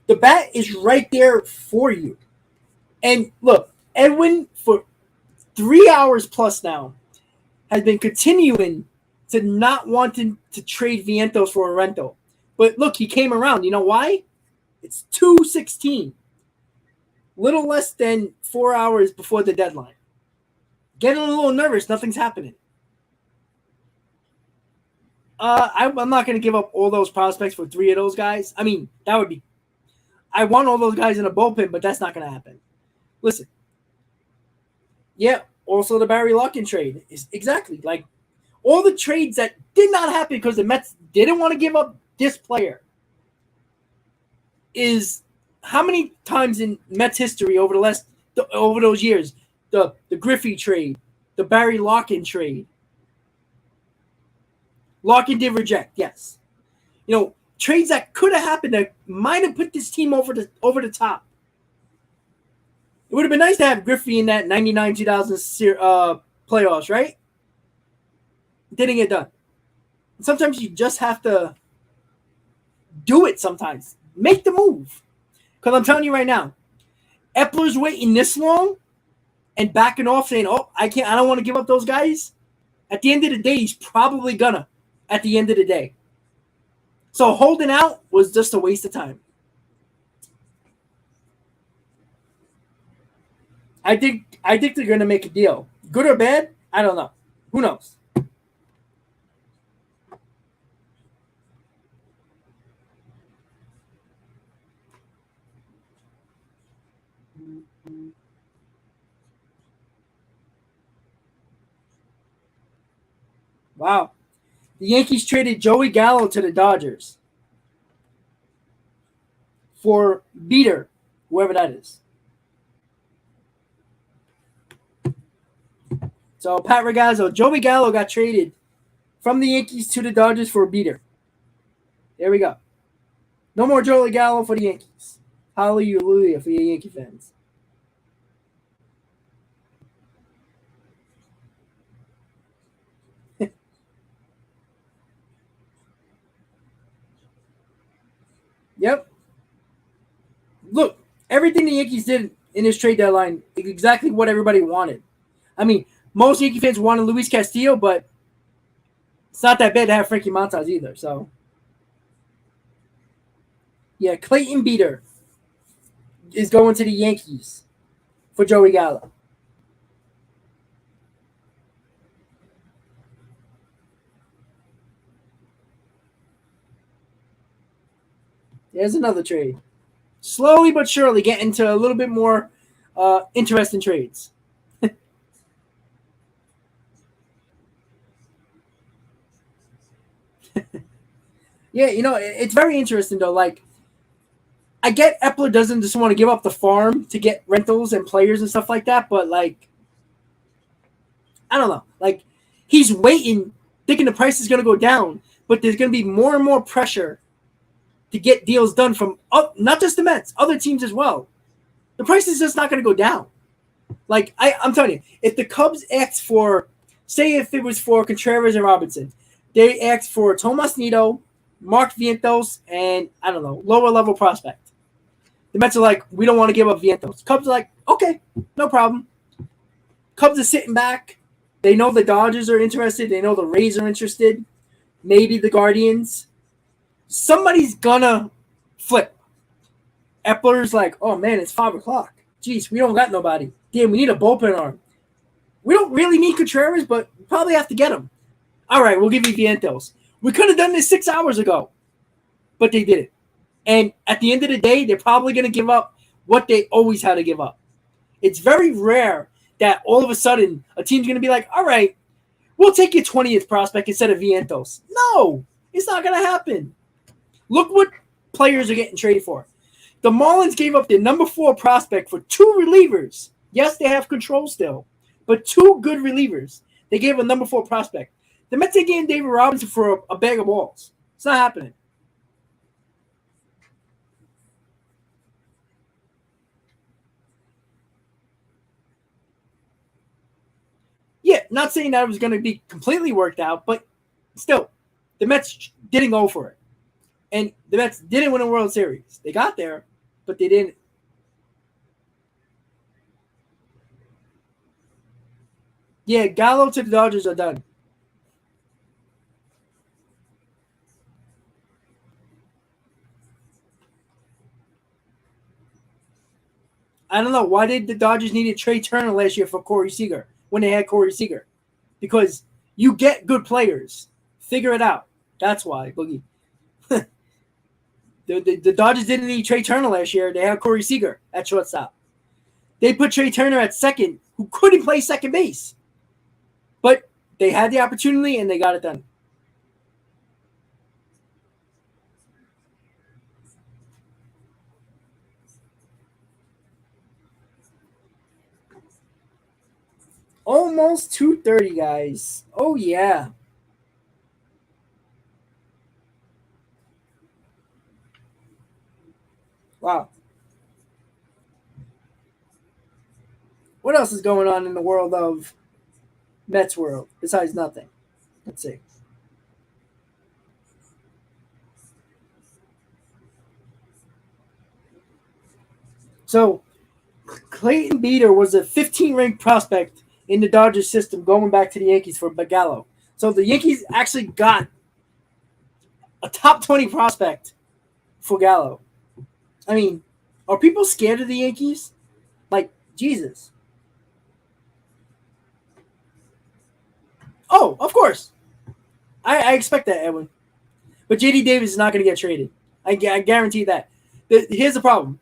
the bat is right there for you. And look, Edwin, for 3 hours plus now, has been continuing to not wanting to trade Vientos for a rental. But look, he came around. You know why? It's 2:16. Little less than 4 hours before the deadline. Getting a little nervous. Nothing's happening. I'm not going to give up all those prospects for three of those guys. I mean, that would be... I want all those guys in a bullpen, but that's not going to happen. Listen. Yeah, also the Barry Larkin trade. Is exactly. Like, all the trades that did not happen because the Mets didn't want to give up this player is how many times in Mets history over those years, the Griffey trade, the Barry Larkin trade. Larkin did reject, yes. You know, trades that could have happened that might have put this team over the top. It would have been nice to have Griffey in that 99-2000 playoffs, right? Didn't get done. Sometimes you just have to do it sometimes. Make the move. Because I'm telling you right now, Epler's waiting this long and backing off saying, oh, I don't want to give up those guys. At the end of the day, he's probably gonna at the end of the day. So holding out was just a waste of time. I think they're gonna make a deal. Good or bad? I don't know. Who knows? Wow. The Yankees traded Joey Gallo to the Dodgers for Beater, whoever that is. So Pat Ragazzo, Joey Gallo got traded from the Yankees to the Dodgers for Beater. There we go. No more Joey Gallo for the Yankees. Hallelujah for you Yankee fans. Yep. Look, everything the Yankees did in this trade deadline is exactly what everybody wanted. I mean, most Yankee fans wanted Luis Castillo, but it's not that bad to have Frankie Montas either. So, yeah, Clayton Beater is going to the Yankees for Joey Gallo. There's another trade. Slowly but surely getting to a little bit more interesting trades. Yeah, it's very interesting though. Like, I get Epler doesn't just want to give up the farm to get rentals and players and stuff like that, but like, I don't know. Like, he's waiting, thinking the price is going to go down, but there's going to be more and more pressure to get deals done from not just the Mets, other teams as well. The price is just not going to go down. Like, I'm telling you, if the Cubs asked for, say if it was for Contreras and Robinson, they asked for Tomas Nido, Mark Vientos, and I don't know, lower level prospect. The Mets are like, we don't want to give up Vientos. Cubs are like, okay, no problem. Cubs are sitting back. They know the Dodgers are interested. They know the Rays are interested. Maybe the Guardians. Somebody's gonna flip. Epler's like, oh man, it's 5:00. Jeez, we don't got nobody. Damn, we need a bullpen arm. We don't really need Contreras, but we probably have to get him. All right, we'll give you Vientos. We could have done this 6 hours ago, but they did it. And at the end of the day, they're probably going to give up what they always had to give up. It's very rare that all of a sudden a team's going to be like, all right, we'll take your 20th prospect instead of Vientos. No, it's not going to happen. Look what players are getting traded for. The Marlins gave up their number 4 prospect for 2 relievers. Yes, they have control still, but 2 good relievers. They gave a number 4 prospect. The Mets are getting David Robinson for a bag of balls. It's not happening. Yeah, not saying that it was going to be completely worked out, but still, the Mets didn't go for it. And the Mets didn't win a World Series. They got there, but they didn't. Yeah, Gallo to the Dodgers are done. I don't know. Why did the Dodgers need a Trey Turner last year for Corey Seager when they had Corey Seager? Because you get good players. Figure it out. That's why, Boogie. the Dodgers didn't need Trey Turner last year. They had Corey Seager at shortstop. They put Trey Turner at second, who couldn't play second base. But they had the opportunity, and they got it done. Almost 2:30, guys. Oh, yeah. Wow. What else is going on in the world of Mets world. Besides nothing. Let's see. So Clayton Beater was a 15 ranked prospect in the Dodgers system going back to the Yankees for Gallo. So the Yankees actually got a top 20 prospect for Gallo. I mean, are people scared of the Yankees? Like, Jesus. Oh, of course. I expect that, Edwin. But JD Davis is not going to get traded. I guarantee that. Here's the problem.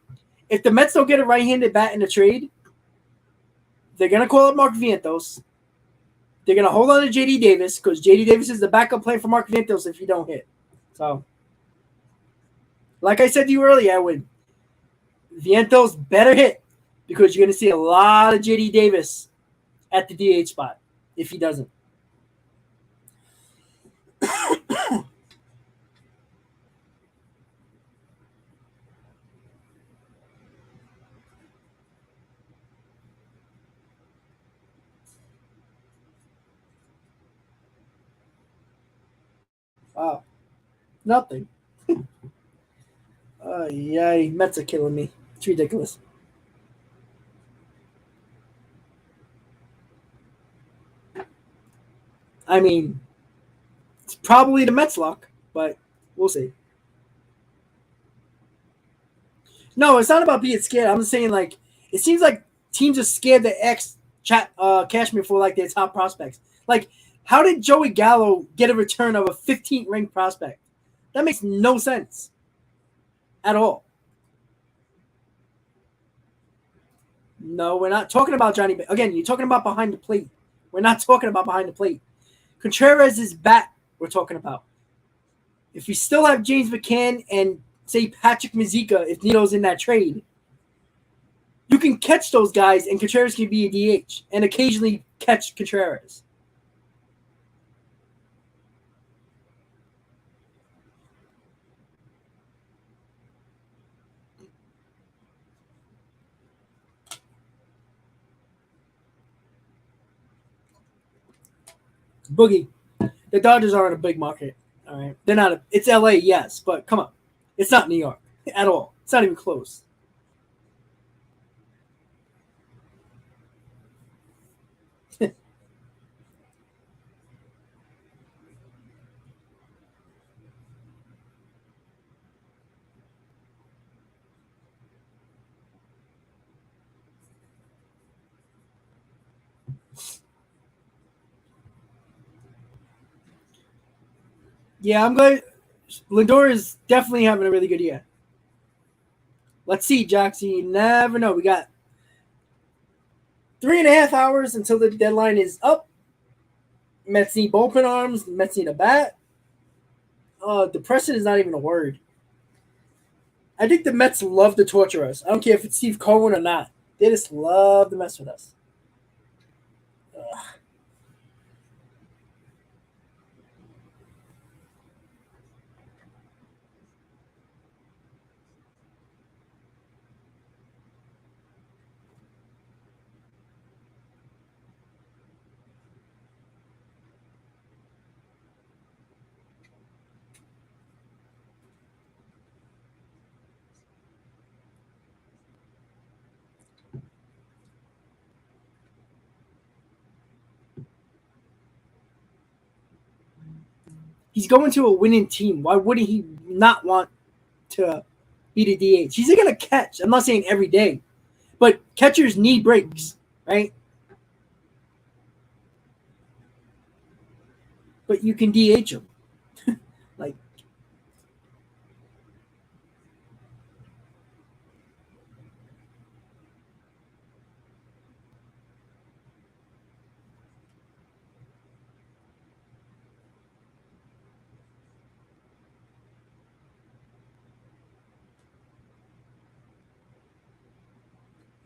If the Mets don't get a right-handed bat in the trade, they're going to call up Mark Vientos. They're going to hold on to JD Davis because JD Davis is the backup plan for Mark Vientos if you don't hit. So, like I said to you earlier, Edwin, Vientos better hit because you're going to see a lot of JD Davis at the DH spot if he doesn't. Wow. Nothing. Yay. Mets are killing me. It's ridiculous. I mean, it's probably the Mets' luck, but we'll see. No, it's not about being scared. I'm just saying, like, it seems like teams are scared to Cashmere for, like, their top prospects. Like, how did Joey Gallo get a return of a 15th ranked prospect? That makes no sense at all. No, we're not talking about Johnny. Again, you're talking about behind the plate. We're not talking about behind the plate. Contreras' bat we're talking about. If we still have James McCann and, say, Patrick Mazeika, if Nito's in that trade, you can catch those guys and Contreras can be a DH and occasionally catch Contreras. Boogie, the Dodgers aren't a big market. All right, they're not. It's LA, yes, but come on, it's not New York at all. It's not even close. Yeah, I'm glad Lindor is definitely having a really good year. Let's see, Joxy. You never know. We got 3.5 hours until the deadline is up. Mets need bullpen arms. Mets need a bat. Depression is not even a word. I think the Mets love to torture us. I don't care if it's Steve Cohen or not. They just love to mess with us. Ugh. He's going to a winning team. Why wouldn't he not want to be the DH? He's going to catch. I'm not saying every day, but catchers need breaks, right? But you can DH him. Like,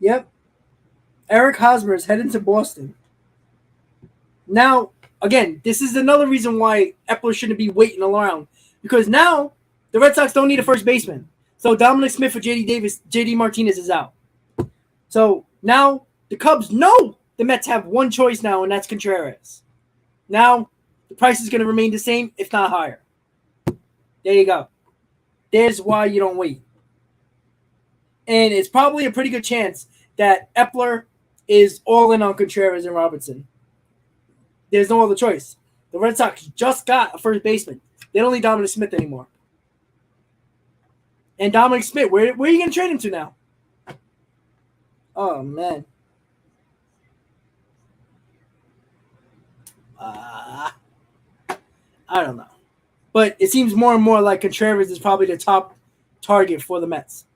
yep. Eric Hosmer is heading to Boston. Now, again, this is another reason why Epler shouldn't be waiting around because now the Red Sox don't need a first baseman. So Dominic Smith or JD Martinez is out. So now the Cubs know the Mets have one choice now, and that's Contreras. Now, the price is going to remain the same, if not higher. There you go. There's why you don't wait. And it's probably a pretty good chance that Epler is all in on Contreras and Robertson. There's no other choice. The Red Sox just got a first baseman. They don't need Dominic Smith anymore. And Dominic Smith, where are you going to trade him to now? Oh, man. I don't know. But it seems more and more like Contreras is probably the top target for the Mets.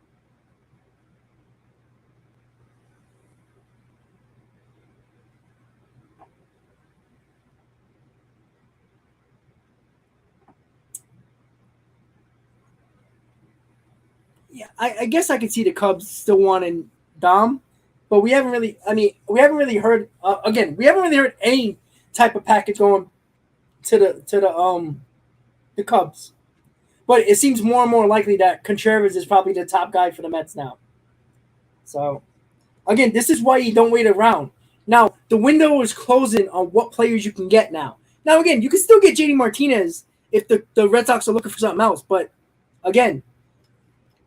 Yeah, I guess I could see the Cubs still wanting Dom, but we haven't really heard any type of package going to the Cubs. But it seems more and more likely that Contreras is probably the top guy for the Mets now. So, again, this is why you don't wait around. Now, the window is closing on what players you can get now. Now, again, you can still get JD Martinez if the Red Sox are looking for something else. But, again,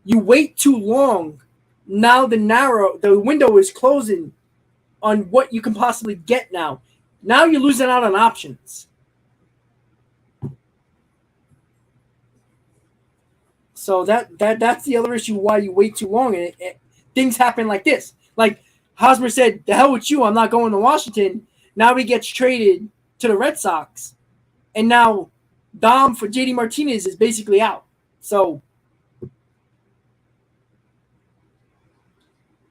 you wait too long. Now the window is closing on what you can possibly get now. Now you're losing out on options. So that's the other issue why you wait too long, and things happen like this. Like Hosmer said, "The hell with you! I'm not going to Washington." Now he gets traded to the Red Sox, and now Dom for JD Martinez is basically out. So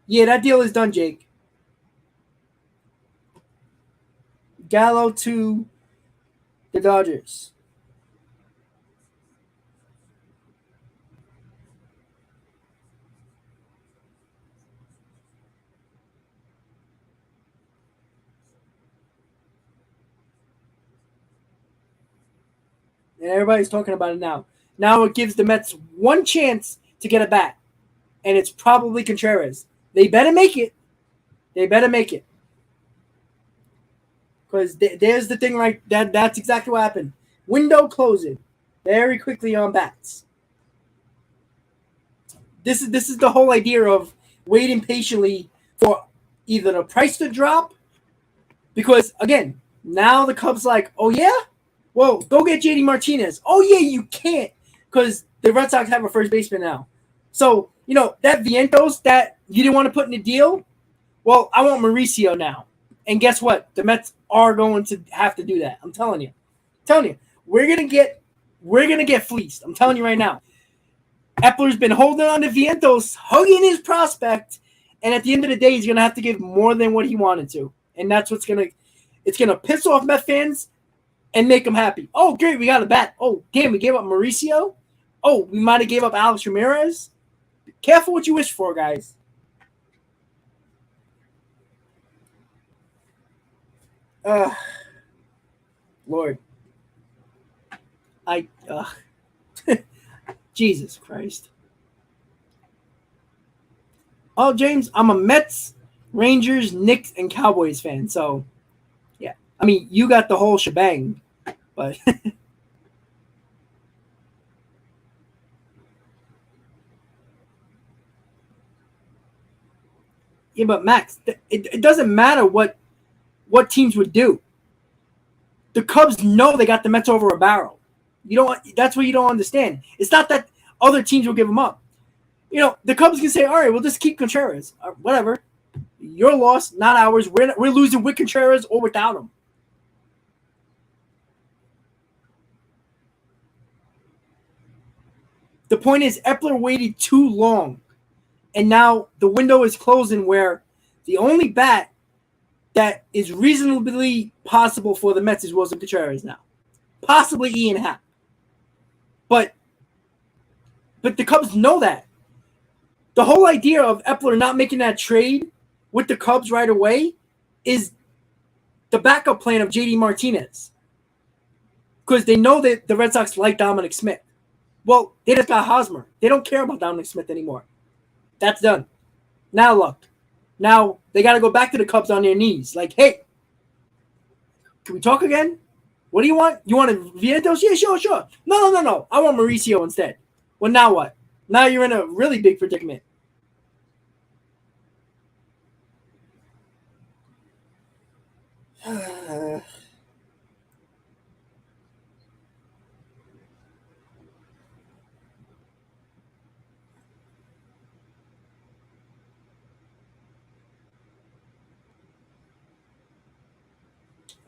yeah, that deal is done, Jake. Gallo to the Dodgers. And everybody's talking about it now. Now it gives the Mets one chance to get a bat, and it's probably Contreras. They better make it. They better make it. Because there's the thing right that's exactly what happened. Window closing very quickly on bats. This is the whole idea of waiting patiently for either the price to drop, because again, now the Cubs like, oh yeah? Well, go get JD Martinez. Oh yeah, you can't, because the Red Sox have a first baseman now. So, that Vientos that you didn't want to put in the deal, well, I want Mauricio now. And guess what? The Mets are going to have to do that. I'm telling you. We're gonna get fleeced. I'm telling you right now. Epler's been holding on to Vientos, hugging his prospect, and at the end of the day, he's gonna have to give more than what he wanted to. And that's it's gonna piss off Met fans and make them happy. Oh, great, we got a bat. Oh, damn, we gave up Mauricio. Oh, we might have gave up Alex Ramirez. Be careful what you wish for, guys. Lord. Jesus Christ. Oh, James, I'm a Mets, Rangers, Knicks, and Cowboys fan. So, yeah. I mean, you got the whole shebang. But yeah, but Max, it doesn't matter what teams would do. The Cubs know they got the Mets over a barrel. That's what you don't understand. It's not that other teams will give them up. The Cubs can say, all right, we'll just keep Contreras. Whatever. Your loss, not ours. We're losing with Contreras or without him. The point is, Epler waited too long, and now the window is closing where the only bat that is reasonably possible for the Mets is Wilson Contreras now. Possibly Ian Happ. But the Cubs know that. The whole idea of Epler not making that trade with the Cubs right away is the backup plan of JD Martinez. Because they know that the Red Sox like Dominic Smith. Well, they just got Hosmer. They don't care about Dominic Smith anymore. That's done. Now look. Now They got to go back to the Cubs on their knees. Like, hey, can we talk again? What do you want? You want Vientos? Yeah, sure. No. I want Mauricio instead. Well, now what? Now you're in a really big predicament.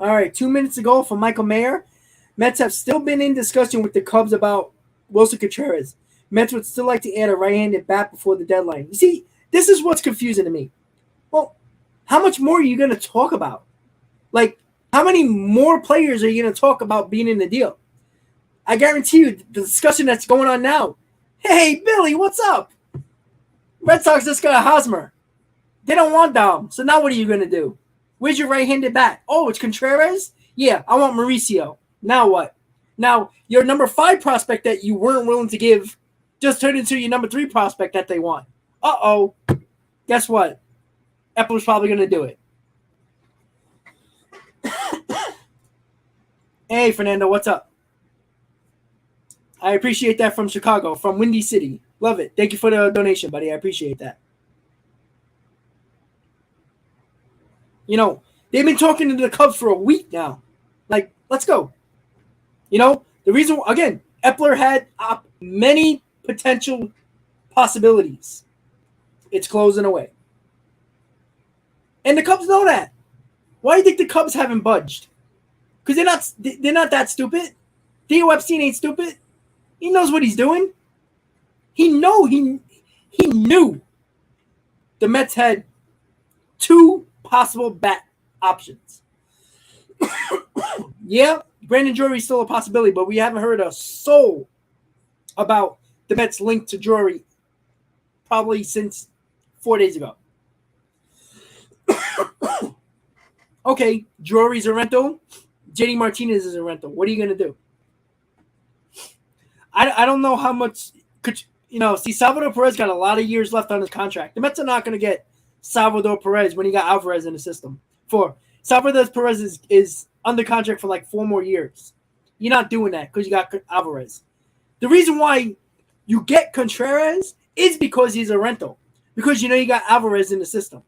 All right, 2 minutes ago from Michael Mayer. Mets have still been in discussion with the Cubs about Wilson Contreras. Mets would still like to add a right-handed bat before the deadline. You see, this is what's confusing to me. Well, how much more are you going to talk about? Like, how many more players are you going to talk about being in the deal? I guarantee you, the discussion that's going on now. Hey, Billy, what's up? Red Sox just got a Hosmer. They don't want Dom, so now what are you going to do? Where's your right-handed bat? Oh, it's Contreras? Yeah, I want Mauricio. Now what? Now, your number 5 prospect that you weren't willing to give just turned into your number 3 prospect that they want. Uh-oh. Guess what? Epler's probably going to do it. Hey, Fernando, what's up? I appreciate that from Chicago, from Windy City. Love it. Thank you for the donation, buddy. I appreciate that. You know, they've been talking to the Cubs for a week now. Like, let's go. You know, the reason, again, Epler had many potential possibilities. It's closing away. And the Cubs know that. Why do you think the Cubs haven't budged? Because they're not that stupid. Theo Epstein ain't stupid. He knows what he's doing. He knew the Mets had 2 possible bat options. Yeah, Brandon Drury's still a possibility, but we haven't heard a soul about the Mets linked to Drury probably since 4 days ago. Okay, Drury's a rental. JD Martinez is a rental. What are you going to do? I don't know how much could see Salvador Perez got a lot of years left on his contract. The Mets are not going to get Salvador Perez when he got Alvarez in the system. Salvador Perez is under contract for like 4 more years. You're not doing that because you got Alvarez. The reason why you get Contreras is because he's a rental. Because you got Alvarez in the system.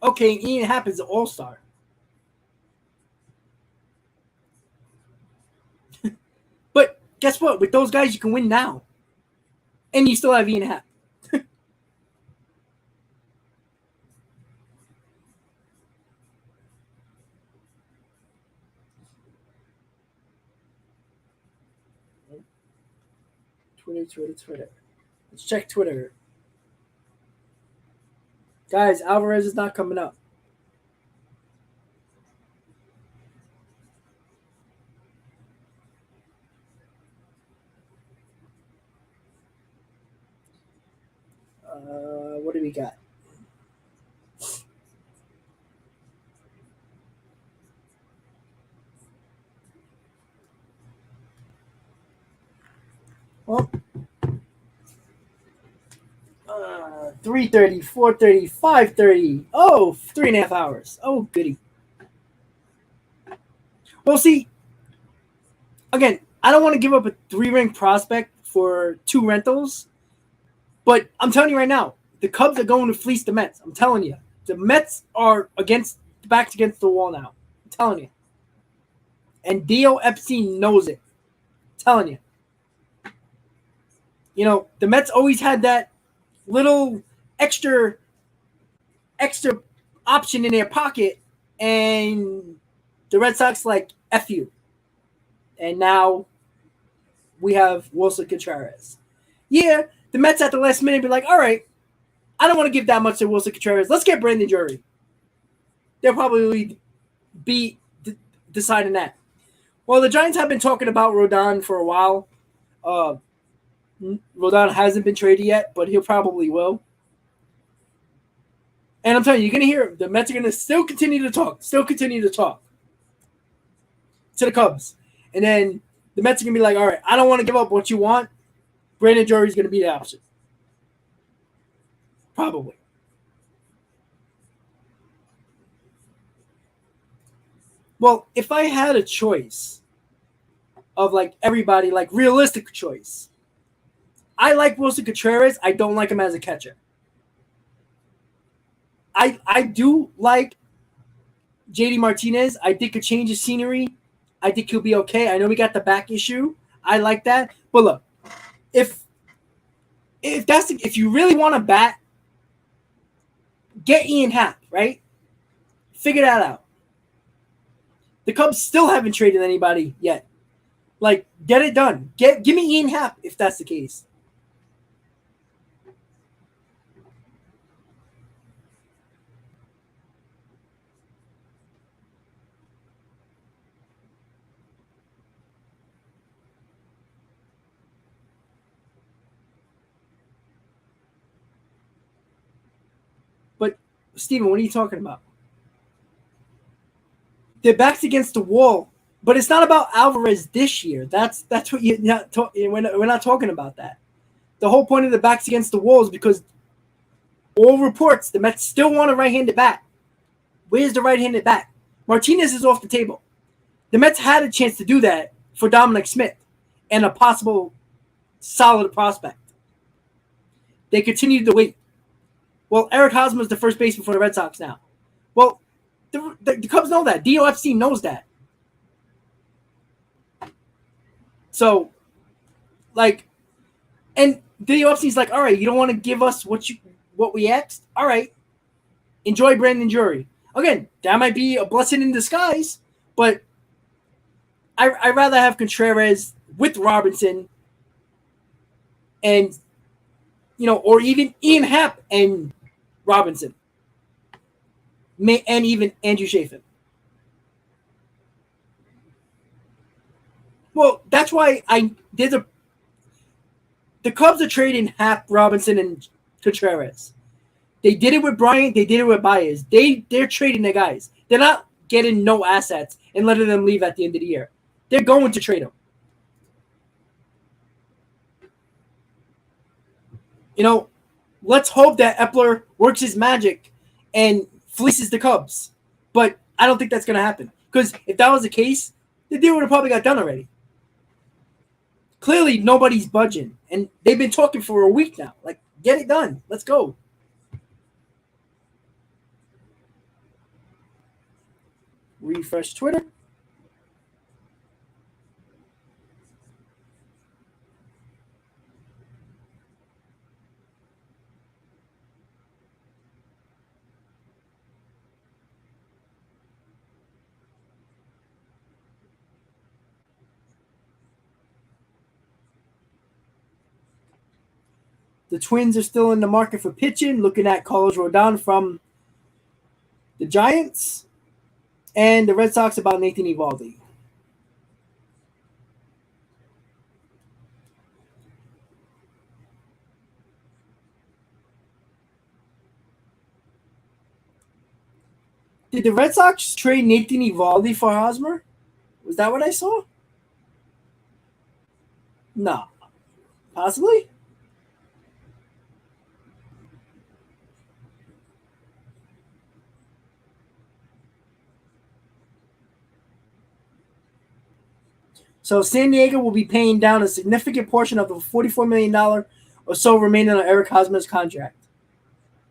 Okay, Ian Happ is an all-star. But guess what? With those guys, you can win now. And you still have Ian Happ. Twitter. Let's check Twitter. Guys, Alvarez is not coming up. What do we got? Well, 3:30, 4:30, 5:30. Oh, 3.5 hours. Oh, goody. Well, see, again, I don't want to give up a 3-ring prospect for 2 rentals, but I'm telling you right now, the Cubs are going to fleece the Mets. I'm telling you. The Mets are backs against the wall now. I'm telling you. And Theo Epstein knows it. I'm telling you. The Mets always had that little extra option in their pocket, and the Red Sox like F you. And now we have Wilson Contreras. Yeah, the Mets at the last minute be like, all right, I don't want to give that much to Wilson Contreras. Let's get Brandon Drury. They'll probably be deciding that. Well, the Giants have been talking about Rodon for a while. Rodon hasn't been traded yet, but he'll probably will. And I'm telling you, you're going to hear the Mets are going to still continue to talk to the Cubs. And then the Mets are going to be like, all right, I don't want to give up what you want. Brandon Drury's going to be the option. Probably. Well, if I had a choice of like everybody, like realistic choice, I like Wilson Contreras. I don't like him as a catcher. I do like JD Martinez. I think a change of scenery. I think he'll be okay. I know we got the back issue. I like that. But look, if you really want to bat, get Ian Happ, right? Figure that out. The Cubs still haven't traded anybody yet. Like, get it done. Give me Ian Happ if that's the case. But Steven, what are you talking about? Their back's against the wall, but it's not about Alvarez this year. That's what we're not talking about that. The whole point of the back's against the wall is because all reports the Mets still want a right-handed bat. Where's the right-handed bat? Martinez is off the table. The Mets had a chance to do that for Dominic Smith and a possible solid prospect. They continued to wait. Well, Eric Hosmer is the first baseman for the Red Sox now. Well, the Cubs know that. DOFC knows that. So, like, and DOFC's like, all right, you don't want to give us what we asked? All right. Enjoy Brandon Drury. Again, that might be a blessing in disguise, but I'd rather have Contreras with Robinson and, or even Ian Happ and Robinson. And even Andrew Chafin. Well, that's why the Cubs are trading Happ, Robinson, and Contreras. They did it with Bryant. They did it with Baez. They're trading their guys. They're not getting no assets and letting them leave at the end of the year. They're going to trade them. Let's hope that Epler works his magic and fleeces the Cubs. But I don't think that's going to happen. Because if that was the case, the deal would have probably got done already. Clearly, nobody's budging. And they've been talking for a week now. Like, get it done. Let's go. Refresh Twitter. The Twins are still in the market for pitching, looking at Carlos Rodon from the Giants. And the Red Sox about Nathan Eovaldi. Did the Red Sox trade Nathan Eovaldi for Hosmer? Was that what I saw? No. Possibly? So San Diego will be paying down a significant portion of the $44 million or so remaining on Eric Hosmer's contract.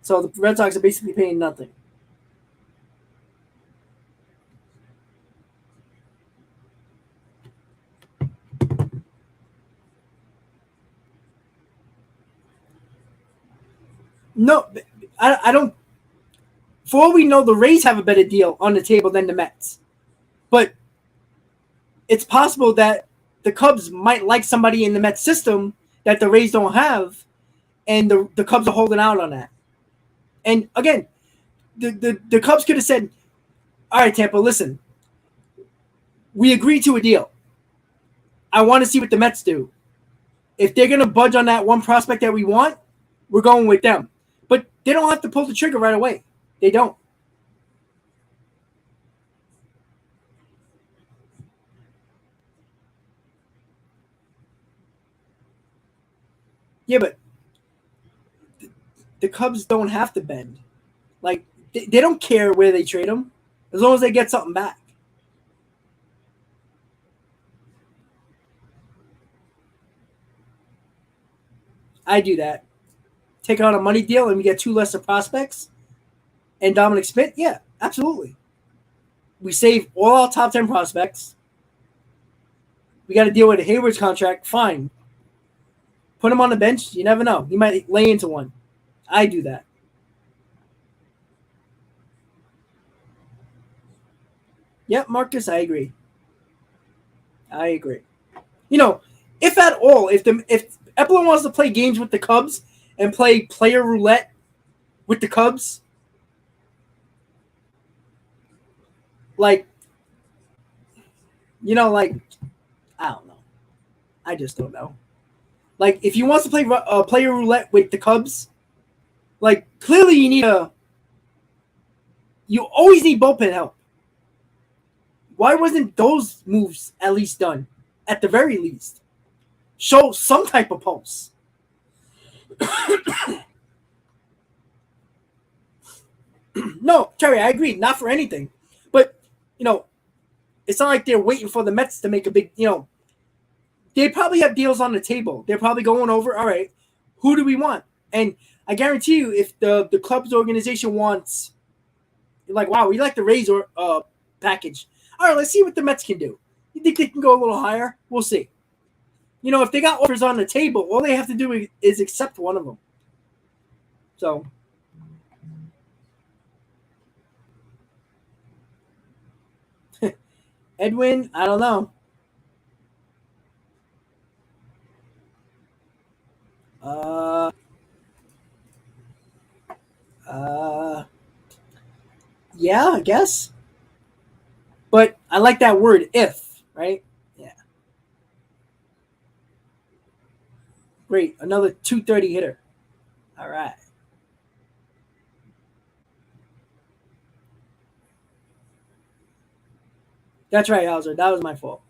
So the Red Sox are basically paying nothing. No, I don't. For all we know, the Rays have a better deal on the table than the Mets. But it's possible that the Cubs might like somebody in the Mets system that the Rays don't have, and the Cubs are holding out on that. And again, the Cubs could have said, all right, Tampa, listen, we agreed to a deal. I want to see what the Mets do. If they're going to budge on that one prospect that we want, we're going with them. But they don't have to pull the trigger right away. They don't. Yeah, but the Cubs don't have to bend. Like, they don't care where they trade them as long as they get something back. I do that. Take out a money deal and we get 2 lesser prospects and Dominic Smith. Yeah, absolutely. We save all our top 10 prospects. We got to deal with a Hayward's contract. Fine. Put him on the bench. You never know. He might lay into one. I do that. Yep, Marcus, I agree. I agree. You know, if at all, if Epler wants to play games with the Cubs and play player roulette with the Cubs, like, you know, like, I don't know. I just don't know. Like, if he wants to play player roulette with the Cubs, like, clearly you always need bullpen help. Why wasn't those moves at least done? At the very least. Show some type of pulse. No, Terry, I agree. Not for anything. But, you know, it's not like they're waiting for the Mets to make a big, you know, they probably have deals on the table. They're probably going over, all right, who do we want? And I guarantee you, if the club's organization wants, like, wow, we like the Rays package. All right, let's see what the Mets can do. You think they can go a little higher? We'll see. You know, if they got offers on the table, all they have to do is accept one of them. So, Edwin, I don't know. Yeah, I guess. But I like that word, if, right? Yeah. Great. Another 230 hitter. All right. That's right, Hauser. That was my fault.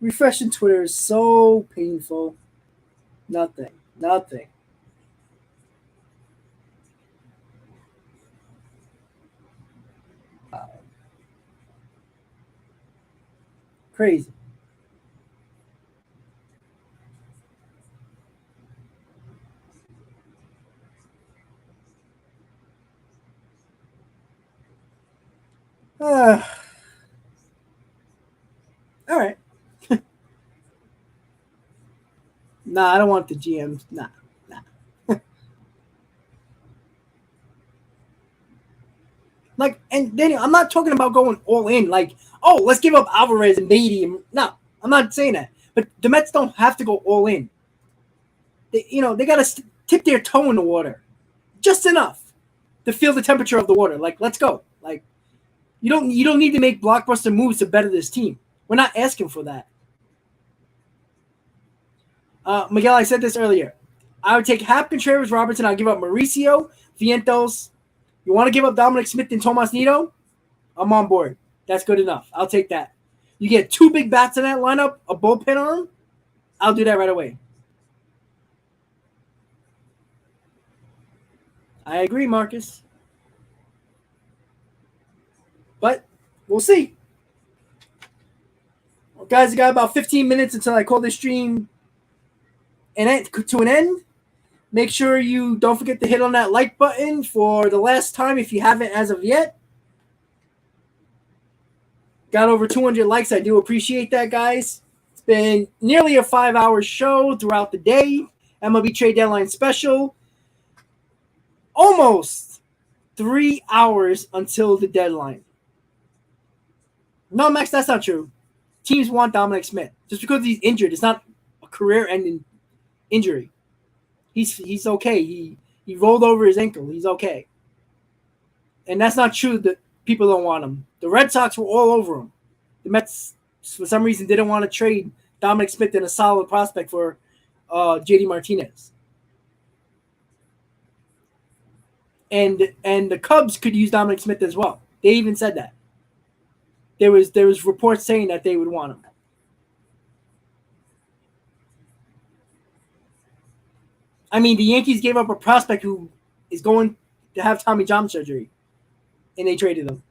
Refreshing Twitter is so painful. Nothing. Nothing. Crazy. All right. Nah, I don't want the GMs. Nah. Like, and Daniel, I'm not talking about going all in. Like, oh, let's give up Alvarez and Beatty. No, I'm not saying that. But the Mets don't have to go all in. They got to tip their toe in the water, just enough to feel the temperature of the water. Like, let's go. Like, you don't need to make blockbuster moves to better this team. We're not asking for that. Miguel, I said this earlier. I would take Hap, Contreras, Robertson. I'll give up Mauricio, Vientos. You want to give up Dominic Smith and Tomas Nido? I'm on board. That's good enough. I'll take that. You get 2 big bats in that lineup, a bullpen arm. I'll do that right away. I agree, Marcus. But we'll see. Well, guys, I got about 15 minutes until I call this stream to an end. Make sure you don't forget to hit on that like button for the last time if you haven't as of yet. Got over 200 likes. I do appreciate that, guys. It's been nearly a 5-hour show throughout the day. MLB Trade Deadline special. almost 3 hours until the deadline. No, Max, that's not true. Teams want Dominic Smith. Just because he's injured, it's not a career-ending injury. He's okay. He rolled over his ankle. He's okay. And that's not true that people don't want him. The Red Sox were all over him. The Mets, for some reason, didn't want to trade Dominic Smith and a solid prospect for JD Martinez. And the Cubs could use Dominic Smith as well. They even said that. There was reports saying that they would want him. I mean, the Yankees gave up a prospect who is going to have Tommy John surgery, and they traded him.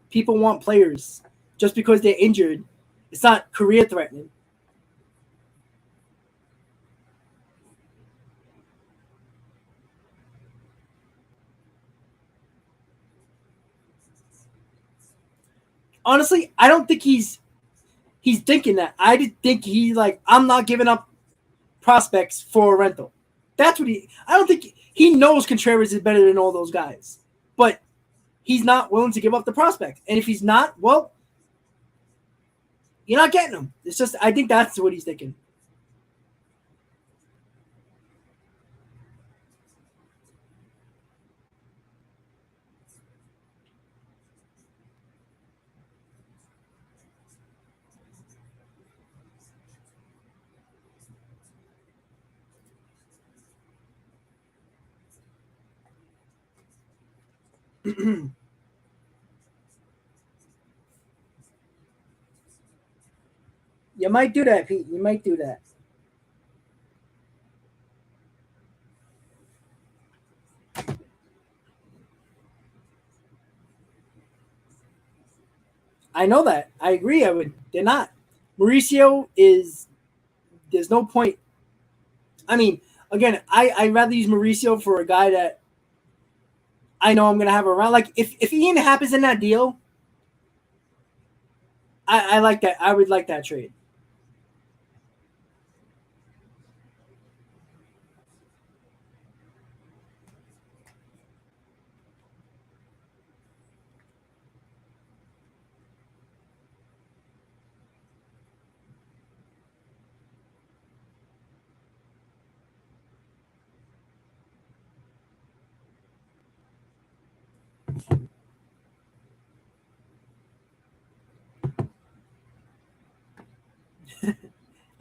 People want players just because they're injured. It's not career threatening. Honestly, I don't think he's thinking that. I just think he's like, I'm not giving up prospects for a rental. That's what I don't think he knows Contreras is better than all those guys, but he's not willing to give up the prospect. And if he's not, well, you're not getting him. It's just, I think that's what he's thinking. You might do that, Pete. You might do that. I know that. I agree. They're not. Mauricio is. There's no point. I mean, again, I'd rather use Mauricio for a guy that I know I'm going to have around. Like, if Ian happens in that deal, I like that. I would like that trade.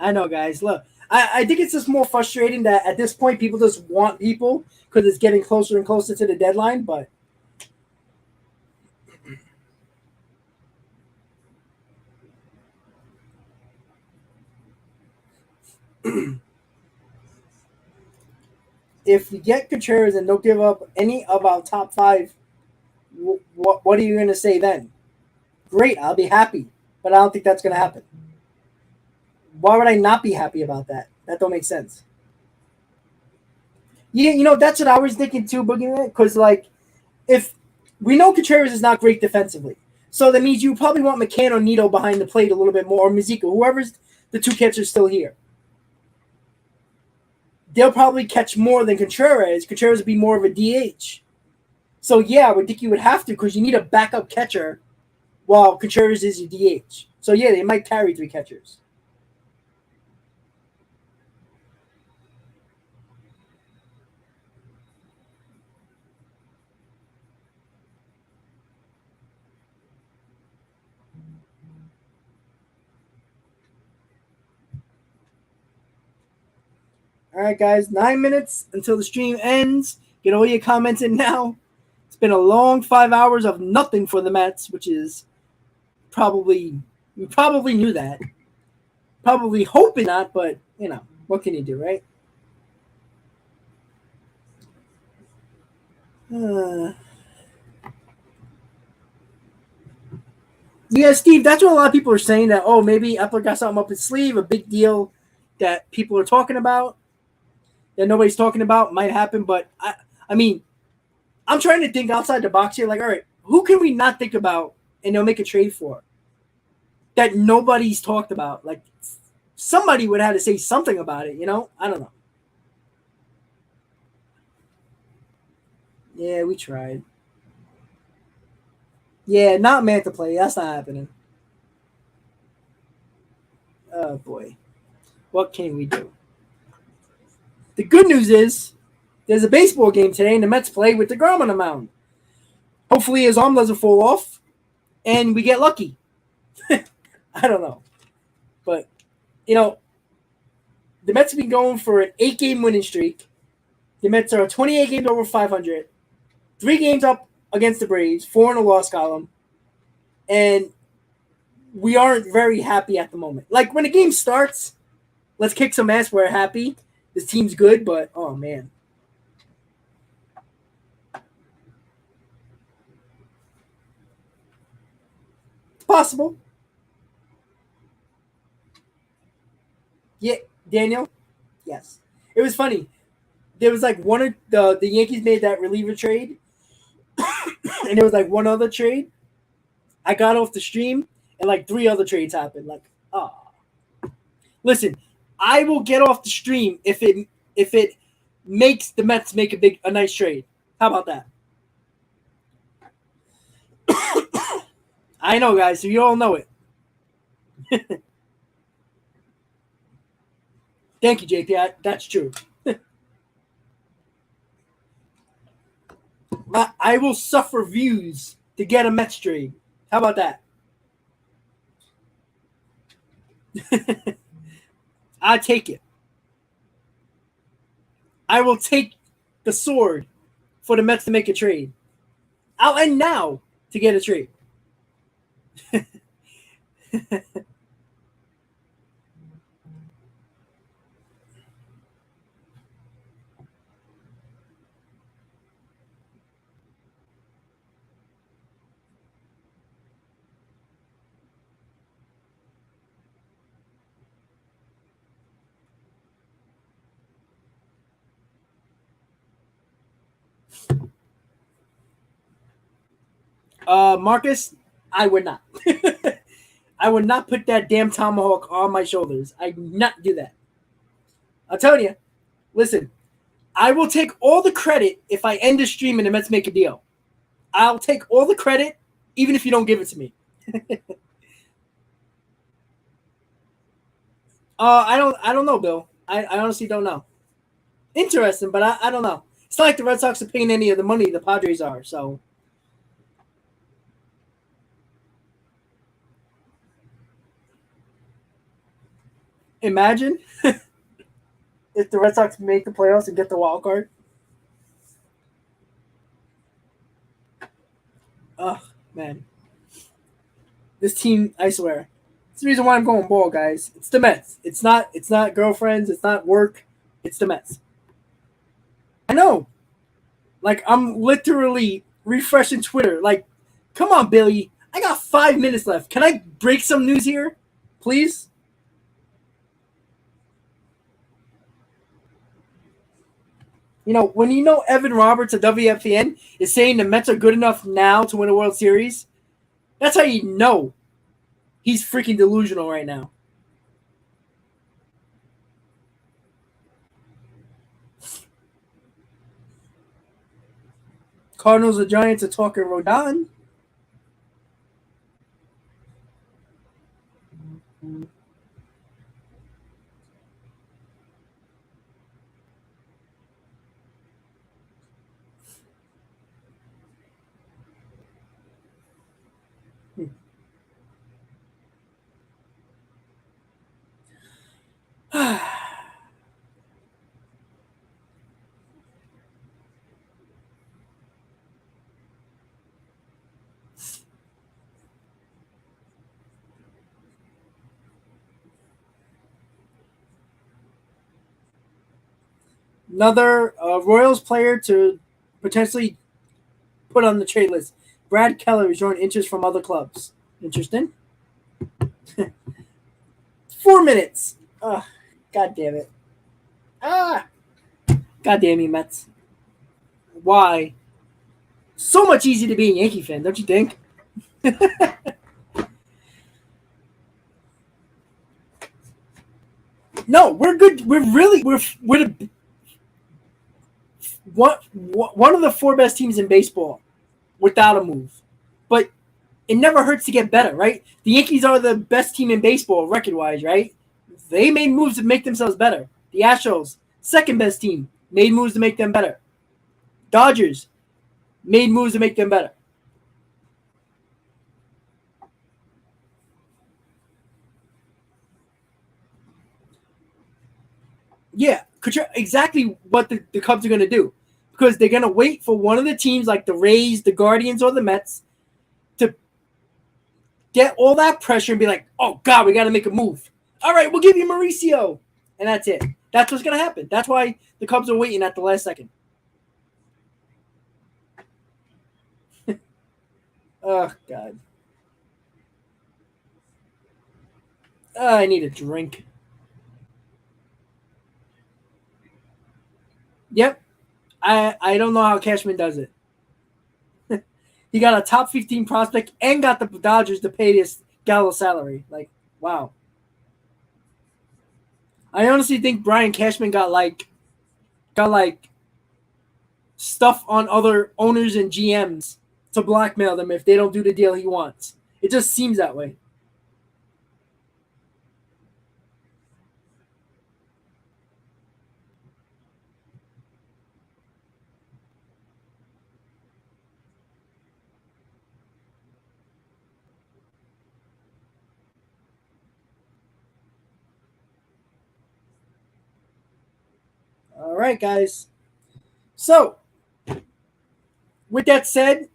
I know, guys. Look, I think it's just more frustrating that at this point people just want people because it's getting closer and closer to the deadline. But if we get Contreras and don't give up any of our top five, what are you going to say then? Great, I'll be happy, but I don't think that's going to happen. Why would I not be happy about that? That don't make sense. Yeah, that's what I was thinking too, Boogeyman. Because like, if we know Contreras is not great defensively, so that means you probably want McCann or Nito behind the plate a little bit more, or Mizika, whoever's the two catchers still here. They'll probably catch more than Contreras. Contreras would be more of a DH. So yeah, I would think you would have to because you need a backup catcher while Contreras is your DH. So yeah, they might carry three catchers. All right, guys, 9 minutes until the stream ends. Get all your comments in now. It's been a long 5 hours of nothing for the Mets, which is we probably knew that. Probably hoping not, but what can you do, right? Yeah, Steve, that's what a lot of people are saying that, oh, maybe Epler got something up his sleeve, a big deal that people are talking about, that nobody's talking about, might happen. But, I mean, I'm trying to think outside the box here. Like, all right, who can we not think about and they'll make a trade for that nobody's talked about? Like, somebody would have to say something about it, I don't know. Yeah, we tried. Yeah, not Manta play. That's not happening. Oh boy, what can we do? The good news is there's a baseball game today, and the Mets play with DeGrom on the mound. Hopefully, his arm doesn't fall off, and we get lucky. I don't know, but you know, the Mets have been going for an 8-game winning streak. The Mets are 28 games over 500, 3 games up against the Braves, 4 in the loss column, and we aren't very happy at the moment. Like when the game starts, let's kick some ass. We're happy. This team's good, but oh man, it's possible. Yeah, Daniel. Yes, it was funny. There was like one of the Yankees made that reliever trade, and there was like one other trade. I got off the stream, and like 3 other trades happened. Like, oh, listen, I will get off the stream if it makes the Mets make a nice trade. How about that? I know, guys. So you all know it. Thank you, JP. That's true. I will suffer views to get a Mets trade. How about that? I take it. I will take the sword for the Mets to make a trade. I'll end now to get a trade. Marcus, I would not. I would not put that damn tomahawk on my shoulders. I would not do that. I'll tell you. Listen, I will take all the credit if I end the stream and the Mets make a deal. I'll take all the credit, even if you don't give it to me. I don't know, Bill. I honestly don't know. Interesting, but I don't know. It's not like the Red Sox are paying any of the money the Padres are, so. Imagine if the Red Sox make the playoffs and get the wild card. Oh, man. This team, I swear. It's the reason why I'm going ball, guys. It's the Mets. It's not girlfriends, it's not work. It's the Mets. I know. Like, I'm literally refreshing Twitter. Like, come on, Billy. I got 5 minutes left. Can I break some news here? Please? You know, when you know Evan Roberts of WFPN is saying the Mets are good enough now to win a World Series, that's how you know he's freaking delusional right now. Cardinals and Giants are talking Rodon. Another Royals player to potentially put on the trade list. Brad Keller is showing interest from other clubs. Interesting. 4 minutes. God damn it. God damn you, Mets. Why? So much easier to be a Yankee fan, don't you think? No, we're good. We're the one of the four best teams in baseball without a move. But it never hurts to get better, right? The Yankees are the best team in baseball record-wise, right? They made moves to make themselves better. The Astros, second best team, made moves to make them better. Dodgers made moves to make them better. Yeah, exactly what the Cubs are going to do. Because they're going to wait for one of the teams like the Rays, the Guardians, or the Mets to get all that pressure and be like, oh, God, we got to make a move. All right, we'll give you Mauricio. And that's it. That's what's going to happen. That's why the Cubs are waiting at the last second. Oh, God. I need a drink. Yep. I don't know how Cashman does it. He got a top 15 prospect and got the Dodgers to pay this Gallo salary. Like, wow. I honestly think Brian Cashman got stuff on other owners and GMs to blackmail them if they don't do the deal he wants. It just seems that way. All right, guys. So, with that said,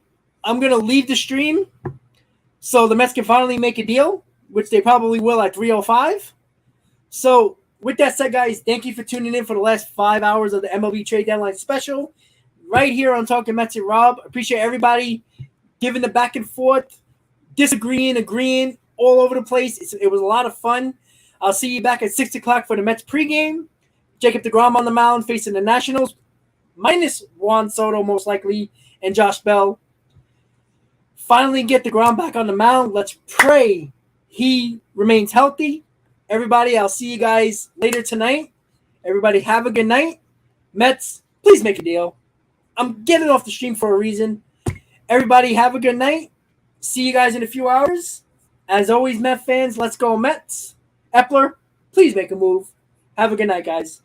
I'm going to leave the stream so the Mets can finally make a deal, which they probably will at 3:05. So, with that said, guys, thank you for tuning in for the last 5 hours of the MLB Trade Deadline special right here on Talking Mets and Rob. Appreciate everybody giving the back and forth, disagreeing, agreeing, all over the place. It was a lot of fun. I'll see you back at 6 o'clock for the Mets pregame. Jacob deGrom on the mound facing the Nationals, minus Juan Soto most likely, and Josh Bell. Finally get deGrom back on the mound. Let's pray he remains healthy. Everybody, I'll see you guys later tonight. Everybody have a good night. Mets, please make a deal. I'm getting off the stream for a reason. Everybody have a good night. See you guys in a few hours. As always, Met fans, let's go Mets. Epler, please make a move. Have a good night, guys.